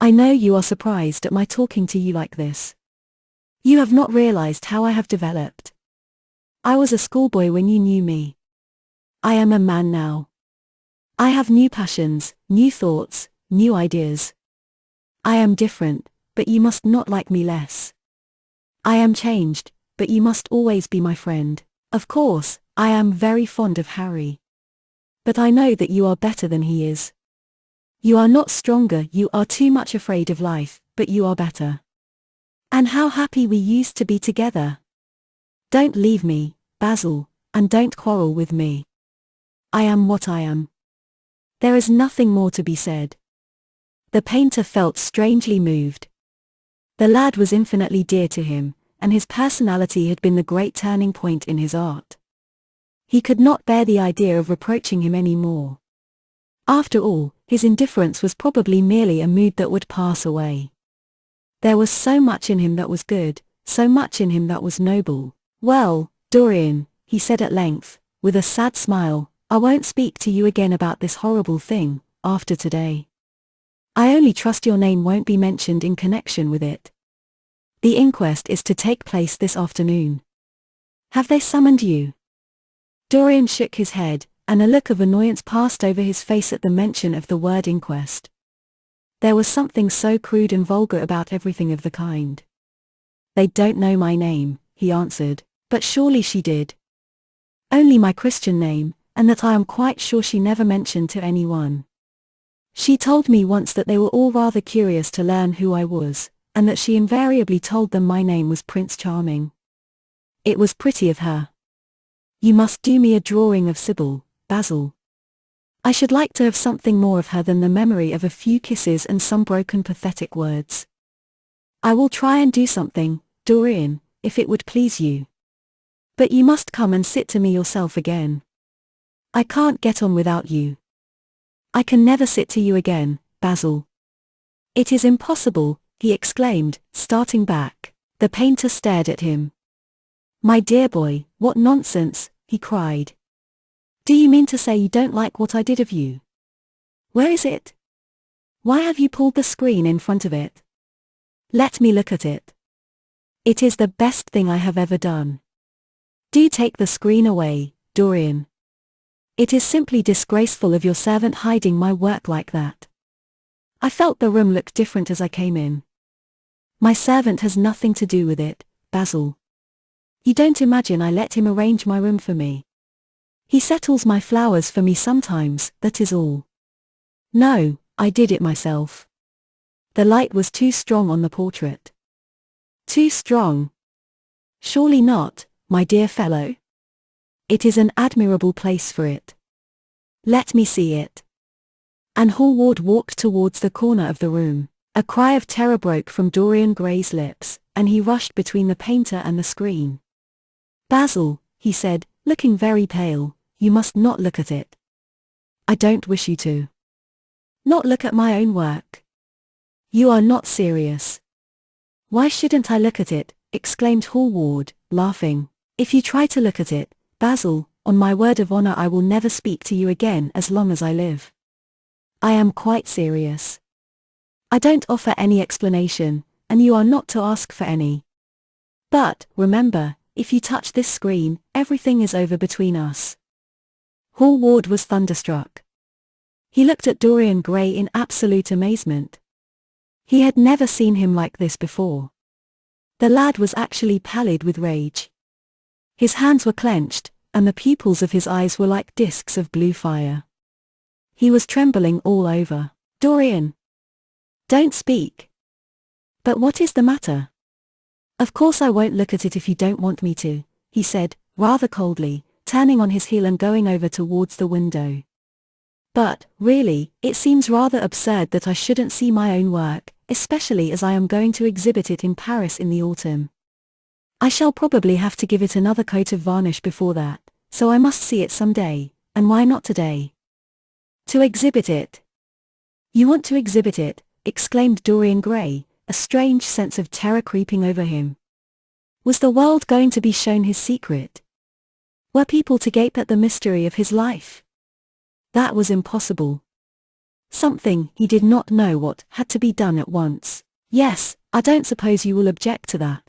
[SPEAKER 1] I know you are surprised at my talking to you like this. You have not realized how I have developed. I was a schoolboy when you knew me. I am a man now. I have new passions, new thoughts, new ideas. I am different, but you must not like me less. I am changed, but you must always be my friend. Of course, I am very fond of Harry. But I know that you are better than he is. You are not stronger, you are too much afraid of life, but you are better. And how happy we used to be together. Don't leave me, Basil, and don't quarrel with me. I am what I am. There is nothing more to be said. The painter felt strangely moved. The lad was infinitely dear to him, and his personality had been the great turning point in his art. He could not bear the idea of reproaching him any more. After all, his indifference was probably merely a mood that would pass away. There was so much in him that was good, so much in him that was noble. "Well, Dorian," he said at length, with a sad smile, "I won't speak to you again about this horrible thing, after today. I only trust your name won't be mentioned in connection with it. The inquest is to take place this afternoon. Have they summoned you?" Dorian shook his head, and a look of annoyance passed over his face at the mention of the word inquest. There was something so crude and vulgar about everything of the kind. "They don't know my name," he answered, "but surely she did. Only my Christian name, and that I am quite sure she never mentioned to anyone. She told me once that they were all rather curious to learn who I was, and that she invariably told them my name was Prince Charming. It was pretty of her. You must do me a drawing of Sybil, Basil." I should like to have something more of her than the memory of a few kisses and some broken pathetic words. I will try and do something, Dorian, if it would please you. But you must come and sit to me yourself again. I can't get on without you. I can never sit to you again, Basil. It is impossible, he exclaimed, starting back. The painter stared at him. My dear boy, what nonsense, he cried. Do you mean to say you don't like what I did of you? Where is it? Why have you pulled the screen in front of it? Let me look at it. It is the best thing I have ever done. Do take the screen away, Dorian. It is simply disgraceful of your servant hiding my work like that. I felt the room looked different as I came in. My servant has nothing to do with it, Basil. You don't imagine I let him arrange my room for me. He settles my flowers for me sometimes, that is all. No, I did it myself. The light was too strong on the portrait. Too strong? Surely not, my dear fellow. It is an admirable place for it. Let me see it. And Hallward walked towards the corner of the room. A cry of terror broke from Dorian Gray's lips, and he rushed between the painter and the screen. Basil, he said, looking very pale, you must not look at it. I don't wish you to. Not look at my own work. You are not serious. Why shouldn't I look at it? Exclaimed Hallward, laughing. If you try to look at it, Basil, on my word of honor I will never speak to you again as long as I live. I am quite serious. I don't offer any explanation, and you are not to ask for any. But, remember, if you touch this screen, everything is over between us. Hallward was thunderstruck. He looked at Dorian Gray in absolute amazement. He had never seen him like this before. The lad was actually pallid with rage. His hands were clenched, and the pupils of his eyes were like discs of blue fire. He was trembling all over. Dorian! Don't speak. But what is the matter? Of course I won't look at it if you don't want me to, he said, rather coldly, turning on his heel and going over towards the window. But, really, it seems rather absurd that I shouldn't see my own work, especially as I am going to exhibit it in Paris in the autumn. I shall probably have to give it another coat of varnish before that, so I must see it some day, and why not today? To exhibit it. You want to exhibit it, exclaimed Dorian Gray, a strange sense of terror creeping over him. Was the world going to be shown his secret? Were people to gape at the mystery of his life? That was impossible. Something, he did not know what, had to be done at once. Yes, I don't suppose you will object to that.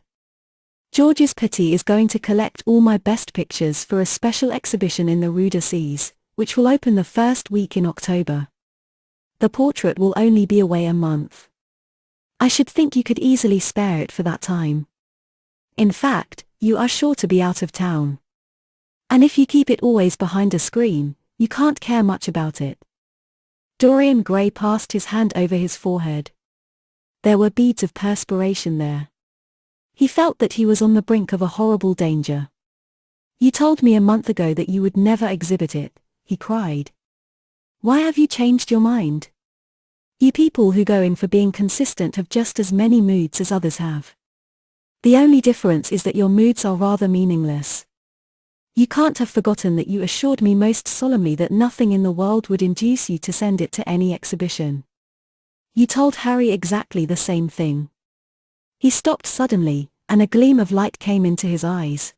[SPEAKER 1] Georges Petit is going to collect all my best pictures for a special exhibition in the Rue d'Assise, which will open the first week in October. The portrait will only be away a month. I should think you could easily spare it for that time. In fact, you are sure to be out of town. And if you keep it always behind a screen, you can't care much about it. Dorian Gray passed his hand over his forehead. There were beads of perspiration there. He felt that he was on the brink of a horrible danger. You told me a month ago that you would never exhibit it, he cried. Why have you changed your mind? You people who go in for being consistent have just as many moods as others have. The only difference is that your moods are rather meaningless. You can't have forgotten that you assured me most solemnly that nothing in the world would induce you to send it to any exhibition. You told Harry exactly the same thing. He stopped suddenly, and a gleam of light came into his eyes.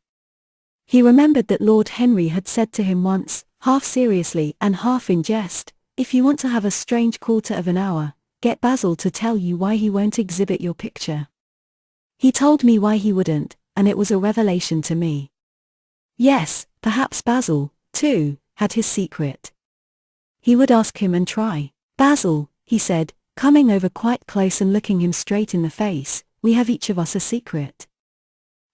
[SPEAKER 1] He remembered that Lord Henry had said to him once, half seriously and half in jest, if you want to have a strange quarter of an hour, get Basil to tell you why he won't exhibit your picture. He told me why he wouldn't, and it was a revelation to me. Yes, perhaps Basil, too, had his secret. He would ask him and try. Basil, he said, coming over quite close and looking him straight in the face, we have each of us a secret.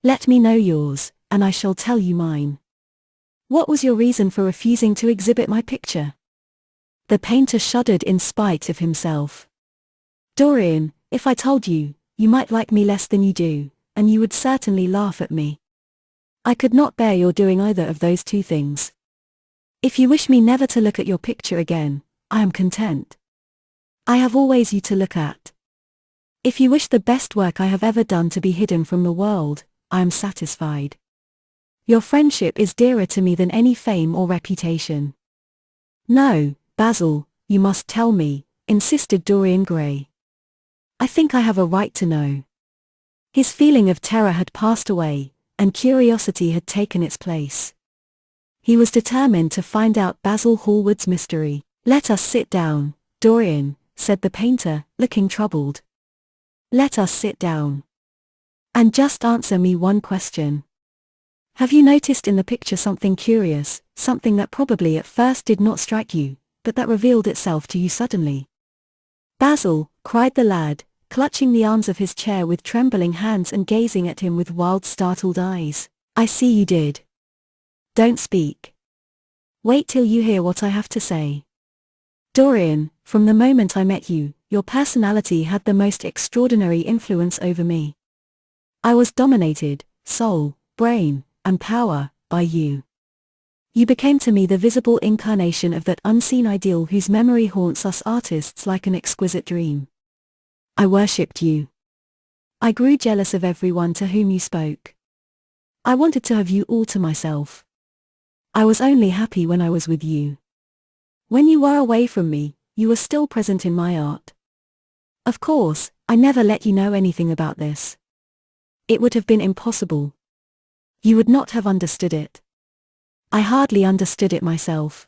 [SPEAKER 1] Let me know yours, and I shall tell you mine. What was your reason for refusing to exhibit my picture? The painter shuddered in spite of himself. Dorian, if I told you, you might like me less than you do, and you would certainly laugh at me. I could not bear your doing either of those two things. If you wish me never to look at your picture again, I am content. I have always you to look at. If you wish the best work I have ever done to be hidden from the world, I am satisfied. Your friendship is dearer to me than any fame or reputation. No, Basil, you must tell me, insisted Dorian Gray. I think I have a right to know. His feeling of terror had passed away, and curiosity had taken its place. He was determined to find out Basil Hallward's mystery. Let us sit down, Dorian, said the painter, looking troubled. Let us sit down. And just answer me one question. Have you noticed in the picture something curious, something that probably at first did not strike you, but that revealed itself to you suddenly? Basil, cried the lad, clutching the arms of his chair with trembling hands and gazing at him with wild startled eyes. I see you did. Don't speak. Wait till you hear what I have to say. Dorian, from the moment I met you, your personality had the most extraordinary influence over me. I was dominated, soul, brain, and power, by you. You became to me the visible incarnation of that unseen ideal whose memory haunts us artists like an exquisite dream. I worshipped you. I grew jealous of everyone to whom you spoke. I wanted to have you all to myself. I was only happy when I was with you. When you were away from me, you were still present in my art. Of course, I never let you know anything about this. It would have been impossible. You would not have understood it. I hardly understood it myself.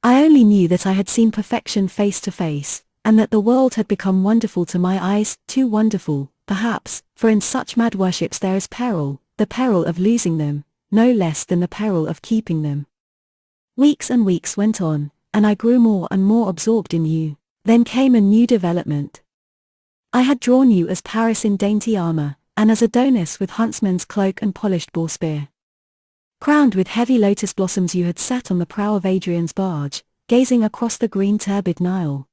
[SPEAKER 1] I only knew that I had seen perfection face to face, and that the world had become wonderful to my eyes, too wonderful, perhaps, for in such mad worships there is peril, the peril of losing them, no less than the peril of keeping them. Weeks and weeks went on, and I grew more and more absorbed in you. Then came a new development. I had drawn you as Paris in dainty armor, and as Adonis with huntsman's cloak and polished boar spear. Crowned with heavy lotus blossoms you had sat on the prow of Adrian's barge, gazing across the green turbid Nile.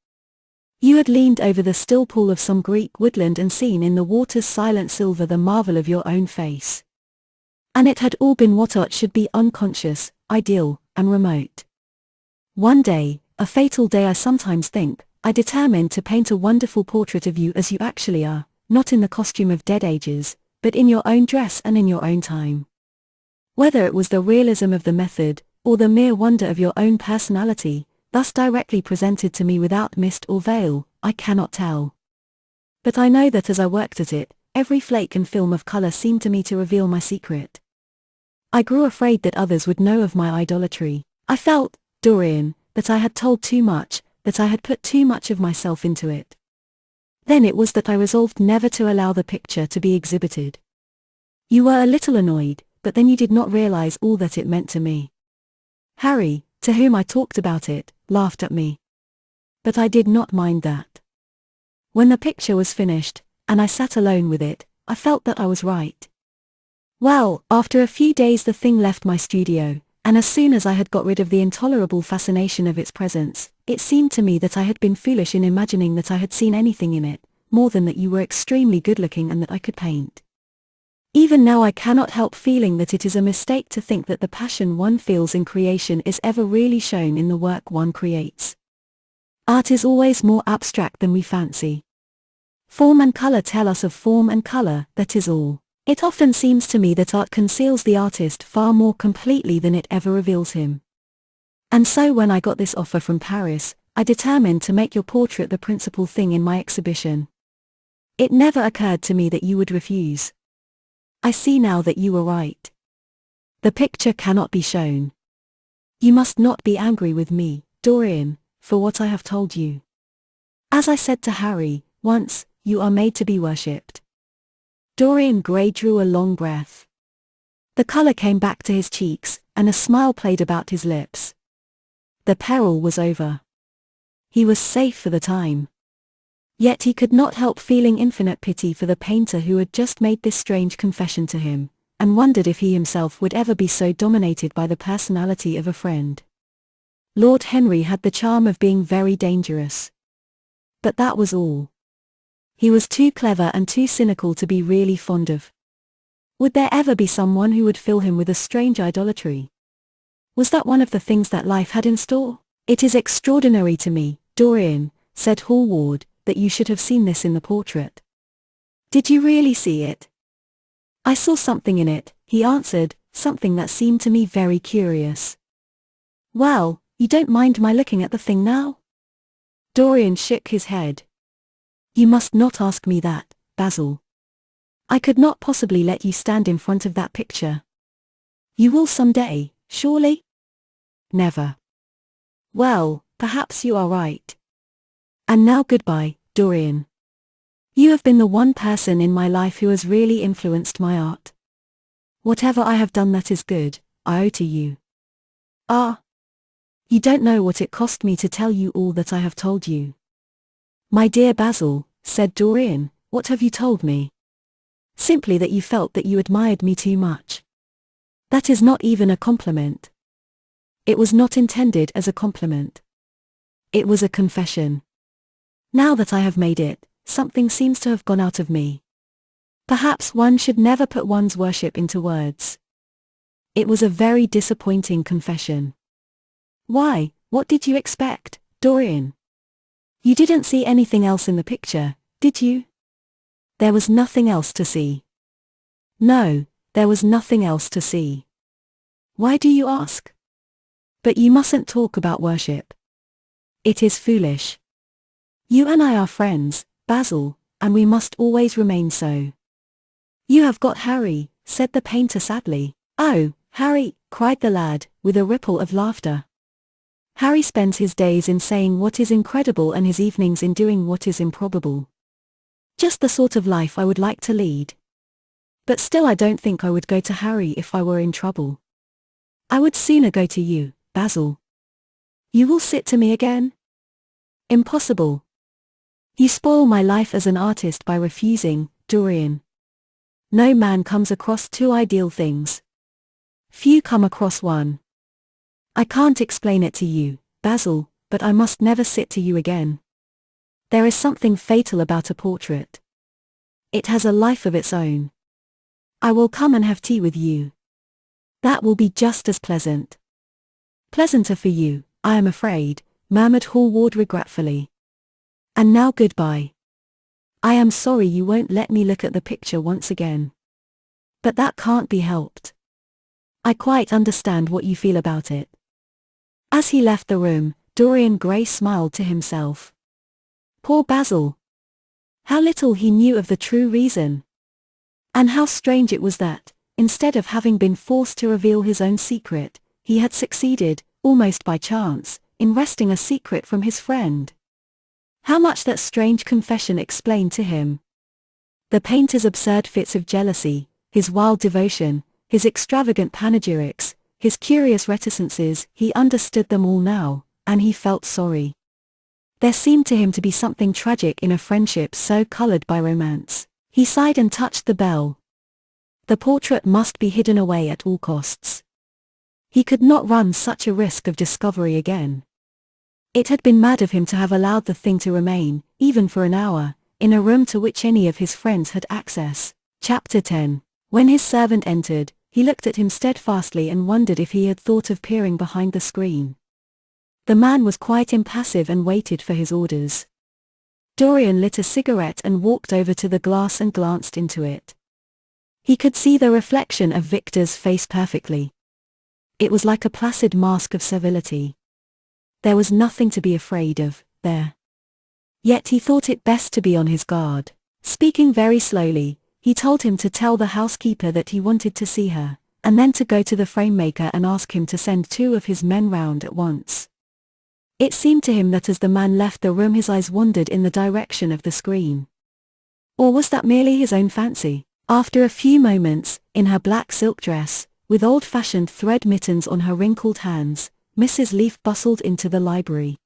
[SPEAKER 1] You had leaned over the still pool of some Greek woodland and seen in the water's silent silver the marvel of your own face. And it had all been what art should be, unconscious, ideal, and remote. One day, a fatal day I sometimes think, I determined to paint a wonderful portrait of you as you actually are, not in the costume of dead ages, but in your own dress and in your own time. Whether it was the realism of the method, or the mere wonder of your own personality, thus directly presented to me without mist or veil, I cannot tell. But I know that as I worked at it, every flake and film of color seemed to me to reveal my secret. I grew afraid that others would know of my idolatry. I felt, Dorian, that I had told too much, that I had put too much of myself into it. Then it was that I resolved never to allow the picture to be exhibited. You were a little annoyed, but then you did not realize all that it meant to me. Harry, to whom I talked about it, laughed at me. But I did not mind that. When the picture was finished, and I sat alone with it, I felt that I was right. Well, after a few days the thing left my studio, and as soon as I had got rid of the intolerable fascination of its presence, it seemed to me that I had been foolish in imagining that I had seen anything in it, more than that you were extremely good-looking and that I could paint. Even now I cannot help feeling that it is a mistake to think that the passion one feels in creation is ever really shown in the work one creates. Art is always more abstract than we fancy. Form and color tell us of form and color, that is all. It often seems to me that art conceals the artist far more completely than it ever reveals him. And so when I got this offer from Paris, I determined to make your portrait the principal thing in my exhibition. It never occurred to me that you would refuse. I see now that you were right. The picture cannot be shown. You must not be angry with me, Dorian, for what I have told you. As I said to Harry, once, you are made to be worshipped. Dorian Gray drew a long breath. The color came back to his cheeks, and a smile played about his lips. The peril was over. He was safe for the time. Yet he could not help feeling infinite pity for the painter who had just made this strange confession to him, and wondered if he himself would ever be so dominated by the personality of a friend. Lord Henry had the charm of being very dangerous. But that was all. He was too clever and too cynical to be really fond of. Would there ever be someone who would fill him with a strange idolatry? Was that one of the things that life had in store? It is extraordinary to me, Dorian, said Hallward, that you should have seen this in the portrait. Did you really see it? I saw something in it, he answered, something that seemed to me very curious. Well, you don't mind my looking at the thing now? Dorian shook his head. You must not ask me that, Basil. I could not possibly let you stand in front of that picture. You will someday, surely? Never. Well, perhaps you are right. And now goodbye, Dorian. You have been the one person in my life who has really influenced my art. Whatever I have done that is good, I owe to you. Ah. You don't know what it cost me to tell you all that I have told you. My dear Basil, said Dorian, what have you told me? Simply that you felt that you admired me too much. That is not even a compliment. It was not intended as a compliment. It was a confession. Now that I have made it, something seems to have gone out of me. Perhaps one should never put one's worship into words. It was a very disappointing confession. Why, what did you expect, Dorian? You didn't see anything else in the picture, did you? There was nothing else to see. No, there was nothing else to see. Why do you ask? But you mustn't talk about worship. It is foolish. You and I are friends, Basil, and we must always remain so. You have got Harry, said the painter sadly. Oh, Harry, cried the lad, with a ripple of laughter. Harry spends his days in saying what is incredible and his evenings in doing what is improbable. Just the sort of life I would like to lead. But still I don't think I would go to Harry if I were in trouble. I would sooner go to you, Basil. You will sit to me again? Impossible. You spoil my life as an artist by refusing, Dorian. No man comes across two ideal things. Few come across one. I can't explain it to you, Basil, but I must never sit to you again. There is something fatal about a portrait. It has a life of its own. I will come and have tea with you. That will be just as pleasant. Pleasanter for you, I am afraid, murmured Hallward regretfully. And now goodbye. I am sorry you won't let me look at the picture once again. But that can't be helped. I quite understand what you feel about it. As he left the room, Dorian Gray smiled to himself. Poor Basil. How little he knew of the true reason. And how strange it was that, instead of having been forced to reveal his own secret, he had succeeded, almost by chance, in wresting a secret from his friend. How much that strange confession explained to him. The painter's absurd fits of jealousy, his wild devotion, his extravagant panegyrics, his curious reticences, he understood them all now, and he felt sorry. There seemed to him to be something tragic in a friendship so colored by romance. He sighed and touched the bell. The portrait must be hidden away at all costs. He could not run such a risk of discovery again. It had been mad of him to have allowed the thing to remain, even for an hour, in a room to which any of his friends had access. Chapter 10. When his servant entered, he looked at him steadfastly and wondered if he had thought of peering behind the screen. The man was quite impassive and waited for his orders. Dorian lit a cigarette and walked over to the glass and glanced into it. He could see the reflection of Victor's face perfectly. It was like a placid mask of servility. There was nothing to be afraid of, there. Yet he thought it best to be on his guard. Speaking very slowly, he told him to tell the housekeeper that he wanted to see her, and then to go to the frame-maker and ask him to send 2 of his men round at once. It seemed to him that as the man left the room his eyes wandered in the direction of the screen. Or was that merely his own fancy? After a few moments, in her black silk dress, with old-fashioned thread mittens on her wrinkled hands, Mrs. Leaf bustled into the library.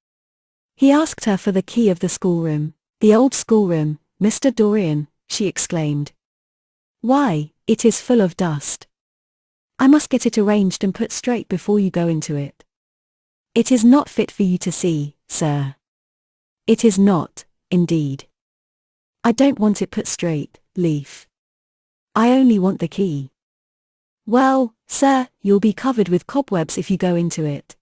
[SPEAKER 1] He asked her for the key of the schoolroom. The old schoolroom, Mr. Dorian, she exclaimed. Why, it is full of dust. I must get it arranged and put straight before you go into it. It is not fit for you to see, sir. It is not, indeed. I don't want it put straight, Leaf. I only want the key. Well, sir, you'll be covered with cobwebs if you go into it.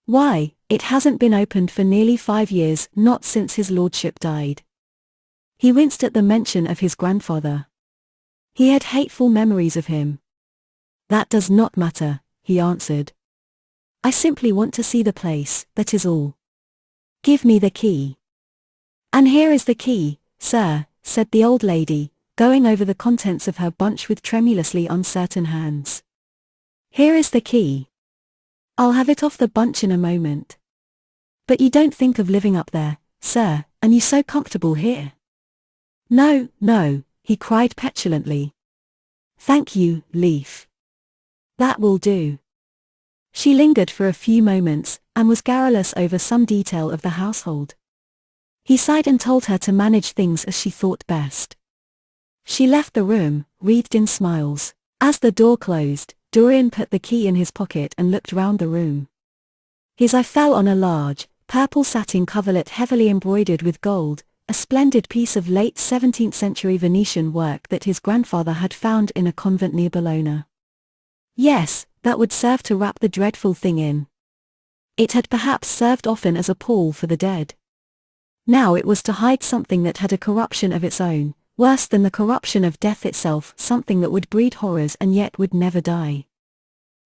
[SPEAKER 1] Why, it hasn't been opened for nearly 5 years, not since his lordship died. He winced at the mention of his grandfather. He had hateful memories of him. That does not matter, he answered. I simply want to see the place, that is all. Give me the key. And here is the key, sir, said the old lady, going over the contents of her bunch with tremulously uncertain hands. Here is the key. I'll have it off the bunch in a moment. But you don't think of living up there, sir, and you so comfortable here. No, no, he cried petulantly. Thank you, Leaf. That will do. She lingered for a few moments, and was garrulous over some detail of the household. He sighed and told her to manage things as she thought best. She left the room, wreathed in smiles. As the door closed, Dorian put the key in his pocket and looked round the room. His eye fell on a large, purple satin coverlet heavily embroidered with gold, a splendid piece of late 17th century Venetian work that his grandfather had found in a convent near Bologna. Yes, that would serve to wrap the dreadful thing in. It had perhaps served often as a pall for the dead. Now it was to hide something that had a corruption of its own, worse than the corruption of death itself, something that would breed horrors and yet would never die.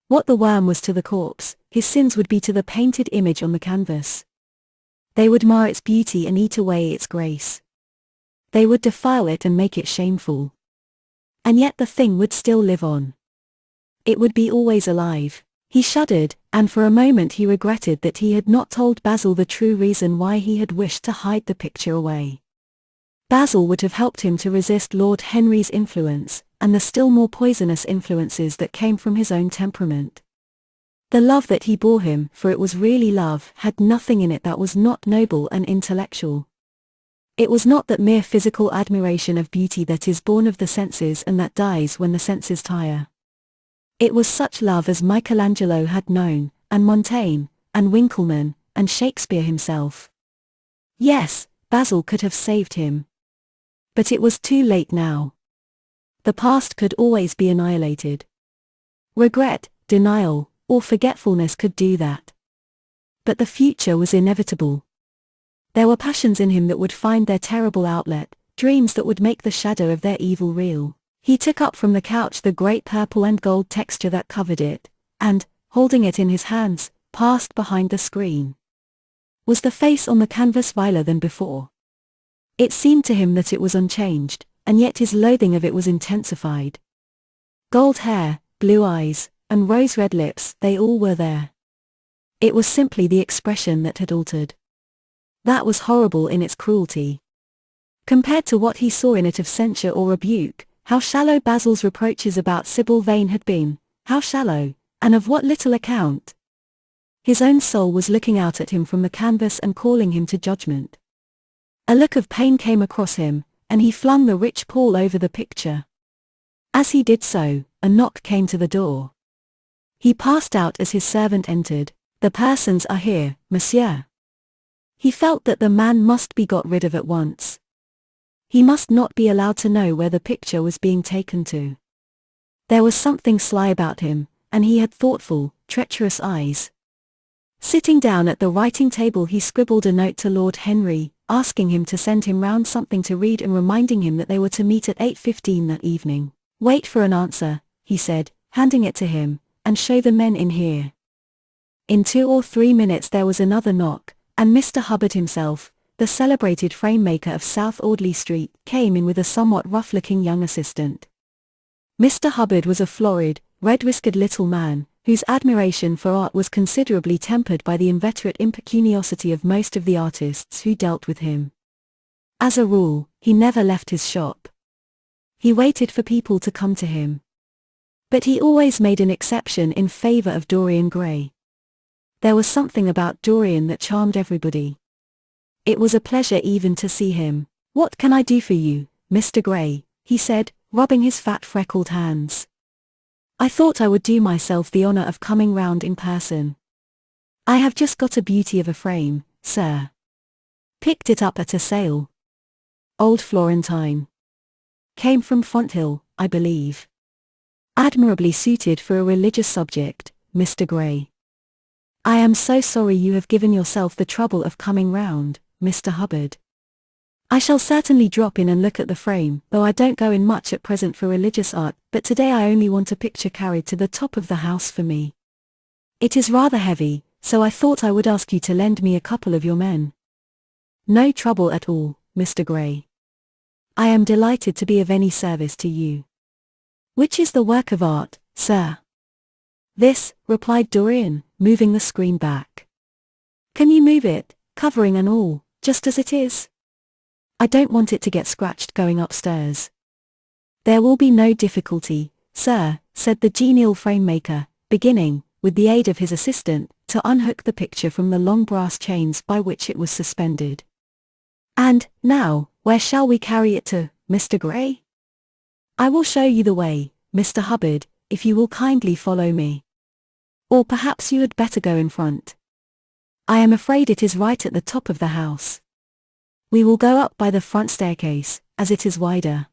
[SPEAKER 1] What the worm was to the corpse, his sins would be to the painted image on the canvas. They would mar its beauty and eat away its grace. They would defile it and make it shameful. And yet the thing would still live on. It would be always alive. He shuddered, and for a moment he regretted that he had not told Basil the true reason why he had wished to hide the picture away. Basil would have helped him to resist Lord Henry's influence, and the still more poisonous influences that came from his own temperament. The love that he bore him, for it was really love, had nothing in it that was not noble and intellectual. It was not that mere physical admiration of beauty that is born of the senses and that dies when the senses tire. It was such love as Michelangelo had known, and Montaigne, and Winckelmann, and Shakespeare himself. Yes, Basil could have saved him. But it was too late now. The past could always be annihilated. Regret, denial, or forgetfulness could do that. But the future was inevitable. There were passions in him that would find their terrible outlet, dreams that would make the shadow of their evil real. He took up from the couch the great purple and gold texture that covered it, and, holding it in his hands, passed behind the screen. Was the face on the canvas viler than before? It seemed to him that it was unchanged, and yet his loathing of it was intensified. Gold hair, blue eyes, and rose-red lips, they all were there. It was simply the expression that had altered. That was horrible in its cruelty. Compared to what he saw in it of censure or rebuke, how shallow Basil's reproaches about Sybil Vane had been, how shallow, and of what little account. His own soul was looking out at him from the canvas and calling him to judgment. A look of pain came across him, and he flung the rich pall over the picture. As he did so, a knock came to the door. He passed out as his servant entered. "The persons are here, monsieur." He felt that the man must be got rid of at once. He must not be allowed to know where the picture was being taken to. There was something sly about him, and he had thoughtful, treacherous eyes. Sitting down at the writing table, he scribbled a note to Lord Henry, asking him to send him round something to read and reminding him that they were to meet at 8:15 that evening. "Wait for an answer," he said, handing it to him, "and show the men in here." In 2 or 3 minutes there was another knock, and Mr. Hubbard himself, the celebrated frame-maker of South Audley Street, came in with a somewhat rough-looking young assistant. Mr. Hubbard was a florid, red-whiskered little man, whose admiration for art was considerably tempered by the inveterate impecuniosity of most of the artists who dealt with him. As a rule, he never left his shop. He waited for people to come to him. But he always made an exception in favor of Dorian Gray. There was something about Dorian that charmed everybody. It was a pleasure even to see him. "What can I do for you, Mr. Gray?" he said, rubbing his fat freckled hands. "I thought I would do myself the honor of coming round in person. I have just got a beauty of a frame, sir. Picked it up at a sale. Old Florentine. Came from Fonthill, I believe." Admirably suited for a religious subject, Mr. Gray. I am so sorry you have given yourself the trouble of coming round, Mr. Hubbard. I shall certainly drop in and look at the frame, though I don't go in much at present for religious art, but today I only want a picture carried to the top of the house for me. It is rather heavy, so I thought I would ask you to lend me a couple of your men. No trouble at all, Mr. Gray. I am delighted to be of any service to you. Which is the work of art, sir? This, replied Dorian, moving the screen back. Can you move it, covering and all, just as it is? I don't want it to get scratched going upstairs. There will be no difficulty, sir, said the genial frame-maker, beginning, with the aid of his assistant, to unhook the picture from the long brass chains by which it was suspended. And, now, where shall we carry it to, Mr. Gray? I will show you the way, Mr. Hubbard, if you will kindly follow me. Or perhaps you had better go in front. I am afraid it is right at the top of the house. We will go up by the front staircase, as it is wider.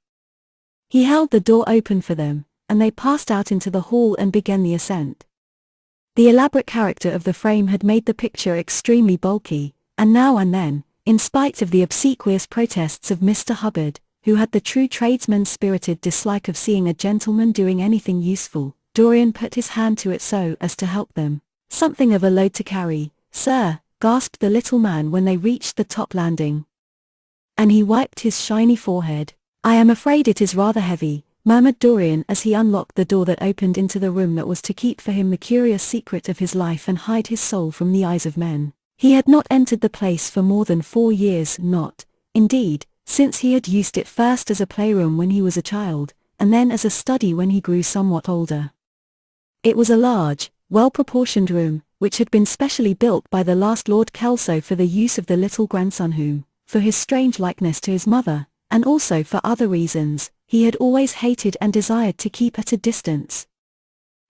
[SPEAKER 1] He held the door open for them, and they passed out into the hall and began the ascent. The elaborate character of the frame had made the picture extremely bulky, and now and then, in spite of the obsequious protests of Mr. Hubbard, who had the true tradesman's spirited dislike of seeing a gentleman doing anything useful, Dorian put his hand to it so as to help them. Something of a load to carry, sir, gasped the little man when they reached the top landing. And he wiped his shiny forehead. I am afraid it is rather heavy, murmured Dorian as he unlocked the door that opened into the room that was to keep for him the curious secret of his life and hide his soul from the eyes of men. He had not entered the place for more than 4 years, not, indeed, since he had used it first as a playroom when he was a child, and then as a study when he grew somewhat older. It was a large, well-proportioned room, which had been specially built by the last Lord Kelso for the use of the little grandson whom, for his strange likeness to his mother, and also for other reasons, he had always hated and desired to keep at a distance.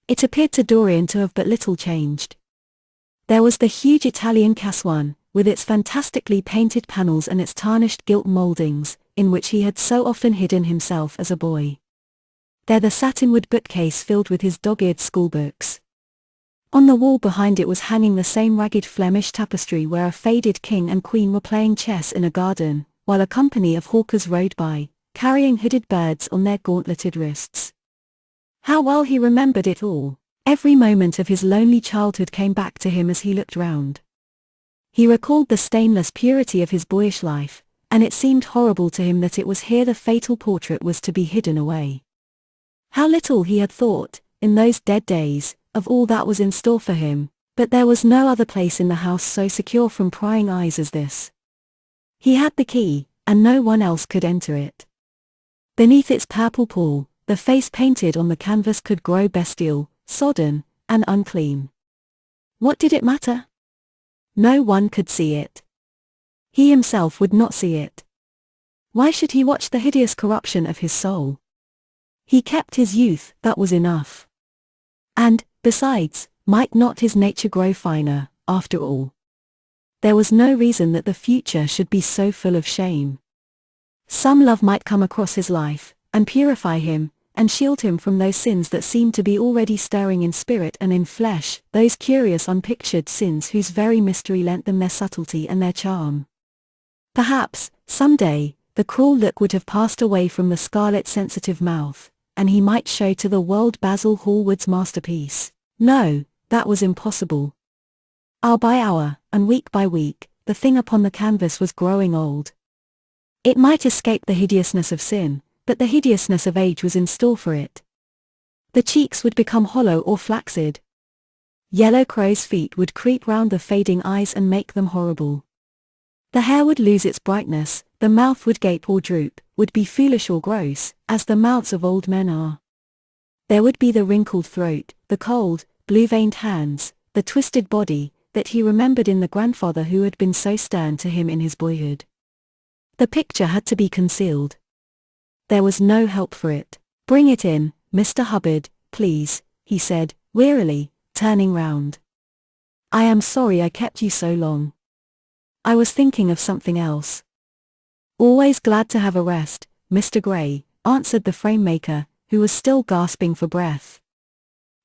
[SPEAKER 1] It appeared to Dorian to have but little changed. There was the huge Italian cassone, with its fantastically painted panels and its tarnished gilt mouldings, in which he had so often hidden himself as a boy. There the satinwood bookcase filled with his dog-eared schoolbooks. On the wall behind it was hanging the same ragged Flemish tapestry where a faded king and queen were playing chess in a garden, while a company of hawkers rode by, carrying hooded birds on their gauntleted wrists. How well he remembered it all! Every moment of his lonely childhood came back to him as he looked round. He recalled the stainless purity of his boyish life, and it seemed horrible to him that it was here the fatal portrait was to be hidden away. How little he had thought, in those dead days, of all that was in store for him, but there was no other place in the house so secure from prying eyes as this. He had the key, and no one else could enter it. Beneath its purple pall, the face painted on the canvas could grow bestial, sodden, and unclean. What did it matter? No one could see it. He himself would not see it. Why should he watch the hideous corruption of his soul? He kept his youth, that was enough. And, besides, might not his nature grow finer, after all? There was no reason that the future should be so full of shame. Some love might come across his life, and purify him, and shield him from those sins that seemed to be already stirring in spirit and in flesh, those curious unpictured sins whose very mystery lent them their subtlety and their charm. Perhaps, some day, the cruel look would have passed away from the scarlet sensitive mouth, and he might show to the world Basil Hallward's masterpiece. No, that was impossible. Hour by hour, and week by week, the thing upon the canvas was growing old. It might escape the hideousness of sin, but the hideousness of age was in store for it. The cheeks would become hollow or flaccid. Yellow crow's feet would creep round the fading eyes and make them horrible. The hair would lose its brightness, the mouth would gape or droop, would be foolish or gross, as the mouths of old men are. There would be the wrinkled throat, the cold, blue-veined hands, the twisted body, that he remembered in the grandfather who had been so stern to him in his boyhood. The picture had to be concealed. There was no help for it. Bring it in, Mr. Hubbard, please, he said, wearily, turning round. I am sorry I kept you so long. I was thinking of something else. Always glad to have a rest, Mr. Gray, answered the frame-maker, who was still gasping for breath.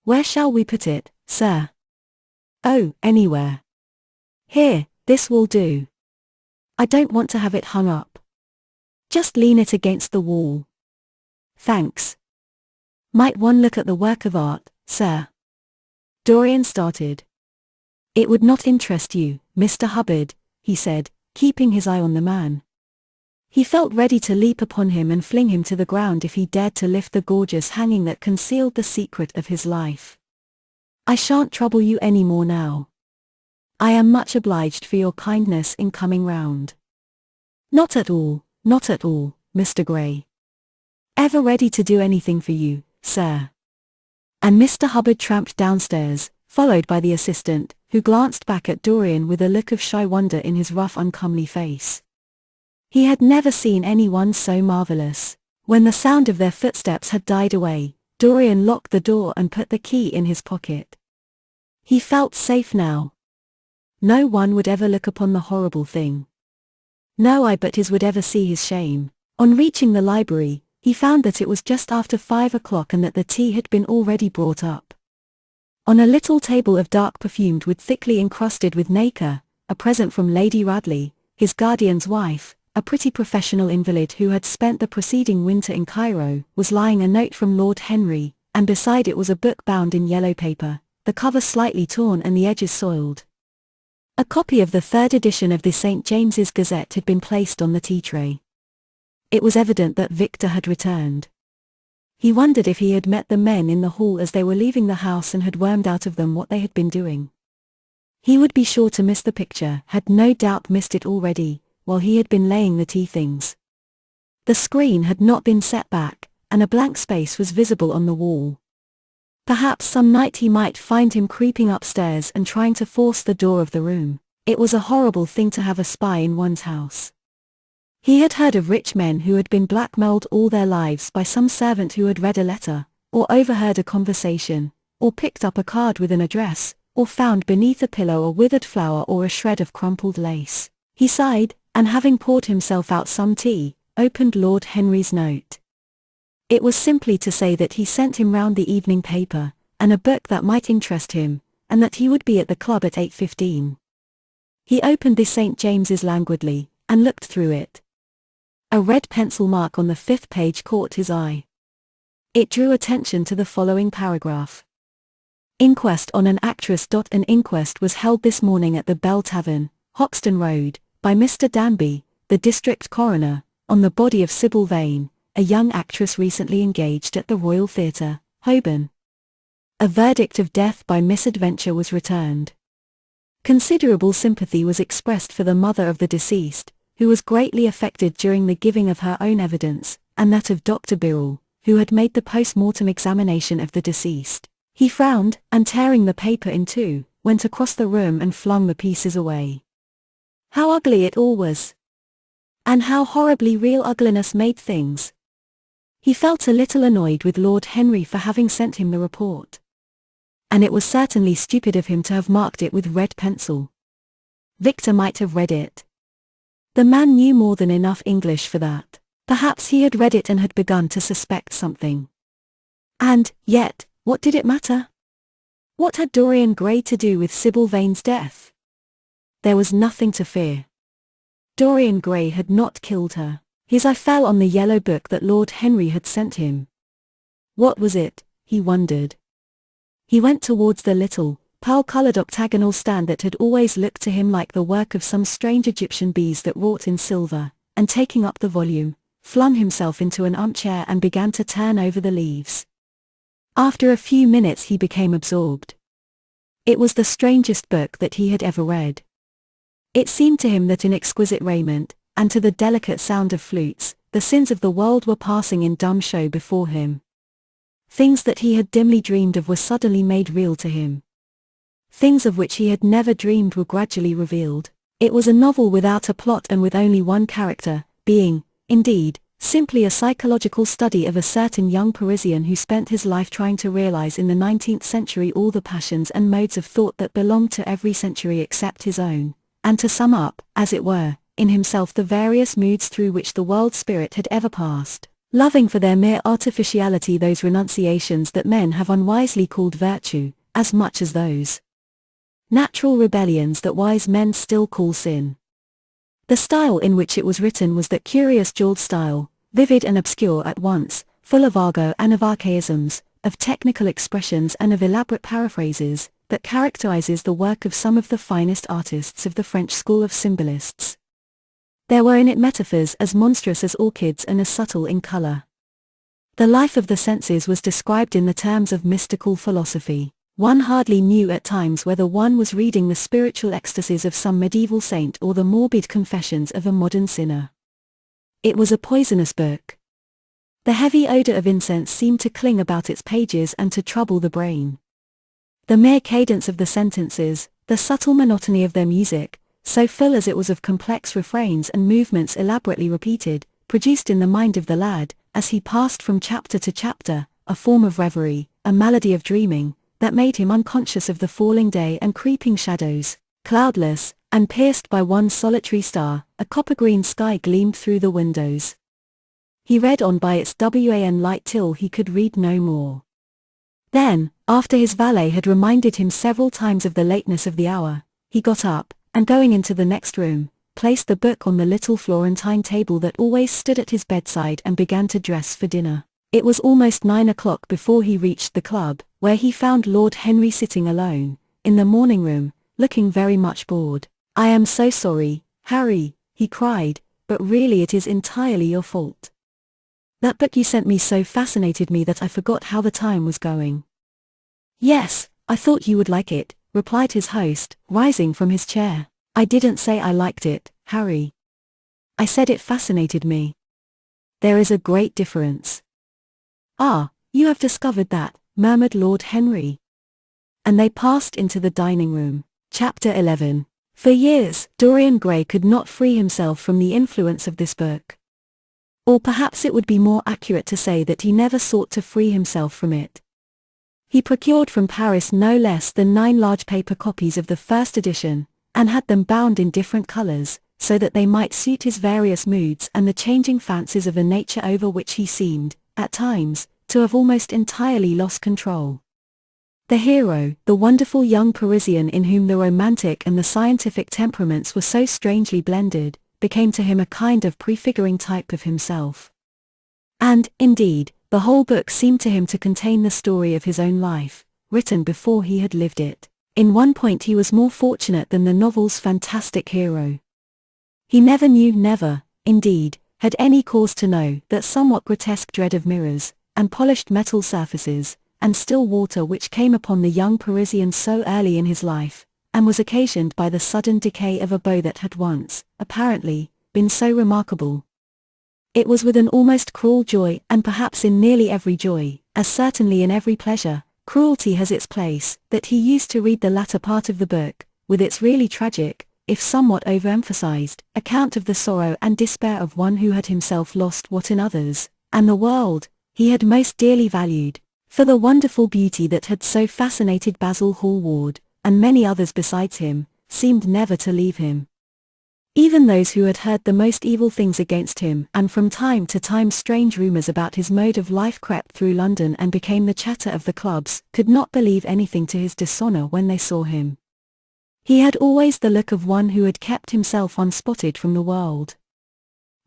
[SPEAKER 1] "Where shall we put it, sir?" "Oh, anywhere. Here, this will do. I don't want to have it hung up. Just lean it against the wall." "Thanks. Might one look at the work of art, sir?" Dorian started. "It would not interest you, Mr. Hubbard," he said, keeping his eye on the man. He felt ready to leap upon him and fling him to the ground if he dared to lift the gorgeous hanging that concealed the secret of his life. "I shan't trouble you any more now. I am much obliged for your kindness in coming round." Not at all, Mr. Gray. Ever ready to do anything for you, sir." And Mr. Hubbard tramped downstairs, followed by the assistant, who glanced back at Dorian with a look of shy wonder in his rough, uncomely face. He had never seen anyone so marvelous. When the sound of their footsteps had died away, Dorian locked the door and put the key in his pocket. He felt safe now. No one would ever look upon the horrible thing. No eye but his would ever see his shame. On reaching the library, he found that it was just after 5 o'clock and that the tea had been already brought up. On a little table of dark perfumed wood thickly encrusted with nacre, a present from Lady Radley, his guardian's wife, a pretty professional invalid who had spent the preceding winter in Cairo, was lying a note from Lord Henry, and beside it was a book bound in yellow paper, the cover slightly torn and the edges soiled. A copy of the 3rd edition of the St. James's Gazette had been placed on the tea tray. It was evident that Victor had returned. He wondered if he had met the men in the hall as they were leaving the house and had wormed out of them what they had been doing. He would be sure to miss the picture, had no doubt missed it already, while he had been laying the tea things. The screen had not been set back, and a blank space was visible on the wall. Perhaps some night he might find him creeping upstairs and trying to force the door of the room. It was a horrible thing to have a spy in one's house. He had heard of rich men who had been blackmailed all their lives by some servant who had read a letter, or overheard a conversation, or picked up a card with an address, or found beneath a pillow a withered flower or a shred of crumpled lace. He sighed, and having poured himself out some tea, opened Lord Henry's note. It was simply to say that he sent him round the evening paper, and a book that might interest him, and that he would be at the club at 8:15. He opened the St. James's languidly, and looked through it. A red pencil mark on the 5th page caught his eye. It drew attention to the following paragraph. "Inquest on an actress. An inquest was held this morning at the Bell Tavern, Hoxton Road, by Mr. Danby, the district coroner, on the body of Sybil Vane, a young actress recently engaged at the Royal Theatre, Holborn. A verdict of death by misadventure was returned. Considerable sympathy was expressed for the mother of the deceased, who was greatly affected during the giving of her own evidence, and that of Dr. Birrell, who had made the post-mortem examination of the deceased." He frowned, and tearing the paper in two, went across the room and flung the pieces away. How ugly it all was! And how horribly real ugliness made things! He felt a little annoyed with Lord Henry for having sent him the report. And it was certainly stupid of him to have marked it with red pencil. Victor might have read it. The man knew more than enough English for that. Perhaps he had read it and had begun to suspect something. And, yet, what did it matter? What had Dorian Gray to do with Sybil Vane's death? There was nothing to fear. Dorian Gray had not killed her. His eye fell on the yellow book that Lord Henry had sent him. What was it, he wondered. He went towards the little, pearl-colored octagonal stand that had always looked to him like the work of some strange Egyptian bees that wrought in silver, and taking up the volume, flung himself into an armchair and began to turn over the leaves. After a few minutes he became absorbed. It was the strangest book that he had ever read. It seemed to him that in exquisite raiment, and to the delicate sound of flutes, the sins of the world were passing in dumb show before him. Things that he had dimly dreamed of were suddenly made real to him. Things of which he had never dreamed were gradually revealed. It was a novel without a plot and with only one character, being, indeed, simply a psychological study of a certain young Parisian who spent his life trying to realize in the 19th century all the passions and modes of thought that belonged to every century except his own, and to sum up, as it were, in himself the various moods through which the world spirit had ever passed. loving for their mere artificiality those renunciations that men have unwisely called virtue, as much as those natural rebellions that wise men still call sin. The style in which it was written was that curious jeweled style, vivid and obscure at once, full of argot and of archaisms, of technical expressions and of elaborate paraphrases, that characterizes the work of some of the finest artists of the French school of symbolists. There were in it metaphors as monstrous as orchids and as subtle in color. The life of the senses was described in the terms of mystical philosophy. One hardly knew at times whether one was reading the spiritual ecstasies of some medieval saint or the morbid confessions of a modern sinner. It was a poisonous book. The heavy odor of incense seemed to cling about its pages and to trouble the brain. The mere cadence of the sentences, the subtle monotony of their music, so full as it was of complex refrains and movements elaborately repeated, produced in the mind of the lad, as he passed from chapter to chapter, a form of reverie, a malady of dreaming, that made him unconscious of the falling day and creeping shadows. Cloudless, and pierced by one solitary star, a copper-green sky gleamed through the windows. He read on by its wan light till he could read no more. Then, after his valet had reminded him several times of the lateness of the hour, he got up, and going into the next room, placed the book on the little Florentine table that always stood at his bedside and began to dress for dinner. It was almost 9 o'clock before he reached the club, where he found Lord Henry sitting alone, in the morning room, looking very much bored. "I am so sorry, Harry," he cried, "but really it is entirely your fault. That book you sent me so fascinated me that I forgot how the time was going." "Yes, I thought you would like it," replied his host, rising from his chair. "I didn't say I liked it, Harry. I said it fascinated me. There is a great difference." "Ah, you have discovered that," murmured Lord Henry. And they passed into the dining room. Chapter 11. For years, Dorian Gray could not free himself from the influence of this book. Or perhaps it would be more accurate to say that he never sought to free himself from it. He procured from Paris no less than 9 large paper copies of the first edition, and had them bound in different colors, so that they might suit his various moods and the changing fancies of a nature over which he seemed, at times, to have almost entirely lost control. The hero, the wonderful young Parisian in whom the romantic and the scientific temperaments were so strangely blended, became to him a kind of prefiguring type of himself. And, indeed, the whole book seemed to him to contain the story of his own life, written before he had lived it. In one point he was more fortunate than the novel's fantastic hero. He never, indeed, had any cause to know that somewhat grotesque dread of mirrors, and polished metal surfaces, and still water which came upon the young Parisian so early in his life, and was occasioned by the sudden decay of a beau that had once, apparently, been so remarkable. It was with an almost cruel joy, and perhaps in nearly every joy, as certainly in every pleasure, cruelty has its place, that he used to read the latter part of the book, with its really tragic, if somewhat overemphasized, account of the sorrow and despair of one who had himself lost what in others, and the world, he had most dearly valued, for the wonderful beauty that had so fascinated Basil Hallward, and many others besides him, seemed never to leave him. Even those who had heard the most evil things against him, and from time to time strange rumors about his mode of life crept through London and became the chatter of the clubs, could not believe anything to his dishonor when they saw him. He had always the look of one who had kept himself unspotted from the world.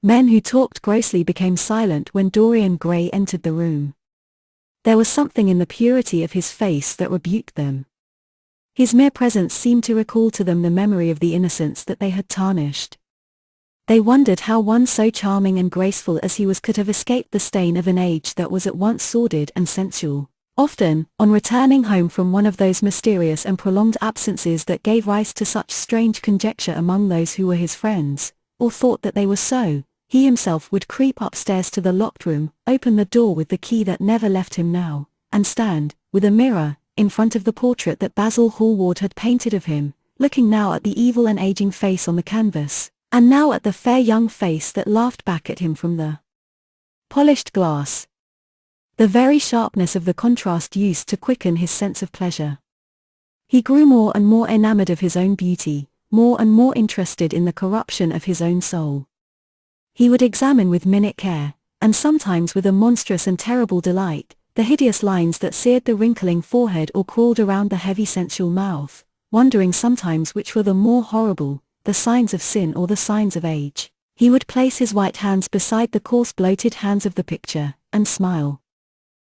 [SPEAKER 1] Men who talked grossly became silent when Dorian Gray entered the room. There was something in the purity of his face that rebuked them. His mere presence seemed to recall to them the memory of the innocence that they had tarnished. They wondered how one so charming and graceful as he was could have escaped the stain of an age that was at once sordid and sensual. Often, on returning home from one of those mysterious and prolonged absences that gave rise to such strange conjecture among those who were his friends, or thought that they were so, he himself would creep upstairs to the locked room, open the door with the key that never left him now, and stand, with a mirror, in front of the portrait that Basil Hallward had painted of him, looking now at the evil and aging face on the canvas, and now at the fair young face that laughed back at him from the polished glass. The very sharpness of the contrast used to quicken his sense of pleasure. He grew more and more enamored of his own beauty, more and more interested in the corruption of his own soul. He would examine with minute care, and sometimes with a monstrous and terrible delight, the hideous lines that seared the wrinkling forehead or crawled around the heavy sensual mouth, wondering sometimes which were the more horrible, the signs of sin or the signs of age. He would place his white hands beside the coarse bloated hands of the picture, and smile.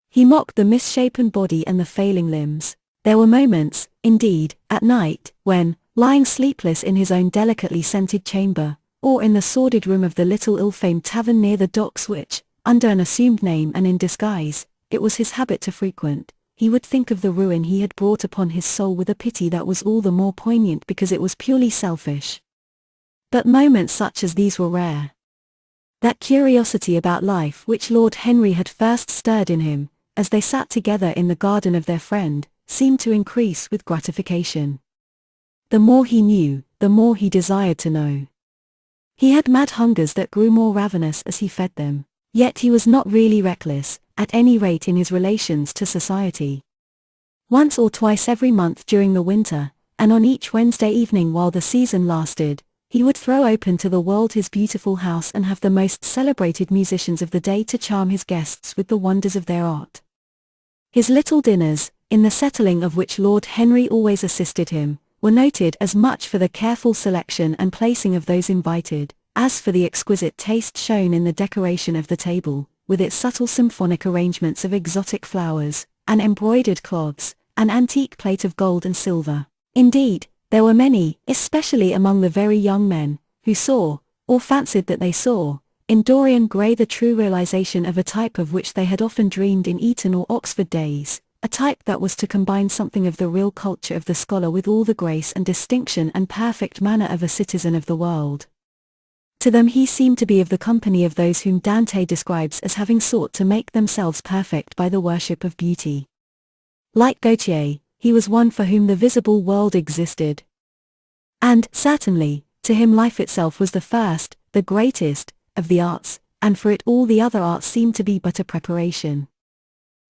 [SPEAKER 1] He mocked the misshapen body and the failing limbs. There were moments, indeed, at night, when, lying sleepless in his own delicately scented chamber, or in the sordid room of the little ill-famed tavern near the docks which, under an assumed name and in disguise, it was his habit to frequent, he would think of the ruin he had brought upon his soul with a pity that was all the more poignant because it was purely selfish. But moments such as these were rare. That curiosity about life which Lord Henry had first stirred in him, as they sat together in the garden of their friend, seemed to increase with gratification. The more he knew, the more he desired to know. He had mad hungers that grew more ravenous as he fed them, yet he was not really reckless, at any rate in his relations to society. Once or twice every month during the winter, and on each Wednesday evening while the season lasted, he would throw open to the world his beautiful house and have the most celebrated musicians of the day to charm his guests with the wonders of their art. His little dinners, in the settling of which Lord Henry always assisted him, were noted as much for the careful selection and placing of those invited, as for the exquisite taste shown in the decoration of the table, with its subtle symphonic arrangements of exotic flowers, and embroidered cloths, and antique plate of gold and silver. Indeed, there were many, especially among the very young men, who saw, or fancied that they saw, in Dorian Gray the true realization of a type of which they had often dreamed in Eton or Oxford days, a type that was to combine something of the real culture of the scholar with all the grace and distinction and perfect manner of a citizen of the world. To them he seemed to be of the company of those whom Dante describes as having sought to make themselves perfect by the worship of beauty. Like Gautier, he was one for whom the visible world existed. And, certainly, to him life itself was the first, the greatest, of the arts, and for it all the other arts seemed to be but a preparation.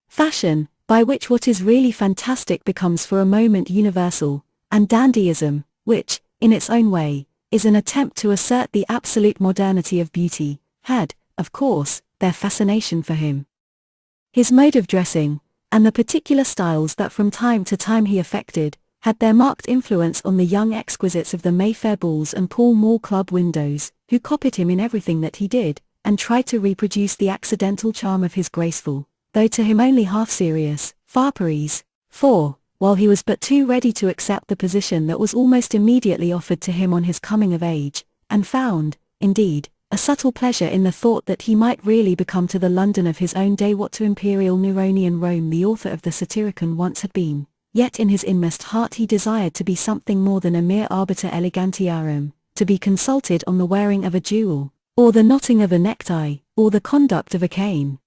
[SPEAKER 1] Fashion, by which what is really fantastic becomes for a moment universal, and dandyism, which, in its own way, is an attempt to assert the absolute modernity of beauty, had, of course, their fascination for him. His mode of dressing, and the particular styles that from time to time he affected, had their marked influence on the young exquisites of the Mayfair balls and Pall Mall Club windows, who copied him in everything that he did, and tried to reproduce the accidental charm of his graceful, though to him only half-serious, fopperies, for, while he was but too ready to accept the position that was almost immediately offered to him on his coming of age, and found, indeed, a subtle pleasure in the thought that he might really become to the London of his own day what to imperial Neronian Rome the author of the Satyricon once had been, yet in his inmost heart he desired to be something more than a mere arbiter elegantiarum, to be consulted on the wearing of a jewel, or the knotting of a necktie, or the conduct of a cane.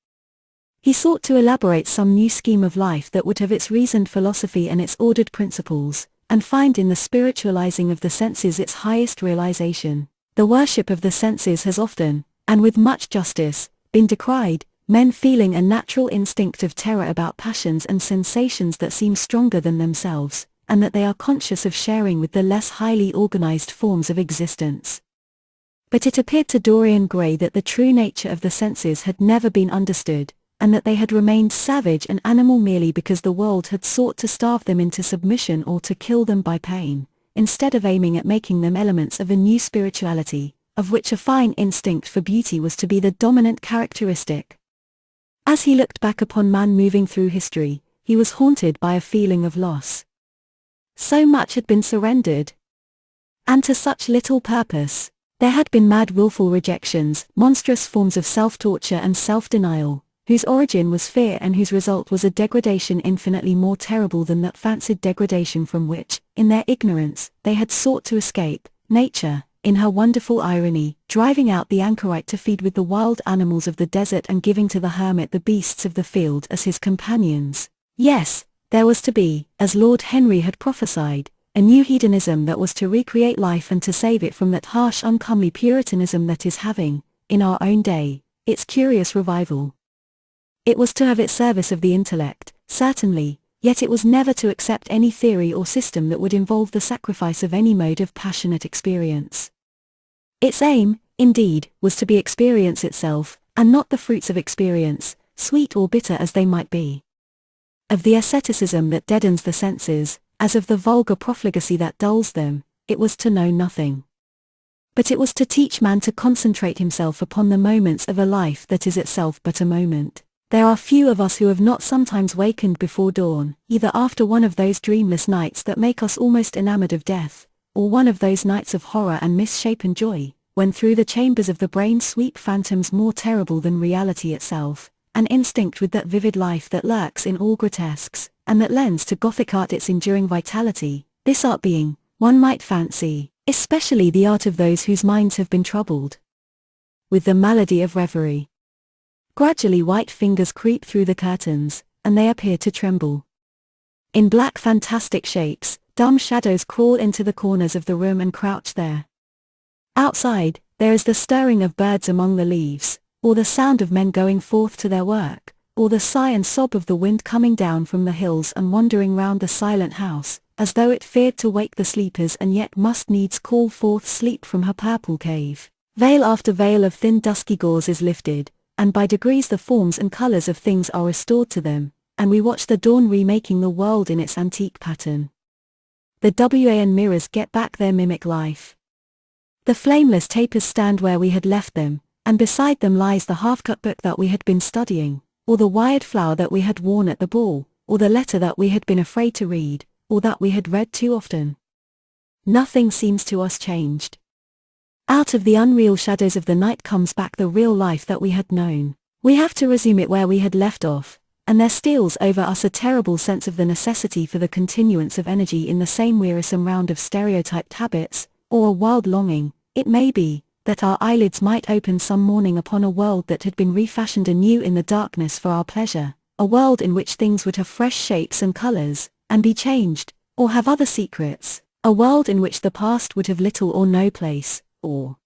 [SPEAKER 1] He sought to elaborate some new scheme of life that would have its reasoned philosophy and its ordered principles, and find in the spiritualizing of the senses its highest realization. The worship of the senses has often, and with much justice, been decried, men feeling a natural instinct of terror about passions and sensations that seem stronger than themselves, and that they are conscious of sharing with the less highly organized forms of existence. But it appeared to Dorian Gray that the true nature of the senses had never been understood, and that they had remained savage and animal merely because the world had sought to starve them into submission or to kill them by pain, instead of aiming at making them elements of a new spirituality, of which a fine instinct for beauty was to be the dominant characteristic. As he looked back upon man moving through history, he was haunted by a feeling of loss. So much had been surrendered, and to such little purpose. There had been mad willful rejections, monstrous forms of self-torture and self-denial, whose origin was fear and whose result was a degradation infinitely more terrible than that fancied degradation from which, in their ignorance, they had sought to escape. Nature, in her wonderful irony, driving out the anchorite to feed with the wild animals of the desert and giving to the hermit the beasts of the field as his companions. Yes, there was to be, as Lord Henry had prophesied, a new hedonism that was to recreate life and to save it from that harsh uncomely puritanism that is having, in our own day, its curious revival. It was to have its service of the intellect, certainly, yet it was never to accept any theory or system that would involve the sacrifice of any mode of passionate experience. Its aim, indeed, was to be experience itself, and not the fruits of experience, sweet or bitter as they might be. Of the asceticism that deadens the senses, as of the vulgar profligacy that dulls them, it was to know nothing. But it was to teach man to concentrate himself upon the moments of a life that is itself but a moment. There are few of us who have not sometimes wakened before dawn, either after one of those dreamless nights that make us almost enamored of death, or one of those nights of horror and misshapen joy, when through the chambers of the brain sweep phantoms more terrible than reality itself, an instinct with that vivid life that lurks in all grotesques, and that lends to Gothic art its enduring vitality, this art being, one might fancy, especially the art of those whose minds have been troubled with the malady of reverie. Gradually white fingers creep through the curtains, and they appear to tremble. In black fantastic shapes, dumb shadows crawl into the corners of the room and crouch there. Outside, there is the stirring of birds among the leaves, or the sound of men going forth to their work, or the sigh and sob of the wind coming down from the hills and wandering round the silent house, as though it feared to wake the sleepers and yet must needs call forth sleep from her purple cave. Veil after veil of thin dusky gauze is lifted, and by degrees the forms and colours of things are restored to them, and we watch the dawn remaking the world in its antique pattern. The WAN mirrors get back their mimic life. The flameless tapers stand where we had left them, and beside them lies the half-cut book that we had been studying, or the wired flower that we had worn at the ball, or the letter that we had been afraid to read, or that we had read too often. Nothing seems to us changed. Out of the unreal shadows of the night comes back the real life that we had known. We have to resume it where we had left off, and there steals over us a terrible sense of the necessity for the continuance of energy in the same wearisome round of stereotyped habits, or a wild longing, it may be, that our eyelids might open some morning upon a world that had been refashioned anew in the darkness for our pleasure, a world in which things would have fresh shapes and colours, and be changed, or have other secrets, a world in which the past would have little or no place, or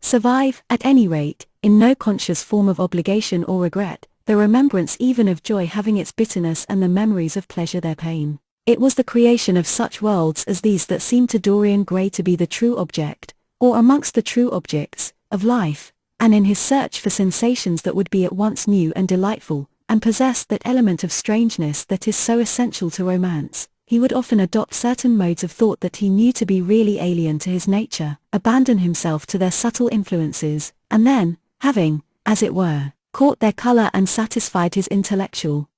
[SPEAKER 1] survive, at any rate, in no conscious form of obligation or regret, the remembrance even of joy having its bitterness and the memories of pleasure their pain. It was the creation of such worlds as these that seemed to Dorian Gray to be the true object, or amongst the true objects, of life, and in his search for sensations that would be at once new and delightful, and possessed that element of strangeness that is so essential to romance, he would often adopt certain modes of thought that he knew to be really alien to his nature, abandon himself to their subtle influences, and then, having, as it were, caught their colour and satisfied his intellectual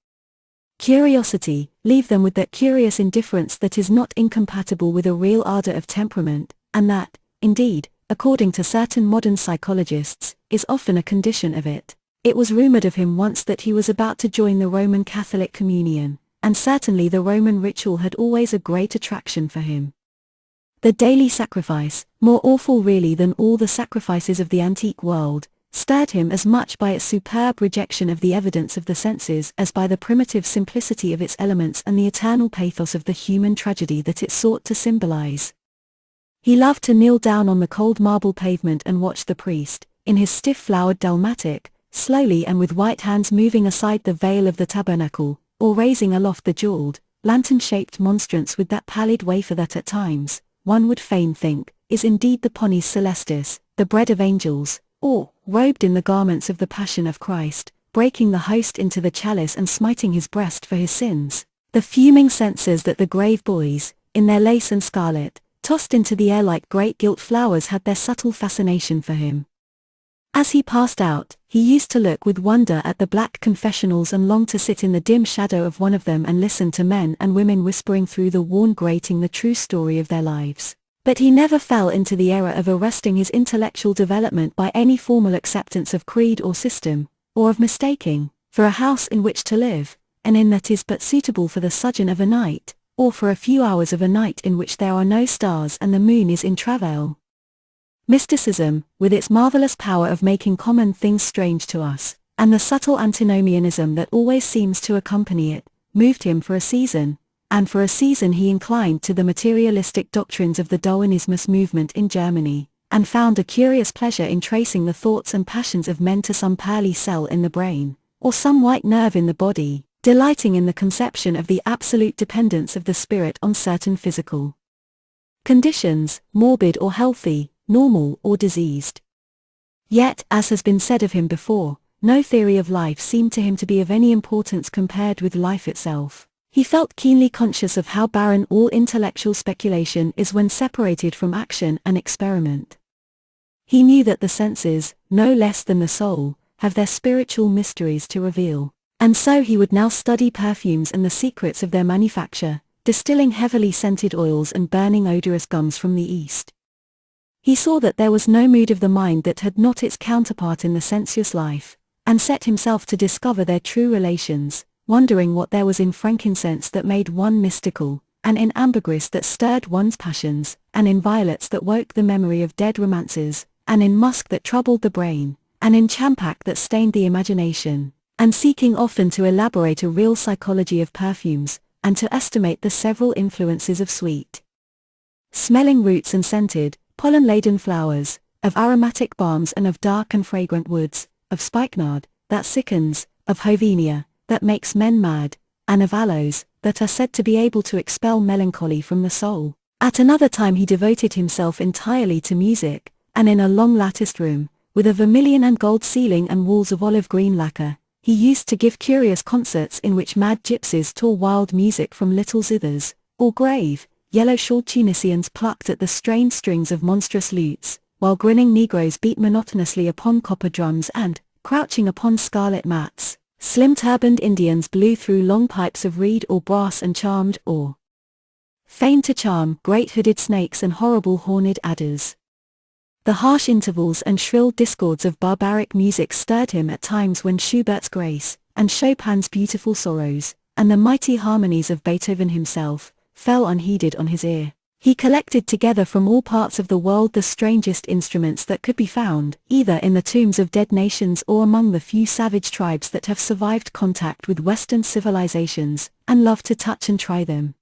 [SPEAKER 1] curiosity, leave them with that curious indifference that is not incompatible with a real ardour of temperament, and that, indeed, according to certain modern psychologists, is often a condition of it. It was rumoured of him once that he was about to join the Roman Catholic Communion, and certainly the Roman ritual had always a great attraction for him. The daily sacrifice, more awful really than all the sacrifices of the antique world, stirred him as much by its superb rejection of the evidence of the senses as by the primitive simplicity of its elements and the eternal pathos of the human tragedy that it sought to symbolize. He loved to kneel down on the cold marble pavement and watch the priest, in his stiff flowered dalmatic, slowly and with white hands moving aside the veil of the tabernacle, or raising aloft the jeweled, lantern-shaped monstrance with that pallid wafer that at times, one would fain think, is indeed the Ponis Celestis, the bread of angels, or, robed in the garments of the Passion of Christ, breaking the host into the chalice and smiting his breast for his sins. The fuming censers that the grave boys, in their lace and scarlet, tossed into the air like great gilt flowers had their subtle fascination for him. As he passed out, he used to look with wonder at the black confessionals and long to sit in the dim shadow of one of them and listen to men and women whispering through the worn grating the true story of their lives. But he never fell into the error of arresting his intellectual development by any formal acceptance of creed or system, or of mistaking, for a house in which to live, an inn that is but suitable for the sojourn of a night, or for a few hours of a night in which there are no stars and the moon is in travail. Mysticism, with its marvelous power of making common things strange to us, and the subtle antinomianism that always seems to accompany it, moved him for a season, and for a season he inclined to the materialistic doctrines of the Darwinismus movement in Germany, and found a curious pleasure in tracing the thoughts and passions of men to some pearly cell in the brain, or some white nerve in the body, delighting in the conception of the absolute dependence of the spirit on certain physical conditions, morbid or healthy, normal or diseased. Yet, as has been said of him before, no theory of life seemed to him to be of any importance compared with life itself. He felt keenly conscious of how barren all intellectual speculation is when separated from action and experiment. He knew that the senses, no less than the soul, have their spiritual mysteries to reveal, and so he would now study perfumes and the secrets of their manufacture, distilling heavily scented oils and burning odorous gums from the East. He saw that there was no mood of the mind that had not its counterpart in the sensuous life, and set himself to discover their true relations, wondering what there was in frankincense that made one mystical, and in ambergris that stirred one's passions, and in violets that woke the memory of dead romances, and in musk that troubled the brain, and in champak that stained the imagination, and seeking often to elaborate a real psychology of perfumes, and to estimate the several influences of sweet smelling roots and scented, pollen-laden flowers, of aromatic balms and of dark and fragrant woods, of spikenard, that sickens, of hovenia, that makes men mad, and of aloes, that are said to be able to expel melancholy from the soul. At another time he devoted himself entirely to music, and in a long latticed room, with a vermilion and gold ceiling and walls of olive green lacquer, he used to give curious concerts in which mad gypsies tore wild music from little zithers, or grave, yellow-shawled Tunisians plucked at the strained strings of monstrous lutes, while grinning Negroes beat monotonously upon copper drums and, crouching upon scarlet mats, slim-turbaned Indians blew through long pipes of reed or brass and charmed or feigned to charm great hooded snakes and horrible horned adders. The harsh intervals and shrill discords of barbaric music stirred him at times when Schubert's Grace, and Chopin's Beautiful Sorrows, and the mighty harmonies of Beethoven himself, fell unheeded on his ear. He collected together from all parts of the world the strangest instruments that could be found, either in the tombs of dead nations or among the few savage tribes that have survived contact with Western civilizations, and loved to touch and try them.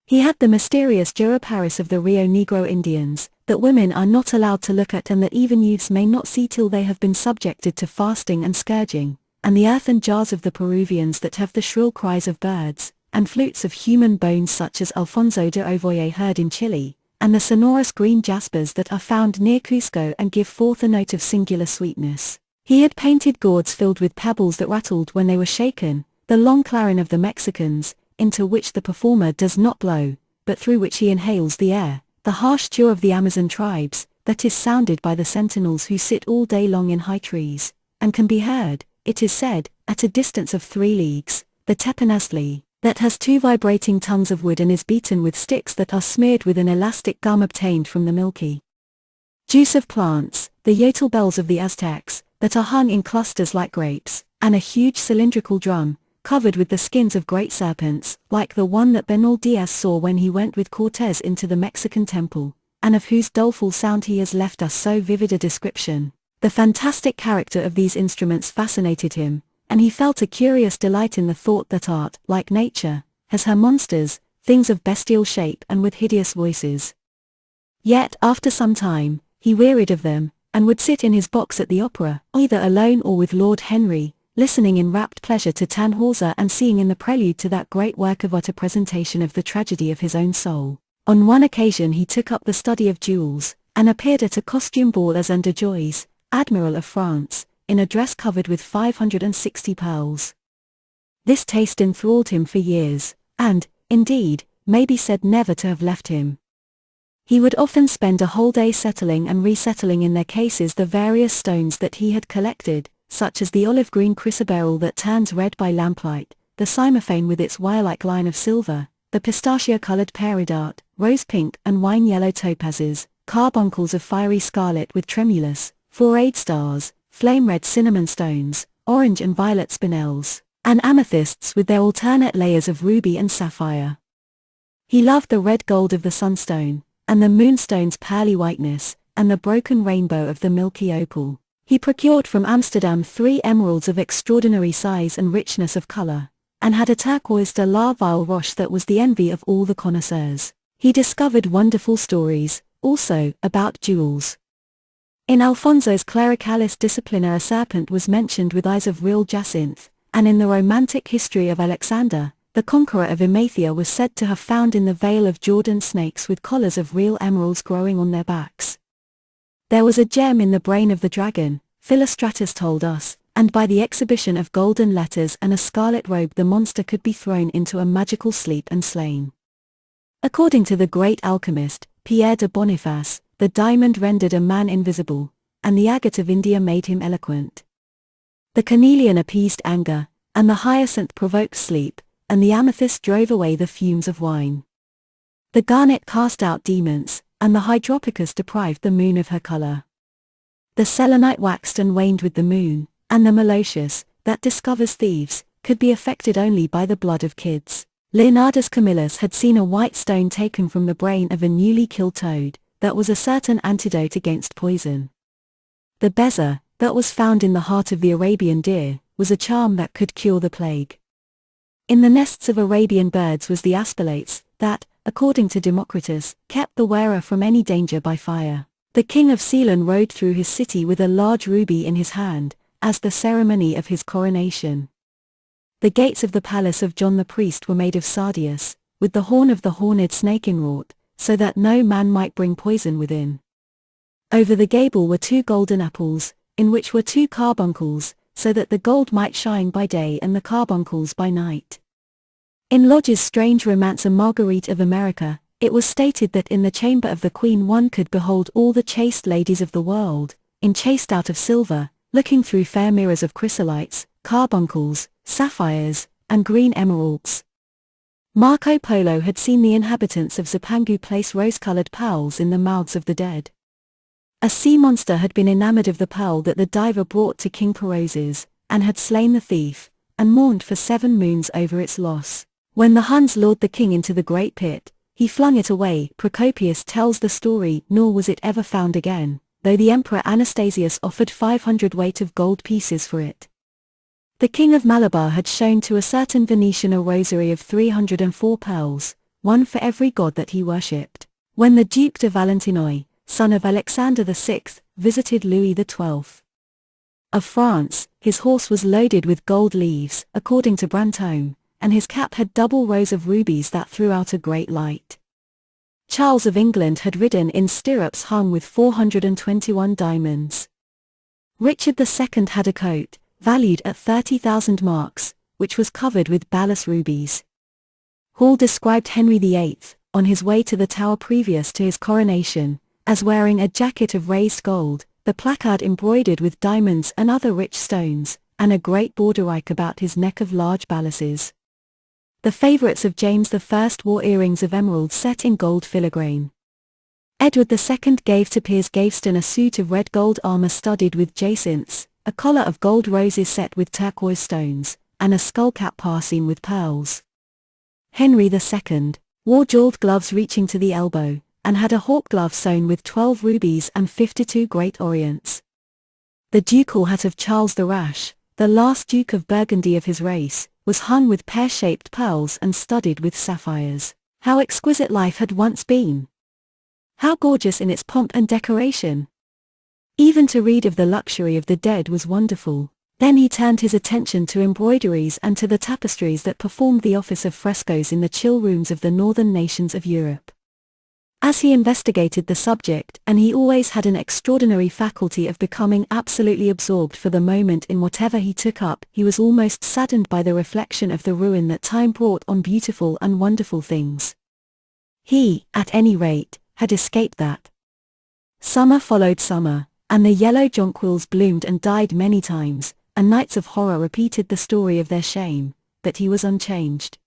[SPEAKER 1] He had the mysterious Jura Paris of the Rio Negro Indians, that women are not allowed to look at and that even youths may not see till they have been subjected to fasting and scourging, and the earthen jars of the Peruvians that have the shrill cries of birds, and flutes of human bones such as Alfonso de Ovoye heard in Chile, and the sonorous green jaspers that are found near Cusco and give forth a note of singular sweetness. He had painted gourds filled with pebbles that rattled when they were shaken, the long clarin of the Mexicans, into which the performer does not blow, but through which he inhales the air, the harsh jaw of the Amazon tribes, that is sounded by the sentinels who sit all day long in high trees, and can be heard, it is said, at a distance of 3 leagues, the tepanasli, that has 2 vibrating tongues of wood and is beaten with sticks that are smeared with an elastic gum obtained from the milky juice of plants, the yotl bells of the Aztecs, that are hung in clusters like grapes, and a huge cylindrical drum, covered with the skins of great serpents, like the one that Bernal Diaz saw when he went with Cortez into the Mexican temple, and of whose doleful sound he has left us so vivid a description. The fantastic character of these instruments fascinated him, and he felt a curious delight in the thought that art, like nature, has her monsters, things of bestial shape and with hideous voices. Yet, after some time, he wearied of them, and would sit in his box at the opera, either alone or with Lord Henry, listening in rapt pleasure to Tannhäuser and seeing in the prelude to that great work of art a presentation of the tragedy of his own soul. On one occasion he took up the study of jewels, and appeared at a costume ball as Under Joyce, Admiral of France, in a dress covered with 560 pearls. This taste enthralled him for years, and, indeed, may be said never to have left him. He would often spend a whole day settling and resettling in their cases the various stones that he had collected, such as the olive-green chrysoberyl that turns red by lamplight, the cymophane with its wire-like line of silver, the pistachio-colored peridot, rose-pink and wine-yellow topazes, carbuncles of fiery scarlet with tremulous, four-rayed stars, flame-red cinnamon stones, orange and violet spinels, and amethysts with their alternate layers of ruby and sapphire. He loved the red gold of the sunstone, and the moonstone's pearly whiteness, and the broken rainbow of the milky opal. He procured from Amsterdam 3 emeralds of extraordinary size and richness of color, and had a turquoise de la Ville Roche that was the envy of all the connoisseurs. He discovered wonderful stories, also, about jewels. In Alfonso's Clericalis Disciplina a serpent was mentioned with eyes of real jacinth, and in the romantic history of Alexander, the conqueror of Emathia was said to have found in the Vale of Jordan snakes with collars of real emeralds growing on their backs. There was a gem in the brain of the dragon, Philostratus told us, and by the exhibition of golden letters and a scarlet robe the monster could be thrown into a magical sleep and slain. According to the great alchemist, Pierre de Boniface, the diamond rendered a man invisible, and the agate of India made him eloquent. The carnelian appeased anger, and the hyacinth provoked sleep, and the amethyst drove away the fumes of wine. The garnet cast out demons, and the hydropicus deprived the moon of her color. The selenite waxed and waned with the moon, and the malocious, that discovers thieves, could be affected only by the blood of kids. Leonardus Camillus had seen a white stone taken from the brain of a newly killed toad, that was a certain antidote against poison. The bezer, that was found in the heart of the Arabian deer, was a charm that could cure the plague. In the nests of Arabian birds was the aspilates, that, according to Democritus, kept the wearer from any danger by fire. The king of Ceylon rode through his city with a large ruby in his hand, as the ceremony of his coronation. The gates of the palace of John the priest were made of sardius, with the horn of the horned snake inwrought, so that no man might bring poison within. Over the gable were 2 golden apples, in which were 2 carbuncles, so that the gold might shine by day and the carbuncles by night. In Lodge's strange romancer Marguerite of America, it was stated that in the chamber of the queen one could behold all the chaste ladies of the world, enchased out of silver, looking through fair mirrors of chrysolites, carbuncles, sapphires, and green emeralds. Marco Polo had seen the inhabitants of Zipangu place rose-colored pearls in the mouths of the dead. A sea monster had been enamored of the pearl that the diver brought to King Perozes, and had slain the thief, and mourned for 7 moons over its loss. When the Huns lured the king into the great pit, he flung it away. Procopius tells the story, nor was it ever found again, though the Emperor Anastasius offered 500 weight of gold pieces for it. The King of Malabar had shown to a certain Venetian a rosary of 304 pearls, one for every god that he worshipped. When the Duke de Valentinois, son of Alexander VI, visited Louis XII of France, his horse was loaded with gold leaves, according to Brantome, and his cap had double rows of rubies that threw out a great light. Charles of England had ridden in stirrups hung with 421 diamonds. Richard II had a coat, valued at 30,000 marks, which was covered with balas rubies. Hall described Henry VIII, on his way to the Tower previous to his coronation, as wearing a jacket of raised gold, the placard embroidered with diamonds and other rich stones, and a great borderike about his neck of large balasses. The favourites of James I wore earrings of emeralds set in gold filigrane. Edward II gave to Piers Gaveston a suit of red gold armour studded with jacinths, a collar of gold roses set with turquoise stones, and a skullcap passing with pearls. Henry II wore jewelled gloves reaching to the elbow, and had a hawk glove sewn with 12 rubies and 52 great orients. The ducal hat of Charles the Rash, the last Duke of Burgundy of his race, was hung with pear-shaped pearls and studded with sapphires. How exquisite life had once been! How gorgeous in its pomp and decoration! Even to read of the luxury of the dead was wonderful. Then he turned his attention to embroideries and to the tapestries that performed the office of frescoes in the chill rooms of the northern nations of Europe. As he investigated the subject, and he always had an extraordinary faculty of becoming absolutely absorbed for the moment in whatever he took up, he was almost saddened by the reflection of the ruin that time brought on beautiful and wonderful things. He, at any rate, had escaped that. Summer followed summer, and the yellow jonquils bloomed and died many times, and nights of horror repeated the story of their shame, but he was unchanged.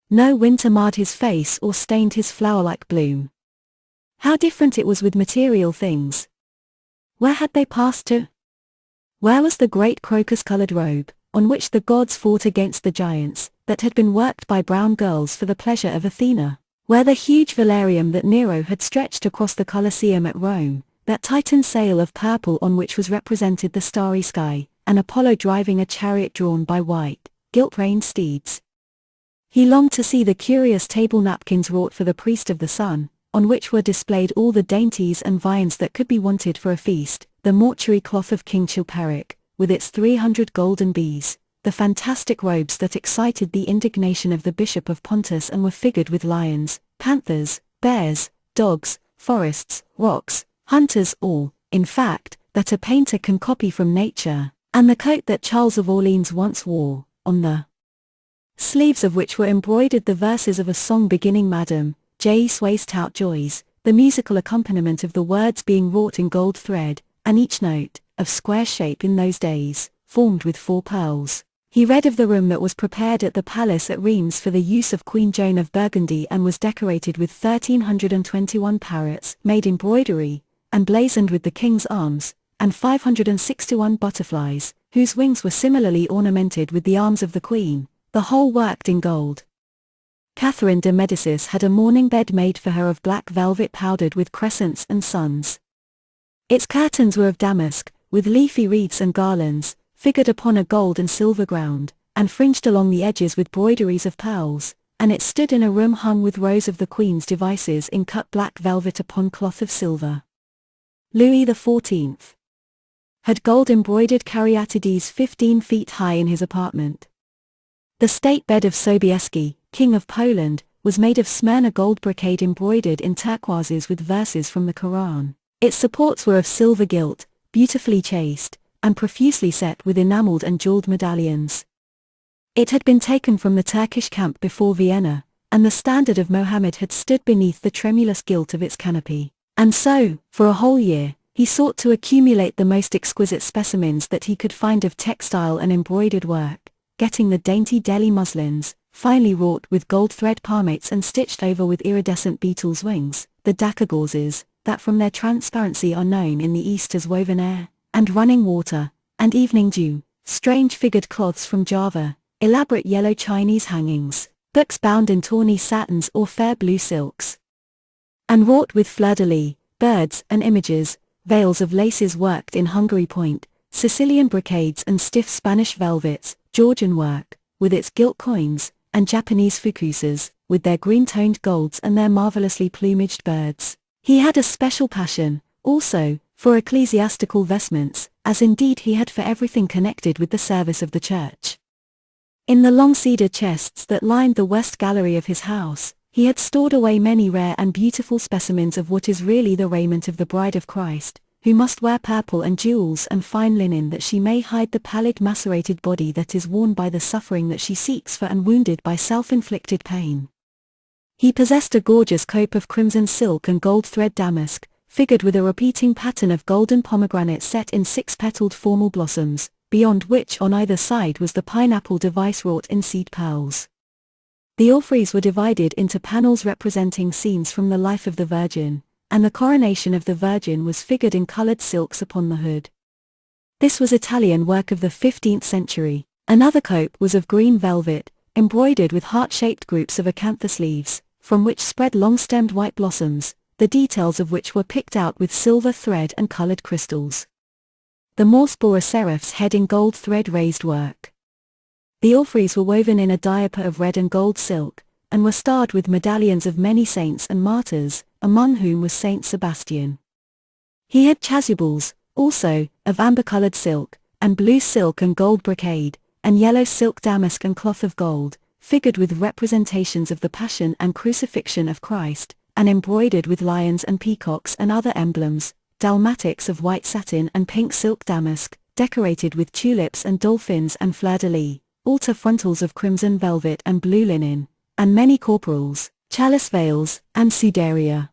[SPEAKER 1] No winter marred his face or stained his flower-like bloom. How different it was with material things! Where had they passed to? Where was the great crocus-coloured robe, on which the gods fought against the giants, that had been worked by brown girls for the pleasure of Athena? Where the huge velarium that Nero had stretched across the Colosseum at Rome, that Titan sail of purple on which was represented the starry sky, and Apollo driving a chariot drawn by white, gilt-reined steeds? He longed to see the curious table napkins wrought for the priest of the sun, on which were displayed all the dainties and viands that could be wanted for a feast, the mortuary cloth of King Chilperic, with its 300 golden bees, the fantastic robes that excited the indignation of the Bishop of Pontus and were figured with lions, panthers, bears, dogs, forests, rocks, hunters, all, in fact, that a painter can copy from nature, and the coat that Charles of Orleans once wore, on the sleeves of which were embroidered the verses of a song beginning Madame, J. sways tout joys, the musical accompaniment of the words being wrought in gold thread, and each note, of square shape in those days, formed with 4 pearls. He read of the room that was prepared at the palace at Reims for the use of Queen Joan of Burgundy and was decorated with 1,321 parrots made in broidery, and blazoned with the king's arms, and 561 butterflies, whose wings were similarly ornamented with the arms of the queen, the whole worked in gold. Catherine de Medicis had a mourning bed made for her of black velvet powdered with crescents and suns. Its curtains were of damask, with leafy wreaths and garlands, figured upon a gold and silver ground, and fringed along the edges with broideries of pearls, and it stood in a room hung with rows of the queen's devices in cut black velvet upon cloth of silver. Louis XIV had gold-embroidered caryatides 15 feet high in his apartment. The state bed of Sobieski, King of Poland, was made of Smyrna gold brocade embroidered in turquoises with verses from the Quran. Its supports were of silver gilt, beautifully chased, and profusely set with enameled and jeweled medallions. It had been taken from the Turkish camp before Vienna, and the standard of Mohammed had stood beneath the tremulous gilt of its canopy. And so, for a whole year, he sought to accumulate the most exquisite specimens that he could find of textile and embroidered work, getting the dainty Delhi muslins, finely wrought with gold thread palmates and stitched over with iridescent beetles' wings, the Dhaka gauzes, that from their transparency are known in the East as woven air, and running water, and evening dew, strange figured cloths from Java, elaborate yellow Chinese hangings, books bound in tawny satins or fair blue silks, and wrought with fleur-de-lis, birds and images, veils of laces worked in Hungary point, Sicilian brocades and stiff Spanish velvets, Georgian work, with its gilt coins, and Japanese fukuses, with their green-toned golds and their marvelously plumaged birds. He had a special passion, also, for ecclesiastical vestments, as indeed he had for everything connected with the service of the church. In the long cedar chests that lined the west gallery of his house, he had stored away many rare and beautiful specimens of what is really the raiment of the Bride of Christ, who must wear purple and jewels and fine linen that she may hide the pallid macerated body that is worn by the suffering that she seeks for and wounded by self-inflicted pain. He possessed a gorgeous cope of crimson silk and gold thread damask, figured with a repeating pattern of golden pomegranate set in 6-petaled formal blossoms, beyond which on either side was the pineapple device wrought in seed pearls. The orphreys were divided into panels representing scenes from the life of the Virgin, and the coronation of the Virgin was figured in colored silks upon the hood. This was Italian work of the 15th century. Another cope was of green velvet, embroidered with heart-shaped groups of acanthus leaves, from which spread long-stemmed white blossoms, the details of which were picked out with silver thread and colored crystals. The Morse bore a seraph's head in gold thread raised work. The orphreys were woven in a diaper of red and gold silk, and were starred with medallions of many saints and martyrs, among whom was Saint Sebastian. He had chasubles, also, of amber-colored silk, and blue silk and gold brocade, and yellow silk damask and cloth of gold, figured with representations of the Passion and Crucifixion of Christ, and embroidered with lions and peacocks and other emblems, dalmatics of white satin and pink silk damask, decorated with tulips and dolphins and fleur-de-lis, altar frontals of crimson velvet and blue linen, and many corporals, chalice veils, and sudaria.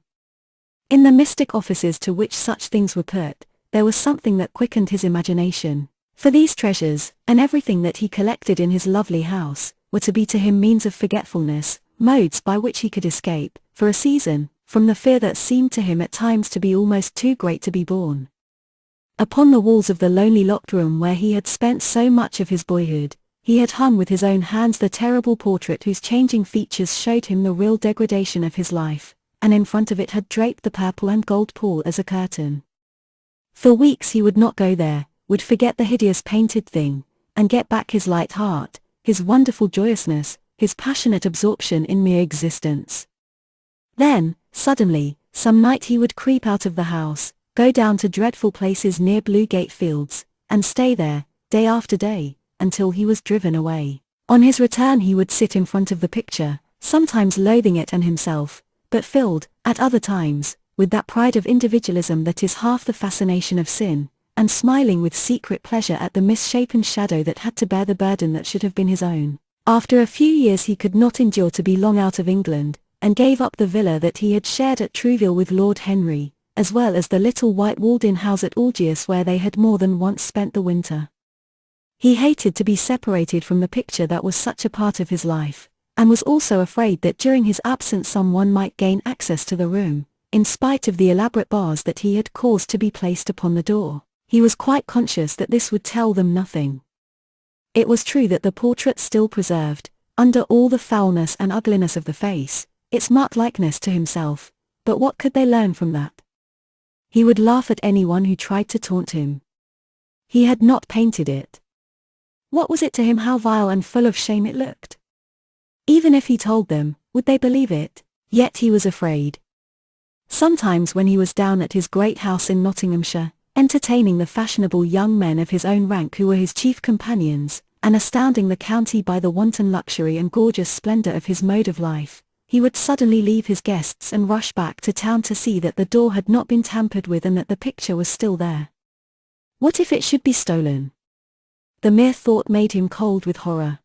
[SPEAKER 1] In the mystic offices to which such things were put, there was something that quickened his imagination, for these treasures, and everything that he collected in his lovely house, were to be to him means of forgetfulness, modes by which he could escape, for a season, from the fear that seemed to him at times to be almost too great to be borne. Upon the walls of the lonely locked room where he had spent so much of his boyhood, he had hung with his own hands the terrible portrait whose changing features showed him the real degradation of his life, and in front of it had draped the purple and gold pall as a curtain. For weeks he would not go there, would forget the hideous painted thing, and get back his light heart, his wonderful joyousness, his passionate absorption in mere existence. Then, suddenly, some night he would creep out of the house, go down to dreadful places near Blue Gate Fields, and stay there, day after day, until he was driven away. On his return he would sit in front of the picture, sometimes loathing it and himself, but filled, at other times, with that pride of individualism that is half the fascination of sin, and smiling with secret pleasure at the misshapen shadow that had to bear the burden that should have been his own. After a few years he could not endure to be long out of England, and gave up the villa that he had shared at Trouville with Lord Henry, as well as the little white walled-in house at Algiers where they had more than once spent the winter. He hated to be separated from the picture that was such a part of his life, and was also afraid that during his absence someone might gain access to the room, in spite of the elaborate bars that he had caused to be placed upon the door. He was quite conscious that this would tell them nothing. It was true that the portrait still preserved, under all the foulness and ugliness of the face, its marked likeness to himself, but what could they learn from that? He would laugh at anyone who tried to taunt him. He had not painted it. What was it to him how vile and full of shame it looked? Even if he told them, would they believe it? Yet he was afraid. Sometimes when he was down at his great house in Nottinghamshire, entertaining the fashionable young men of his own rank who were his chief companions, and astounding the county by the wanton luxury and gorgeous splendor of his mode of life, he would suddenly leave his guests and rush back to town to see that the door had not been tampered with and that the picture was still there. What if it should be stolen? The mere thought made him cold with horror.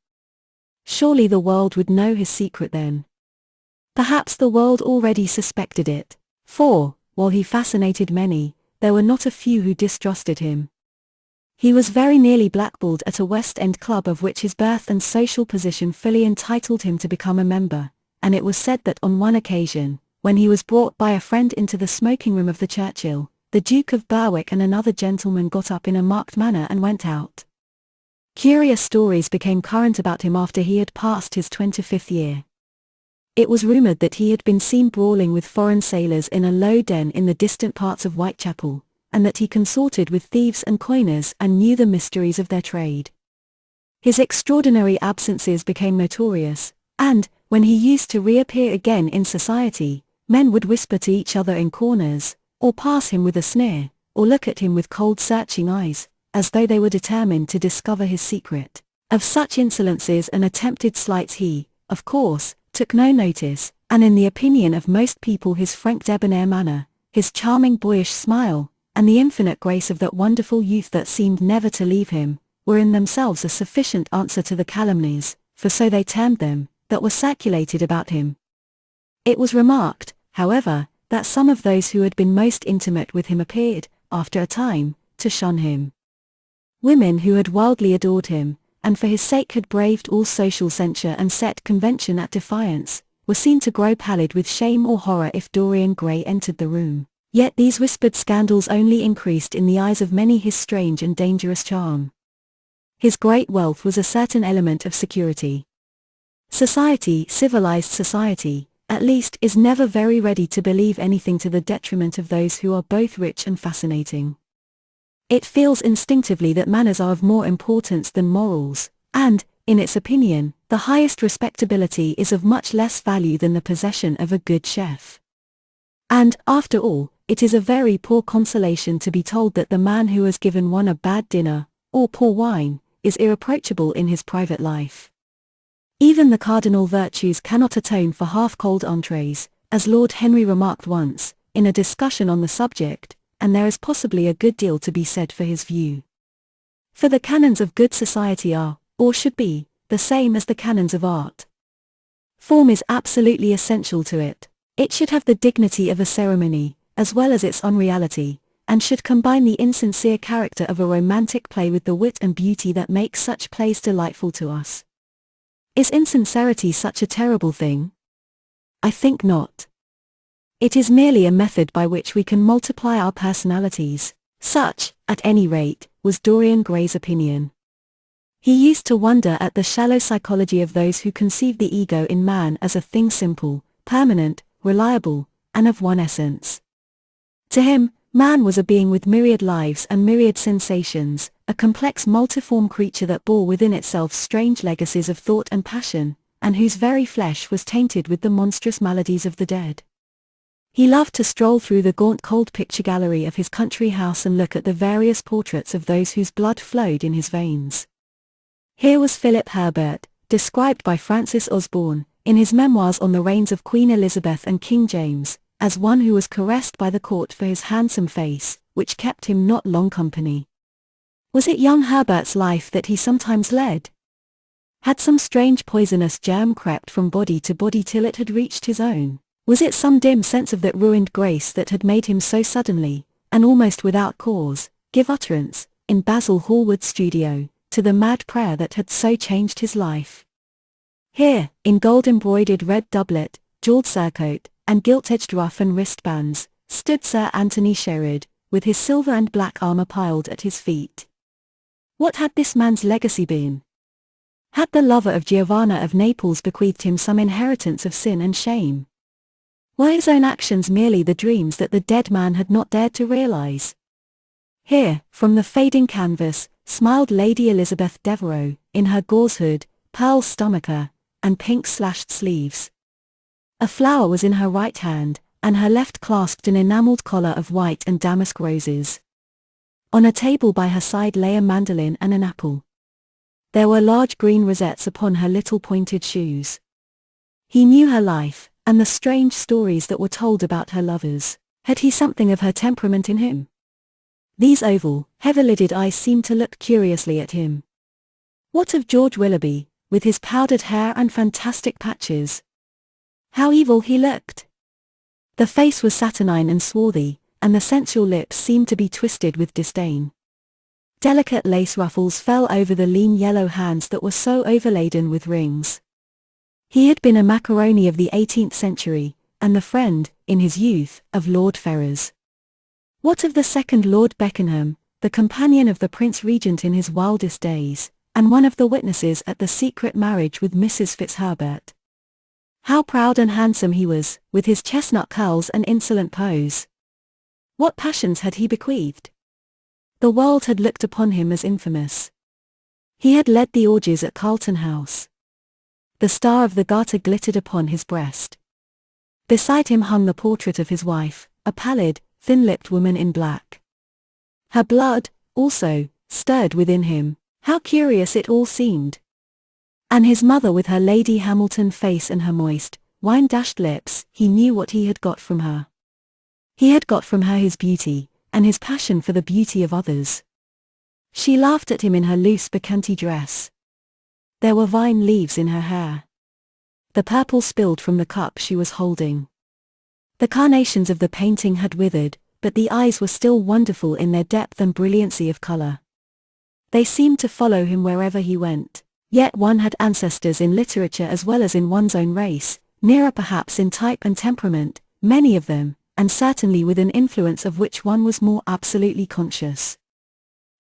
[SPEAKER 1] Surely the world would know his secret then. Perhaps the world already suspected it, for, while he fascinated many, there were not a few who distrusted him. He was very nearly blackballed at a West End club of which his birth and social position fully entitled him to become a member, and it was said that on one occasion, when he was brought by a friend into the smoking room of the Churchill, the Duke of Berwick and another gentleman got up in a marked manner and went out. Curious stories became current about him after he had passed his 25th year. It was rumoured that he had been seen brawling with foreign sailors in a low den in the distant parts of Whitechapel, and that he consorted with thieves and coiners and knew the mysteries of their trade. His extraordinary absences became notorious, and, when he used to reappear again in society, men would whisper to each other in corners, or pass him with a sneer, or look at him with cold searching eyes, as though they were determined to discover his secret. Of such insolences and attempted slights he, of course, took no notice, and in the opinion of most people his frank debonair manner, his charming boyish smile, and the infinite grace of that wonderful youth that seemed never to leave him, were in themselves a sufficient answer to the calumnies, for so they termed them, that were circulated about him. It was remarked, however, that some of those who had been most intimate with him appeared, after a time, to shun him. Women who had wildly adored him, and for his sake had braved all social censure and set convention at defiance, were seen to grow pallid with shame or horror if Dorian Gray entered the room. Yet these whispered scandals only increased in the eyes of many his strange and dangerous charm. His great wealth was a certain element of security. Society, civilized society, at least, is never very ready to believe anything to the detriment of those who are both rich and fascinating. It feels instinctively that manners are of more importance than morals, and, in its opinion, the highest respectability is of much less value than the possession of a good chef. And, after all, it is a very poor consolation to be told that the man who has given one a bad dinner, or poor wine, is irreproachable in his private life. Even the cardinal virtues cannot atone for half-cold entrees, as Lord Henry remarked once, in a discussion on the subject, and there is possibly a good deal to be said for his view. For the canons of good society are, or should be, the same as the canons of art. Form is absolutely essential to it. It should have the dignity of a ceremony, as well as its unreality, and should combine the insincere character of a romantic play with the wit and beauty that makes such plays delightful to us. Is insincerity such a terrible thing? I think not. It is merely a method by which we can multiply our personalities. Such, at any rate, was Dorian Gray's opinion. He used to wonder at the shallow psychology of those who conceive the ego in man as a thing simple, permanent, reliable, and of one essence. To him, man was a being with myriad lives and myriad sensations, a complex multiform creature that bore within itself strange legacies of thought and passion, and whose very flesh was tainted with the monstrous maladies of the dead. He loved to stroll through the gaunt cold picture gallery of his country house and look at the various portraits of those whose blood flowed in his veins. Here was Philip Herbert, described by Francis Osborne, in his memoirs on the reigns of Queen Elizabeth and King James, as one who was caressed by the court for his handsome face, which kept him not long company. Was it young Herbert's life that he sometimes led? Had some strange poisonous germ crept from body to body till it had reached his own? Was it some dim sense of that ruined grace that had made him so suddenly, and almost without cause, give utterance, in Basil Hallward's studio, to the mad prayer that had so changed his life? Here, in gold-embroidered red doublet, jewelled surcoat, and gilt-edged ruff and wristbands, stood Sir Anthony Sherard, with his silver and black armour piled at his feet. What had this man's legacy been? Had the lover of Giovanna of Naples bequeathed him some inheritance of sin and shame? Were his own actions merely the dreams that the dead man had not dared to realize? Here, from the fading canvas, smiled Lady Elizabeth Devereux, in her gauze hood, pearl stomacher, and pink-slashed sleeves. A flower was in her right hand, and her left clasped an enamelled collar of white and damask roses. On a table by her side lay a mandolin and an apple. There were large green rosettes upon her little pointed shoes. He knew her life, and the strange stories that were told about her lovers. Had he something of her temperament in him? These oval, heavy-lidded eyes seemed to look curiously at him. What of George Willoughby, with his powdered hair and fantastic patches? How evil he looked! The face was saturnine and swarthy, and the sensual lips seemed to be twisted with disdain. Delicate lace ruffles fell over the lean yellow hands that were so overladen with rings. He had been a macaroni of the 18th century, and the friend, in his youth, of Lord Ferrers. What of the second Lord Beckenham, the companion of the Prince Regent in his wildest days, and one of the witnesses at the secret marriage with Mrs. Fitzherbert? How proud and handsome he was, with his chestnut curls and insolent pose. What passions had he bequeathed? The world had looked upon him as infamous. He had led the orgies at Carlton House. The star of the Garter glittered upon his breast. Beside him hung the portrait of his wife, a pallid, thin-lipped woman in black. Her blood, also, stirred within him. How curious it all seemed. And his mother with her Lady Hamilton face and her moist, wine-dashed lips, he knew what he had got from her. He had got from her his beauty, and his passion for the beauty of others. She laughed at him in her loose bacchanty dress. There were vine leaves in her hair. The purple spilled from the cup she was holding. The carnations of the painting had withered, but the eyes were still wonderful in their depth and brilliancy of color. They seemed to follow him wherever he went. Yet one had ancestors in literature as well as in one's own race, nearer perhaps in type and temperament, many of them, and certainly with an influence of which one was more absolutely conscious.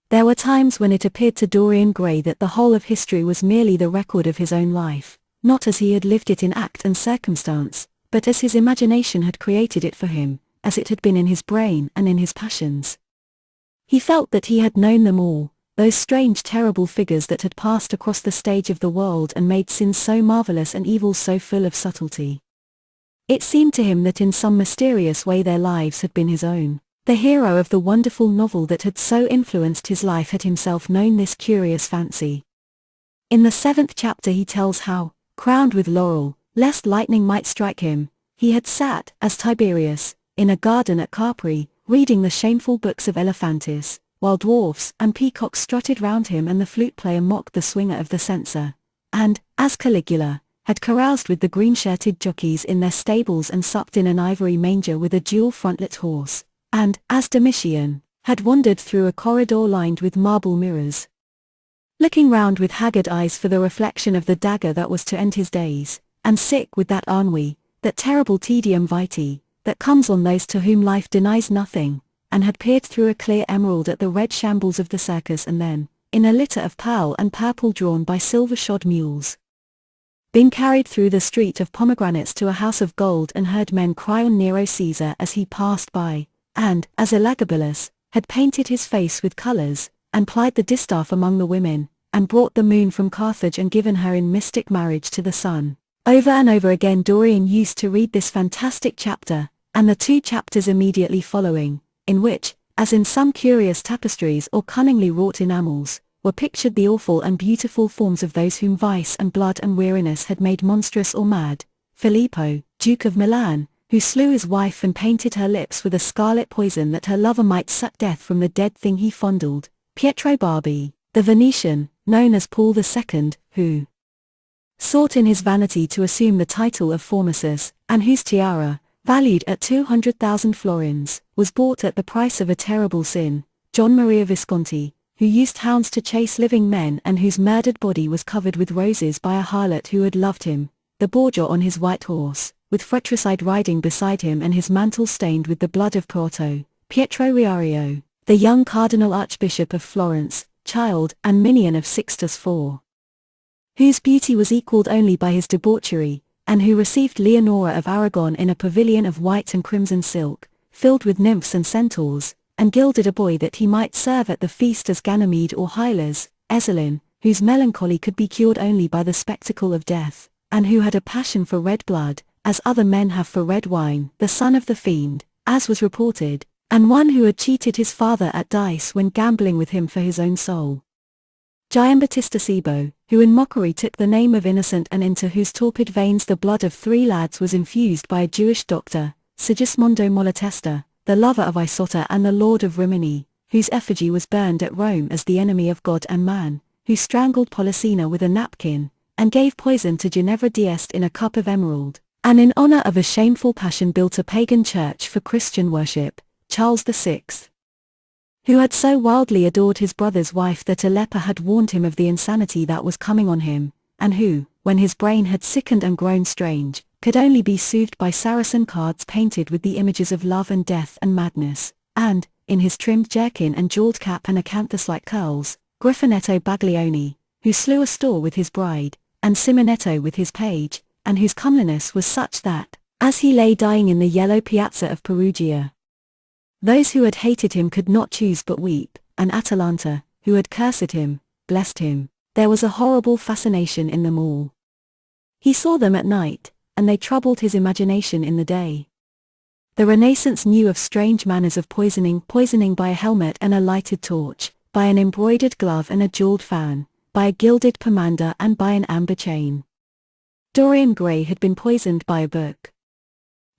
[SPEAKER 1] There were times when it appeared to Dorian Gray that the whole of history was merely the record of his own life, not as he had lived it in act and circumstance, but as his imagination had created it for him, as it had been in his brain and in his passions. He felt that he had known them all, those strange terrible figures that had passed across the stage of the world and made sin so marvelous and evil so full of subtlety. It seemed to him that in some mysterious way their lives had been his own. The hero of the wonderful novel that had so influenced his life had himself known this curious fancy. In the 7th chapter he tells how, crowned with laurel, lest lightning might strike him, he had sat, as Tiberius, in a garden at Capri, reading the shameful books of Elephantis, while dwarfs and peacocks strutted round him and the flute player mocked the swinger of the censer, and, as Caligula, had caroused with the green-shirted jockeys in their stables and supped in an ivory manger with a dual-frontlet horse, and, as Domitian, had wandered through a corridor lined with marble mirrors, looking round with haggard eyes for the reflection of the dagger that was to end his days, and sick with that ennui, that terrible tedium vitae, that comes on those to whom life denies nothing, and had peered through a clear emerald at the red shambles of the circus and then, in a litter of pearl and purple drawn by silver-shod mules, been carried through the street of pomegranates to a house of gold and heard men cry on Nero Caesar as he passed by, and, as Elagabalus, had painted his face with colors, and plied the distaff among the women, and brought the moon from Carthage and given her in mystic marriage to the sun. Over and over again Dorian used to read this fantastic chapter, and the 2 chapters immediately following, in which, as in some curious tapestries or cunningly wrought enamels, were pictured the awful and beautiful forms of those whom vice and blood and weariness had made monstrous or mad: Filippo, Duke of Milan, who slew his wife and painted her lips with a scarlet poison that her lover might suck death from the dead thing he fondled, Pietro Barbi, the Venetian, known as Paul II, who sought in his vanity to assume the title of Formosus, and whose tiara, valued at 200,000 florins, was bought at the price of a terrible sin, John Maria Visconti, who used hounds to chase living men and whose murdered body was covered with roses by a harlot who had loved him, the Borgia on his white horse, with fratricide riding beside him and his mantle stained with the blood of Porto, Pietro Riario, the young Cardinal Archbishop of Florence, child and minion of Sixtus IV, whose beauty was equalled only by his debauchery, and who received Leonora of Aragon in a pavilion of white and crimson silk, filled with nymphs and centaurs, and gilded a boy that he might serve at the feast as Ganymede or Hylas, Ezelin, whose melancholy could be cured only by the spectacle of death, and who had a passion for red blood, as other men have for red wine, the son of the fiend, as was reported, and one who had cheated his father at dice when gambling with him for his own soul. Giambattista Cibo, who in mockery took the name of Innocent and into whose torpid veins the blood of 3 lads was infused by a Jewish doctor, Sigismondo Malatesta, the lover of Isotta and the lord of Rimini, whose effigy was burned at Rome as the enemy of God and man, who strangled Polissena with a napkin, and gave poison to Ginevra d'Este in a cup of emerald, and in honor of a shameful passion built a pagan church for Christian worship, Charles VI, who had so wildly adored his brother's wife that a leper had warned him of the insanity that was coming on him, and who, when his brain had sickened and grown strange, could only be soothed by Saracen cards painted with the images of love and death and madness, and, in his trimmed jerkin and jeweled cap and acanthus-like curls, Griffinetto Baglioni, who slew a store with his bride, and Simonetto with his page, and whose comeliness was such that, as he lay dying in the yellow piazza of Perugia, those who had hated him could not choose but weep, and Atalanta, who had cursed him, blessed him. There was a horrible fascination in them all. He saw them at night, and they troubled his imagination in the day. The Renaissance knew of strange manners of poisoning by a helmet and a lighted torch, by an embroidered glove and a jeweled fan, by a gilded pomander and by an amber chain. Dorian Gray had been poisoned by a book.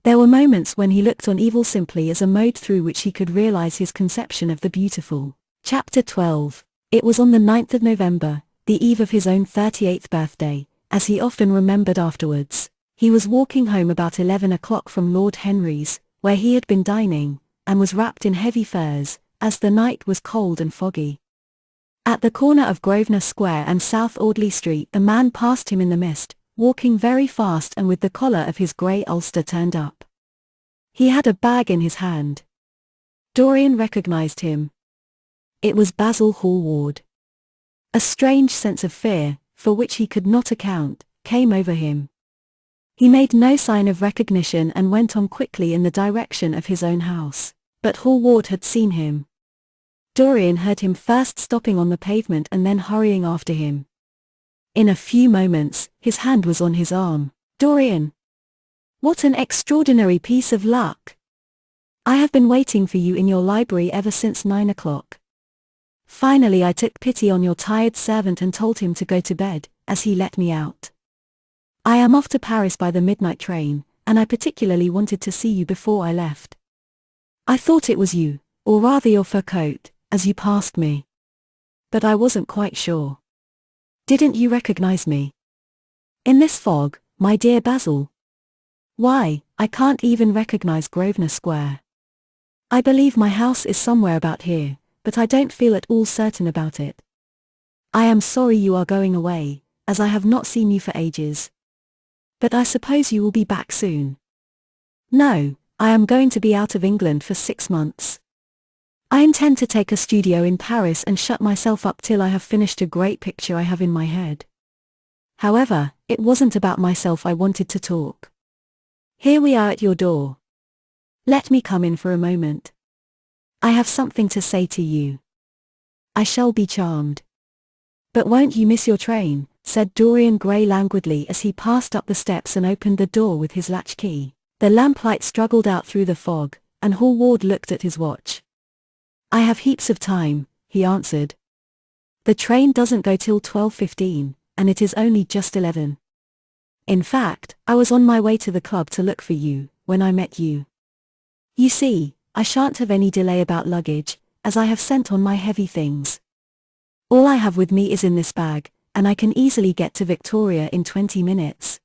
[SPEAKER 1] There were moments when he looked on evil simply as a mode through which he could realize his conception of the beautiful. Chapter 12. It was on the 9th of November, the eve of his own 38th birthday, as he often remembered afterwards. He was walking home about 11 o'clock from Lord Henry's, where he had been dining, and was wrapped in heavy furs, as the night was cold and foggy. At the corner of Grosvenor Square and South Audley Street a man passed him in the mist, walking very fast and with the collar of his grey ulster turned up. He had a bag in his hand. Dorian recognized him. It was Basil Hallward. A strange sense of fear, for which he could not account, came over him. He made no sign of recognition and went on quickly in the direction of his own house, but Hallward had seen him. Dorian heard him first stopping on the pavement and then hurrying after him. In a few moments, his hand was on his arm. "Dorian! What an extraordinary piece of luck! I have been waiting for you in your library ever since 9 o'clock. Finally I took pity on your tired servant and told him to go to bed, as he let me out. I am off to Paris by the midnight train, and I particularly wanted to see you before I left. I thought it was you, or rather your fur coat, as you passed me. But I wasn't quite sure. Didn't you recognize me? In this fog, my dear Basil? Why, I can't even recognize Grosvenor Square. I believe my house is somewhere about here, but I don't feel at all certain about it. I am sorry you are going away, as I have not seen you for ages. But I suppose you will be back soon." "No, I am going to be out of England for 6 months. I intend to take a studio in Paris and shut myself up till I have finished a great picture I have in my head. However, it wasn't about myself I wanted to talk. Here we are at your door. Let me come in for a moment. I have something to say to you. I shall be charmed." "But won't you miss your train?" said Dorian Gray languidly as he passed up the steps and opened the door with his latchkey. The lamplight struggled out through the fog, and Hallward looked at his watch. "I have heaps of time," he answered. "The train doesn't go till 12:15, and it is only just 11. In fact, I was on my way to the club to look for you, when I met you. You see, I shan't have any delay about luggage, as I have sent on my heavy things. All I have with me is in this bag, and I can easily get to Victoria in 20 minutes.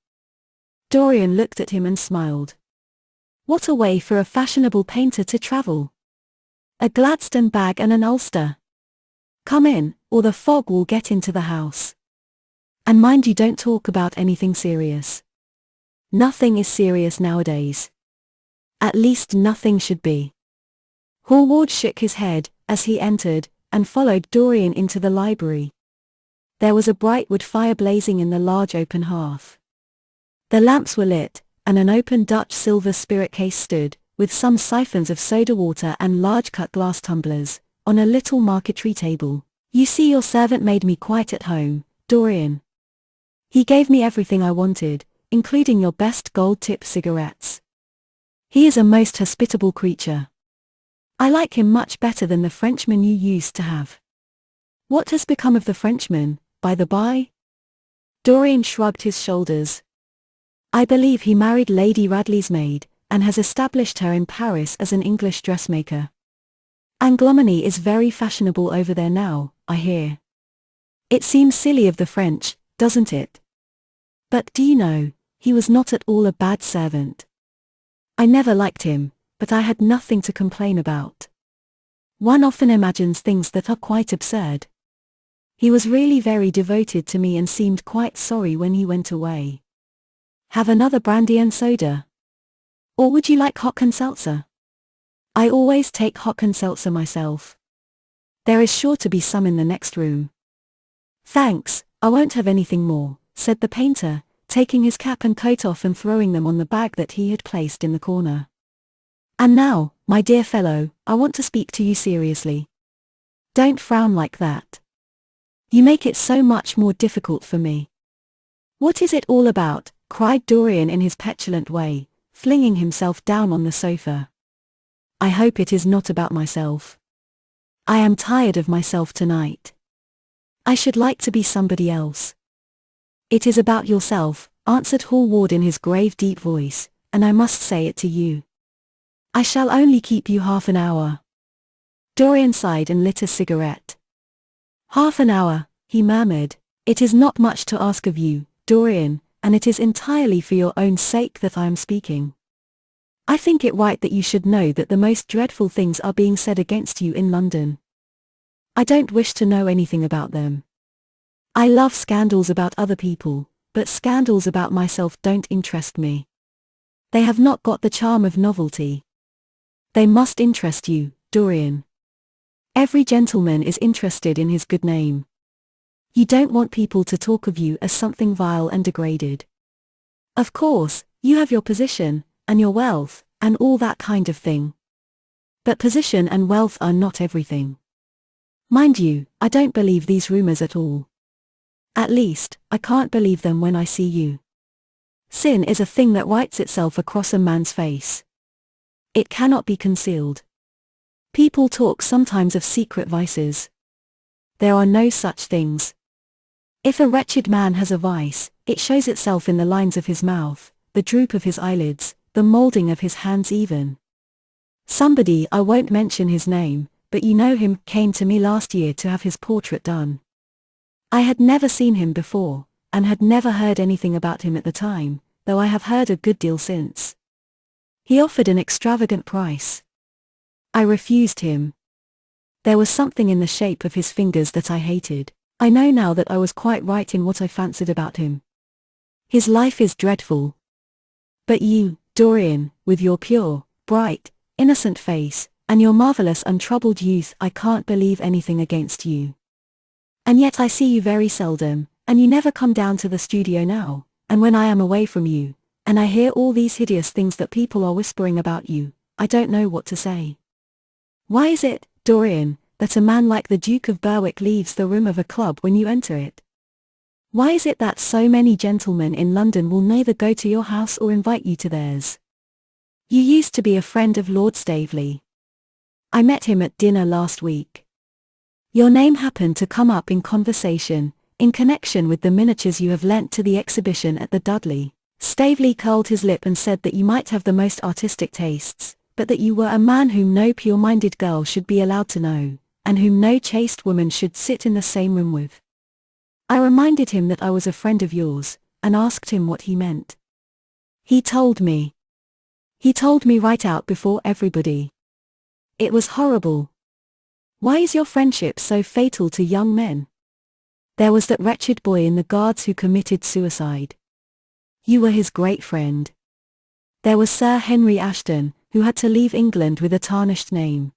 [SPEAKER 1] Dorian looked at him and smiled. What a way for a fashionable painter to travel. A Gladstone bag and an ulster. Come in, or the fog will get into the house. And mind you don't talk about anything serious. Nothing is serious nowadays. At least nothing should be. Hallward shook his head, as he entered, and followed Dorian into the library. There was a bright wood fire blazing in the large open hearth. The lamps were lit, and an open Dutch silver spirit case stood, with some siphons of soda water and large cut glass tumblers, on a little marquetry table. You see, your servant made me quite at home, Dorian. He gave me everything I wanted, including your best gold-tip cigarettes. He is a most hospitable creature. I like him much better than the Frenchman you used to have. What has become of the Frenchman, by the by? Dorian shrugged his shoulders. I believe he married Lady Radley's maid, and has established her in Paris as an English dressmaker. Anglomany is very fashionable over there now, I hear. It seems silly of the French, doesn't it? But do you know, he was not at all a bad servant. I never liked him, but I had nothing to complain about. One often imagines things that are quite absurd. He was really very devoted to me and seemed quite sorry when he went away. Have another brandy and soda? Or would you like hock and seltzer? I always take hock and seltzer myself. There is sure to be some in the next room. Thanks, I won't have anything more, said the painter, taking his cap and coat off and throwing them on the bag that he had placed in the corner. And now, my dear fellow, I want to speak to you seriously. Don't frown like that. You make it so much more difficult for me. What is it all about? Cried Dorian in his petulant way, flinging himself down on the sofa. I hope it is not about myself. I am tired of myself tonight. I should like to be somebody else. It is about yourself, answered Hallward in his grave deep voice, and I must say it to you. I shall only keep you half an hour. Dorian sighed and lit a cigarette. Half an hour, he murmured. It is not much to ask of you, Dorian, and it is entirely for your own sake that I am speaking. I think it right that you should know that the most dreadful things are being said against you in London. I don't wish to know anything about them. I love scandals about other people, but scandals about myself don't interest me. They have not got the charm of novelty. They must interest you, Dorian. Every gentleman is interested in his good name. You don't want people to talk of you as something vile and degraded. Of course, you have your position, and your wealth, and all that kind of thing. But position and wealth are not everything. Mind you, I don't believe these rumors at all. At least, I can't believe them when I see you. Sin is a thing that writes itself across a man's face. It cannot be concealed. People talk sometimes of secret vices. There are no such things. If a wretched man has a vice, it shows itself in the lines of his mouth, the droop of his eyelids, the moulding of his hands even. Somebody, I won't mention his name, but you know him, came to me last year to have his portrait done. I had never seen him before, and had never heard anything about him at the time, though I have heard a good deal since. He offered an extravagant price. I refused him. There was something in the shape of his fingers that I hated. I know now that I was quite right in what I fancied about him. His life is dreadful. But you, Dorian, with your pure, bright, innocent face, and your marvelous untroubled youth, I can't believe anything against you. And yet I see you very seldom, and you never come down to the studio now, and when I am away from you, and I hear all these hideous things that people are whispering about you, I don't know what to say. Why is it, Dorian, that a man like the Duke of Berwick leaves the room of a club when you enter it? Why is it that so many gentlemen in London will neither go to your house or invite you to theirs? You used to be a friend of Lord Staveley. I met him at dinner last week. Your name happened to come up in conversation, in connection with the miniatures you have lent to the exhibition at the Dudley. Stavely curled his lip and said that you might have the most artistic tastes, but that you were a man whom no pure-minded girl should be allowed to know, and whom no chaste woman should sit in the same room with. I reminded him that I was a friend of yours, and asked him what he meant. He told me. He told me right out before everybody. It was horrible. Why is your friendship so fatal to young men? There was that wretched boy in the Guards who committed suicide. You were his great friend. There was Sir Henry Ashton, who had to leave England with a tarnished name.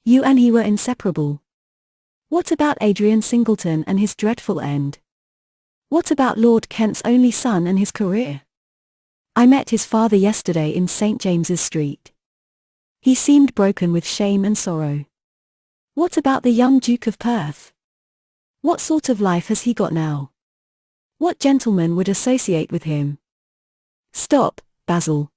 [SPEAKER 1] You and he were inseparable. What about Adrian Singleton and his dreadful end? What about Lord Kent's only son and his career? I met his father yesterday in St. James's Street. He seemed broken with shame and sorrow. What about the young Duke of Perth? What sort of life has he got now? What gentleman would associate with him? Stop, Basil.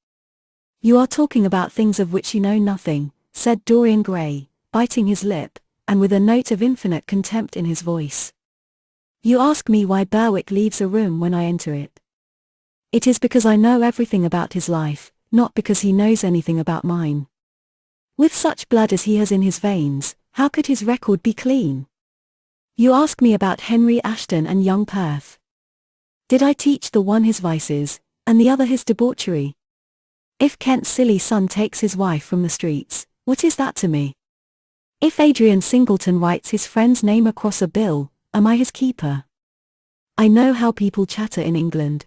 [SPEAKER 1] You are talking about things of which you know nothing, said Dorian Gray, biting his lip, and with a note of infinite contempt in his voice. You ask me why Berwick leaves a room when I enter it. It is because I know everything about his life, not because he knows anything about mine. With such blood as he has in his veins, how could his record be clean? You ask me about Henry Ashton and young Perth. Did I teach the one his vices, and the other his debauchery? If Kent's silly son takes his wife from the streets, what is that to me? If Adrian Singleton writes his friend's name across a bill, am I his keeper? I know how people chatter in England.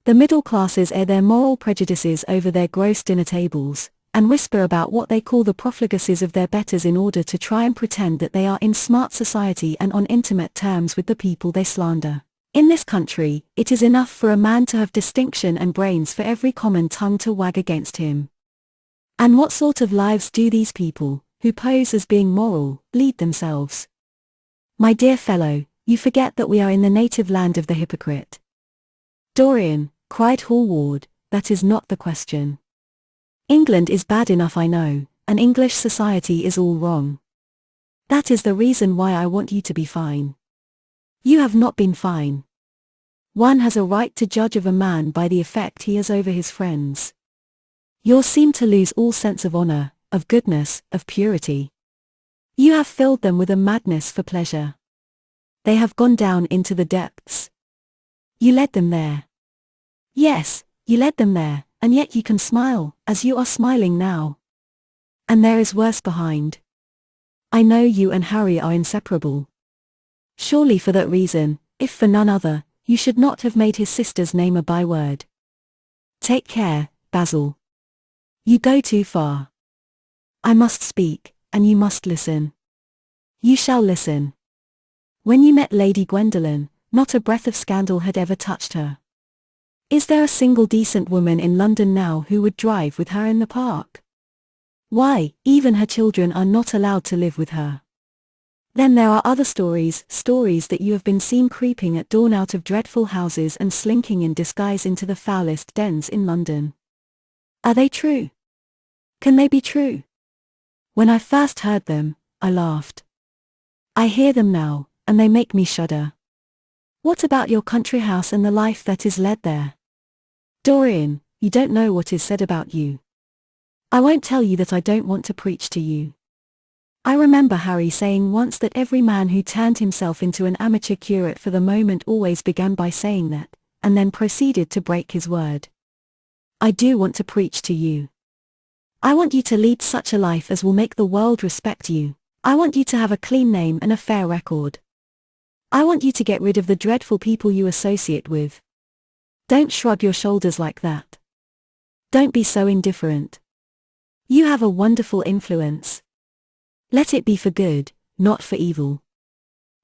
[SPEAKER 1] The middle classes air their moral prejudices over their gross dinner tables, and whisper about what they call the profligacies of their betters in order to try and pretend that they are in smart society and on intimate terms with the people they slander. In this country, it is enough for a man to have distinction and brains for every common tongue to wag against him. And what sort of lives do these people, who pose as being moral, lead themselves? My dear fellow, you forget that we are in the native land of the hypocrite. Dorian, cried Hallward, that is not the question. England is bad enough I know, and English society is all wrong. That is the reason why I want you to be fine. You have not been fine. One has a right to judge of a man by the effect he has over his friends. Yours seem to lose all sense of honor, of goodness, of purity. You have filled them with a madness for pleasure. They have gone down into the depths. You led them there. Yes, you led them there, and yet you can smile, as you are smiling now. And there is worse behind. I know you and Harry are inseparable. Surely for that reason, if for none other, you should not have made his sister's name a byword. Take care, Basil. You go too far. I must speak, and you must listen. You shall listen. When you met Lady Gwendolen, not a breath of scandal had ever touched her. Is there a single decent woman in London now who would drive with her in the park? Why, even her children are not allowed to live with her. Then there are other stories that you have been seen creeping at dawn out of dreadful houses and slinking in disguise into the foulest dens in London. Are they true? Can they be true? When I first heard them, I laughed. I hear them now, and they make me shudder. What about your country house and the life that is led there? Dorian, you don't know what is said about you. I won't tell you that I don't want to preach to you. I remember Harry saying once that every man who turned himself into an amateur curate for the moment always began by saying that, and then proceeded to break his word. I do want to preach to you. I want you to lead such a life as will make the world respect you. I want you to have a clean name and a fair record. I want you to get rid of the dreadful people you associate with. Don't shrug your shoulders like that. Don't be so indifferent. You have a wonderful influence. Let it be for good, not for evil.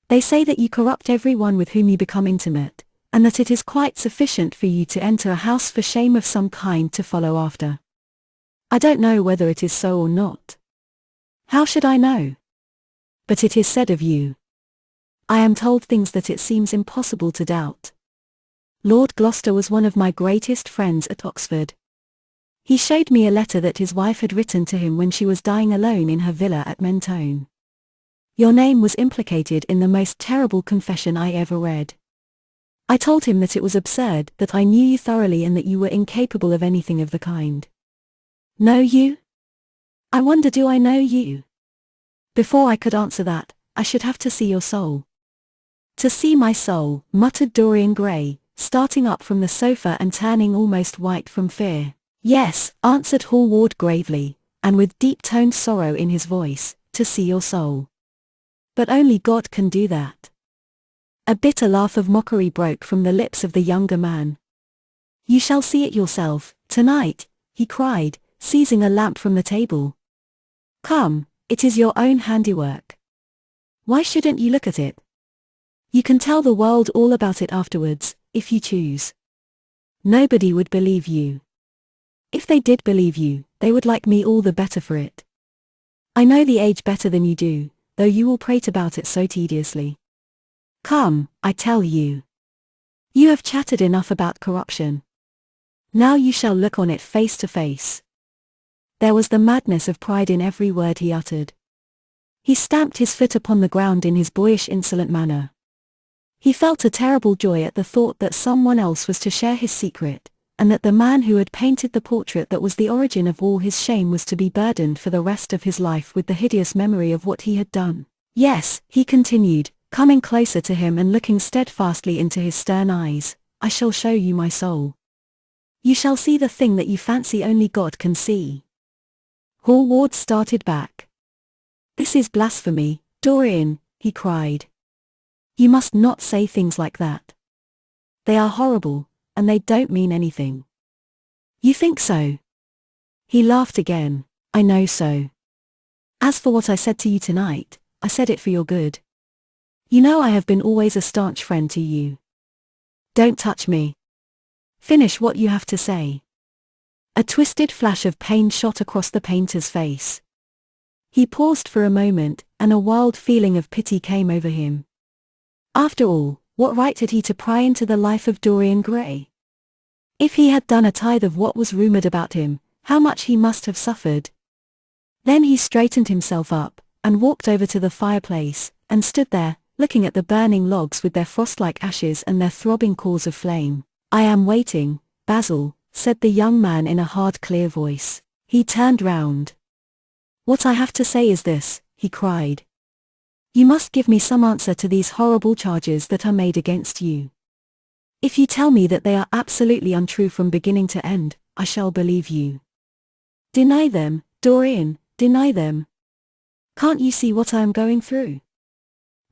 [SPEAKER 1] They say that you corrupt everyone with whom you become intimate, and that it is quite sufficient for you to enter a house for shame of some kind to follow after. I don't know whether it is so or not. How should I know? But it is said of you. I am told things that it seems impossible to doubt. Lord Gloucester was one of my greatest friends at Oxford. He showed me a letter that his wife had written to him when she was dying alone in her villa at Mentone. Your name was implicated in the most terrible confession I ever read. I told him that it was absurd, that I knew you thoroughly and that you were incapable of anything of the kind. Know you? I wonder, do I know you? Before I could answer that, I should have to see your soul. To see my soul, muttered Dorian Gray, starting up from the sofa and turning almost white from fear. Yes, answered Hallward gravely, and with deep-toned sorrow in his voice, to see your soul. But only God can do that. A bitter laugh of mockery broke from the lips of the younger man. You shall see it yourself, tonight, he cried, seizing a lamp from the table. Come, it is your own handiwork. Why shouldn't you look at it? You can tell the world all about it afterwards, if you choose. Nobody would believe you. If they did believe you, they would like me all the better for it. I know the age better than you do, though you will prate about it so tediously. Come, I tell you. You have chattered enough about corruption. Now you shall look on it face to face. There was the madness of pride in every word he uttered. He stamped his foot upon the ground in his boyish insolent manner. He felt a terrible joy at the thought that someone else was to share his secret, and that the man who had painted the portrait that was the origin of all his shame was to be burdened for the rest of his life with the hideous memory of what he had done. Yes, he continued, coming closer to him and looking steadfastly into his stern eyes, I shall show you my soul. You shall see the thing that you fancy only God can see. Hallward started back. This is blasphemy, Dorian, he cried. You must not say things like that. They are horrible, and they don't mean anything. You think so? He laughed again. I know so. As for what I said to you tonight, I said it for your good. You know I have been always a staunch friend to you. Don't touch me. Finish what you have to say. A twisted flash of pain shot across the painter's face. He paused for a moment, and a wild feeling of pity came over him. After all, what right had he to pry into the life of Dorian Gray? If he had done a tithe of what was rumored about him, how much he must have suffered. Then he straightened himself up, and walked over to the fireplace, and stood there, looking at the burning logs with their frost-like ashes and their throbbing cores of flame. I am waiting, Basil, said the young man in a hard, clear voice. He turned round. What I have to say is this, he cried. You must give me some answer to these horrible charges that are made against you. If you tell me that they are absolutely untrue from beginning to end, I shall believe you. Deny them, Dorian, deny them. Can't you see what I am going through?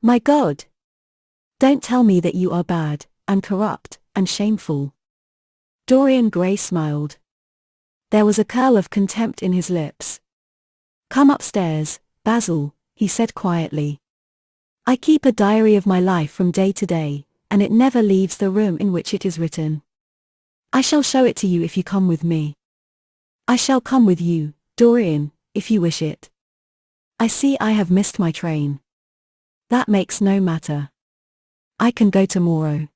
[SPEAKER 1] My God! Don't tell me that you are bad, and corrupt, and shameful. Dorian Gray smiled. There was a curl of contempt in his lips. Come upstairs, Basil, he said quietly. I keep a diary of my life from day to day, and it never leaves the room in which it is written. I shall show it to you if you come with me. I shall come with you, Dorian, if you wish it. I see I have missed my train. That makes no matter. I can go tomorrow.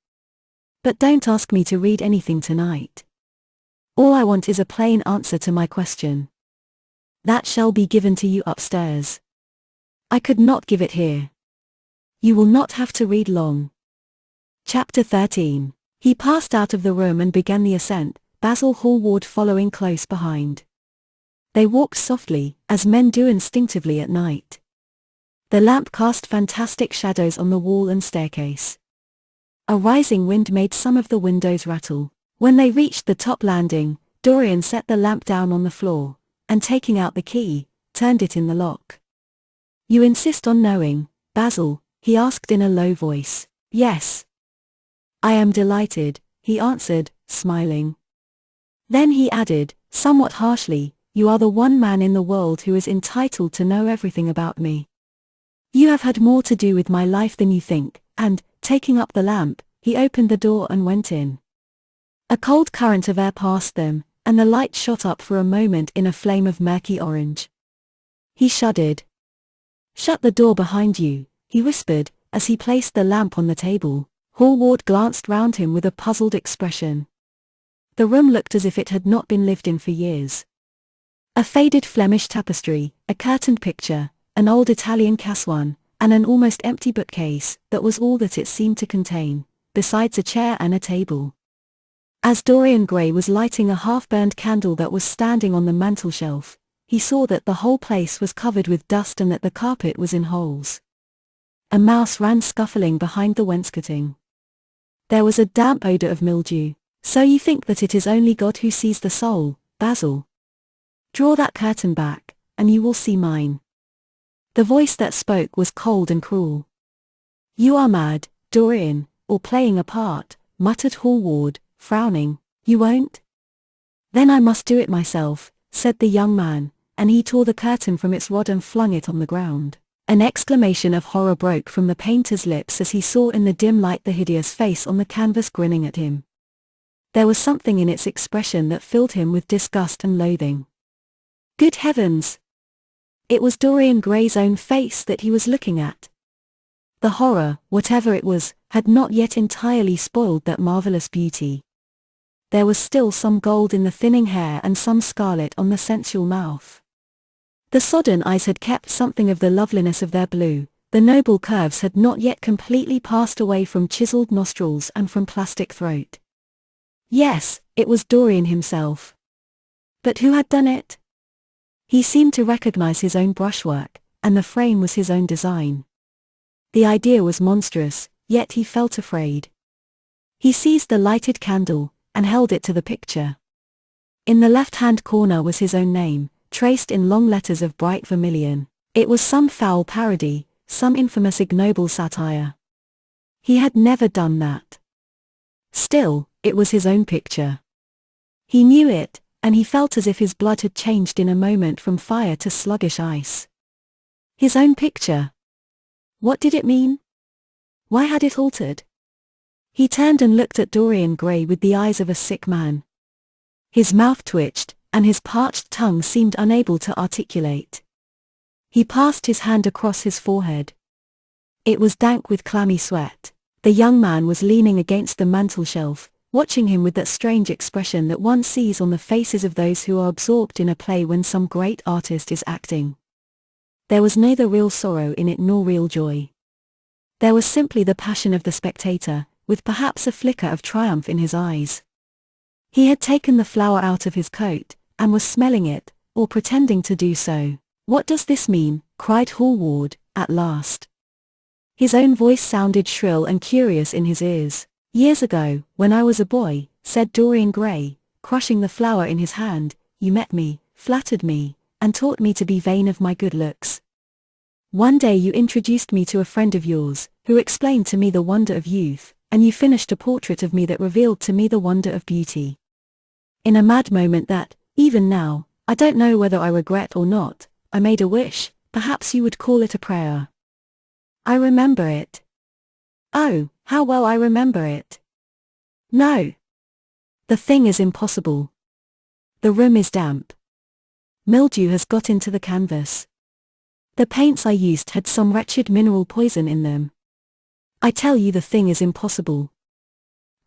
[SPEAKER 1] But don't ask me to read anything tonight. All I want is a plain answer to my question. That shall be given to you upstairs. I could not give it here. You will not have to read long. Chapter 13. He passed out of the room and began the ascent, Basil Hallward following close behind. They walked softly, as men do instinctively at night. The lamp cast fantastic shadows on the wall and staircase. A rising wind made some of the windows rattle. When they reached the top landing, Dorian set the lamp down on the floor, and taking out the key, turned it in the lock. You insist on knowing, Basil? He asked in a low voice. Yes. I am delighted, he answered, smiling. Then he added, somewhat harshly, you are the one man in the world who is entitled to know everything about me. You have had more to do with my life than you think, and, taking up the lamp, he opened the door and went in. A cold current of air passed them, and the light shot up for a moment in a flame of murky orange. He shuddered. Shut the door behind you, he whispered, as he placed the lamp on the table. Hallward glanced round him with a puzzled expression. The room looked as if it had not been lived in for years. A faded Flemish tapestry, a curtained picture, an old Italian cassoine, and an almost empty bookcase, that was all that it seemed to contain, besides a chair and a table. As Dorian Gray was lighting a half-burned candle that was standing on the mantelshelf, he saw that the whole place was covered with dust and that the carpet was in holes. A mouse ran scuffling behind the wainscoting. There was a damp odor of mildew. "So you think that it is only God who sees the soul, Basil? Draw that curtain back, and you will see mine." The voice that spoke was cold and cruel. "You are mad, Dorian, or playing a part," muttered Hallward, frowning. "You won't?" "Then I must do it myself," said the young man, and he tore the curtain from its rod and flung it on the ground. An exclamation of horror broke from the painter's lips as he saw in the dim light the hideous face on the canvas grinning at him. There was something in its expression that filled him with disgust and loathing. Good heavens! It was Dorian Gray's own face that he was looking at. The horror, whatever it was, had not yet entirely spoiled that marvelous beauty. There was still some gold in the thinning hair and some scarlet on the sensual mouth. The sodden eyes had kept something of the loveliness of their blue, the noble curves had not yet completely passed away from chiseled nostrils and from plastic throat. Yes, it was Dorian himself. But who had done it? He seemed to recognize his own brushwork, and the frame was his own design. The idea was monstrous, yet he felt afraid. He seized the lighted candle, and held it to the picture. In the left-hand corner was his own name, traced in long letters of bright vermilion. It was some foul parody, some infamous ignoble satire. He had never done that. Still, it was his own picture. He knew it, and he felt as if his blood had changed in a moment from fire to sluggish ice. His own picture. What did it mean? Why had it altered? He turned and looked at Dorian Gray with the eyes of a sick man. His mouth twitched, and his parched tongue seemed unable to articulate. He passed his hand across his forehead. It was dank with clammy sweat. The young man was leaning against the mantelshelf, watching him with that strange expression that one sees on the faces of those who are absorbed in a play when some great artist is acting. There was neither real sorrow in it nor real joy. There was simply the passion of the spectator, with perhaps a flicker of triumph in his eyes. He had taken the flower out of his coat, and was smelling it, or pretending to do so. "What does this mean?" cried Hallward, at last. His own voice sounded shrill and curious in his ears. "Years ago, when I was a boy," said Dorian Gray, crushing the flower in his hand, "you met me, flattered me, and taught me to be vain of my good looks. One day you introduced me to a friend of yours, who explained to me the wonder of youth, and you finished a portrait of me that revealed to me the wonder of beauty. In a mad moment that, even now, I don't know whether I regret or not, I made a wish, perhaps you would call it a prayer. I remember it. Oh, how well I remember it. No. The thing is impossible. The room is damp. Mildew has got into the canvas. The paints I used had some wretched mineral poison in them. I tell you the thing is impossible."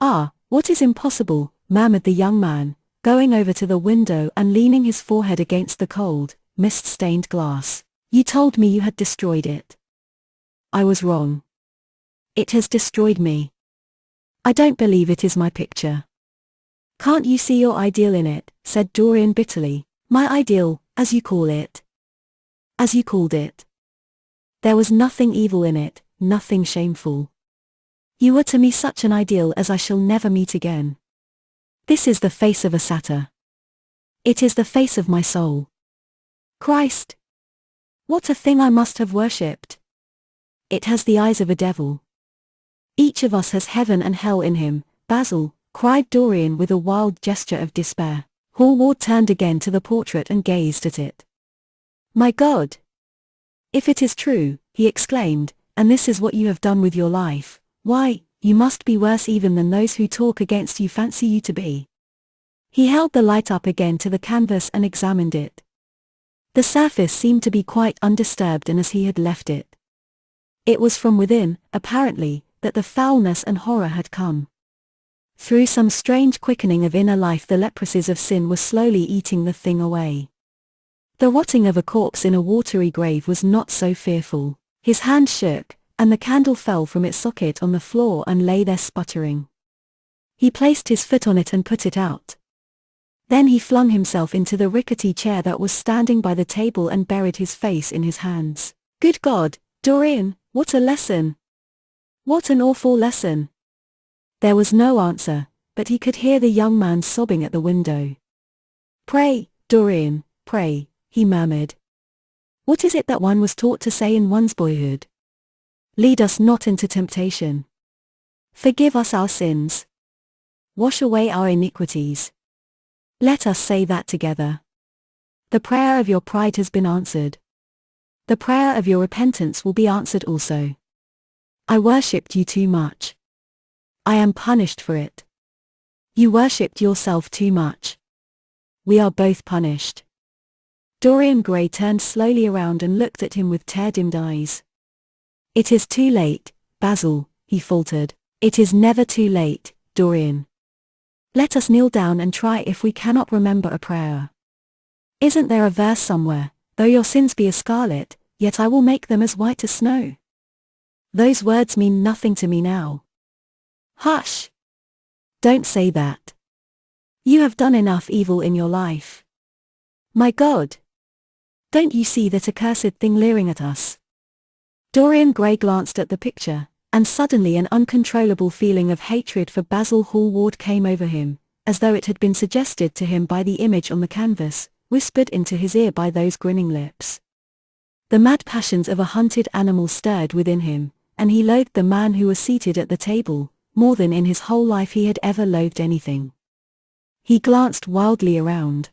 [SPEAKER 1] "Ah, what is impossible?" murmured the young man, going over to the window and leaning his forehead against the cold, mist-stained glass. "You told me you had destroyed it. I was wrong. It has destroyed me. I don't believe it is my picture." "Can't you see your ideal in it?" said Dorian bitterly. "My ideal, as you call it. As you called it. There was nothing evil in it, nothing shameful. You were to me such an ideal as I shall never meet again. This is the face of a satyr. It is the face of my soul. Christ! What a thing I must have worshipped! It has the eyes of a devil. Each of us has heaven and hell in him, Basil," cried Dorian with a wild gesture of despair. Hallward turned again to the portrait and gazed at it. "My God! If it is true," he exclaimed, "and this is what you have done with your life, why, you must be worse even than those who talk against you fancy you to be." He held the light up again to the canvas and examined it. The surface seemed to be quite undisturbed and as he had left it. It was from within, apparently, that the foulness and horror had come. Through some strange quickening of inner life the leprosies of sin were slowly eating the thing away. The rotting of a corpse in a watery grave was not so fearful. His hand shook, and the candle fell from its socket on the floor and lay there sputtering. He placed his foot on it and put it out. Then he flung himself into the rickety chair that was standing by the table and buried his face in his hands. Good God, Dorian, what a lesson! What an awful lesson! There was no answer, but he could hear the young man sobbing at the window. Pray, Dorian, pray, he murmured. What is it that one was taught to say in one's boyhood? Lead us not into temptation. Forgive us our sins. Wash away our iniquities. Let us say that together. The prayer of your pride has been answered. The prayer of your repentance will be answered also. I worshipped you too much. I am punished for it. You worshipped yourself too much. We are both punished. Dorian Gray turned slowly around and looked at him with tear-dimmed eyes. It is too late, Basil, he faltered. It is never too late, Dorian. Let us kneel down and try if we cannot remember a prayer. Isn't there a verse somewhere, though your sins be as scarlet, yet I will make them as white as snow? Those words mean nothing to me now. Hush! Don't say that. You have done enough evil in your life. My God! Don't you see that accursed thing leering at us? Dorian Gray glanced at the picture, and suddenly an uncontrollable feeling of hatred for Basil Hallward came over him, as though it had been suggested to him by the image on the canvas, whispered into his ear by those grinning lips. The mad passions of a hunted animal stirred within him, and he loathed the man who was seated at the table, more than in his whole life he had ever loathed anything. He glanced wildly around.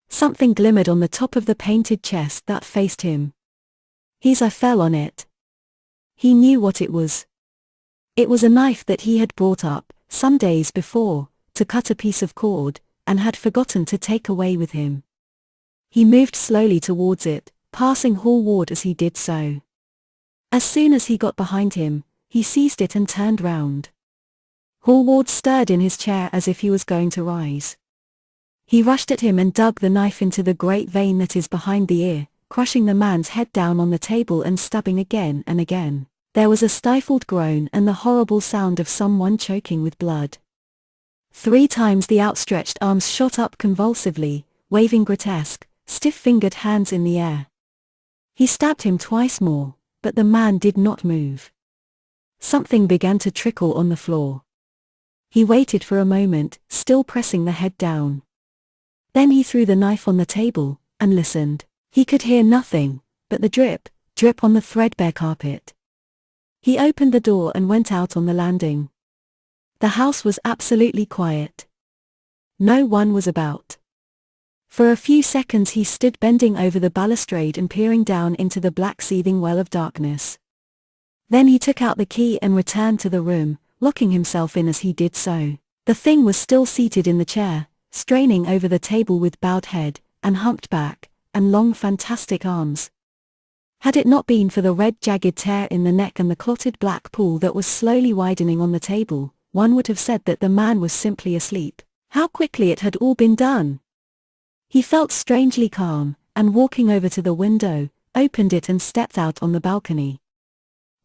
[SPEAKER 1] Something glimmered on the top of the painted chest that faced him. His eye fell on it. He knew what it was. It was a knife that he had brought up, some days before, to cut a piece of cord, and had forgotten to take away with him. He moved slowly towards it, passing Hallward as he did so. As soon as he got behind him, he seized it and turned round. Hallward stirred in his chair as if he was going to rise. He rushed at him and dug the knife into the great vein that is behind the ear, crushing the man's head down on the table and stabbing again and again. There was a stifled groan and the horrible sound of someone choking with blood. 3 times the outstretched arms shot up convulsively, waving grotesque, stiff-fingered hands in the air. He stabbed him twice more, but the man did not move. Something began to trickle on the floor. He waited for a moment, still pressing the head down. Then he threw the knife on the table, and listened. He could hear nothing, but the drip, drip on the threadbare carpet. He opened the door and went out on the landing. The house was absolutely quiet. No one was about. For a few seconds he stood bending over the balustrade and peering down into the black seething well of darkness. Then he took out the key and returned to the room, locking himself in as he did so. The thing was still seated in the chair, straining over the table with bowed head, and humped back, and long fantastic arms. Had it not been for the red jagged tear in the neck and the clotted black pool that was slowly widening on the table, one would have said that the man was simply asleep. How quickly it had all been done! He felt strangely calm, and walking over to the window, opened it and stepped out on the balcony.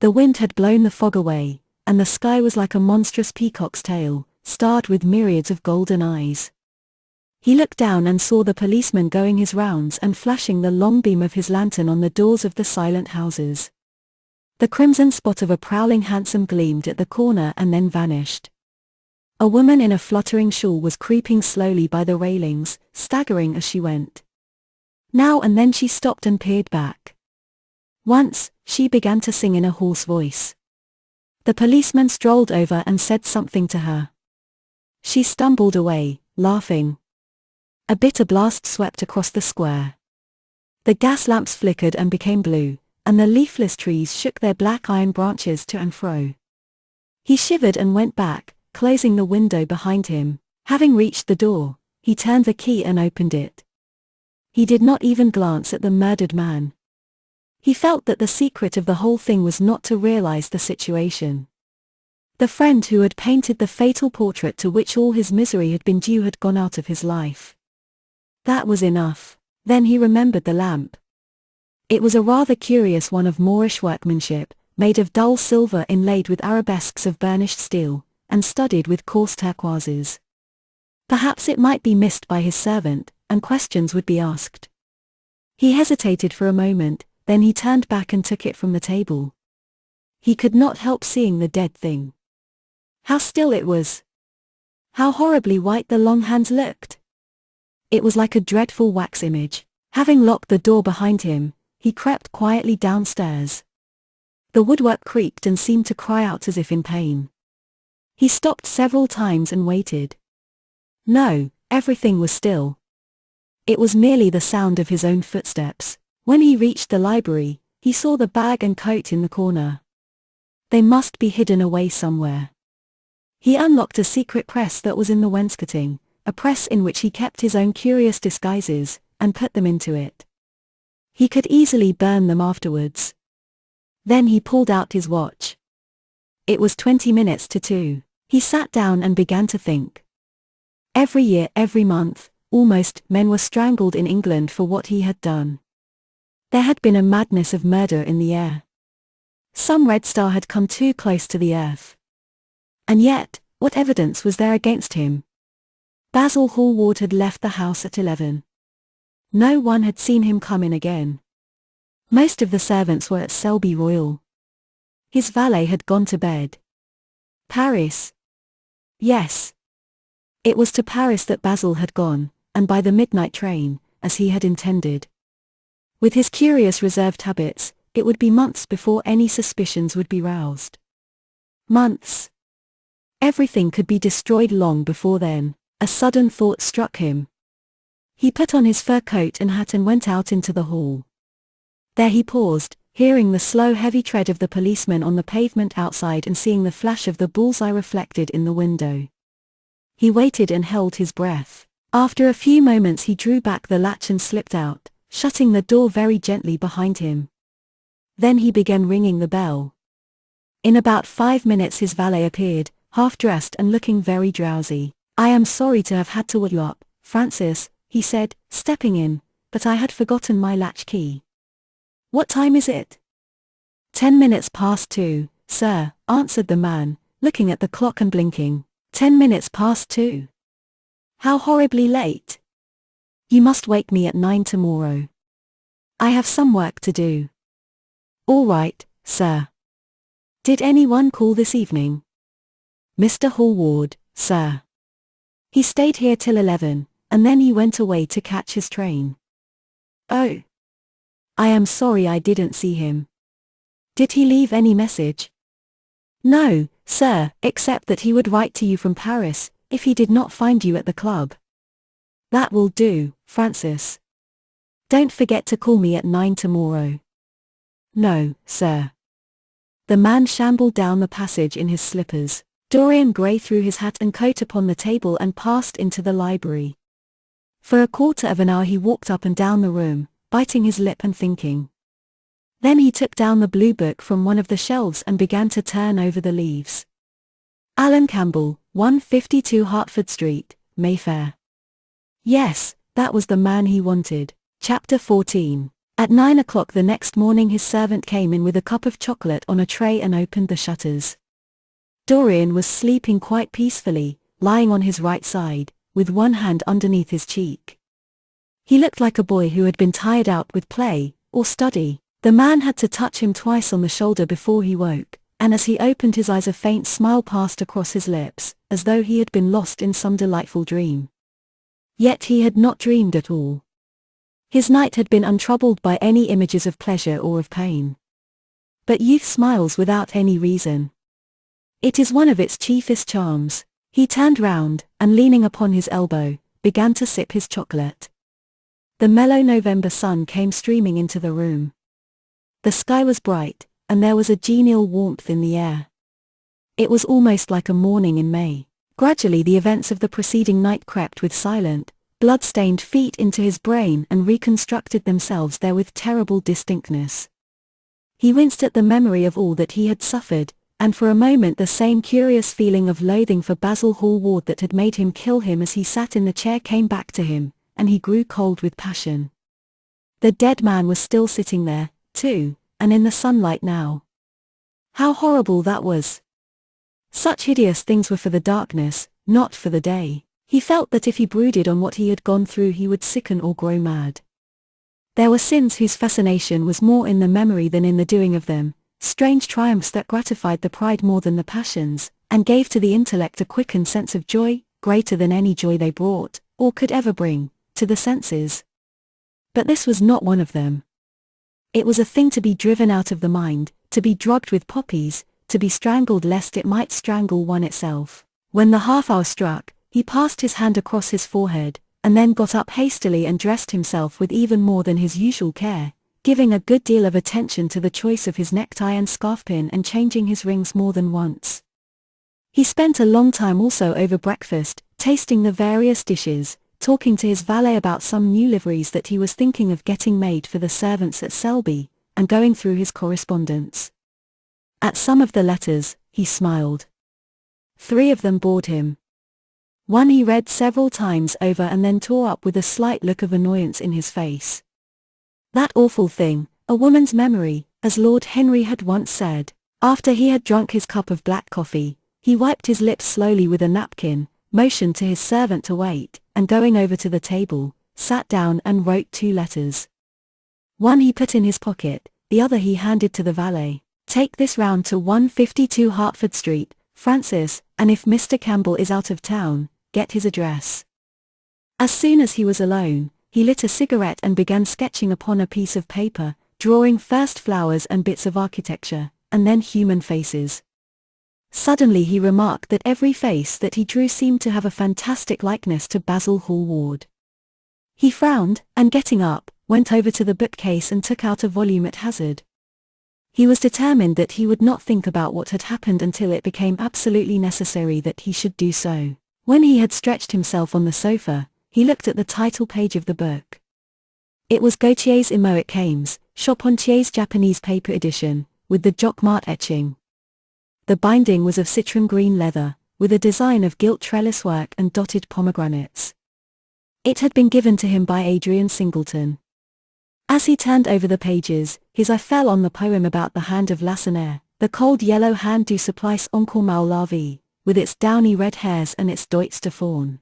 [SPEAKER 1] The wind had blown the fog away, and the sky was like a monstrous peacock's tail, starred with myriads of golden eyes. He looked down and saw the policeman going his rounds and flashing the long beam of his lantern on the doors of the silent houses. The crimson spot of a prowling hansom gleamed at the corner and then vanished. A woman in a fluttering shawl was creeping slowly by the railings, staggering as she went. Now and then she stopped and peered back. Once, she began to sing in a hoarse voice. The policeman strolled over and said something to her. She stumbled away, laughing. A bitter blast swept across the square. The gas lamps flickered and became blue, and the leafless trees shook their black iron branches to and fro. He shivered and went back, closing the window behind him. Having reached the door, he turned the key and opened it. He did not even glance at the murdered man. He felt that the secret of the whole thing was not to realize the situation. The friend who had painted the fatal portrait to which all his misery had been due had gone out of his life. That was enough. Then he remembered the lamp. It was a rather curious one of Moorish workmanship, made of dull silver inlaid with arabesques of burnished steel, and studded with coarse turquoises. Perhaps it might be missed by his servant, and questions would be asked. He hesitated for a moment, then he turned back and took it from the table. He could not help seeing the dead thing. How still it was! How horribly white the long hands looked! It was like a dreadful wax image. Having locked the door behind him, he crept quietly downstairs. The woodwork creaked and seemed to cry out as if in pain. He stopped several times and waited. No, everything was still. It was merely the sound of his own footsteps. When he reached the library, he saw the bag and coat in the corner. They must be hidden away somewhere. He unlocked a secret press that was in the wainscoting, a press in which he kept his own curious disguises, and put them into it. He could easily burn them afterwards. Then he pulled out his watch. It was 20 minutes to 2. He sat down and began to think. Every year, every month, almost, men were strangled in England for what he had done. There had been a madness of murder in the air. Some red star had come too close to the earth. And yet, what evidence was there against him? Basil Hallward had left the house at 11. No one had seen him come in again. Most of the servants were at Selby Royal. His valet had gone to bed. Paris. Yes. It was to Paris that Basil had gone, and by the midnight train, as he had intended. With his curious reserved habits, it would be months before any suspicions would be roused. Months. Everything could be destroyed long before then. A sudden thought struck him. He put on his fur coat and hat and went out into the hall. There he paused, hearing the slow heavy tread of the policeman on the pavement outside and seeing the flash of the bullseye reflected in the window. He waited and held his breath. After a few moments he drew back the latch and slipped out, shutting the door very gently behind him. Then he began ringing the bell. In about 5 minutes his valet appeared, half-dressed and looking very drowsy. "I am sorry to have had to wake you up, Francis," he said, stepping in, "but I had forgotten my latch key." "What time is it?" 10 minutes past 2, sir," answered the man, looking at the clock and blinking. 10 minutes past 2. How horribly late. You must wake me at 9 tomorrow. I have some work to do. All right, sir. Did anyone call this evening? Mr. Hallward, sir. He stayed here till 11, and then he went away to catch his train. Oh. I am sorry I didn't see him. Did he leave any message? No, sir, except that he would write to you from Paris, if he did not find you at the club. That will do, Francis. Don't forget to call me at 9 tomorrow. No, sir. The man shambled down the passage in his slippers. Dorian Gray threw his hat and coat upon the table and passed into the library. For a quarter of an hour he walked up and down the room, biting his lip and thinking. Then he took down the blue book from one of the shelves and began to turn over the leaves. Alan Campbell, 152 Hertford Street, Mayfair. Yes, that was the man he wanted. Chapter 14. At 9 o'clock the next morning his servant came in with a cup of chocolate on a tray and opened the shutters. Dorian was sleeping quite peacefully, lying on his right side, with one hand underneath his cheek. He looked like a boy who had been tired out with play, or study. The man had to touch him twice on the shoulder before he woke, and as he opened his eyes a faint smile passed across his lips, as though he had been lost in some delightful dream. Yet he had not dreamed at all. His night had been untroubled by any images of pleasure or of pain. But youth smiles without any reason. It is one of its chiefest charms. He turned round, and leaning upon his elbow, began to sip his chocolate. The mellow November sun came streaming into the room. The sky was bright, and there was a genial warmth in the air. It was almost like a morning in May. Gradually the events of the preceding night crept with silent, blood-stained feet into his brain and reconstructed themselves there with terrible distinctness. He winced at the memory of all that he had suffered, and for a moment the same curious feeling of loathing for Basil Hallward that had made him kill him as he sat in the chair came back to him, and he grew cold with passion. The dead man was still sitting there, too, and in the sunlight now. How horrible that was! Such hideous things were for the darkness, not for the day. He felt that if he brooded on what he had gone through he would sicken or grow mad. There were sins whose fascination was more in the memory than in the doing of them, strange triumphs that gratified the pride more than the passions, and gave to the intellect a quickened sense of joy, greater than any joy they brought, or could ever bring, to the senses. But this was not one of them. It was a thing to be driven out of the mind, to be drugged with poppies, to be strangled lest it might strangle one itself. When the half-hour struck, he passed his hand across his forehead, and then got up hastily and dressed himself with even more than his usual care, giving a good deal of attention to the choice of his necktie and scarfpin and changing his rings more than once. He spent a long time also over breakfast, tasting the various dishes, talking to his valet about some new liveries that he was thinking of getting made for the servants at Selby, and going through his correspondence. At some of the letters, he smiled. 3 of them bored him. One he read several times over and then tore up with a slight look of annoyance in his face. That awful thing, a woman's memory, as Lord Henry had once said. After he had drunk his cup of black coffee, he wiped his lips slowly with a napkin, motioned to his servant to wait, and going over to the table, sat down and wrote 2 letters. One he put in his pocket, the other he handed to the valet. Take this round to 152 Hertford Street, Francis, and if Mr. Campbell is out of town, get his address. As soon as he was alone, he lit a cigarette and began sketching upon a piece of paper, drawing first flowers and bits of architecture, and then human faces. Suddenly he remarked that every face that he drew seemed to have a fantastic likeness to Basil Hallward. He frowned, and getting up, went over to the bookcase and took out a volume at hazard. He was determined that he would not think about what had happened until it became absolutely necessary that he should do so. When he had stretched himself on the sofa, he looked at the title page of the book. It was Gautier's Imoic Kames, Charpentier's Japanese paper edition, with the Jacquemart etching. The binding was of citron green leather, with a design of gilt trellis work and dotted pomegranates. It had been given to him by Adrian Singleton. As he turned over the pages, his eye fell on the poem about the hand of Lacenaire, the cold yellow hand du supplice encore mal la vie, with its downy red hairs and its doits de faune.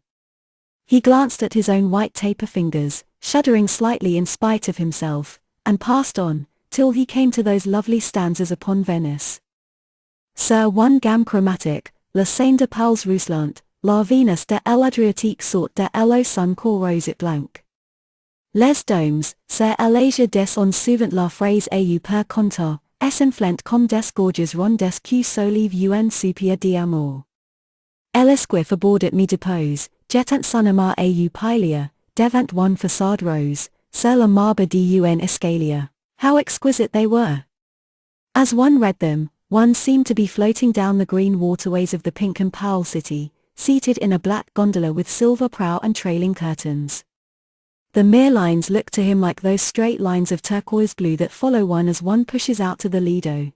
[SPEAKER 1] He glanced at his own white taper fingers, shuddering slightly in spite of himself, and passed on, till he came to those lovely stanzas upon Venice. Sur one gamme chromatique, la scène de Pauls Rousselant, la Venus de l'Adriatique sort de l'eau sun cor rosit blanc. Les domes, sur l'Asia des on souvent la phrase au per conta, s'enflent comme des gorges rondes qui soulèvent un soupir d'amour. L'esquif aboard at mi dépose, jetant son amas au pilier, devant one façade rose, sur le marbre d'un escalier. How exquisite they were! As one read them, one seemed to be floating down the green waterways of the pink and pearl city, seated in a black gondola with silver prow and trailing curtains. The mere lines looked to him like those straight lines of turquoise blue that follow one as one pushes out to the Lido.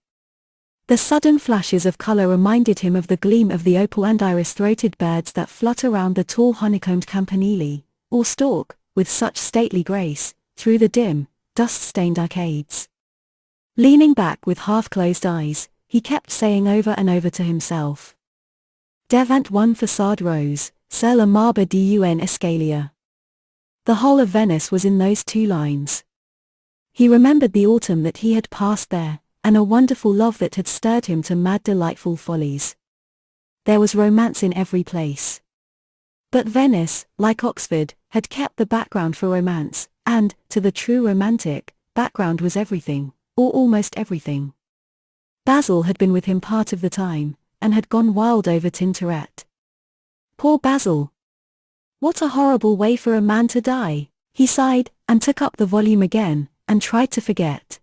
[SPEAKER 1] The sudden flashes of color reminded him of the gleam of the opal and iris-throated birds that flutter round the tall honeycombed campanile, or stalk, with such stately grace, through the dim, dust-stained arcades. Leaning back with half-closed eyes, he kept saying over and over to himself, Devant one façade rose, sur le marbre d'un escalier. The whole of Venice was in those 2 lines. He remembered the autumn that he had passed there, and a wonderful love that had stirred him to mad delightful follies. There was romance in every place. But Venice, like Oxford, had kept the background for romance, and, to the true romantic, background was everything, or almost everything. Basil had been with him part of the time, and had gone wild over Tintoret. Poor Basil! What a horrible way for a man to die! He sighed, and took up the volume again, and tried to forget.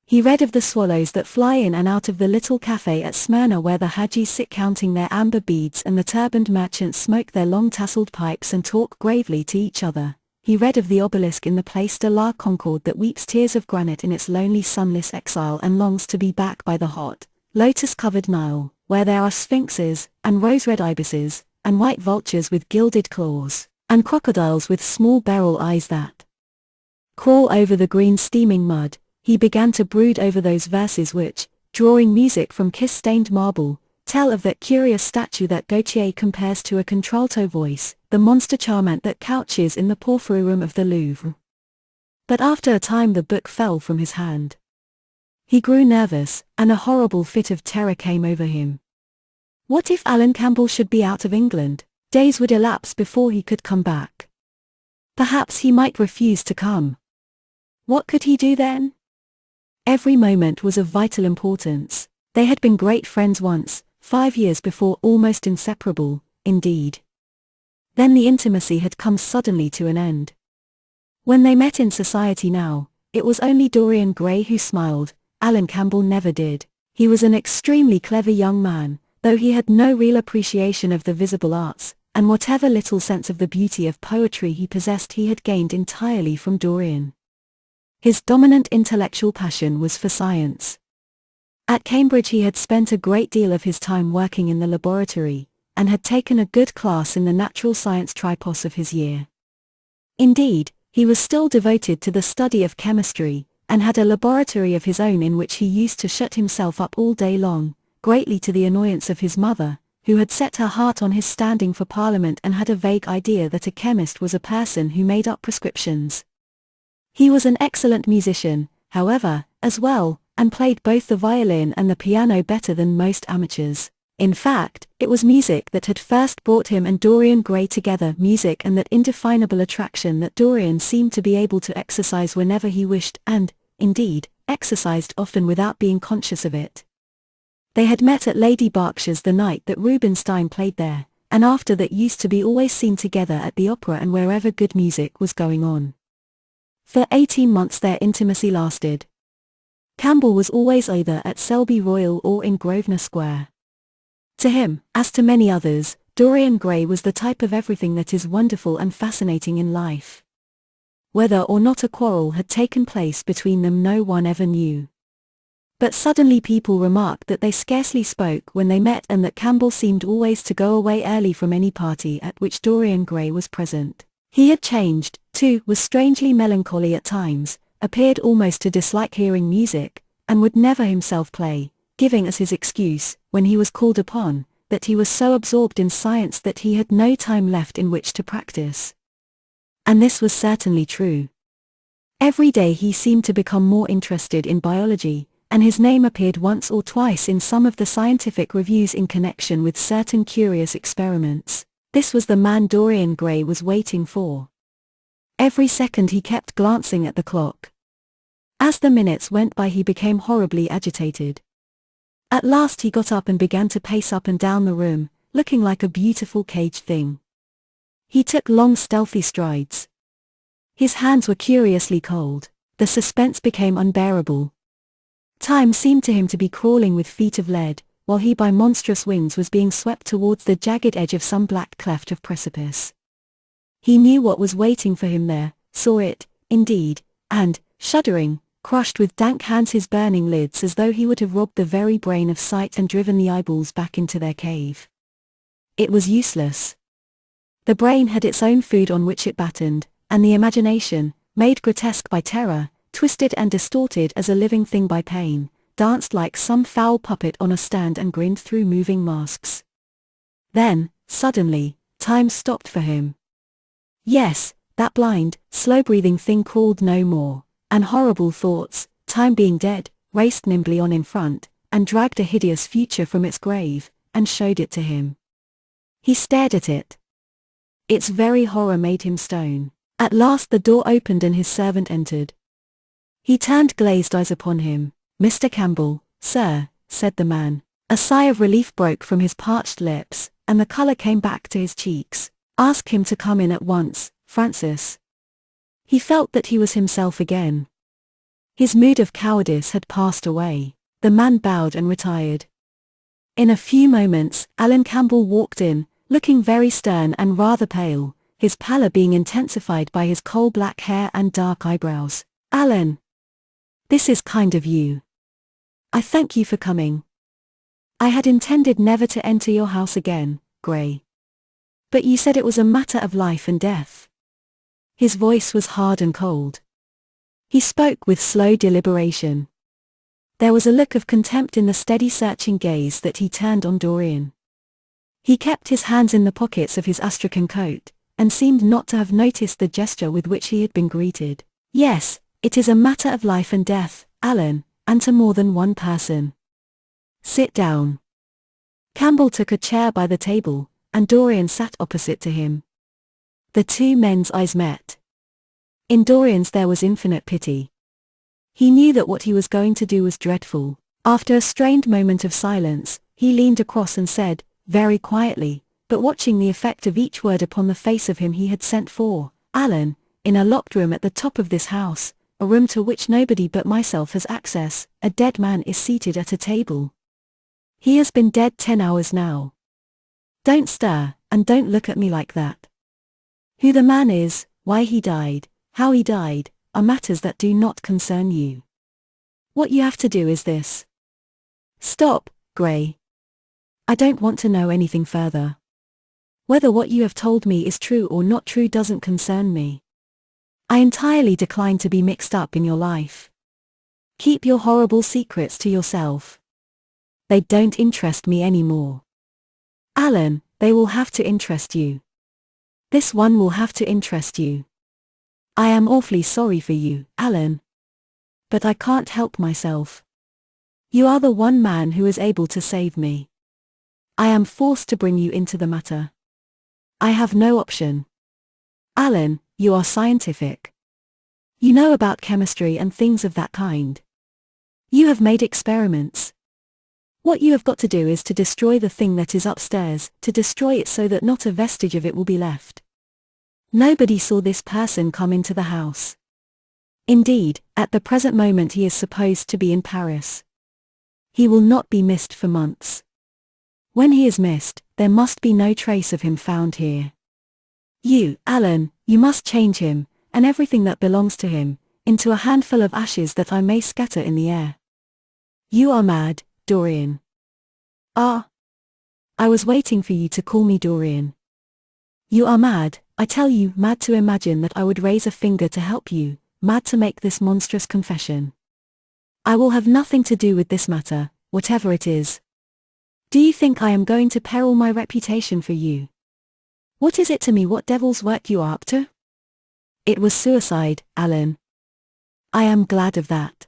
[SPEAKER 1] He read of the swallows that fly in and out of the little cafe at Smyrna where the Hajis sit counting their amber beads and the turbaned merchants smoke their long tasseled pipes and talk gravely to each other. He read of the obelisk in the Place de la Concorde that weeps tears of granite in its lonely sunless exile and longs to be back by the hot, lotus-covered Nile, where there are sphinxes, and rose-red ibises, and white vultures with gilded claws, and crocodiles with small beryl eyes that crawl over the green steaming mud. He began to brood over those verses which, drawing music from kiss-stained marble, tell of that curious statue that Gautier compares to a contralto voice, the monster charmant that couches in the porphyry room of the Louvre. But after a time the book fell from his hand. He grew nervous, and a horrible fit of terror came over him. What if Alan Campbell should be out of England? Days would elapse before he could come back. Perhaps he might refuse to come. What could he do then? Every moment was of vital importance. They had been great friends once, 5 years before, almost inseparable, indeed. Then the intimacy had come suddenly to an end. When they met in society now, it was only Dorian Gray who smiled. Alan Campbell never did. He was an extremely clever young man, though he had no real appreciation of the visible arts, and whatever little sense of the beauty of poetry he possessed he had gained entirely from Dorian. His dominant intellectual passion was for science. At Cambridge he had spent a great deal of his time working in the laboratory, and had taken a good class in the natural science tripos of his year. Indeed, he was still devoted to the study of chemistry, and had a laboratory of his own in which he used to shut himself up all day long, greatly to the annoyance of his mother, who had set her heart on his standing for Parliament and had a vague idea that a chemist was a person who made up prescriptions. He was an excellent musician, however, as well, and played both the violin and the piano better than most amateurs. In fact, it was music that had first brought him and Dorian Gray together, music and that indefinable attraction that Dorian seemed to be able to exercise whenever he wished and, indeed, exercised often without being conscious of it. They had met at Lady Berkshire's the night that Rubinstein played there, and after that used to be always seen together at the opera and wherever good music was going on. For 18 months their intimacy lasted. Campbell was always either at Selby Royal or in Grosvenor Square. To him, as to many others, Dorian Gray was the type of everything that is wonderful and fascinating in life. Whether or not a quarrel had taken place between them no one ever knew. But suddenly people remarked that they scarcely spoke when they met and that Campbell seemed always to go away early from any party at which Dorian Gray was present. He had changed, too, was strangely melancholy at times, appeared almost to dislike hearing music, and would never himself play, giving as his excuse, when he was called upon, that he was so absorbed in science that he had no time left in which to practice. And this was certainly true. Every day he seemed to become more interested in biology, and his name appeared once or twice in some of the scientific reviews in connection with certain curious experiments. This was the man Dorian Gray was waiting for. Every second he kept glancing at the clock. As the minutes went by he became horribly agitated. At last he got up and began to pace up and down the room, looking like a beautiful caged thing. He took long stealthy strides. His hands were curiously cold. The suspense became unbearable. Time seemed to him to be crawling with feet of lead, while he by monstrous winds was being swept towards the jagged edge of some black cleft of precipice. He knew what was waiting for him there, saw it, indeed, and, shuddering, crushed with dank hands his burning lids as though he would have robbed the very brain of sight and driven the eyeballs back into their cave. It was useless. The brain had its own food on which it battened, and the imagination, made grotesque by terror, twisted and distorted as a living thing by pain, danced like some foul puppet on a stand and grinned through moving masks. Then, suddenly, time stopped for him. Yes, that blind, slow-breathing thing crawled no more, and horrible thoughts, time being dead, raced nimbly on in front, and dragged a hideous future from its grave, and showed it to him. He stared at it. Its very horror made him stone. At last the door opened and his servant entered. He turned glazed eyes upon him. "Mr. Campbell, sir," said the man. A sigh of relief broke from his parched lips, and the colour came back to his cheeks. "Ask him to come in at once, Francis." He felt that he was himself again. His mood of cowardice had passed away. The man bowed and retired. In a few moments, Alan Campbell walked in, looking very stern and rather pale, his pallor being intensified by his coal-black hair and dark eyebrows. "Alan! This is kind of you. I thank you for coming. I had intended never to enter your house again, Gray. But you said it was a matter of life and death." His voice was hard and cold. He spoke with slow deliberation. There was a look of contempt in the steady searching gaze that he turned on Dorian. He kept his hands in the pockets of his astrakhan coat, and seemed not to have noticed the gesture with which he had been greeted. Yes, it is a matter of life and death, Alan, and to more than one person. Sit down. Campbell took a chair by the table, and Dorian sat opposite to him. The two men's eyes met. In Dorian's there was infinite pity. He knew that what he was going to do was dreadful. After a strained moment of silence, he leaned across and said, very quietly, but watching the effect of each word upon the face of him he had sent for, Alan, in a locked room at the top of this house, a room to which nobody but myself has access, a dead man is seated at a table. He has been dead 10 hours now. Don't stir, and don't look at me like that. Who the man is, why he died, how he died, are matters that do not concern you. What you have to do is this. Stop, Gray. I don't want to know anything further. Whether what you have told me is true or not true doesn't concern me. I entirely decline to be mixed up in your life. Keep your horrible secrets to yourself. They don't interest me anymore. Alan, they will have to interest you. This one will have to interest you. I am awfully sorry for you, Alan. But I can't help myself. You are the one man who is able to save me. I am forced to bring you into the matter. I have no option. Alan, you are scientific. You know about chemistry and things of that kind. You have made experiments. What you have got to do is to destroy the thing that is upstairs, to destroy it so that not a vestige of it will be left. Nobody saw this person come into the house. Indeed, at the present moment he is supposed to be in Paris. He will not be missed for months. When he is missed, there must be no trace of him found here. You, Alan, you must change him, and everything that belongs to him, into a handful of ashes that I may scatter in the air. You are mad, Dorian. Ah. I was waiting for you to call me Dorian. You are mad, I tell you, mad to imagine that I would raise a finger to help you, mad to make this monstrous confession. I will have nothing to do with this matter, whatever it is. Do you think I am going to peril my reputation for you? What is it to me what devil's work you are up to? It was suicide, Alan. I am glad of that.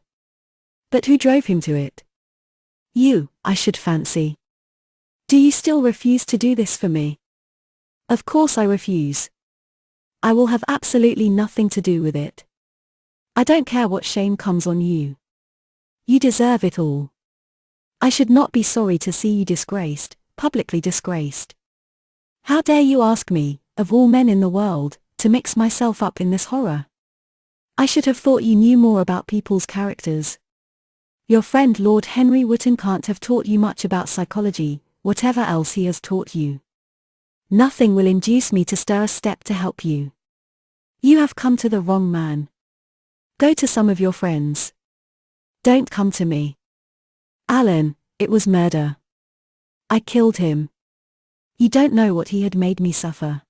[SPEAKER 1] But who drove him to it? You, I should fancy. Do you still refuse to do this for me? Of course I refuse. I will have absolutely nothing to do with it. I don't care what shame comes on you. You deserve it all. I should not be sorry to see you disgraced, publicly disgraced. How dare you ask me, of all men in the world, to mix myself up in this horror? I should have thought you knew more about people's characters. Your friend Lord Henry Wotton can't have taught you much about psychology, whatever else he has taught you. Nothing will induce me to stir a step to help you. You have come to the wrong man. Go to some of your friends. Don't come to me. Alan, it was murder. I killed him. You don't know what he had made me suffer.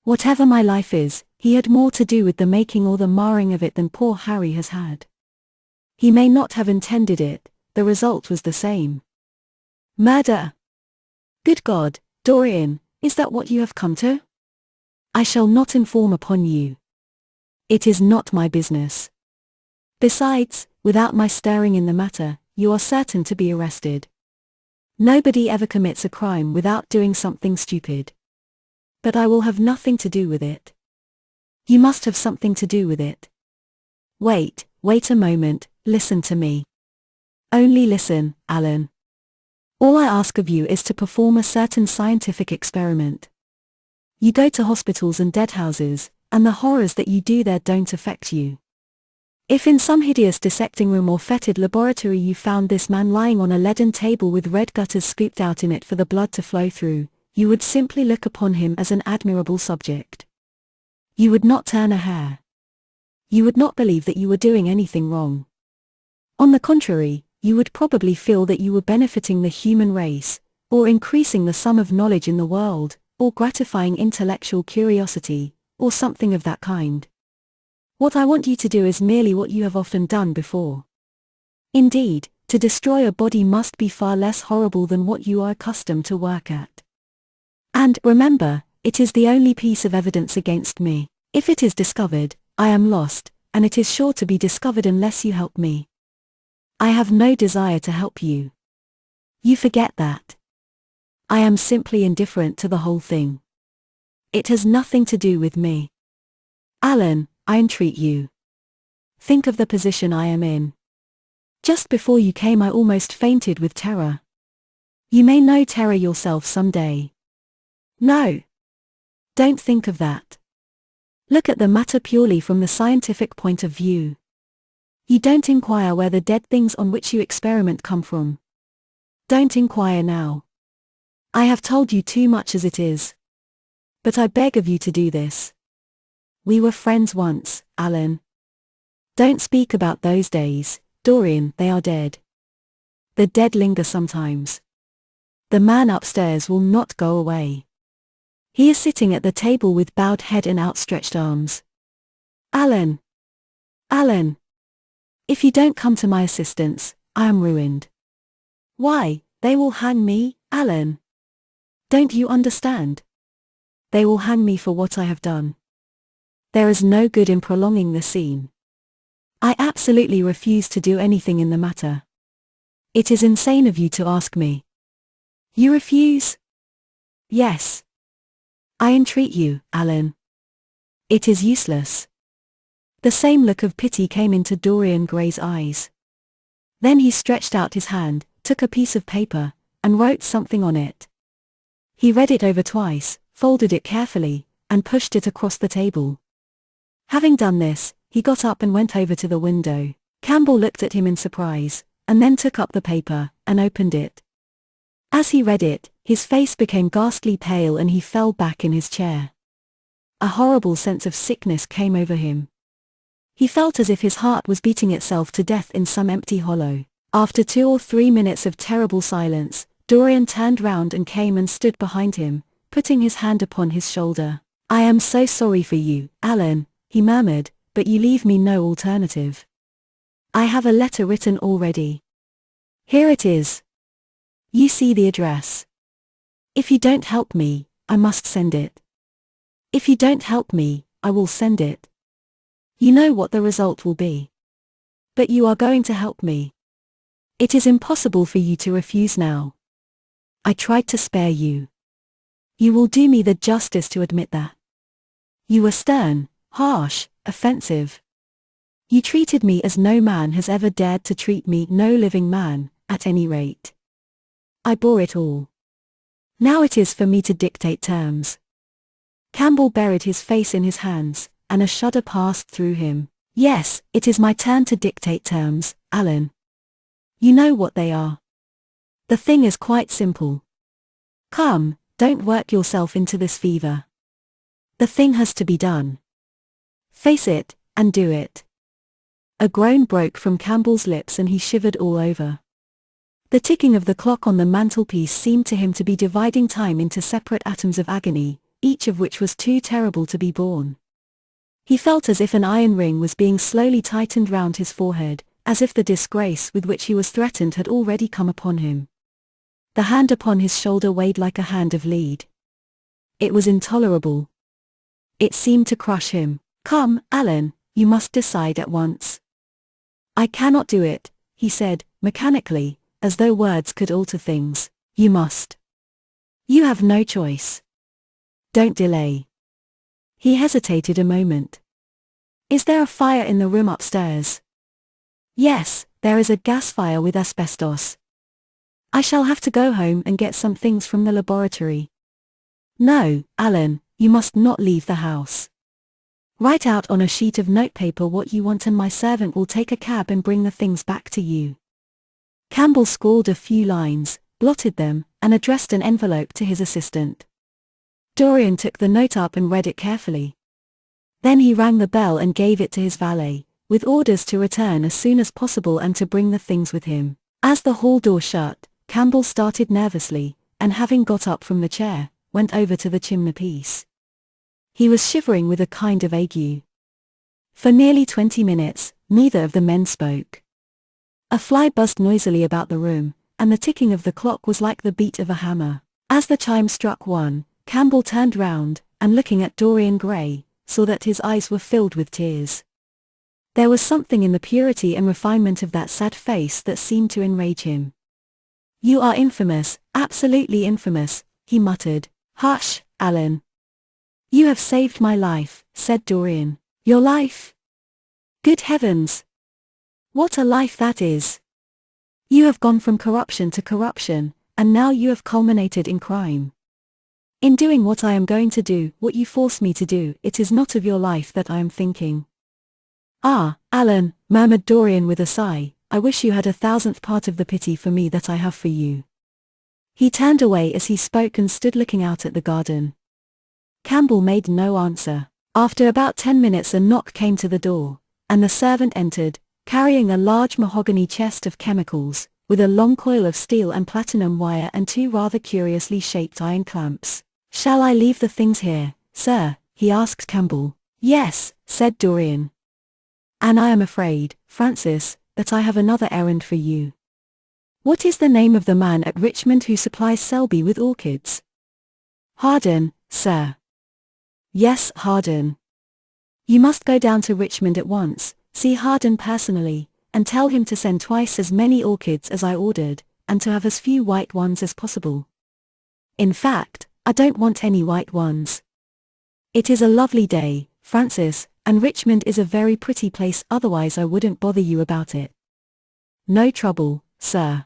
[SPEAKER 1] Whatever my life is, he had more to do with the making or the marring of it than poor Harry has had. He may not have intended it, the result was the same. Murder! Good God, Dorian, is that what you have come to? I shall not inform upon you. It is not my business. Besides, without my stirring in the matter, you are certain to be arrested. Nobody ever commits a crime without doing something stupid. But I will have nothing to do with it. You must have something to do with it. Wait a moment, listen to me. Only listen, Alan. All I ask of you is to perform a certain scientific experiment. You go to hospitals and dead houses, and the horrors that you do there don't affect you. If in some hideous dissecting room or fetid laboratory you found this man lying on a leaden table with red gutters scooped out in it for the blood to flow through, you would simply look upon him as an admirable subject. You would not turn a hair. You would not believe that you were doing anything wrong. On the contrary, you would probably feel that you were benefiting the human race, or increasing the sum of knowledge in the world, or gratifying intellectual curiosity, or something of that kind. What I want you to do is merely what you have often done before. Indeed, to destroy a body must be far less horrible than what you are accustomed to work at. And, remember, it is the only piece of evidence against me. If it is discovered, I am lost, and it is sure to be discovered unless you help me. I have no desire to help you. You forget that. I am simply indifferent to the whole thing. It has nothing to do with me. Alan, I entreat you. Think of the position I am in. Just before you came I almost fainted with terror. You may know terror yourself someday. No. Don't think of that. Look at the matter purely from the scientific point of view. You don't inquire where the dead things on which you experiment come from. Don't inquire now. I have told you too much as it is. But I beg of you to do this. We were friends once, Alan. Don't speak about those days, Dorian, they are dead. The dead linger sometimes. The man upstairs will not go away. He is sitting at the table with bowed head and outstretched arms. Alan! Alan! If you don't come to my assistance, I am ruined. Why, they will hang me, Alan. Don't you understand? They will hang me for what I have done. There is no good in prolonging the scene. I absolutely refuse to do anything in the matter. It is insane of you to ask me. You refuse? Yes. I entreat you, Alan. It is useless. The same look of pity came into Dorian Gray's eyes. Then he stretched out his hand, took a piece of paper, and wrote something on it. He read it over twice, folded it carefully, and pushed it across the table. Having done this, he got up and went over to the window. Campbell looked at him in surprise, and then took up the paper, and opened it. As he read it, his face became ghastly pale and he fell back in his chair. A horrible sense of sickness came over him. He felt as if his heart was beating itself to death in some empty hollow. After 2 or 3 minutes of terrible silence, Dorian turned round and came and stood behind him, putting his hand upon his shoulder. I am so sorry for you, Alan, he murmured, but you leave me no alternative. I have a letter written already. Here it is. You see the address. If you don't help me, I must send it. If you don't help me, I will send it. You know what the result will be. But you are going to help me. It is impossible for you to refuse now. I tried to spare you. You will do me the justice to admit that. You were stern, harsh, offensive. You treated me as no man has ever dared to treat me, no living man, at any rate. I bore it all. Now it is for me to dictate terms. Campbell buried his face in his hands, and a shudder passed through him. Yes, it is my turn to dictate terms, Alan. You know what they are. The thing is quite simple. Come, don't work yourself into this fever. The thing has to be done. Face it, and do it. A groan broke from Campbell's lips and he shivered all over. The ticking of the clock on the mantelpiece seemed to him to be dividing time into separate atoms of agony, each of which was too terrible to be borne. He felt as if an iron ring was being slowly tightened round his forehead, as if the disgrace with which he was threatened had already come upon him. The hand upon his shoulder weighed like a hand of lead. It was intolerable. It seemed to crush him. Come, Alan, you must decide at once. I cannot do it, he said, mechanically, as though words could alter things. You must. You have no choice. Don't delay. He hesitated a moment. Is there a fire in the room upstairs? Yes, there is a gas fire with asbestos. I shall have to go home and get some things from the laboratory. No, Alan, you must not leave the house. Write out on a sheet of notepaper what you want and my servant will take a cab and bring the things back to you. Campbell scrawled a few lines, blotted them, and addressed an envelope to his assistant. Dorian took the note up and read it carefully. Then he rang the bell and gave it to his valet, with orders to return as soon as possible and to bring the things with him. As the hall door shut, Campbell started nervously, and having got up from the chair, went over to the chimney-piece. He was shivering with a kind of ague. For nearly 20 minutes, neither of the men spoke. A fly buzzed noisily about the room, and the ticking of the clock was like the beat of a hammer. As the chime struck 1, Campbell turned round, and looking at Dorian Gray, saw that his eyes were filled with tears. There was something in the purity and refinement of that sad face that seemed to enrage him. "You are infamous, absolutely infamous," he muttered. "Hush, Alan. You have saved my life," said Dorian. "Your life? Good heavens! What a life that is! You have gone from corruption to corruption, and now you have culminated in crime. In doing what I am going to do, what you force me to do, it is not of your life that I am thinking." "Ah, Alan," murmured Dorian with a sigh, "I wish you had 1,000th part of the pity for me that I have for you." He turned away as he spoke and stood looking out at the garden. Campbell made no answer. After about 10 minutes a knock came to the door, and the servant entered, carrying a large mahogany chest of chemicals, with a long coil of steel and platinum wire and 2 rather curiously shaped iron clamps. "Shall I leave the things here, sir?" he asked Campbell. "Yes," said Dorian. "And I am afraid, Francis, that I have another errand for you." "What is the name of the man at Richmond who supplies Selby with orchids?" "Harden, sir." "Yes, Harden. You must go down to Richmond at once, see Harden personally, and tell him to send twice as many orchids as I ordered, and to have as few white ones as possible. In fact, I don't want any white ones. It is a lovely day, Francis, and Richmond is a very pretty place, otherwise I wouldn't bother you about it." "No trouble, sir."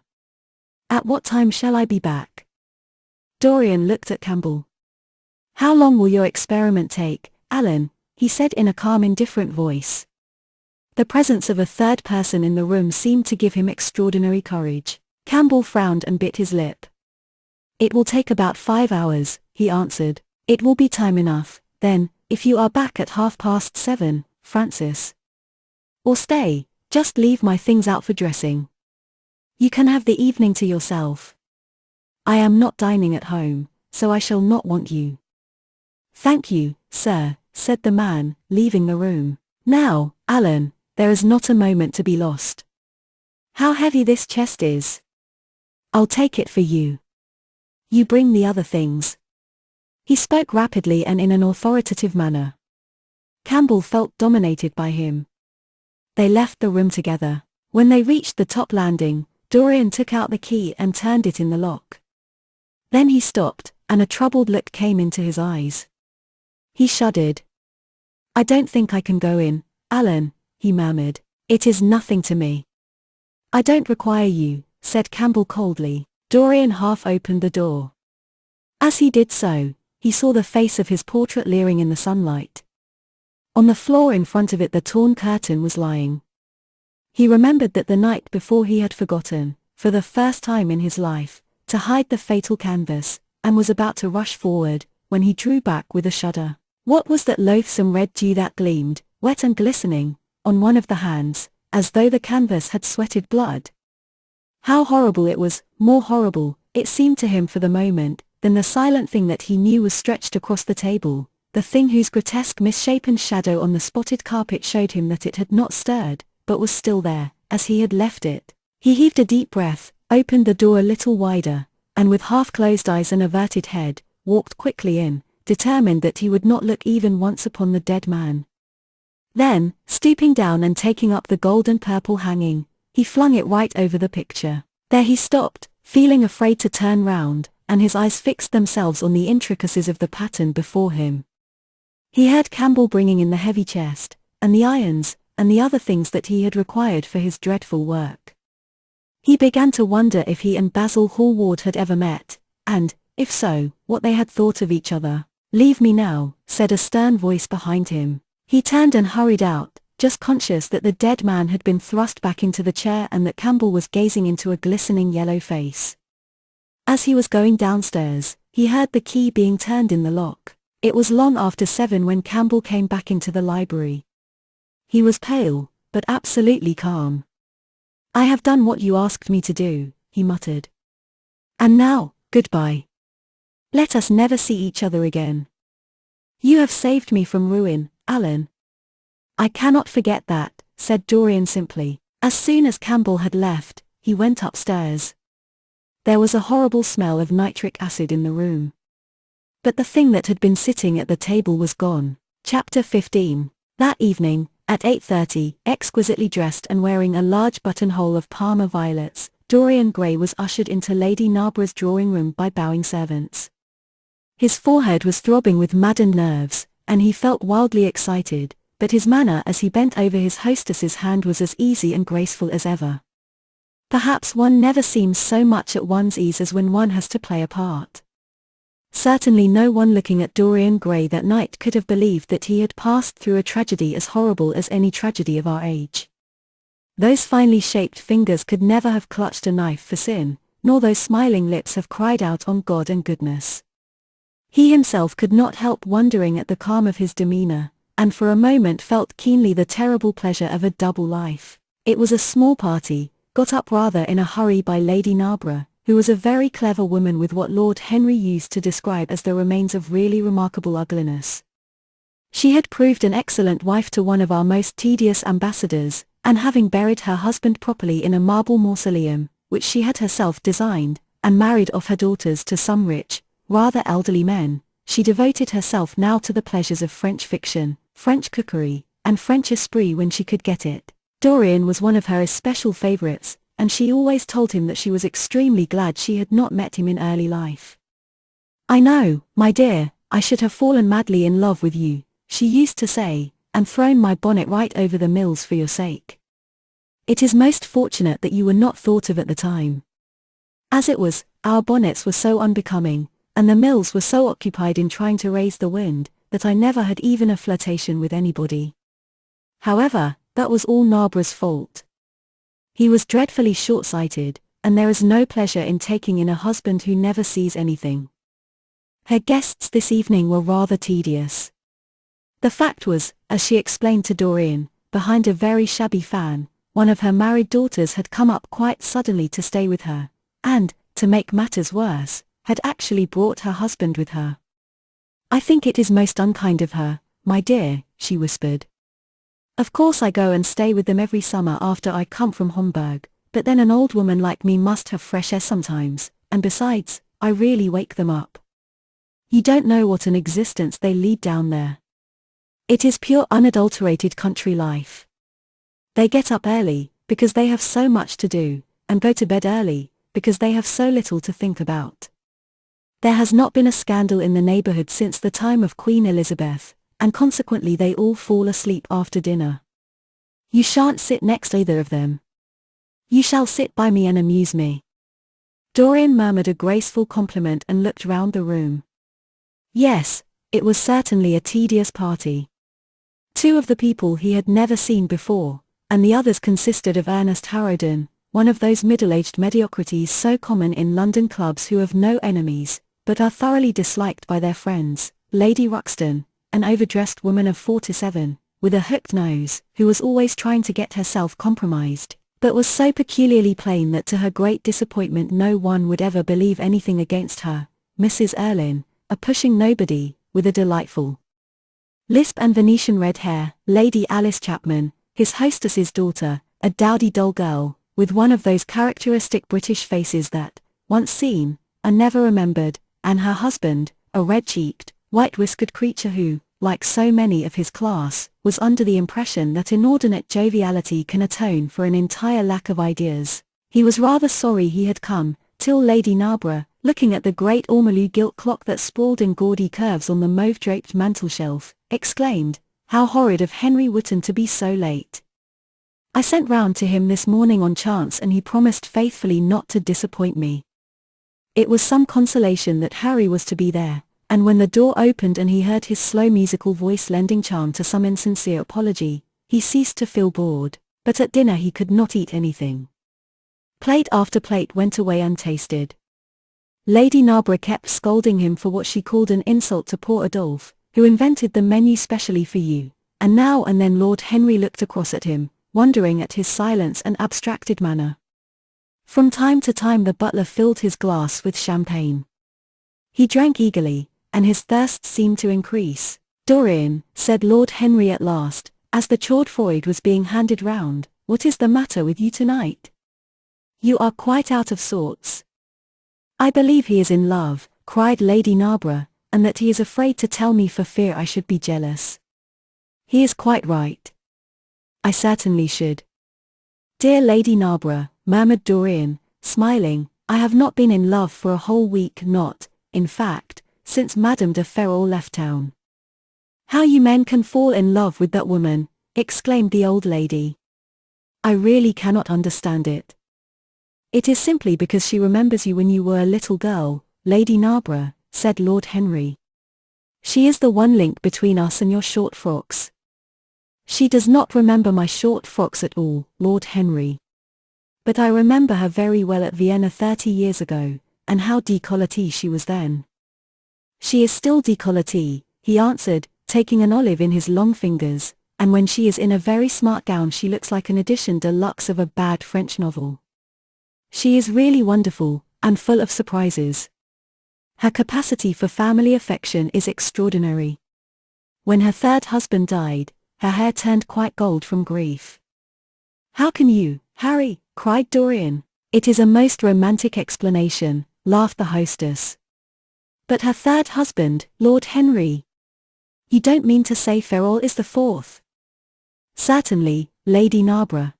[SPEAKER 1] "At what time shall I be back?" Dorian looked at Campbell. "How long will your experiment take, Alan?" he said in a calm, indifferent voice. The presence of a third person in the room seemed to give him extraordinary courage. Campbell frowned and bit his lip. "It will take about 5 hours, he answered. "It will be time enough, then, if you are back at 7:30, Francis. Or stay, just leave my things out for dressing. You can have the evening to yourself. I am not dining at home, so I shall not want you." "Thank you, sir," said the man, leaving the room. "Now, Alan, there is not a moment to be lost. How heavy this chest is. I'll take it for you. You bring the other things." He spoke rapidly and in an authoritative manner. Campbell felt dominated by him. They left the room together. When they reached the top landing, Dorian took out the key and turned it in the lock. Then he stopped, and a troubled look came into his eyes. He shuddered. "I don't think I can go in, Alan," he murmured. "It is nothing to me." "I don't require you," said Campbell coldly. Dorian half opened the door. As he did so, he saw the face of his portrait leering in the sunlight. On the floor in front of it the torn curtain was lying. He remembered that the night before he had forgotten, for the first time in his life, to hide the fatal canvas, and was about to rush forward, when he drew back with a shudder. What was that loathsome red dew that gleamed, wet and glistening, on one of the hands, as though the canvas had sweated blood? How horrible it was, more horrible, it seemed to him for the moment, than the silent thing that he knew was stretched across the table, the thing whose grotesque misshapen shadow on the spotted carpet showed him that it had not stirred, but was still there, as he had left it. He heaved a deep breath, opened the door a little wider, and with half-closed eyes and averted head, walked quickly in, determined that he would not look even once upon the dead man. Then, stooping down and taking up the gold and purple hanging, he flung it right over the picture. There he stopped, feeling afraid to turn round, and his eyes fixed themselves on the intricacies of the pattern before him. He heard Campbell bringing in the heavy chest, and the irons, and the other things that he had required for his dreadful work. He began to wonder if he and Basil Hallward had ever met, and, if so, what they had thought of each other. "Leave me now," said a stern voice behind him. He turned and hurried out, just conscious that the dead man had been thrust back into the chair and that Campbell was gazing into a glistening yellow face. As he was going downstairs, he heard the key being turned in the lock. It was long after 7 when Campbell came back into the library. He was pale, but absolutely calm. "I have done what you asked me to do," he muttered. "And now, goodbye. Let us never see each other again. You have saved me from ruin, Alan." "I cannot forget that," said Dorian simply. As soon as Campbell had left, he went upstairs. There was a horrible smell of nitric acid in the room. But the thing that had been sitting at the table was gone. Chapter 15. That evening, at 8:30, exquisitely dressed and wearing a large buttonhole of Parma violets, Dorian Gray was ushered into Lady Narborough's drawing room by bowing servants. His forehead was throbbing with maddened nerves, and he felt wildly excited, but his manner as he bent over his hostess's hand was as easy and graceful as ever. Perhaps one never seems so much at one's ease as when one has to play a part. Certainly no one looking at Dorian Gray that night could have believed that he had passed through a tragedy as horrible as any tragedy of our age. Those finely shaped fingers could never have clutched a knife for sin, nor those smiling lips have cried out on God and goodness. He himself could not help wondering at the calm of his demeanor, and for a moment felt keenly the terrible pleasure of a double life. It was a small party, got up rather in a hurry by Lady Narborough, who was a very clever woman with what Lord Henry used to describe as the remains of really remarkable ugliness. She had proved an excellent wife to one of our most tedious ambassadors, and having buried her husband properly in a marble mausoleum, which she had herself designed, and married off her daughters to some rich, rather elderly men, she devoted herself now to the pleasures of French fiction, French cookery, and French esprit when she could get it. Dorian was one of her especial favorites, and she always told him that she was extremely glad she had not met him in early life. "I know, my dear, I should have fallen madly in love with you," she used to say, "and thrown my bonnet right over the mills for your sake. It is most fortunate that you were not thought of at the time. As it was, our bonnets were so unbecoming, and the mills were so occupied in trying to raise the wind, that I never had even a flirtation with anybody. However, that was all Narborough's fault. He was dreadfully short-sighted, and there is no pleasure in taking in a husband who never sees anything." Her guests this evening were rather tedious. The fact was, as she explained to Dorian, behind a very shabby fan, one of her married daughters had come up quite suddenly to stay with her, and, to make matters worse, had actually brought her husband with her. "I think it is most unkind of her, my dear," she whispered. "Of course I go and stay with them every summer after I come from Homburg, but then an old woman like me must have fresh air sometimes, and besides, I really wake them up. You don't know what an existence they lead down there. It is pure unadulterated country life. They get up early, because they have so much to do, and go to bed early, because they have so little to think about. There has not been a scandal in the neighborhood since the time of Queen Elizabeth, and consequently they all fall asleep after dinner. You shan't sit next either of them. You shall sit by me and amuse me." Dorian murmured a graceful compliment and looked round the room. Yes, it was certainly a tedious party. Two of the people he had never seen before, and the others consisted of Ernest Harrowden, one of those middle-aged mediocrities so common in London clubs who have no enemies, but are thoroughly disliked by their friends, Lady Ruxton, an overdressed woman of 47, with a hooked nose, who was always trying to get herself compromised, but was so peculiarly plain that to her great disappointment no one would ever believe anything against her, Mrs. Erlynne, a pushing nobody, with a delightful lisp and Venetian red hair, Lady Alice Chapman, his hostess's daughter, a dowdy dull girl, with one of those characteristic British faces that, once seen, are never remembered, and her husband, a red-cheeked, white-whiskered creature who, like so many of his class, was under the impression that inordinate joviality can atone for an entire lack of ideas. He was rather sorry he had come, till Lady Narborough, looking at the great ormolu gilt clock that sprawled in gaudy curves on the mauve-draped mantelshelf, exclaimed, "How horrid of Henry Wotton to be so late. I sent round to him this morning on chance and he promised faithfully not to disappoint me." It was some consolation that Harry was to be there, and when the door opened and he heard his slow musical voice lending charm to some insincere apology, he ceased to feel bored, but at dinner he could not eat anything. Plate after plate went away untasted. Lady Narborough kept scolding him for what she called an insult to poor Adolphe, who invented the menu specially for you, and now and then Lord Henry looked across at him, wondering at his silence and abstracted manner. From time to time the butler filled his glass with champagne. He drank eagerly, and his thirst seemed to increase. "Dorian," said Lord Henry at last, as the chaudfroid was being handed round, what is the matter with you tonight? You are quite out of sorts. I believe he is in love, cried Lady Narborough, and that he is afraid to tell me for fear I should be jealous. He is quite right. I certainly should. Dear Lady Narborough, murmured Dorian, smiling, I have not been in love for a whole week, not, in fact, since Madame de Ferrol left town. How you men can fall in love with that woman, exclaimed the old lady. I really cannot understand it. It is simply because she remembers you when you were a little girl, Lady Narborough, said Lord Henry. She is the one link between us and your short frocks. She does not remember my short frocks at all, Lord Henry. But I remember her very well at Vienna 30 years ago, and how décolletée she was then. She is still décolletée, he answered, taking an olive in his long fingers, and when she is in a very smart gown she looks like an edition de luxe of a bad French novel. She is really wonderful, and full of surprises. Her capacity for family affection is extraordinary. When her third husband died, her hair turned quite gold from grief. How can you, Harry? Cried Dorian. It is a most romantic explanation, laughed the hostess. But her third husband, Lord Henry. You don't mean to say Ferrol is the fourth? Certainly, Lady Narborough.